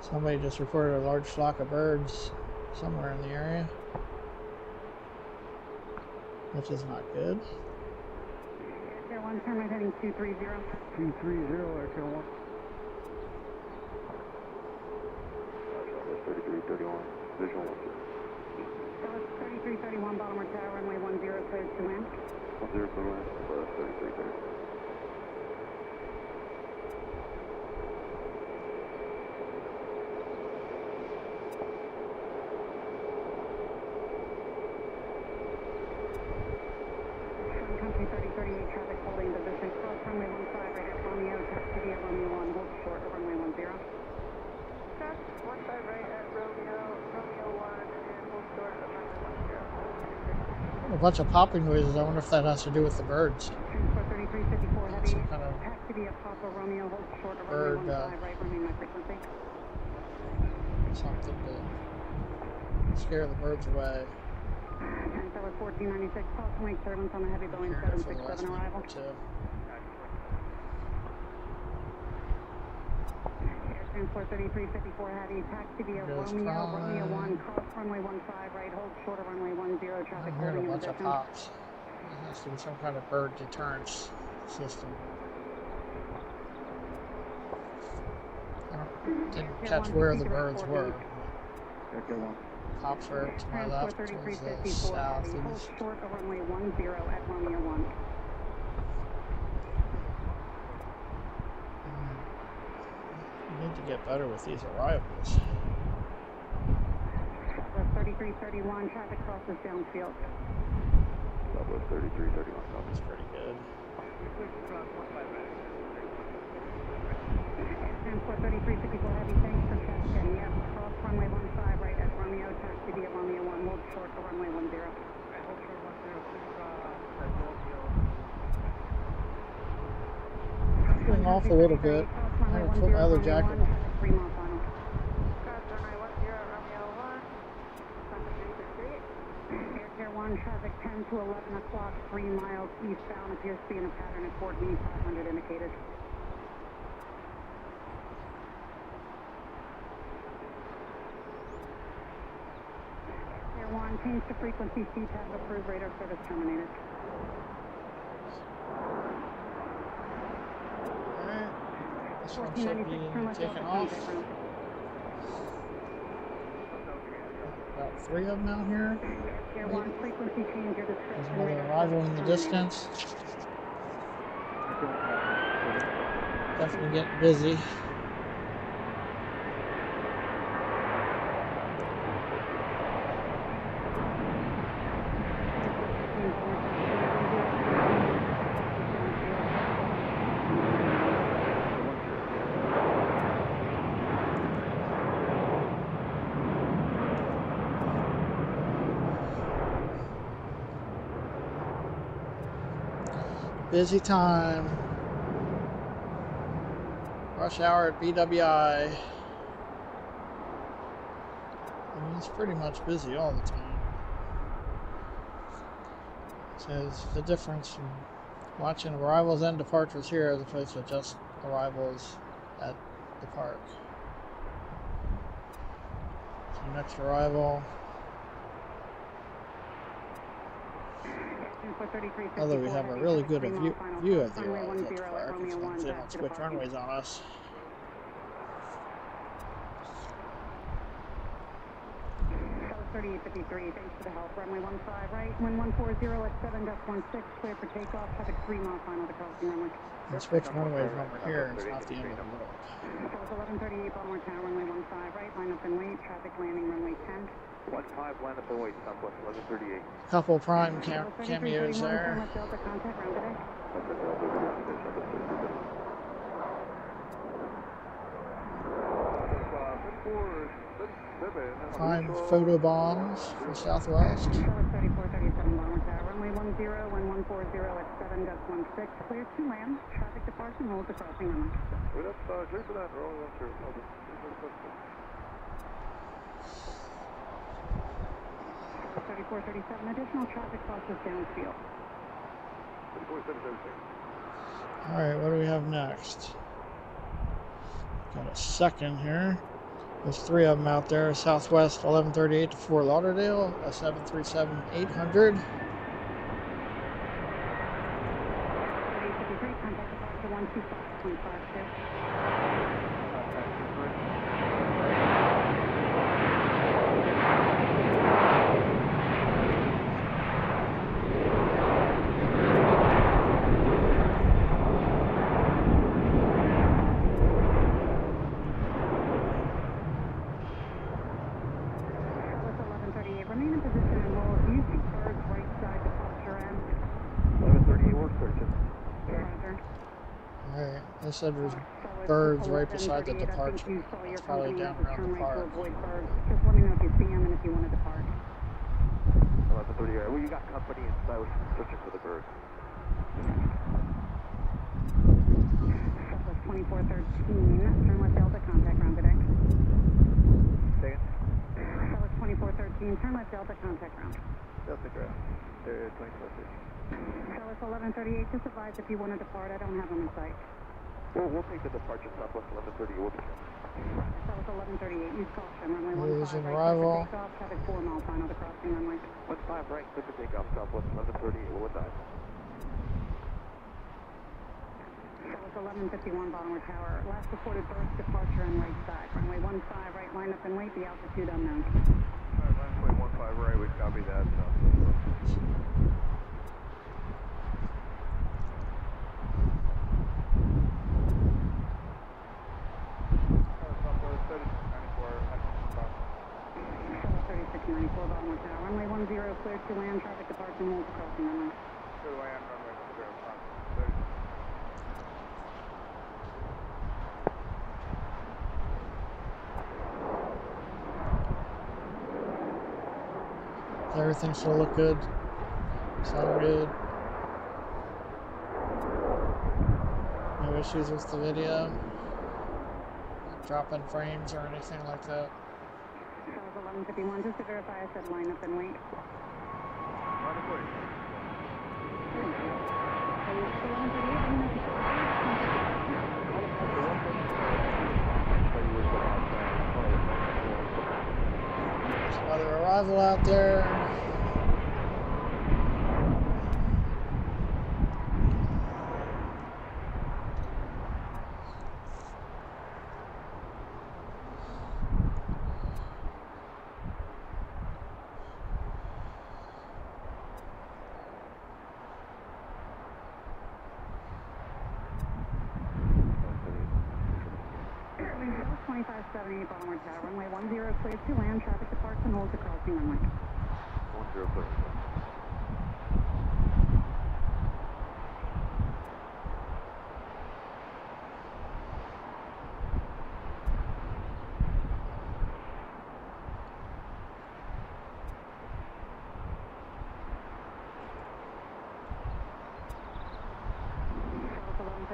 Somebody just reported a large flock of birds somewhere in the area, which is not good. Air 1, turn right heading 230. 230, Air Care 1. 3331, visual 3331, Baltimore Tower, runway 10, cleared to land. 10 clear to land, 3330. Sun Country 3038, traffic holding position. Cross runway 15 right at Romeo, taxi via Romeo 1, hold short of runway 10. Cross 15 right at Romeo 1, and hold short of runway 10. A bunch of popping noises. I wonder if that has to do with the birds. Transport 3354 heavy, Some kind of taxi via Papa Romeo, hold short of bird, runway 15 right, running my frequency. something to scare the birds away. 10 Tower 1496, caution Lake Turbulence on a heavy Boeing Here for the last 767 arrival. minute or two. Transport 3354 heavy, taxi via Romeo 1, cross runway 15 right, hold short of runway 10, traffic I'm hearing holding a in bunch of position. pops. It has to be some kind of bird deterrence system. I didn't catch where the birds were. Pops are to my left, towards the southeast. Hold short of runway 10 at Romeo 1. We need to get better with these arrivals. Southwest 3331, traffic crosses downfield. Southwest 3331, That's pretty good. Transport 3354 heavy, thanks for checking. Yes, cross runway 15 right at Romeo, taxi via Romeo 1, hold short of runway 10. Cooling off a little bit. I'm going to put my other jacket on. 3 mile final. Cross runway 10, Romeo 1, Air Care 1, traffic 10 to 11 o'clock, 3 miles eastbound, appears to be in a pattern at 14,500 indicated. Air 1, change to frequency, CTAP approved, radar service terminated. Alright. This one should be taken off. About 3 of them out here. Air 1, frequency change, your There's discretion. another arrival in the distance. Definitely getting busy. busy time. Rush hour at BWI. I mean, it's pretty much busy all the time. So it's the difference from watching arrivals and departures here as opposed to just arrivals at the park. So next arrival. Although we have a really good view of the arrivals at the park, as long as they don't switch runways on us. South 3853, thanks for the help. Runway 15 right, wind 140 at 7.16, clear for takeoff, traffic 3 mile final to crossing runway. And switch runways when we're here, it's not the end of the world. South 1138 Baltimore Tower, runway 15 right, line up and wait, traffic landing runway 10. 15, line up and wait, Southwest 1138. Couple prime cameos there. Delta contact, round today. Prime photo bombs for Southwest. 3437 Baltimore Tower, runway 10, wind 140 at 7.16, clear to land, traffic departure, and hold the crossing runway. Wait up, clear for that, roll on through. 3437, additional traffic crosses downfield. 3437. Alright, what do we have next? Got a second here. There's 3 of them out there. Southwest 1138 to Fort Lauderdale, a 737-800. 3853, contact departure 125.52. They said there's birds right beside the departure. It's probably down around the park. Just let me know if you see them and if you want to depart. 1138. Well, you got company and so I was searching for the birds. Southwest 2413, turn left Delta, contact round today. Second. Southwest 2413, turn left Delta, contact round. Delta ground. They're 2413. Southwest 1138, just advise if you want to depart. I don't have them in sight. We'll take the departure, Southwest 1138. We'll be Southwest 1138, use caution, runway 15 Losing right, arrival. takeoff, traffic 4 mile final to crossing runway. 15 right, clear for takeoff, Southwest 1138. What time? Southwest 1151 Baltimore Tower, last reported burst departure on right side. Runway 15 right, line up and wait, the altitude unknown. Runway 15 right, we copy that. Baltimore Tower, runway 10, cleared to land, traffic departure, hold to crossing runway. Clear to land, runway 10. Everything should look good. Sound good. No issues with the video. Not dropping frames or anything like that. South 1151, just to verify I said line up and wait. There's another arrival out there. South 2578 Baltimore Tower, runway 10, cleared to land, traffic departure and hold to crossing runway. 1030.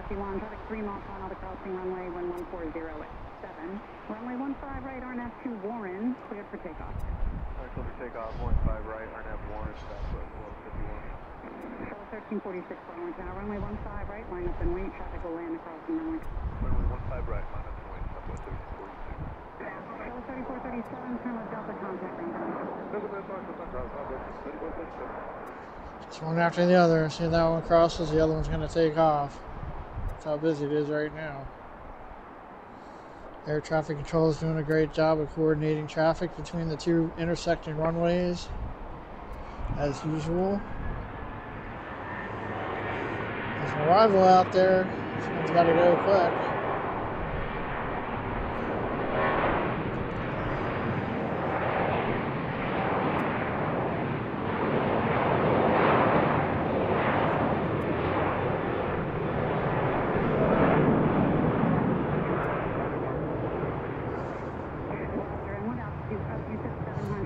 1651, traffic 3 miles final to crossing runway 1140 at 7. Runway 15 right, RNAV 2 Warren, cleared for takeoff. Alright, clear for takeoff, 15 right, RNAV Warren, Southwest 1251. Charlotte 1346, Baltimore Tower, runway 15 right, line up and wait, traffic will land across the runway. Runway 15 right, line up and wait, Southwest 1346. Charlotte 3437, turn left Delta, contact ground. Just one after the other. See that one crosses, the other one's going to take off. That's how busy it is right now. Air traffic control is doing a great job of coordinating traffic between the two intersecting runways, as usual. There's an arrival out there. Someone's got to go quick.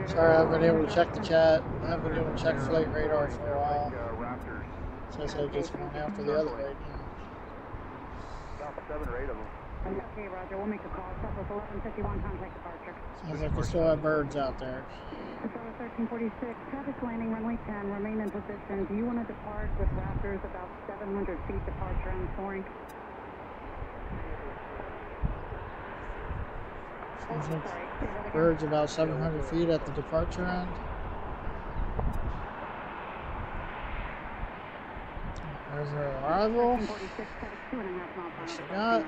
Sorry, I haven't been able to check the chat. I haven't been able to check flight radar for a while. So I said just one after the other right now. About 7 or 8 of them. Okay, Roger. We'll make a call. Southwest 1151, contact departure. Sounds like we still have birds out there. Charlotte 1346, traffic landing runway 10. Remain in position. Do you want to depart with Raptors about 700 feet departure on soaring? Sounds like birds about 700 feet at the departure end. There's our arrival. What she got?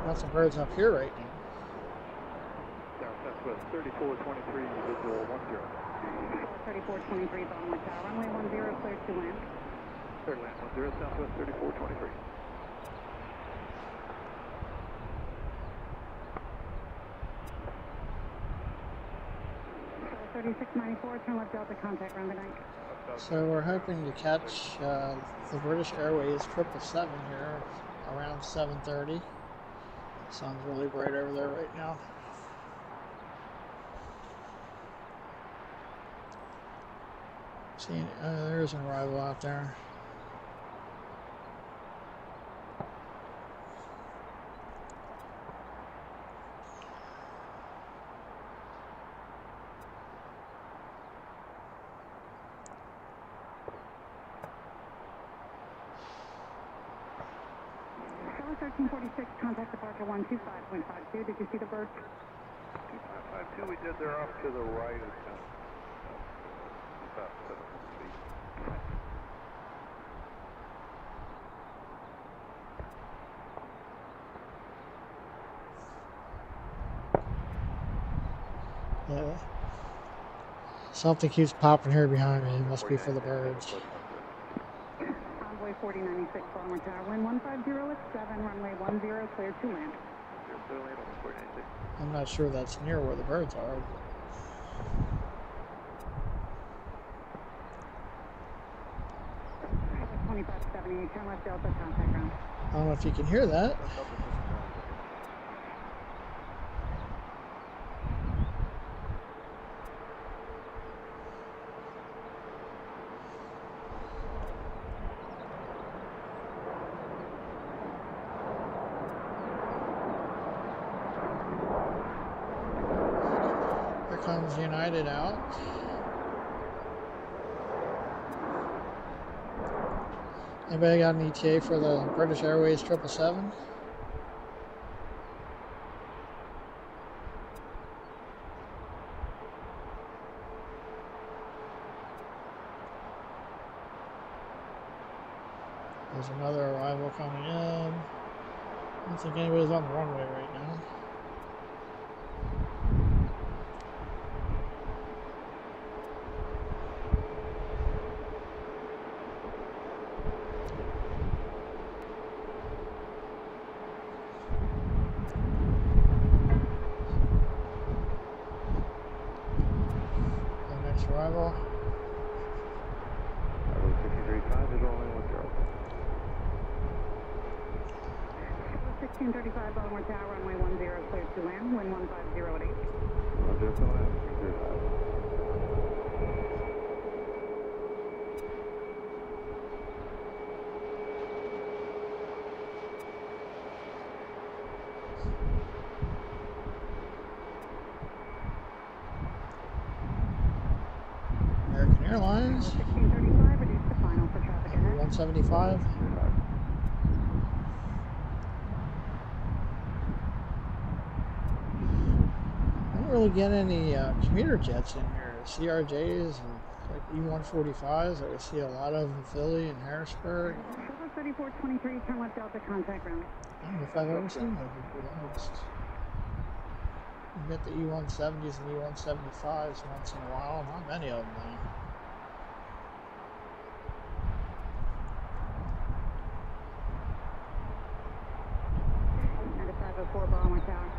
Lots of birds up here right now. Southwest 3423, visual 10. 3423, Baltimore Tower, runway 10, clear to land. Clear land 10, Southwest 3423. 3694, turn left Delta, contact runway 9. So we're hoping to catch the British Airways 777 here around 7:30. Sun's really bright over there right now. See, there's an arrival out there. Charlotte 1346, contact departure 125.52. Did you see the bird? 2552, we did. They're off to the right of town. About 700 feet. Yeah. Something keeps popping here behind me. It must be for the birds. Envoy 4096, Baltimore Tower, wind 150 at 7, runway 10, clear to land. I'm not sure that's near where the birds are. 2578, turn left Delta, contact ground. I don't know if you can hear that. Here comes United out. Anybody got an ETA for the British Airways 777? There's another arrival coming in. I don't think anybody's on the runway right now. Arrival. 6335 is only 10. 1635, Baltimore Tower, runway 10, clear to land, wind 150 at 8. 10 to land, 335. Airlines. 1635, reduce to final for traffic ahead. 175. I don't really get any commuter jets in here. CRJs and like E-145s that we see a lot of in Philly and Harrisburg. Silver 3423, turn left Delta, contact ground. I don't know if I've ever seen one before. You get the E-170s and E-175s once in a while. Not many of them though. 504 Baltimore Tower.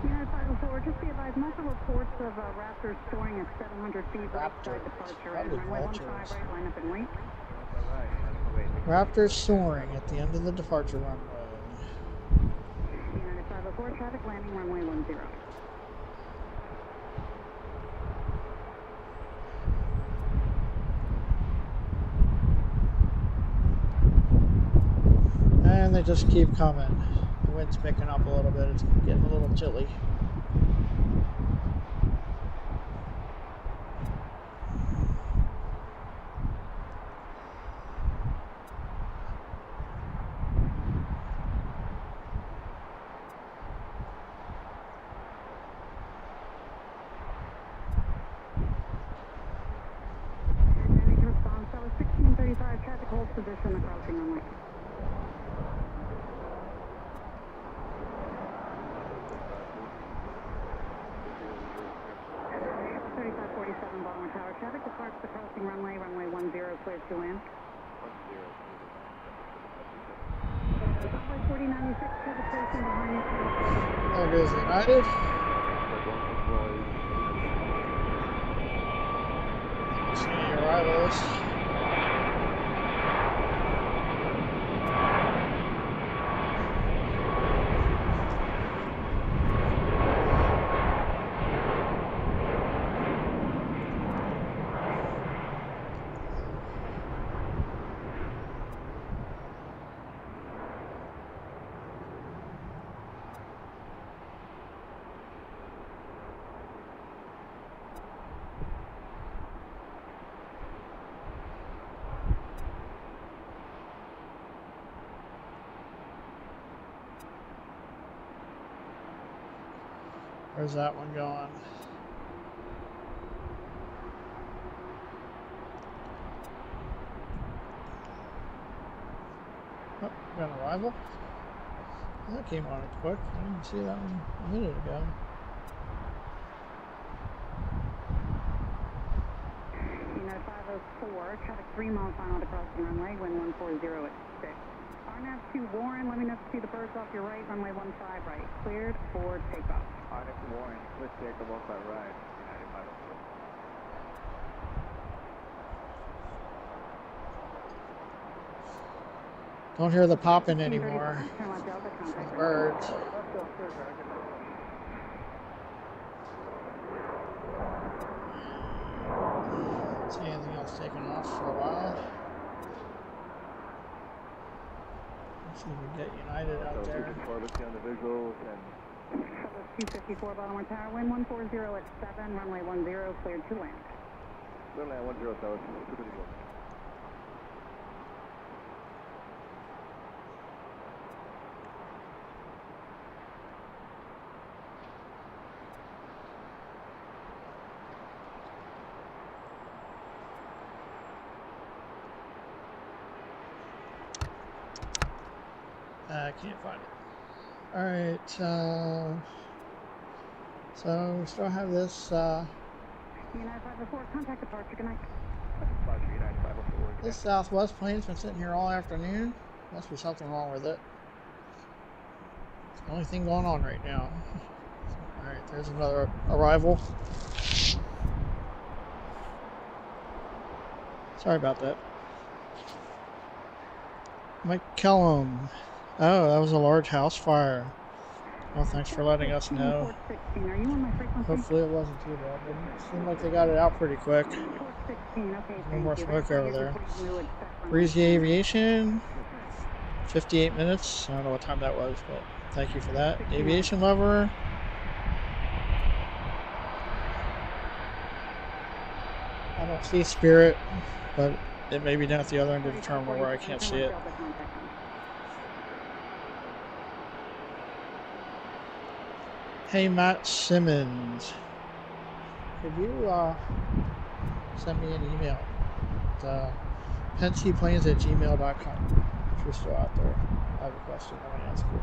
United 504, just be advised, multiple reports of Raptors soaring at 700 feet right side departure. And runway 15 right, line up and wait. Raptors soaring at the end of the departure runway. United 504, traffic landing runway 10. And they just keep coming. The wind's picking up a little bit. It's getting a little chilly. Any response? That was 1635, traffic hold position, the crossing runway. 3547 Baltimore Tower, traffic departs the crossing runway, runway 10, clear to land. Runway 4096, traffic station behind you. There goes United. See arrivals. Where's that one going? Oh, we got an arrival. That came on it quick. I didn't see that one a minute ago. United 504, traffic 3 miles final to crossing runway, wind 140 at 6. RNAV 2 Warren, let me know if you see the birds off your right, runway 15 right, cleared for takeoff. RNAV Warren, clear takeoff off that right, United 504. Don't hear the popping anymore. Birds. See anything else taking off for a while? Let's see if we can get United out there. Let's see on the visuals and 254 Baltimore Tower, wind 140 at 7, runway 10, cleared to land. clear land 10, Tower, 254. I can't find it. Alright, so we still have this, United 504, contact departure, good night. United 504. this Southwest plane's been sitting here all afternoon. Must be something wrong with it. It's the only thing going on right now. Alright, there's another arrival. Sorry about that. Mike Kellum. Oh, that was a large house fire. Well, thanks for letting us know. Hopefully it wasn't too bad. It seemed like they got it out pretty quick. No more smoke over there. Breezy Aviation. 58 minutes. I don't know what time that was, but thank you for that. Aviation Lover. don't see Spirit, but it may be down at the other end of the terminal where I can't see it. Hey, Matt Simmons, could you send me an email at penskeplanes@gmail.com if you're still out there? I have a question I want to ask you.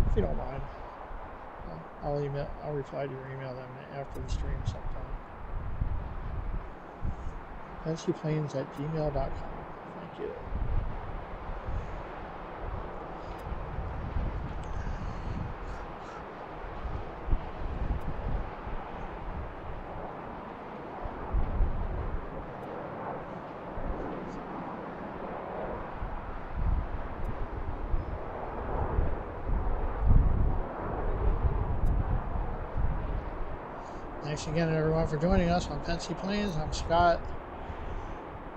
If you don't mind, I'll reply to your email then after the stream sometime. penskeplanes@gmail.com. Thank you. Thanks again, everyone, for joining us on Penske Planes. I'm Scott.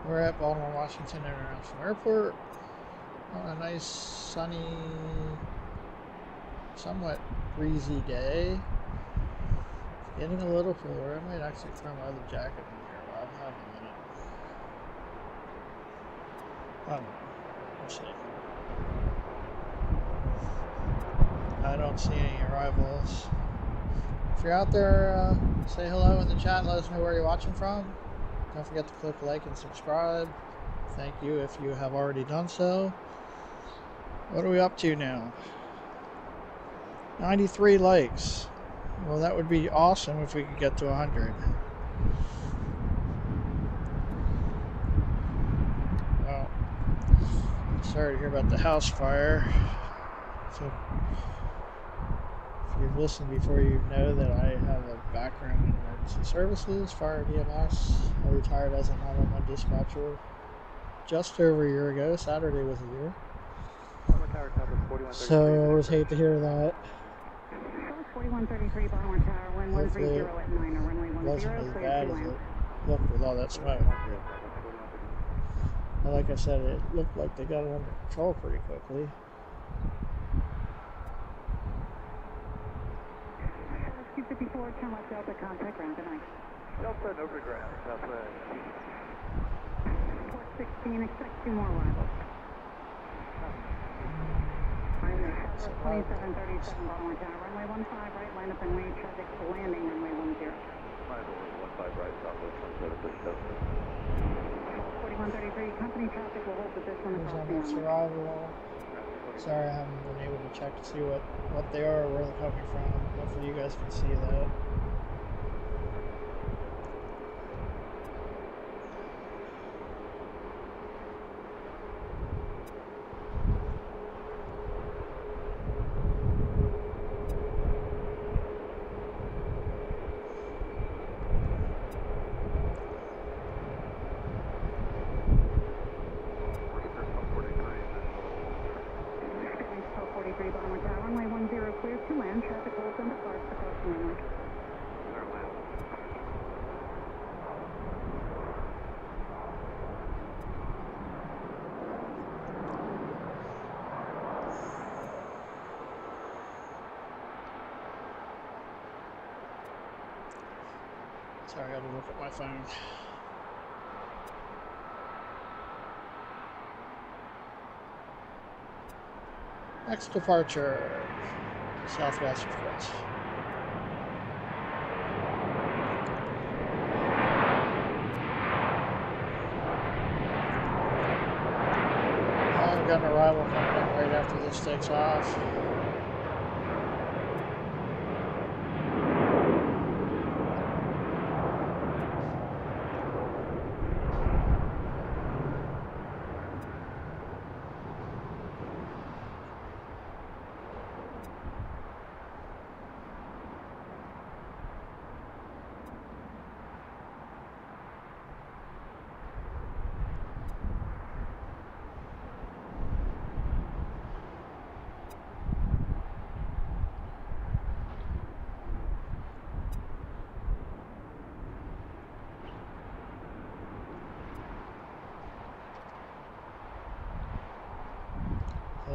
We're at Baltimore-Washington International Airport on a nice, sunny, somewhat breezy day. It's getting a little cooler. I might actually throw my other jacket in here while I have a minute. I don't know. We'll see. I don't see any arrivals. If you're out there, say hello in the chat and let us know where you're watching from. Don't forget to click like and subscribe. Thank you if you have already done so. What are we up to now? 93 likes. Well, that would be awesome if we could get to 100. Well, sorry to hear about the house fire. So, if you've listened before, you know that I have a background in emergency services, fire and EMS. I retired as a 911 dispatcher just over a year ago. Saturday was a year. So I always hate to hear that. 4133 Baltimore Tower, wind 130 at 9, or runway 10, wasn't as clear bad to as land. it looked with all that smoke. But like I said, it looked like they got it under control pretty quickly. Q54, 10 left Delta, contact ground, good night. Delta, over ground, southwest. Port 16, expect 2 more arrivals. 2737 Baltimore Tower, runway 15 right, line up and wait, traffic landing, runway 10. 15 right, southwest, 1737. 4133, company traffic will hold position Here's across our the next runway. arrival. Sorry I haven't been able to check to see what they are or where they're coming from. Hopefully you guys can see that. Sorry, I gotta look at my phone. Next departure, Southwest, of course. I've got an arrival coming up right after this takes off.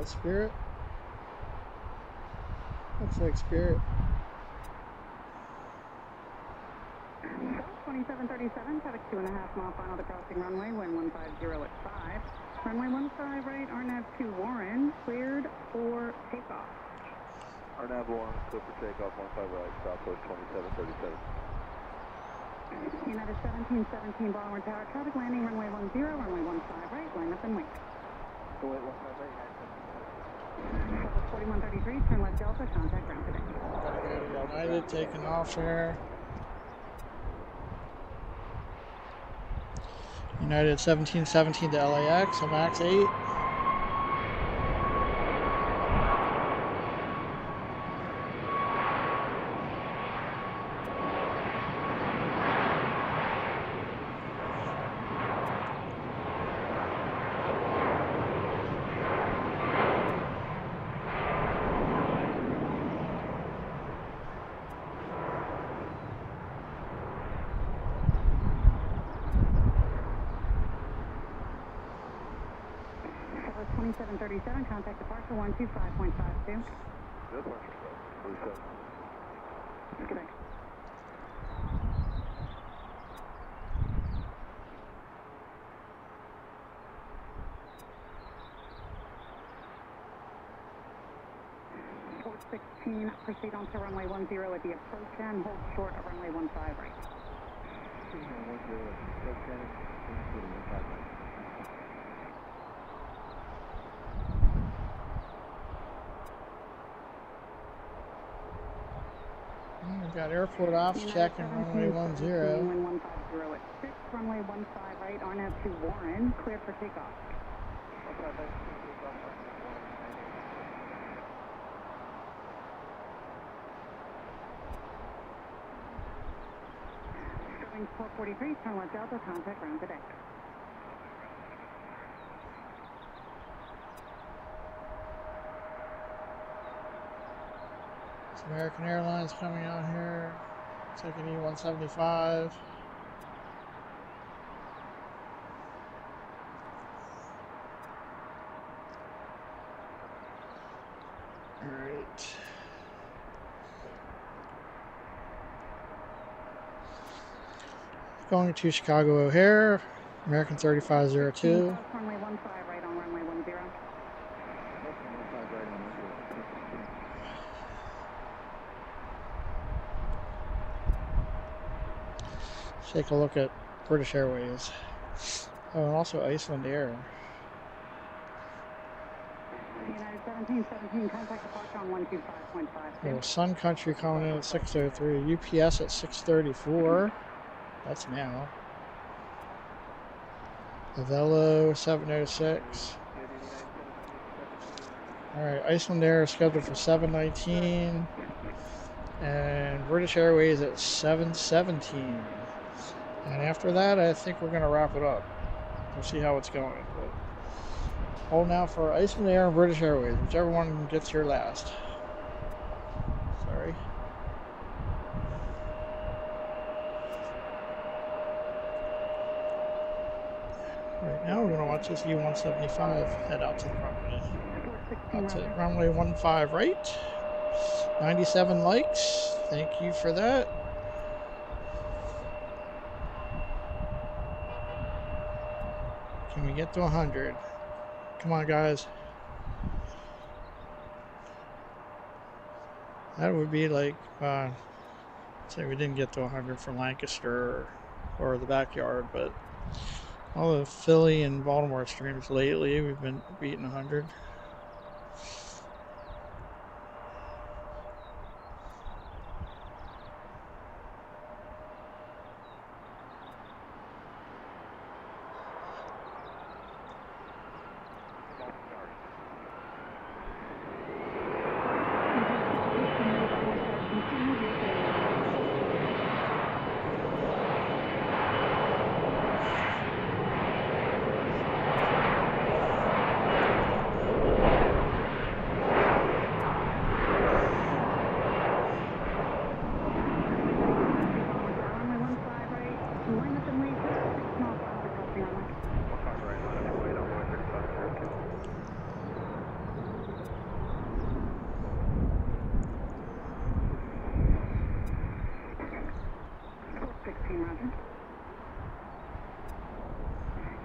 Spirit? Looks like Spirit. 2737, traffic 2.5 mile final to crossing runway, wind 150 at 5. Runway 15 right, RNAV 2 Warren, cleared for takeoff. RNAV Warren, clear for takeoff, 15 right, Southwest 2737. United 1717 Baltimore Tower, traffic landing runway 10, runway 15 right, line up and wait. Go wait, 15 right, Southwest 4133, turn left Delta, contact ground today. United taking off here. United 1717 to LAX, a max 8. Southwest 2737, contact departure 125.52. Departure, 47. Good day. Port 16, proceed on to runway 10 at the approach end, hold short of runway 15 right. 10, approach end, 15 right. We've got airport ops checking runway 10. Wind 150 at 6, runway 15 right, RNAV 2 Warren, cleared for takeoff. Starting 1243, turn left Delta, contact ground today. It's American Airlines coming out here. Taking E175. Alright. Going to Chicago O'Hare, American 3502. Runway 15 right on runway 10. Take a look at British Airways. Oh, and also Iceland Air. United 1717, contact departure on 125.52. Sun Country coming in at 6:03. UPS at 6:34. That's now. Avello 7:06. Alright, Iceland Air is scheduled for 7:19. And British Airways at 7:17. And after that, I think we're going to wrap it up. We'll see how it's going. But hold now for Iceland Air and British Airways, whichever one gets here last. Sorry. Right now, we're going to watch this E175 head out to the runway. That's it. Runway 15 right. 97 likes. Thank you for that. Can we get to 100? Come on, guys. That would be like, say we didn't get to 100 for Lancaster or the backyard, but all the Philly and Baltimore streams lately, we've been beating 100.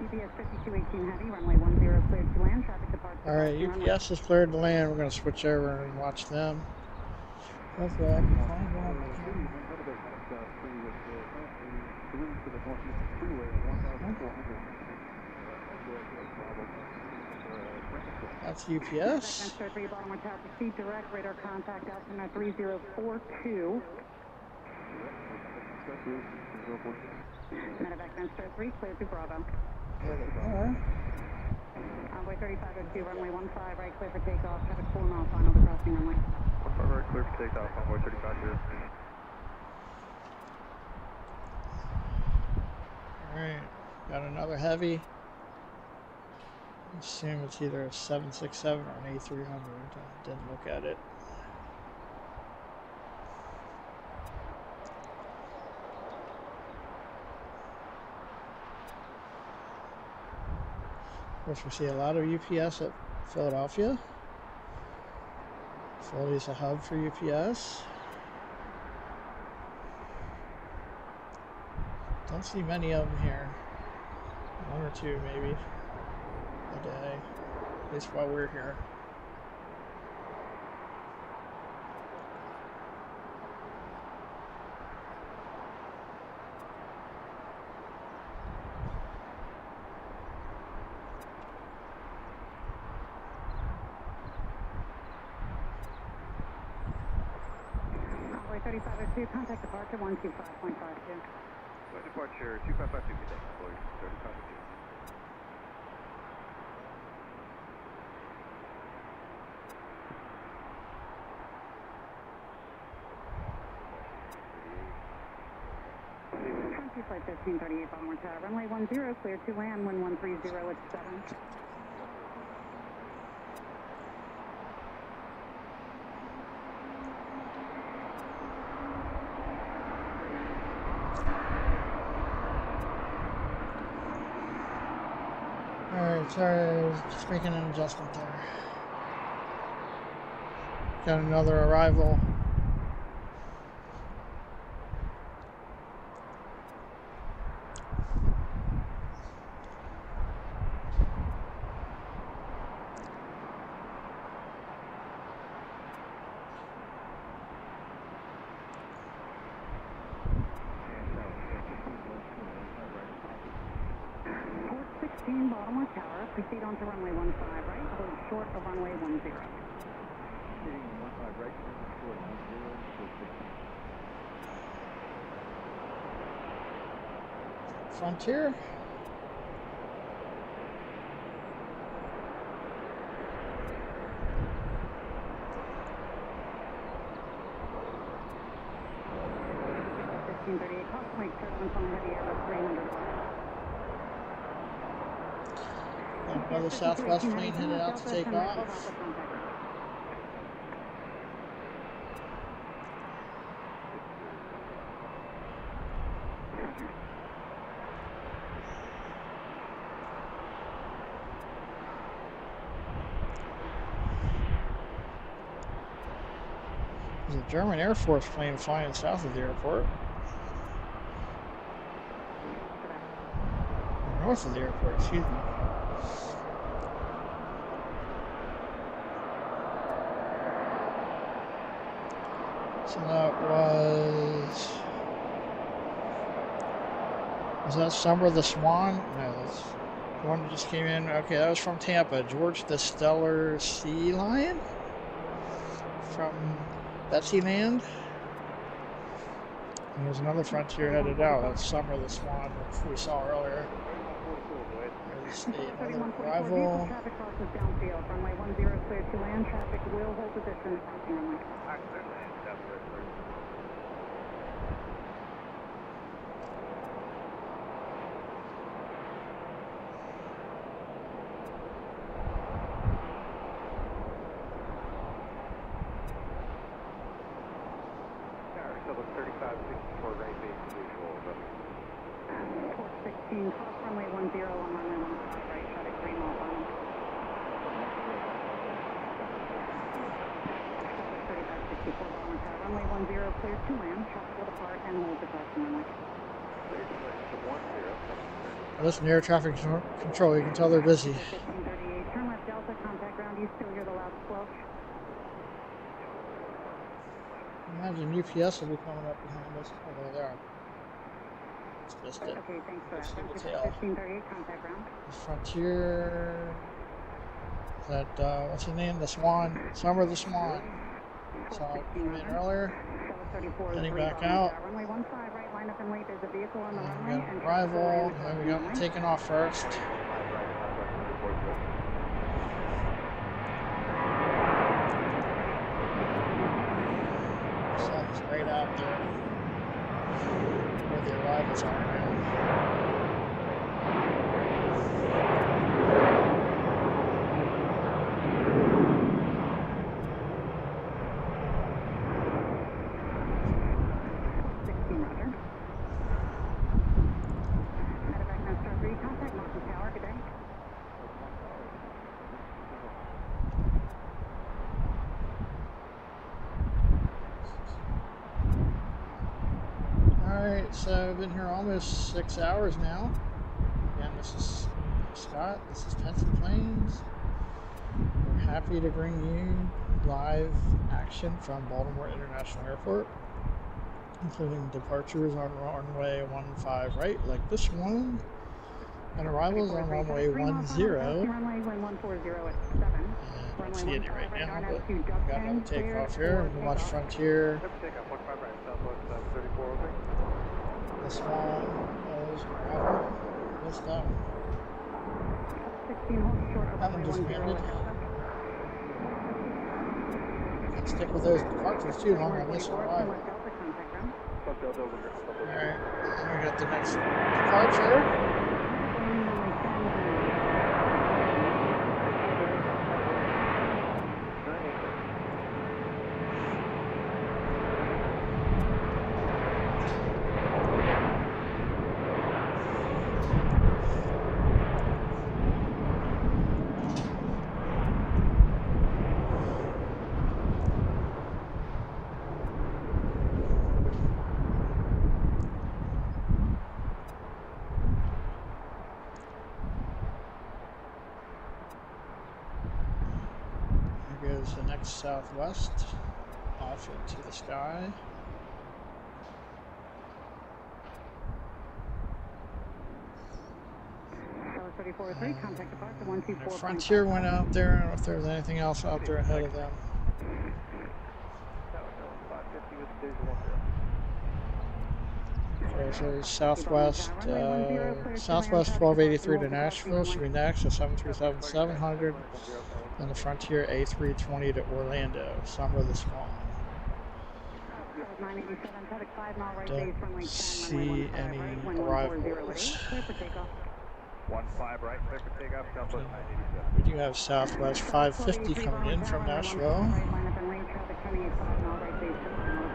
UPS 5218 Heavy, runway 10 cleared to land, traffic departure. Alright, UPS is cleared to land. We're going to switch over and watch them. Hopefully I can find one on the camera. That's UPS. Baltimore Tower, proceed direct, radar contact, altimeter 3042. Medevac Venstar 3, clear to Bravo. There they are. Runway 3502, runway 15, right, clear for takeoff, traffic 4 miles, final to crossing runway. 15 right, clear for takeoff, runway 3502. Alright, got another heavy. I assume it's either a 767 or an A300. I didn't look at it. Of course, we see a lot of UPS at Philadelphia. Philly's a hub for UPS. Don't see many of them here. One or two, maybe, a day. At least while we're here. Runway 3502, contact departure 125.52. Departure 2552, thanks, boys. 3502. Flight 1538, Baltimore Tower, runway 10, clear to land, wind 130 at 7. Alright, sorry, just making an adjustment there. Got another arrival. Baltimore Tower, proceed on to runway 15 right, hold short of runway 10. Proceeding 15 right, short of 10, Frontier. Another Southwest plane headed out to take off. There's a German Air Force plane flying south of the airport. Or north of the airport, excuse me. So that was that Summer the Swan? No, that's the one that just came in. Okay, that was from Tampa. George the Stellar Sea Lion from Betsyland. And there's another Frontier headed out. That's Summer the Swan, which we saw earlier. There's another arrival. Traffic crosses downfield. Runway 10 clear to land. Traffic will hold position crossing runway. Southern 3564 right base visual, over. Port 16, cross runway 10 on runway 15 right, traffic 3 miles on. 3564 Baltimore Tower, runway 10 clear to land, traffic will depart and hold the crossing runway. Clear to 10, Listen, air traffic control. You can tell they're busy. 1538. Turn left Delta, contact ground. You still hear the loud squelch? Imagine UPS will be coming up behind us. Oh, there they are. Let's missed it. Okay, thanks for that. See the 1538, contact ground. Frontier. That, what's his name? The Swan. Summer the Swan. Saw it come in earlier. Heading back out. Runway 15 right, line up and wait. There's a vehicle on the runway. We got an arrival. There we go. Taking off first. Sun's right out there. Where the arrivals are now. So I've been here almost 6 hours now. Again, this is Scott. This is Penson Planes. We're happy to bring you live action from Baltimore International Airport, including departures on runway 15 right, like this one, and arrivals on runway 10. Runway 140 at 7. I don't see any right now, but we got another takeoff here. We'll watch Frontier. This one is arrival. What's that one? 16 hold short of That one just landed. Can't stick with those departures too long on this arrival. Alright, we got the next departure. Goes the next Southwest off into the sky. Frontier went out there. I don't know if there's anything else out there ahead of them. Okay, so Southwest, Southwest 1283 to Nashville should be next. The 737-700. And the Frontier A320 to Orlando. Summer the Swan. Don't see any arrivals. 15 right, clear for takeoff, Southwest 987. We do have Southwest 550 coming in from Nashville.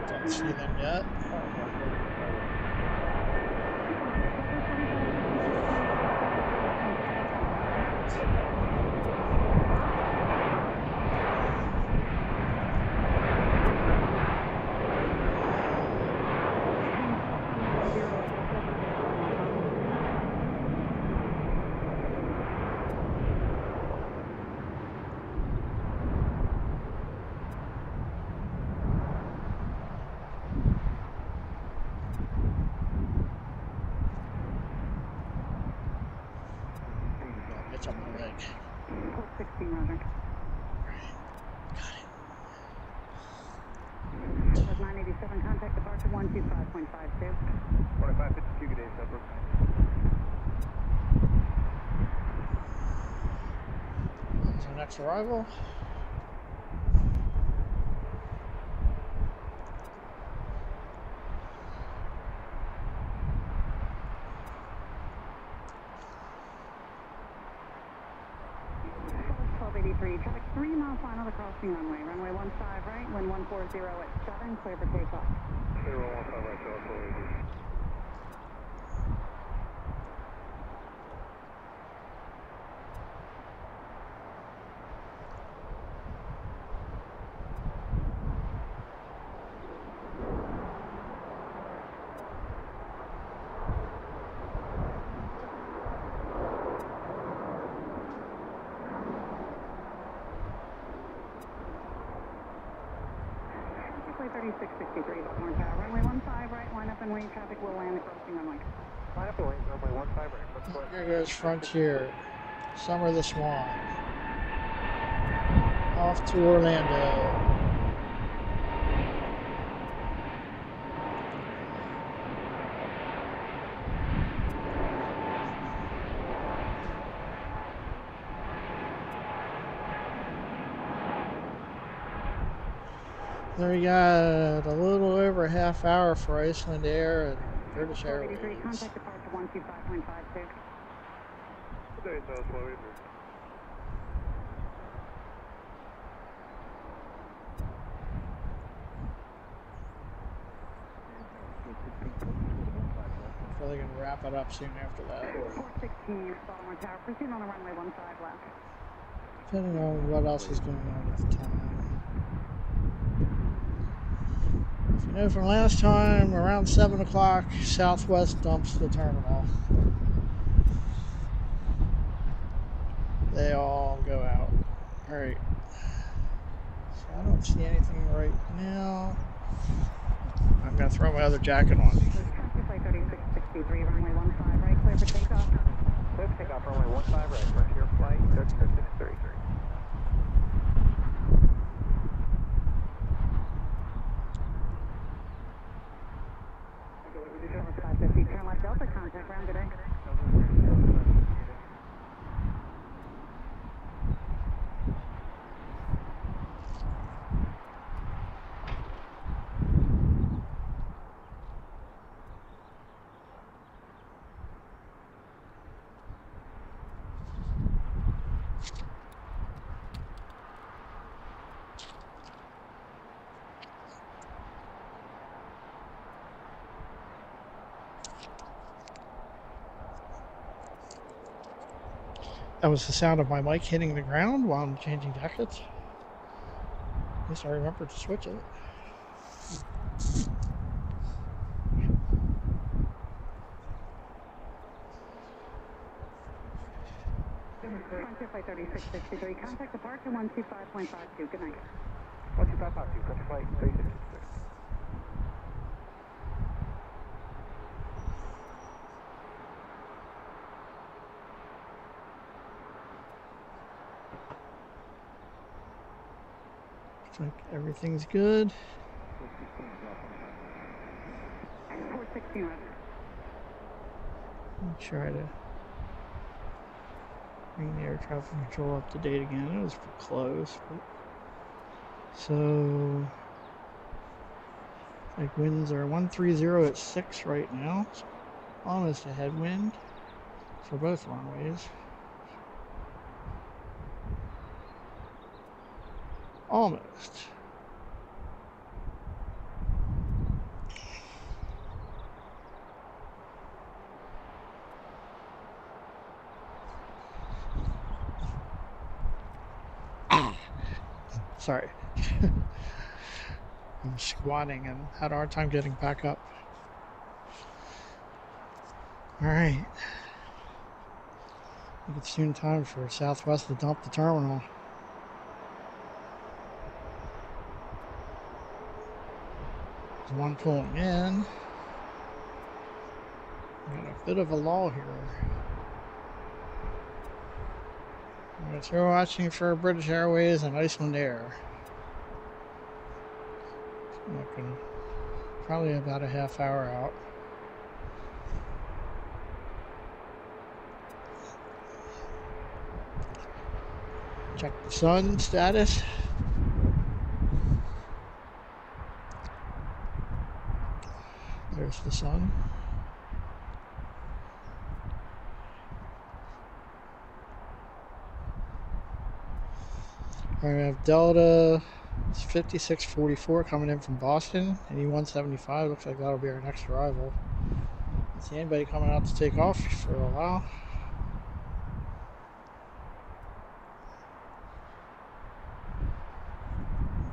Don't see them yet. It's up my leg. 16 Roger. Got it. 987, contact departure 125.52. 4552, good day, Southwest. When's our next arrival? Traffic 3 mile final across the runway. Runway 15 right, wind 140 at 7, clear for takeoff. Clear 15 right, Southwest. 3663, Baltimore Tower, runway 15 right, line up and wait, traffic will land approaching runway. Line up and wait, runway 15 right. Let's go ahead. Here goes Frontier. Summer the Swan. Off to Orlando. There we got a little over a half hour for Iceland Air and British Airways. Contact departure 125.52. There is no slow either. Probably gonna wrap it up soon after that. 416, Baltimore Tower, proceed on the runway 15 left. Depending on what else is going on at the time. If you know from last time, around 7 o'clock, Southwest dumps the terminal. They all go out. Alright. So I don't see anything right now. I'm going to throw my other jacket on. Flight 3663, runway 15 right, clear for takeoff. Clear for takeoff, runway 15 right, Frontier flight 3663. Turn left Delta, contact ground today. That was the sound of my mic hitting the ground while I'm changing jackets. At least I remembered to switch it. Frontier flight 3663, contact departure 125.52. Good night. 12552, Frontier flight 3663. Looks like everything's good. 416 right. I'll try to bring the air traffic control up to date again. It was close, but so like winds are 130 at 6 right now. It's almost a headwind for both runways. Almost. Sorry. I'm squatting and had a hard time getting back up. Alright. I think it's soon time for Southwest to dump the terminal. There's one pulling in. Got a bit of a lull here. Alright, so we're watching for British Airways and Iceland Air. Looking probably about a half hour out. Check the sun status. There's the sun. All right, we have Delta. It's 5644 coming in from Boston. 8175. Looks like that'll be our next arrival. Don't see anybody coming out to take off for a while.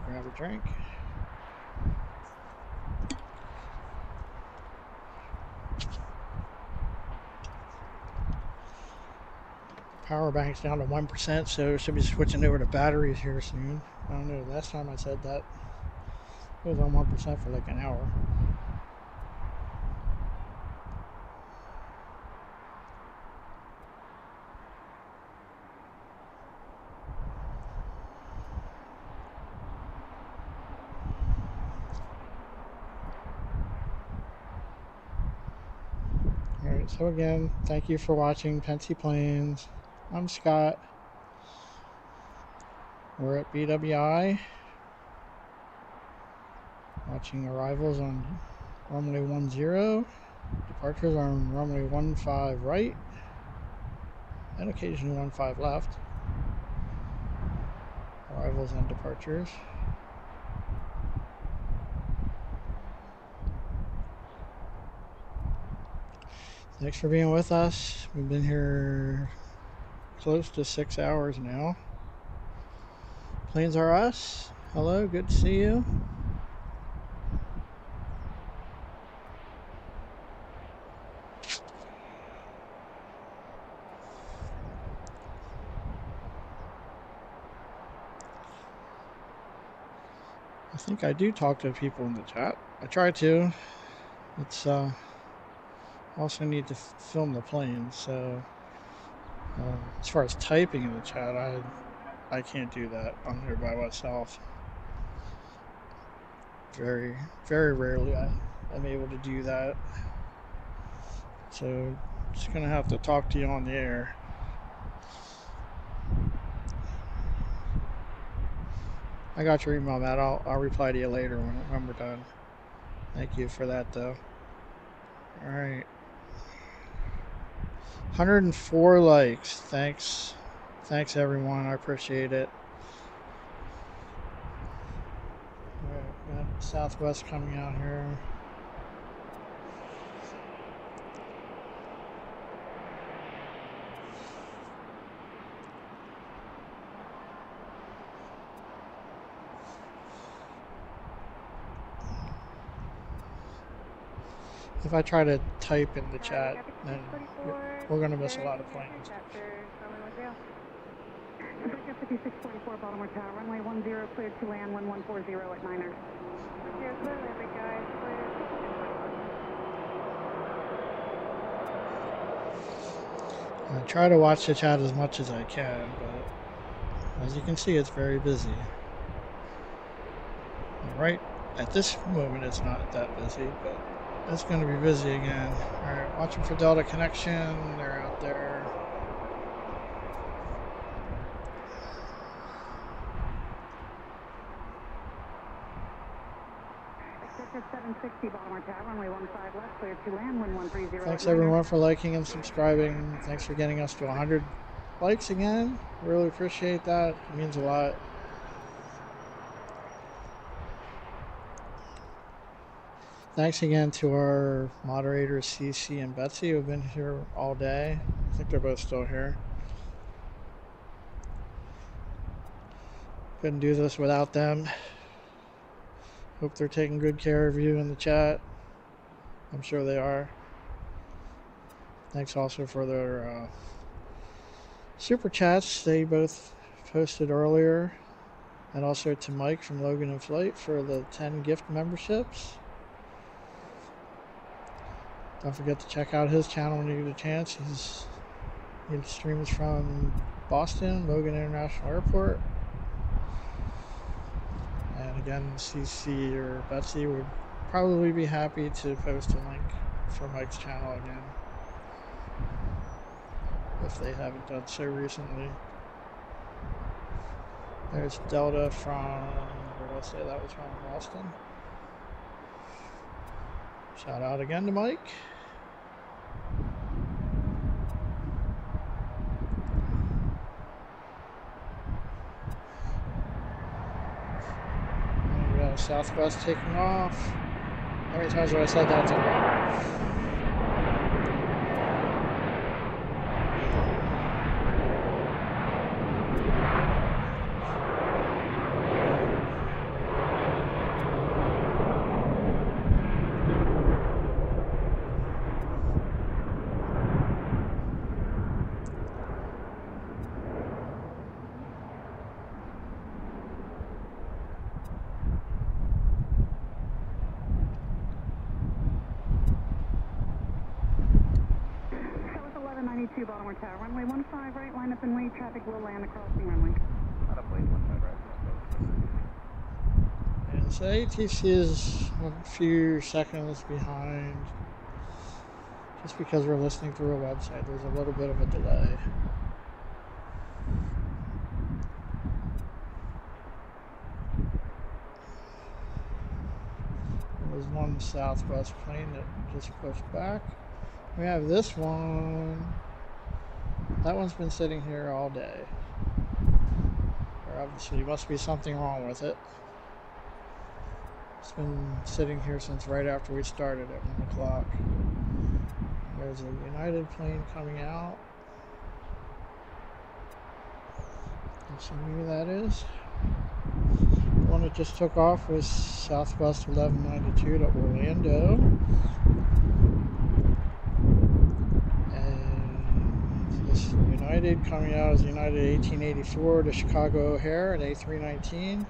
Grab a drink. Power bank's down to 1%, so should be switching over to batteries here soon. I don't know, last time I said that It was on 1% for like an hour. Alright, so again, thank you for watching Pensy Planes. I'm Scott. We're at BWI. Watching arrivals on runway 10. Departures on runway 15 right. And occasionally 15 left. Arrivals and departures. Thanks for being with us. We've been here close to 6 hours now. Planes are us. Hello, good to see you. I think I do talk to people in the chat. I try to. It's also need to film the planes, so as far as typing in the chat, I can't do that. I'm here by myself. Very, very rarely I'm able to do that. So just gonna have to talk to you on the air. I got your email, Matt. I'll reply to you later when we're done. Thank you for that, though. All right. 104 likes. Thanks everyone. I appreciate it. All right, we got Southwest coming out here. If I try to type in the chat, then we're going to miss a lot of planes. 5644 Baltimore Tower, runway 10 cleared to land 1140 at 9er. Here, clear landing, guys. I try to watch the chat as much as I can, but as you can see, it's very busy. Right at this moment, it's not that busy, but it's going to be busy again. All right, watching for Delta connection. They're out there. Thanks everyone for liking and subscribing. Thanks for getting us to 100 likes again. Really appreciate that. It means a lot. Thanks again to our moderators, CC and Betsy, who have been here all day. I think they're both still here. Couldn't do this without them. Hope they're taking good care of you in the chat. I'm sure they are. Thanks also for their super chats they both posted earlier. And also to Mike from Logan and Flight for the 10 gift memberships. Don't forget to check out his channel when you get a chance. He streams from Boston, Logan International Airport. And again, CC or Betsy would probably be happy to post a link for Mike's channel again, if they haven't done so recently. There's Delta from, where did I say that was from? Boston. Shout out again to Mike. And we got Southwest taking off. How many times have I said that today? 2 Baltimore Tower, runway 15 right, line up and wait, traffic will land acrossing runway. Line up, wait, 15 right. Yeah, so ATC is a few seconds behind. Just because we're listening through a website, there's a little bit of a delay. There's one Southwest plane that just pushed back. We have this one. That one's been sitting here all day. There obviously must be something wrong with it. It's been sitting here since right after we started at 1 o'clock. There's a United plane coming out. Assuming who that is. The one that just took off was Southwest 1192 to Orlando. And this United coming out is United 1884 to Chicago O'Hare at A319.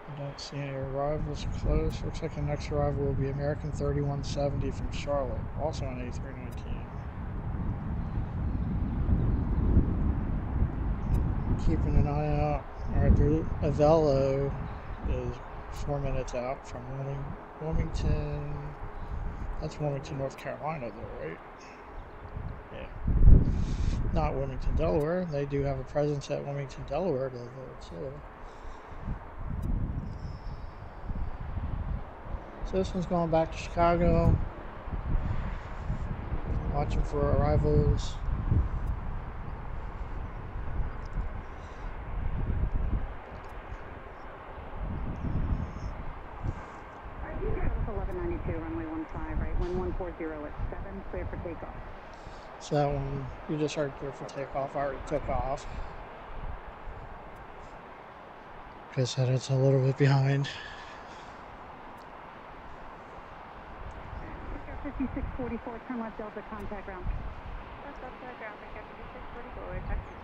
I don't see any arrivals close. Looks like the next arrival will be American 3170 from Charlotte, also on A319. Keeping an eye out. Alright, Avello is 4 minutes out from Wilmington. That's Wilmington, North Carolina, though, right? Yeah. Not Wilmington, Delaware. They do have a presence at Wilmington, Delaware, though, too. So this one's going back to Chicago. Watching for arrivals. Runway 15 right, 1140 at 7, clear for takeoff. So that one, you just heard clear for takeoff. I already took off. Like I said, it's a little bit behind. 5644, turn left Delta, contact ground. Left Delta, ground, make 5644, taxi.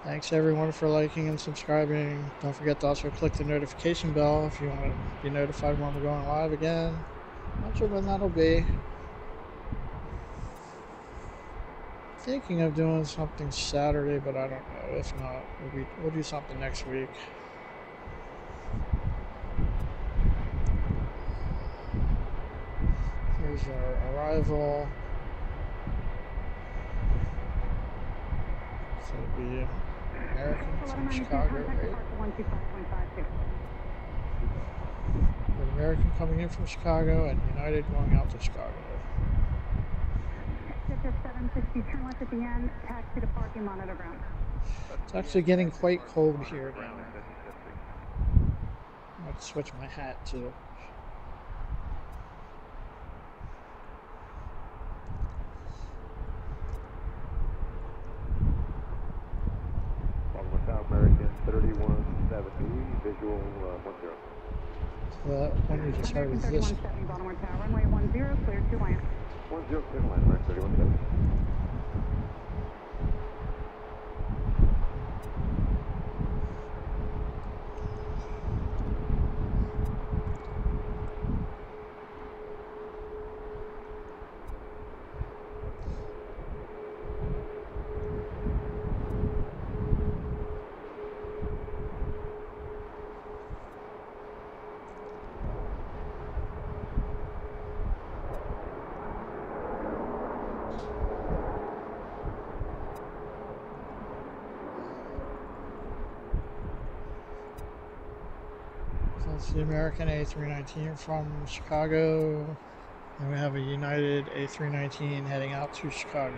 Thanks everyone for liking and subscribing. Don't forget to also click the notification bell if you want to be notified when we're going live again. Not sure when that'll be. Thinking of doing something Saturday, but I don't know. If not, we'll do something next week. Here's our arrival. So it'll be American from Chicago, right? American coming in from Chicago and United going out to Chicago. Turn left at the end, taxi to parking, monitor ground. It's actually getting quite cold here now. I might switch my hat too. American 3170, visual 10. So that one you just heard is this. Baltimore Tower, runway 10, clear to land. 10, clear to land, American 3170. That's the American A319 from Chicago. And we have a United A319 heading out to Chicago.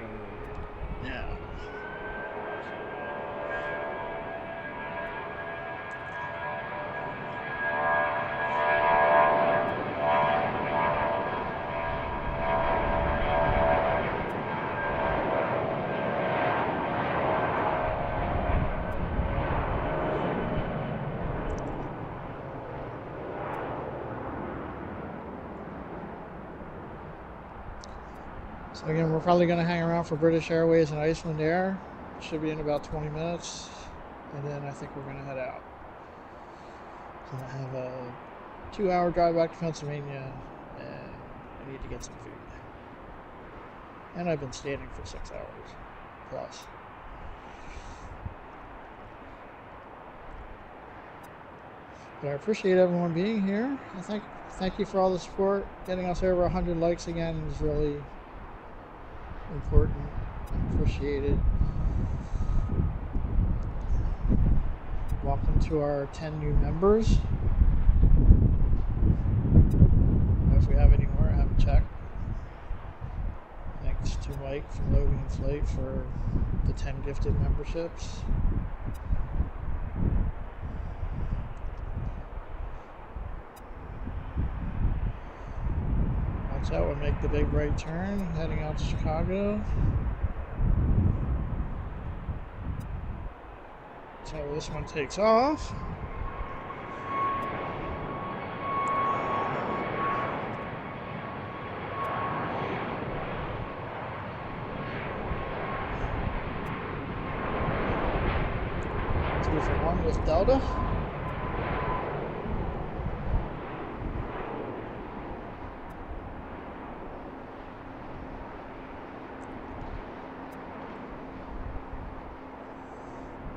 Yeah. So again, we're probably going to hang around for British Airways and Iceland Air. Should be in about 20 minutes. And then I think we're going to head out. So I have a 2-hour drive back to Pennsylvania, and I need to get some food. And I've been standing for 6 hours plus. But I appreciate everyone being here. Thank you for all the support. Getting us over 100 likes again is really important and appreciated. Welcome to our 10 new members. If we have any more, I haven't checked. Thanks to Mike from Logan and Flight for the 10 gifted memberships. Watch out, we'll make the big right turn, heading out to Chicago. So this one takes off. For one with Delta.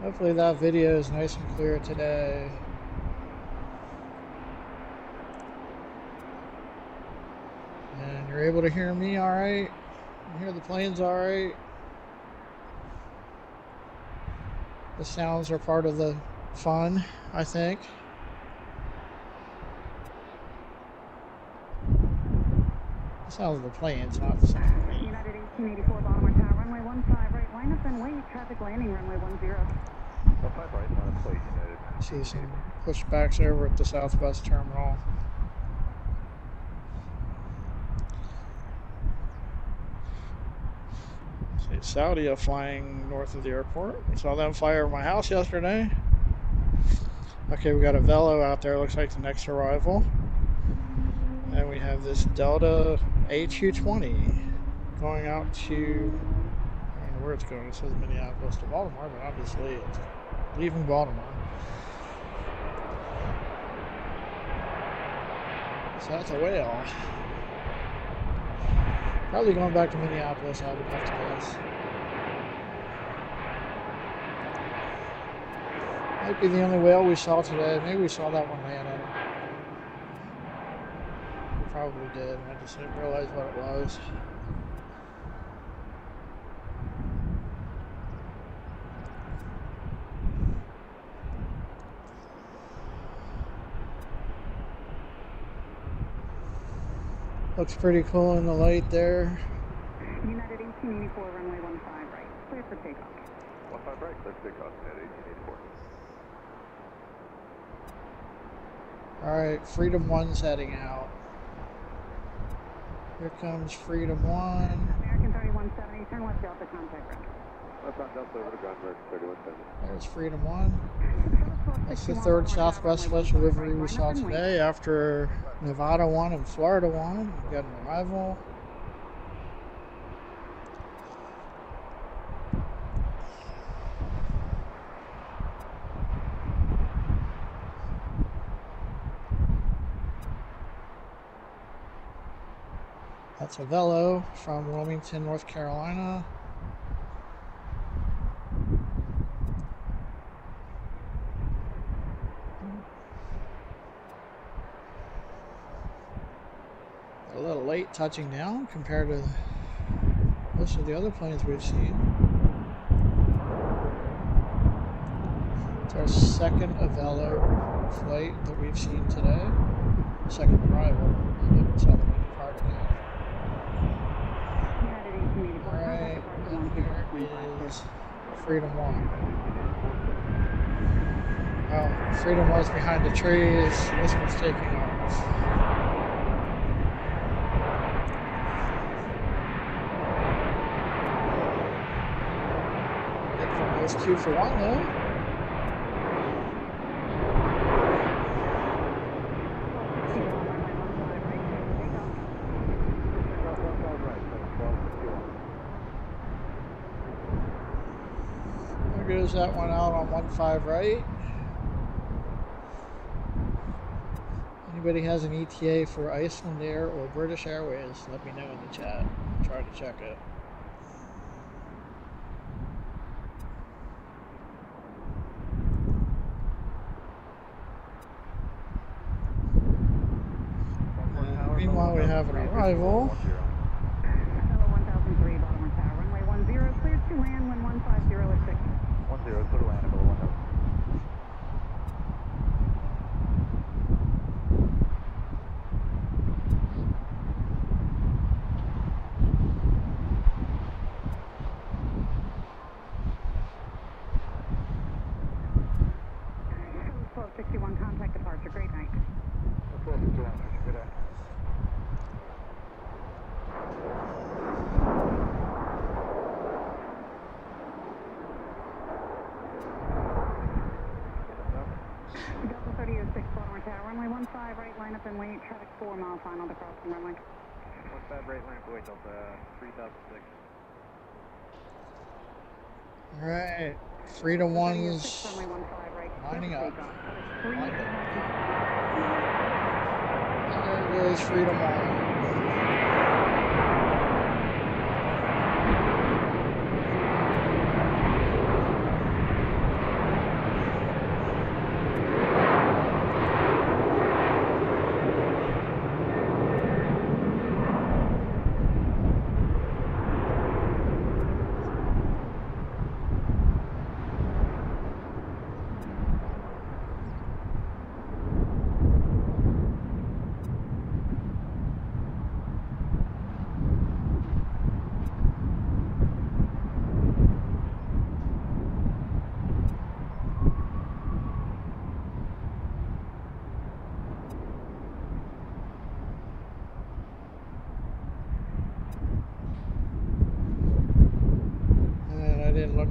Hopefully that video is nice and clear today. And you're able to hear me all right? You hear the planes all right? The sounds are part of the fun, I think. The sounds of the planes, not the sound of me. United 1884, Baltimore Tower, runway 15 right, line up and wait, traffic landing, runway 10. 15 right, on a plate, United. See some pushbacks over at the Southwest Terminal. Saudi are flying north of the airport. We saw them fly over my house yesterday. Okay, we got a Velo out there. Looks like the next arrival. And we have this Delta A220 going out to, I don't know where it's going. It says Minneapolis to Baltimore, but obviously it's leaving Baltimore. So that's a whale. Probably going back to Minneapolis, I would have to guess. Might be the only whale we saw today. Maybe we saw that one landing. We probably did. I just didn't realize what it was. Looks pretty cool in the light there. United 1884, runway 15 right, clear for takeoff. 15 right, clear for takeoff, United 1884. Alright, Freedom 1's heading out. Here comes Freedom 1. American 3170, turn left Delta, contact ground. Left on Delta over to ground, American 3170. There's Freedom 1. That's the third Southwest Special livery we saw today after Nevada 1 and Florida 1. We got an arrival. That's a Velo from Wilmington, North Carolina. A little late touching down compared to most of the other planes we've seen. It's our second Velo flight that we've seen today. Second arrival. I haven't saw them depart again. Alright, and here is Freedom 1. Oh, Freedom 1's behind the trees. This one's taking off. It's 2 for 1 though. There goes that one out on 15 right. Anybody has an ETA for Iceland Air or British Airways, let me know in the chat. Try to check it. Meanwhile, we have an arrival. 1003, Baltimore Tower, runway 10, cleared to land, wind 150 at 6. 10, clear to land, about 10. Contact departure. Great night. 1261, good day. Delta 3006, Baltimore Tower, runway 15, right, line up and wait, traffic 4 mile final to crossing runway. 15, right, line up and wait, Delta 3006. Alright, Freedom 1's lining up. There goes Freedom 1.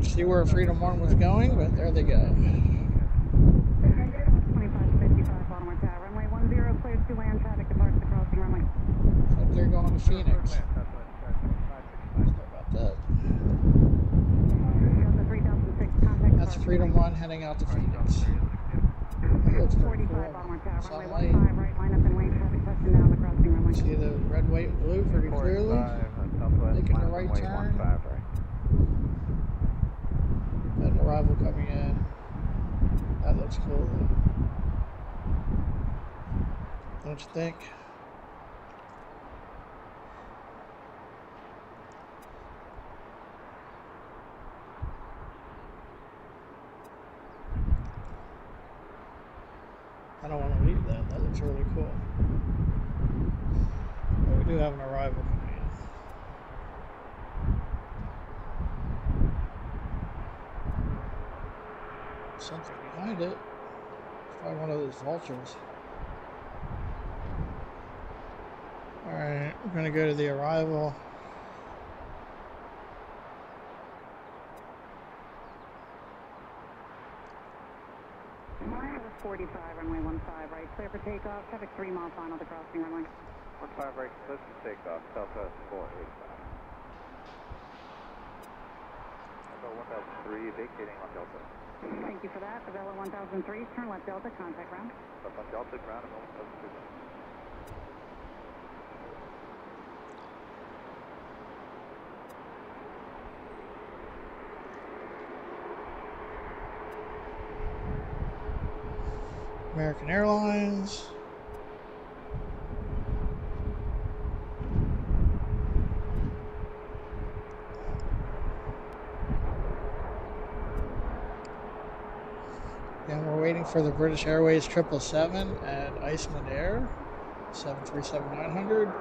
See where Freedom 1 was going, but there they go. 2555, Baltimore Tower, runway 10, cleared to land, traffic departs the crossing runway. Looks like they're going to Phoenix. Sorry about that. Delta 3006, contact That's Freedom 1 heading out to Phoenix. That looks pretty cool. Baltimore Tower, runway Sunlight. 15, right, line up and wait, traffic touching down the crossing runway. See the red, white, and blue pretty clearly. Making the right turn. An arrival coming in. That looks cool. Don't you think? I don't want to leave that. That looks really cool. But we do have an arrival coming in. Something behind it. It's probably one of those vultures. Alright, we're going to go to the arrival. Mile 45, runway 15, right, clear for takeoff, traffic 3 mile final to crossing runway. 15, right, clear for takeoff, Delta 485. Delta 1003, vacating on Delta. Thank you for that. Avella 1003, turn left Delta, contact ground. Up on Delta, ground, and 1003. American Airlines. And we're waiting for the British Airways 777 and Iceland Air 737-900.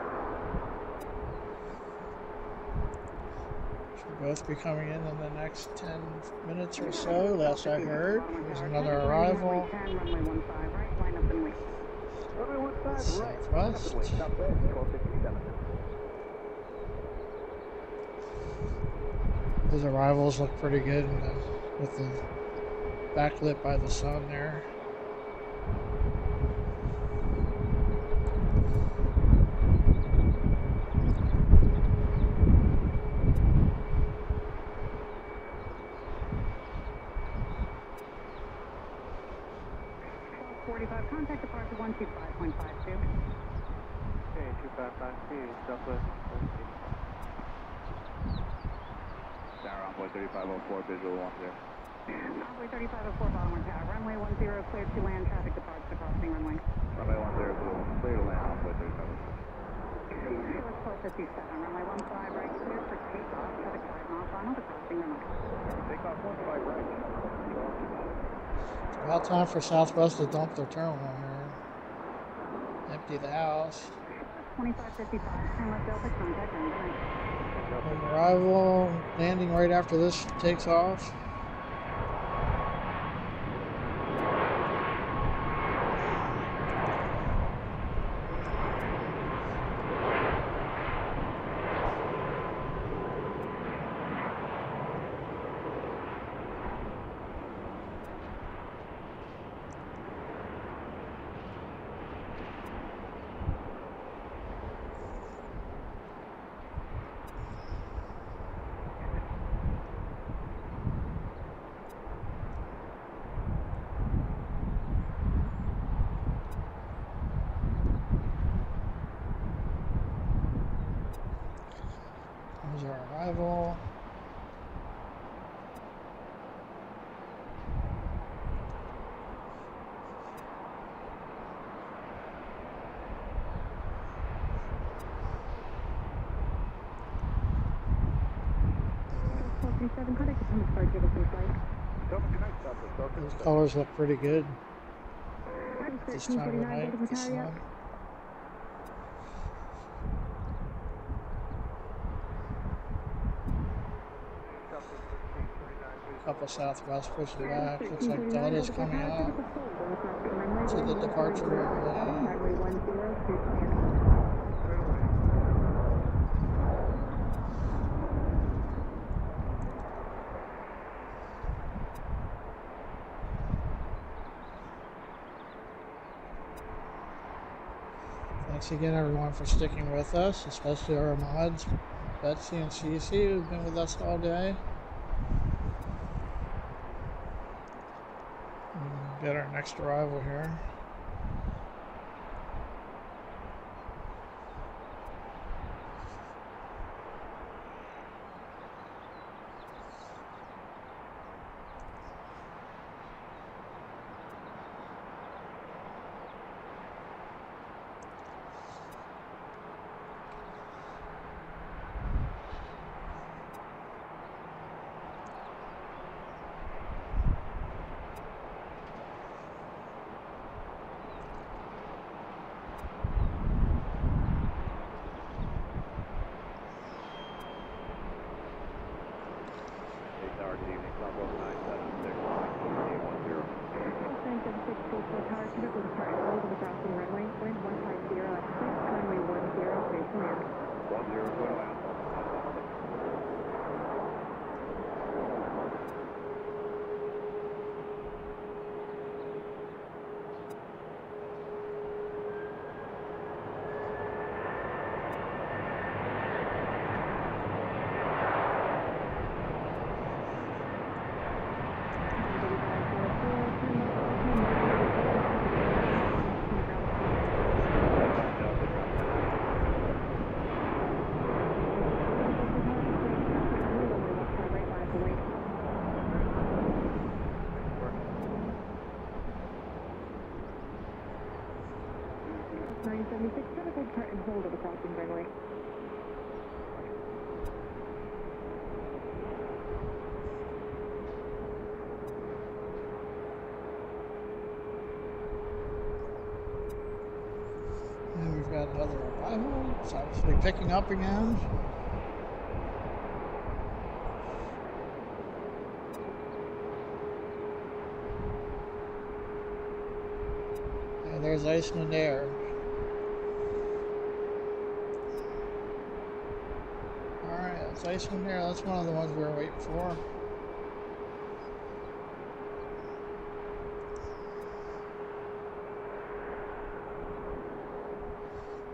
Should both be coming in the next 10 minutes or so, last I heard. There's another arrival. Southwest. Those arrivals look pretty good with the backlit by the sun there. 45, contact departure 125.52. Okay, 2552, Southwest 150. Tower Envoy 3504, visual 10. Envoy 3504, Baltimore Tower. Runway 10, clear to land, traffic departure crossing runway. Runway 10, clear to land, Envoy 3504. Short 1257, runway 15 right, clear for takeoff, traffic 5 miles final to crossing runway. Takeoff 15 right. It's about time for Southwest to dump their terminal here. Empty the house. 2555, Hamlet Delta, contact runway. Arrival, landing right after this takes off. There's our arrival. Those colors look pretty good this time of night with the sun. Couple Southwest pushing back. Looks like Delta's coming out to the departure runway. Thanks again, everyone, for sticking with us, especially our mods, Betsy and Cece, who've been with us all day. Get our next arrival here. And we've got another arrival. It's obviously picking up again. And there's Iceland Air. Alright, that's Iceland Air. That's one of the ones we were waiting for.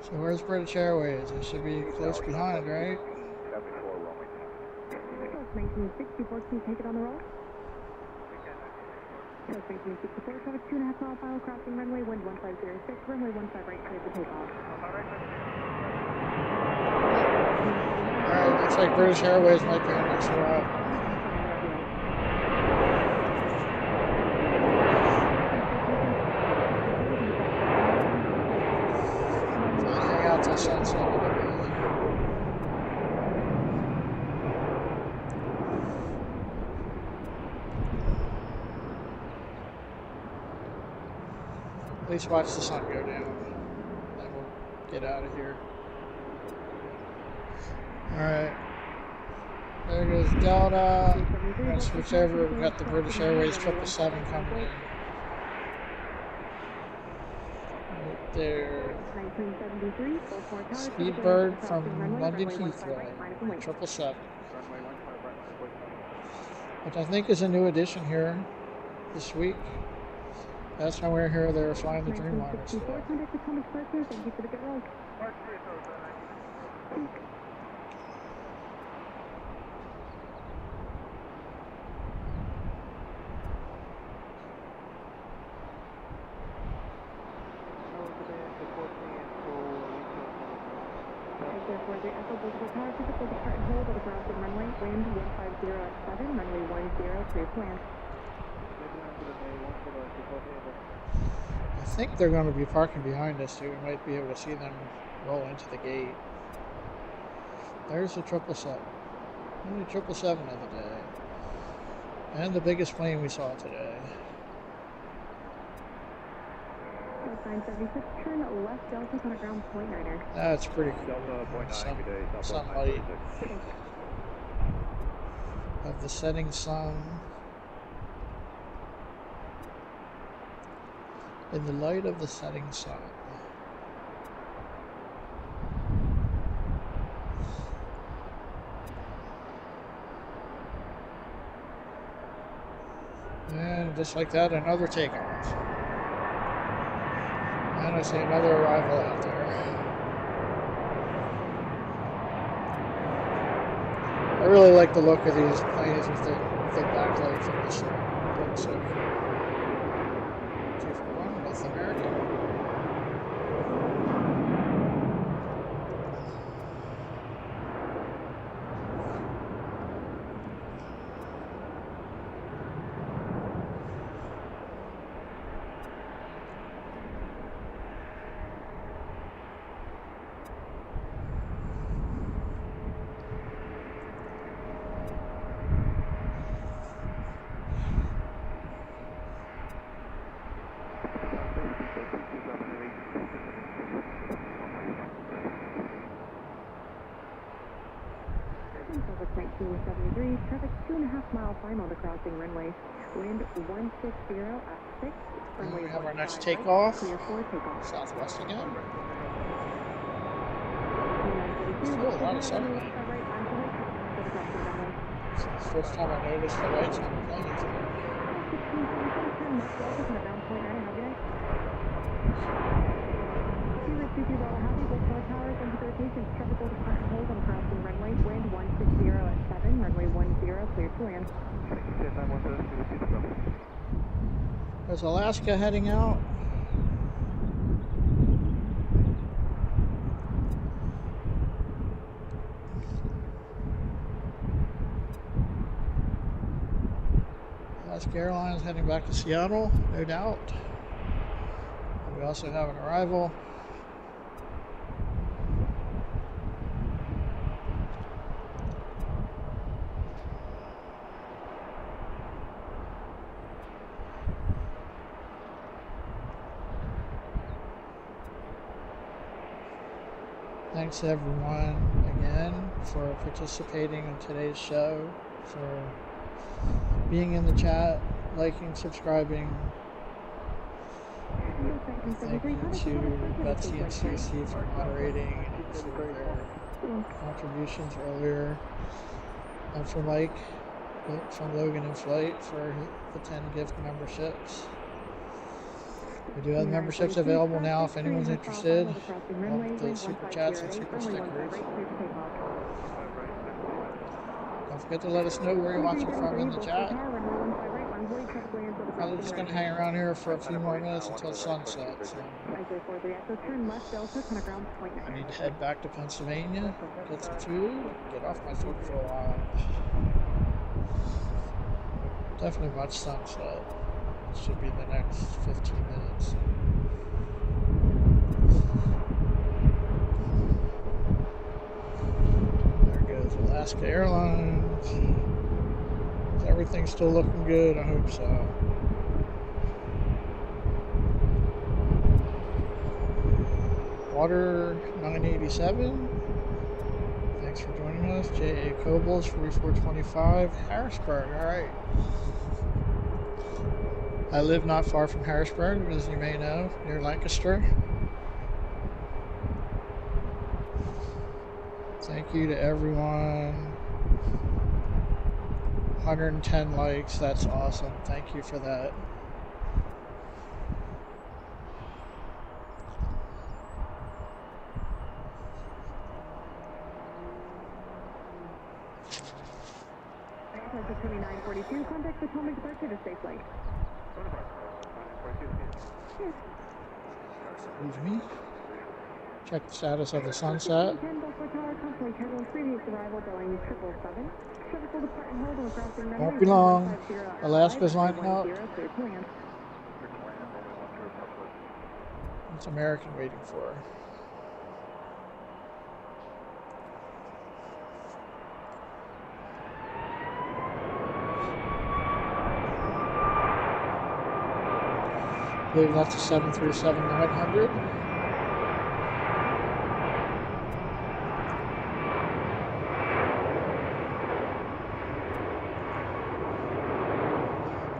So where's British Airways? It should be close behind, right? 1964, can you take it on the roll? Traffic 364, traffic 2.5 mile final crossing runway, wind 1506, runway 15 right, clear for takeoff. Alright, looks like British Airways might be our next arrival. Hang out till sunset. At least watch the sun go down. Then we'll get out of here. Alright. There goes Delta. We're going to switch over. We've got the British Airways 777 coming in. Right there. Speedbird from London Heathrow. 777. Which I think is a new addition here this week. Last time we were here, they were flying the Dreamliner. So. Therefore, the Echo Baltimore Tower, physical depart and hold at the crossing runway, wind 150 at 7, runway 10, clear to land. I think they're going to be parking behind us, so we might be able to see them roll into the gate. There's the 777. Only 777 of the day. And the biggest plane we saw today. 976, turn left Delta on a ground point 9er. That's pretty cool. Delta point 9 today, Sunlight of the setting sun. In the light of the setting sun. And just like that, another takeoff. And I see another arrival out there. I really like the look of these planes with the backlight from the sun. It looks so cool. 241 with American. Traffic 2.5 mile final to crossing runway. Wind 160 at 6. Runway We have our next 15 takeoff. Clear for takeoff. Southwest again. Still a lot of sunlight. It's the first time I noticed the lights on the planes here. Tropical depart and hold on crossing runway. Wind 160 at 7. Runway 10, clear to land. There's Alaska heading out. Alaska Airlines heading back to Seattle, no doubt. We also have an arrival. Thanks everyone again for participating in today's show, for being in the chat, liking, subscribing. Thank you to Betsy and Cece for moderating and for their contributions earlier. And for Mike from Logan in Flight for the 10 gift memberships. We do have memberships available now if anyone's interested. The super chats and super stickers. Don't forget to let us know where you're watching from in the chat. Convoy, traffic lands on the I'm just going to hang around here for a few more minutes until sunset. So turn left Delta, kind of ground point 9. I need to head back to Pennsylvania, get some food, get off my feet for a while. Definitely watch sunset. It should be the next 15 minutes. There goes Alaska Airlines. Is everything still looking good? I hope so. Water 987. Thanks for joining us. J.A. Cobles 4425. Harrisburg, alright. I live not far from Harrisburg, as you may know, near Lancaster. Thank you to everyone. 110 likes, that's awesome. Thank you for that. Delta 2942, contact Potomac departure to stay flight. Excuse me. Check the status of the sunset. Won't be long. Alaska's lining up. It's American waiting for her. I believe that's a 737-900.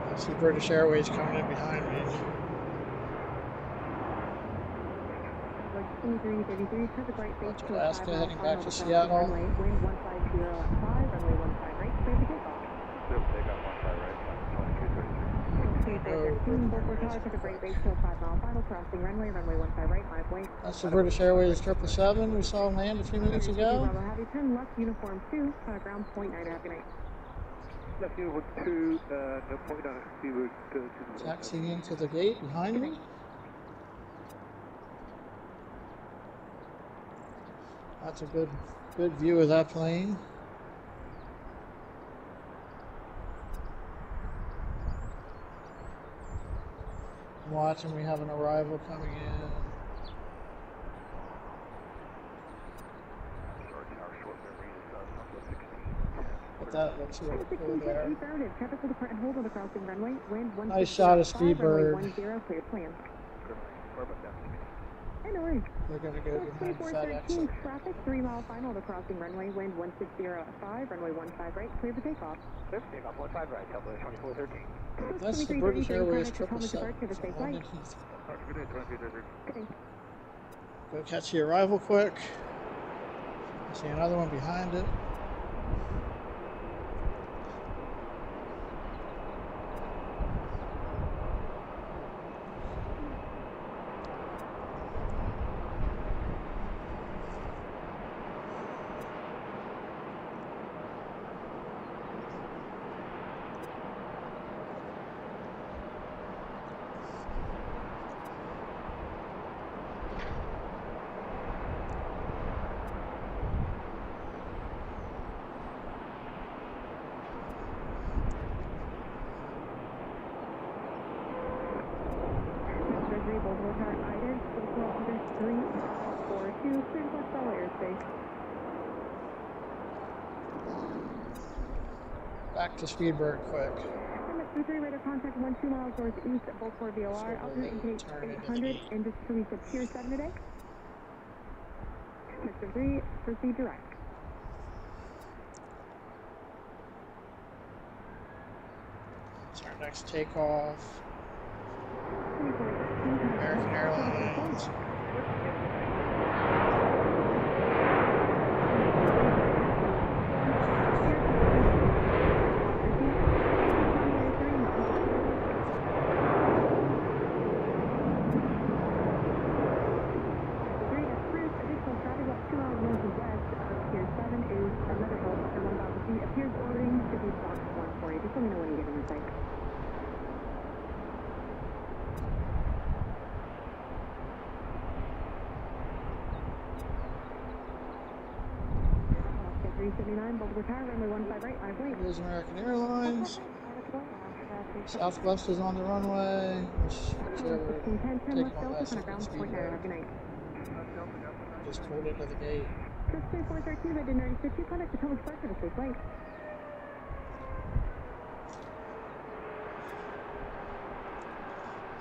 I see British Airways coming in behind me. That's Alaska heading back to Seattle. Wind 150 at 5, runway 15 right, clear to takeoff. Take off 15 right, 2233. That's the British Airways 777 we saw land a few minutes ago. Turn left uniform 2, ground point 9, happy night. Left uniform 2, no point 9, Taxiing into the gate behind me. That's a good view of that plane. Watching, we have an arrival coming in. But that looks really cool there. Nice shot of Speedbird. We're going to go behind FedEx. Traffic 3 mile final to crossing runway, wind 160 at 5, runway 15 right, clear for takeoff. Clear for takeoff, 15 right, Delta 2413. That's the British Airways 777. Go catch the arrival quick. I see another one behind it. Back to Speedbird quick. MS-23 radar contact 12 miles northeast at Baltimore BWI. Alternate intake 800 and just to reach a Pier 7 today. Sector 3, proceed direct. It's our next takeoff. American Airlines. 379, Baltimore Tower, runway 15 right, line of way. There's American Airlines. Southwest is on the runway. Let's make sure we're taking on that second speed road. Just pulled into the gate. Just 2413, red to 950, contact the Thomas Park for the safe flight.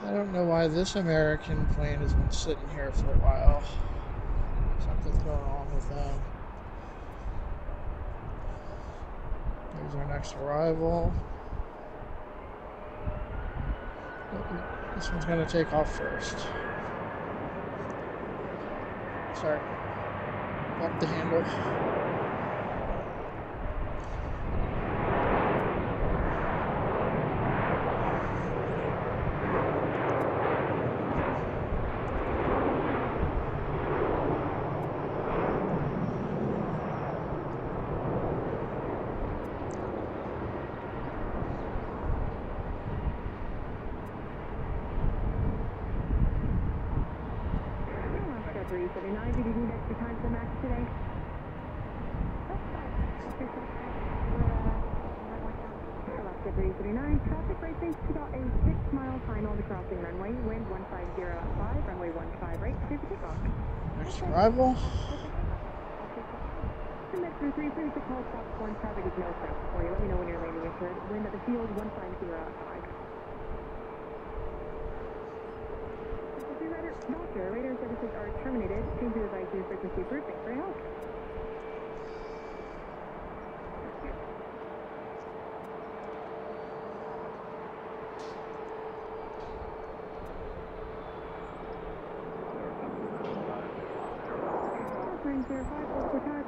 I don't know why this American plane has been sitting here for a while. Something's going on with them. There's our next arrival. This one's going to take off first. Sorry. Up the handle. Traffic right base, about a 6-mile final to crossing runway, wind 150 at 5, runway 15 right, clear for takeoff. Next arrival. Metro 3, please to call stop 1, traffic is northbound for you. Let me know when you're landing assured. Wind at the field 150 at 5. Doctor, radar services are terminated. Change your advice to frequency group. Thanks for your help.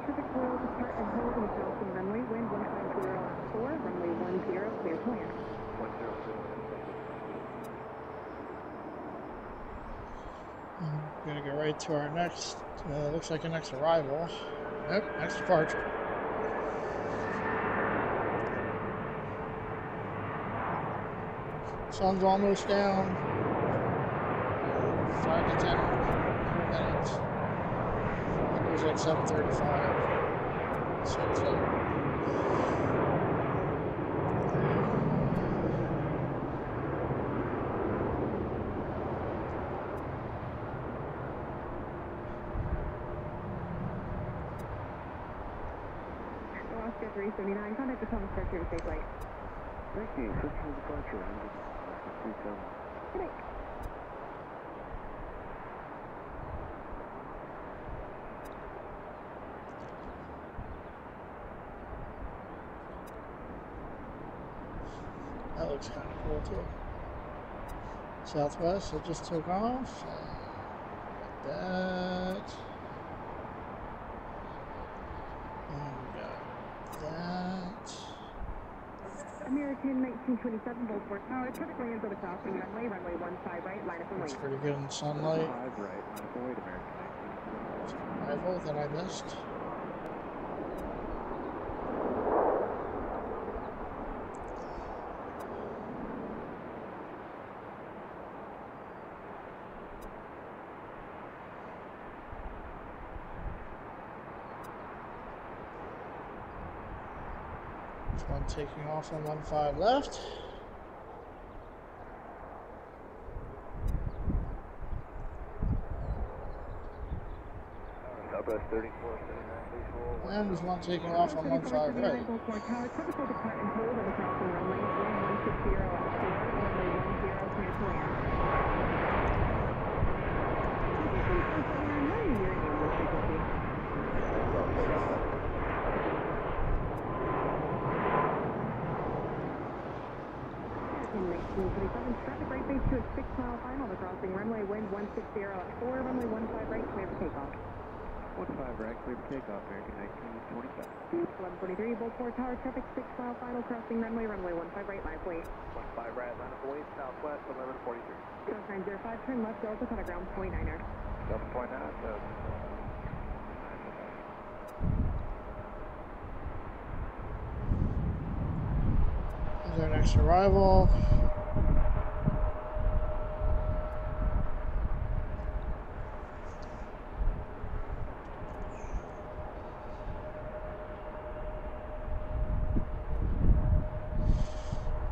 Traffic will depart and hold in the crossing runway. Wind 150 at 4, runway 10, clear to land. 10. We're going to go right to our next, looks like a next arrival. Nope, next departure. Sun's almost down. 5 to 10 more minutes. It was like 7:35. Sun's up. Oscar 379, contact the Thomas Park here to stay flight. Thank you. Official departure. Good night. That looks kind of cool too. Southwest, it just took off. Like that. And we got that. American 1927, Baltimore Tower, traffic lands on the crossing runway, runway 15 right, line up and wait. Looks pretty good in the sunlight. 5 right, line up and wait, American 1927. Arrival that I missed. One taking off on 15 left. Southwest 34, 79, And there's one taking off on 15 right. Traffic right base to a 6-mile final, the crossing runway, wind 160 at 4, runway 15 right, clear for takeoff. 15 right, clear for takeoff, American 1927. 1143, Baltimore Tower, traffic 6-mile final, crossing runway, runway 15 right, live way. 15 right, line up away, southwest, 1143. 0905, turn left, Delta, on a ground point 9er. Delta point 9, There's our next arrival.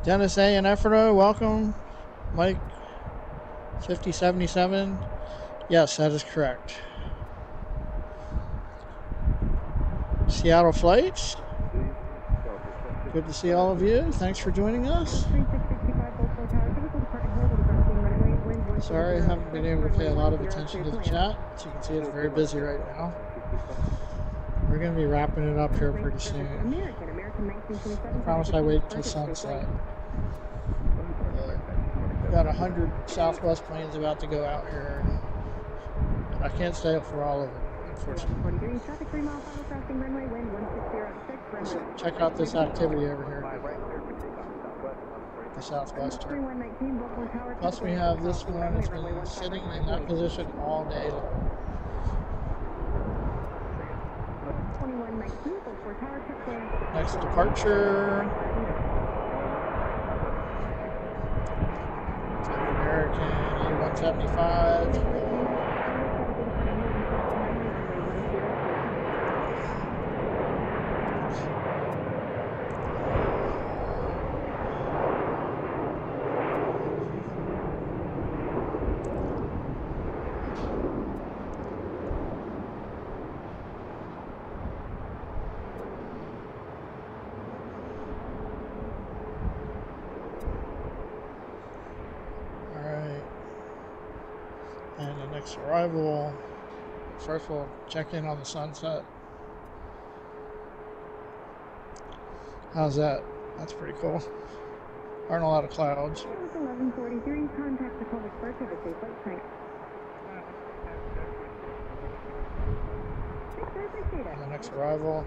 Dennis A. and Efferdo, welcome. Mike 5077. Yes, that is correct. Seattle flights. Good to see all of you. Thanks for joining us. Sorry, I haven't been able to pay a lot of attention to the chat. As you can see, it's very busy right now. We're going to be wrapping it up here pretty soon. I promise I wait until sunset. We've got 100 Southwest planes about to go out here. And I can't stay up for all of it, unfortunately. Check out this activity over here. The Southwestern. Plus we have this one that's been sitting in that position all day long. Next departure. American A175. Arrival. First we'll check in on the sunset. How's that? That's pretty cool. Aren't a lot of clouds. 1143, contact the public bird to the safe flight tank. On the next arrival.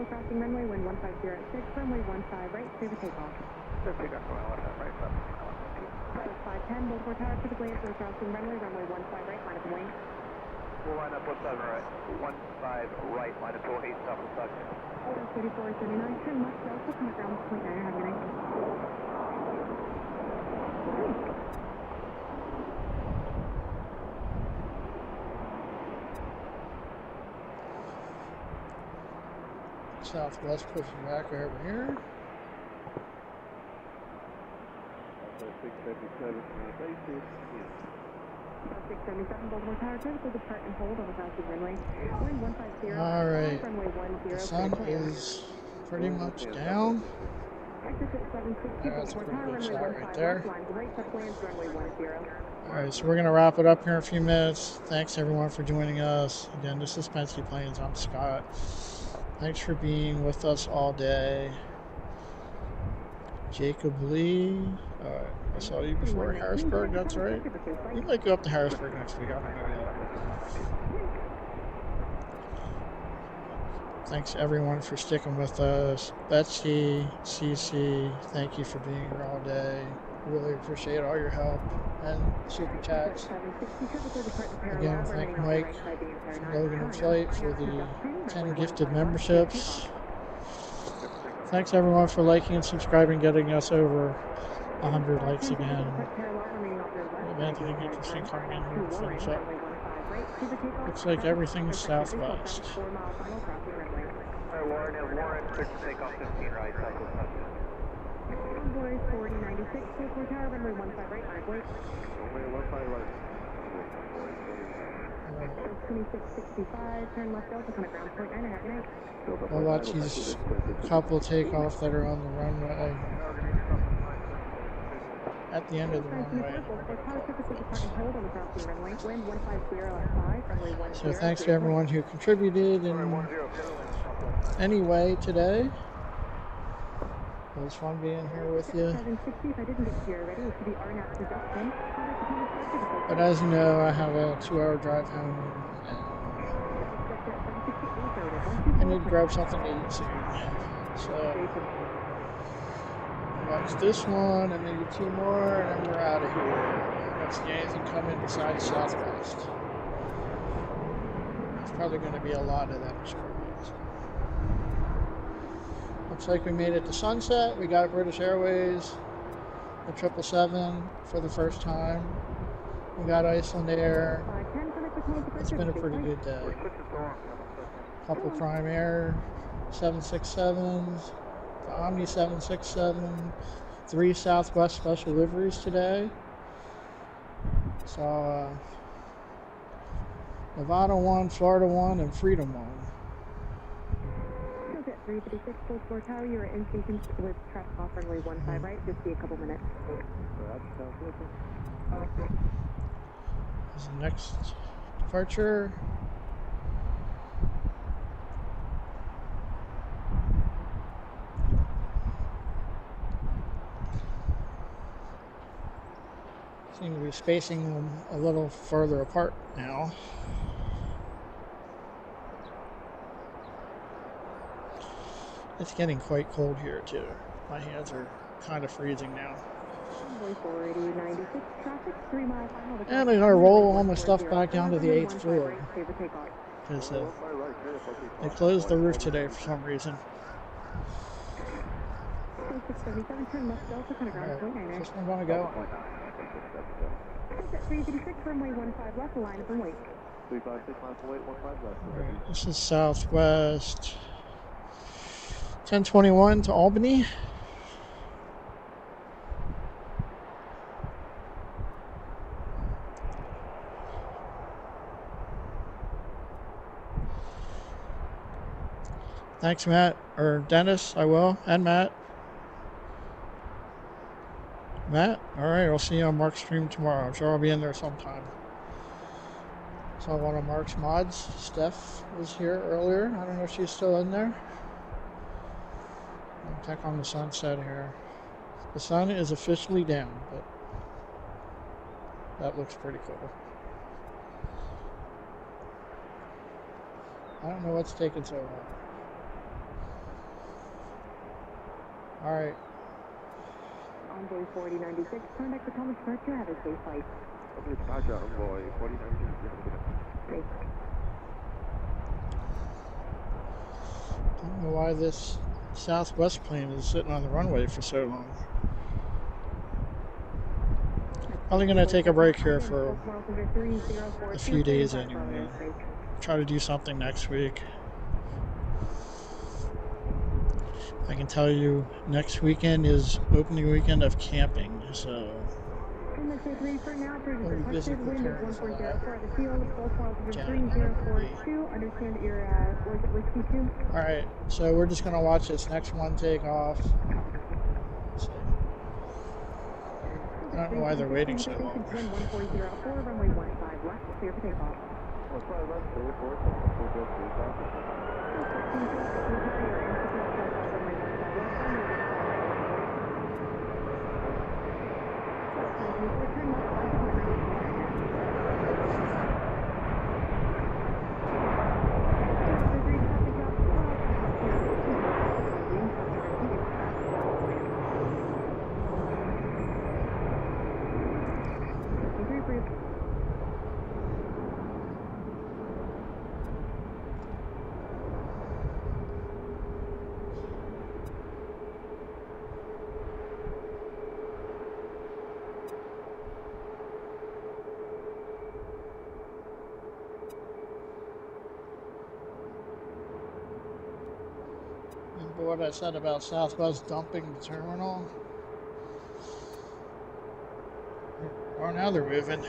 Crossing runway, wind 150 at 6, runway 15 right, clear for takeoff. Clear for takeoff, right, 510, Baltimore Tower, typically after crossing runway, runway 15 right, line of wing. We'll line up 17 right, 15 right, line of 28, south of South. Order 3439, turn left, Delta, come at ground 0.9, have a good night. Southwest pushing back over here. 677 Baltimore Tower, critical depart and hold on the crossing runway. Wind 150. All right. Runway 10. The sun is pretty much down. That's a pretty good shot right there. All right, so we're going to wrap it up here in a few minutes. Thanks everyone for joining us. Again, this is Penske Planes. I'm Scott. Thanks for being with us all day. Jacob Lee. I saw you before Harrisburg, that's right. You might go up to Harrisburg next week. I don't know yet. Thanks everyone for sticking with us. Betsy, CC, thank you for being here all day. Really appreciate all your help and super chats. Again, thank Mike from Logan and Flight for the 10 gifted memberships. Thanks everyone for liking and subscribing, getting us over 100 likes again. We have anything interesting coming in here to finish up. Looks like everything's southwest. Warren, clear to take off 15 right, south of South. Convoy 4096, Baltimore Tower, runway 15 right, line of wing. Runway 15 right. 2665, turn left Delta, come at ground 0.9 and have a good night. We'll watch these couple takeoffs that are on the runway. At the end of the runway. So thanks to everyone who contributed in any way today. It was fun being here with you. But as you know, I have a 2-hour drive home. I need to grab something to eat soon. So watch this one and maybe 2 more, and then we're out of here. I don't see anything coming besides Southwest. Probably going to be a lot of them. Looks like we made it to sunset. We got British Airways, the 777 for the first time. We got Iceland Air. It's been a pretty good day. Couple Prime Air 767s, the Omni 767, 3 Southwest special liveries today. So Nevada 1, Florida 1, and Freedom 1. 356 Full Floor Tower, you're in station with traffic off runway 15 right, just be a couple minutes. This is the next departure. Seem to be spacing them a little further apart now. It's getting quite cold here too. My hands are kind of freezing now. And I'm gonna roll all my stuff back down to the 8th floor because they closed the roof today for some reason. Alright, just where I'm gonna go. 336 runway 15 left, line up and wait. 356 line up and wait, 15 left. Right, this is Southwest 1021 to Albany. Thanks, Matt, or Dennis, I will, and Matt. Matt, alright, I'll see you on Mark's stream tomorrow. I'm sure I'll be in there sometime. Saw one of Mark's mods, Steph, was here earlier. I don't know if she's still in there. I'll check on the sunset here. The sun is officially down, but that looks pretty cool. I don't know what's taking so long. Alright. Envoy 4096, contact the Thomas Departure, have a safe flight. Departure, Envoy 4096. Don't know why this Southwest plane is sitting on the runway for so long. Probably going to take a break here for a few days anyway. Try to do something next week. I can tell you next weekend is opening weekend of camping, so we'll be busy preparing for that. Alright, so we're just going to watch this next one take off. So, I don't know why they're waiting so long. What I said about Southwest dumping the terminal. Oh, now they're moving.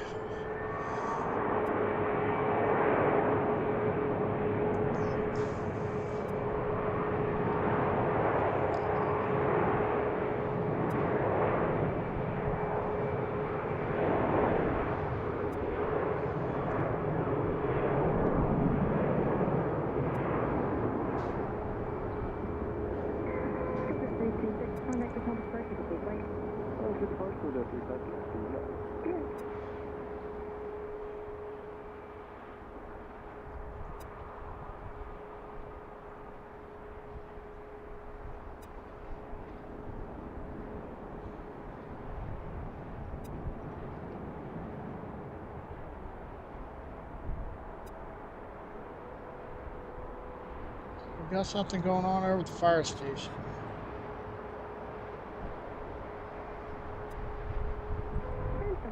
We got something going on over at the fire station.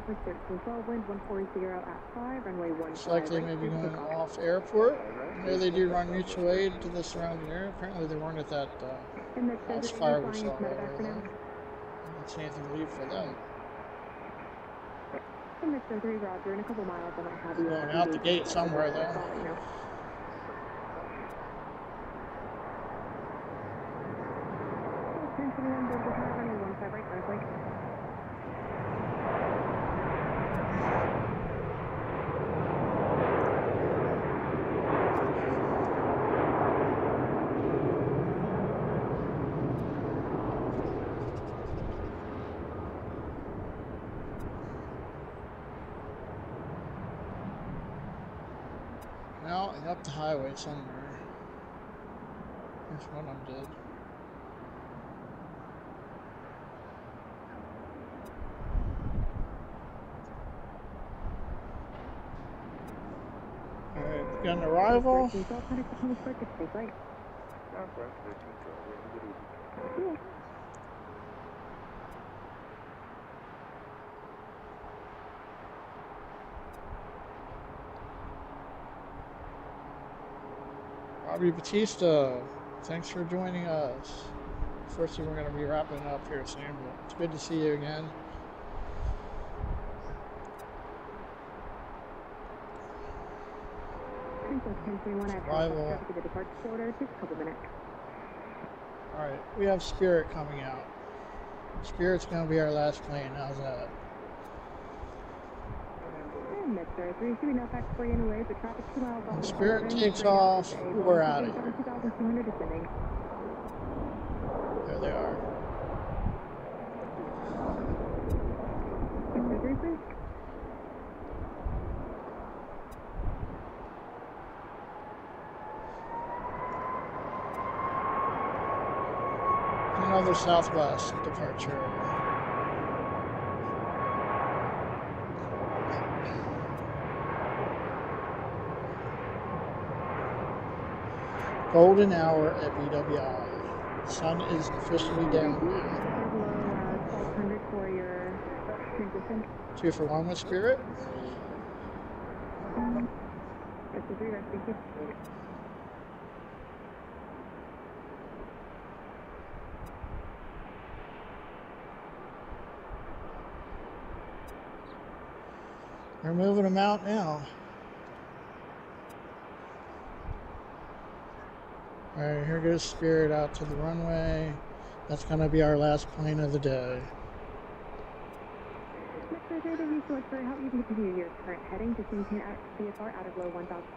Southwest 1312, wind 140 at 5, runway 15. Looks like they may be going off airport. Maybe they do run mutual aid to the surrounding area. Apparently they weren't at that house fire we saw earlier. I didn't see anything leave for them. Mr. 3, Roger, in a couple miles, I might have you going out the gate somewhere though. I'll let you know. Now, up the highway somewhere. There's one of them did. Alright, we got an arrival. Bobby Batista, thanks for joining us. First, we're going to be wrapping up here soon, but it's good to see you again. Arrival. Alright, we have Spirit coming out. Spirit's going to be our last plane. How's that? When Spirit takes off, we're out of here. There they are. Another Southwest departure. Golden hour at BWI. The sun is officially down now. 2 for 1 with Spirit. We're moving them out now. Alright, here goes Spirit out to the runway. That's going to be our last plane of the day.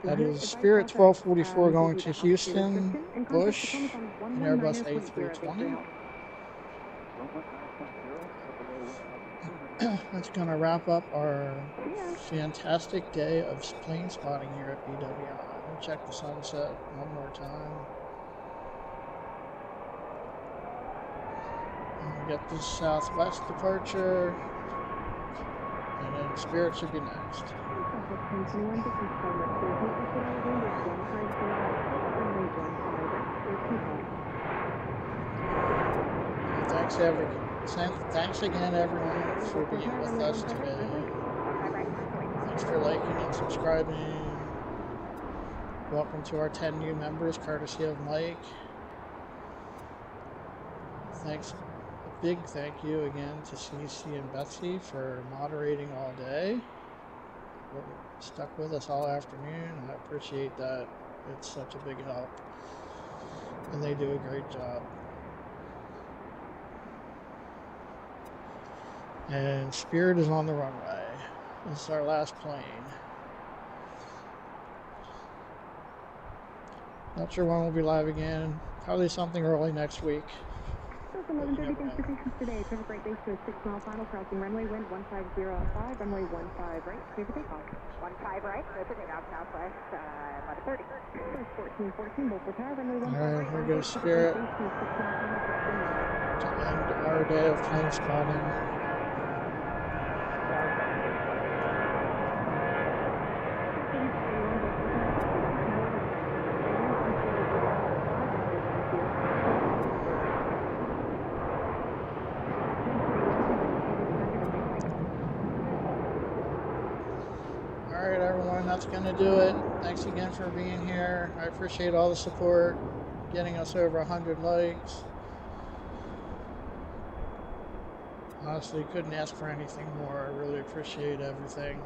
That is Spirit 1244 going to Houston, Bush, and Airbus A320. That's going to wrap up our fantastic day of plane spotting here at BWI. We'll check the sunset one more time. And get the Southwest departure. And then Spirit should be next. Thanks again, everyone, for being with us today. Thanks for liking and subscribing. Welcome to our 10 new members, courtesy of Mike. Thanks. A big thank you again to CC and Betsy for moderating all day. Stuck with us all afternoon, and I appreciate that. It's such a big help. And they do a great job. And Spirit is on the runway. This is our last plane. Not sure when we'll be live again. Probably something early next week. 11:30, thanks for patience today. Traffic right base to a 6-mile final, crossing runway, wind 150 at 5, runway 15 right, clear for takeoff. 15 right, clear for takeoff, southwest, 11:30. 1414, Baltimore Tower, runway 15 right. Alright, here goes Spirit. To end our day of plane spotting. that's going to do it. Thanks again for being here. I appreciate all the support, getting us over 100 likes. Honestly, couldn't ask for anything more. I really appreciate everything.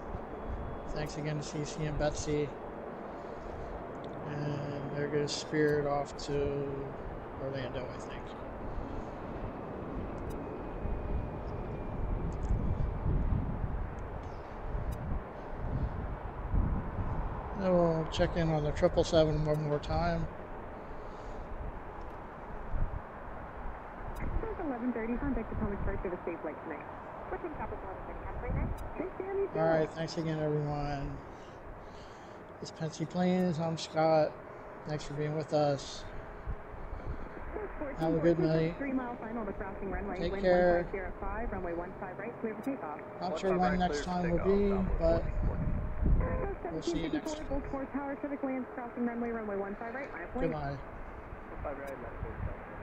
Thanks again to CC and Betsy. And there goes Spirit off to Orlando, I think. And we'll check in on the 777 one more time. 11:30. Contact the Potomac first. Have a safe flight tonight. Switching topic 11:30. Have a great night. Thanks, Sammy. All right, thanks again, everyone. It's Pensy Planes. I'm Scott. Thanks for being with us. Have a good night. 3 mile final to crossing runway. Take Wind care. 1505, runway 15 right, clear for takeoff. Not sure when next time will be, but we'll see you next time. Baltimore Tower, Civic lands crossing runway 15 right. Goodbye. 15 right, left 35.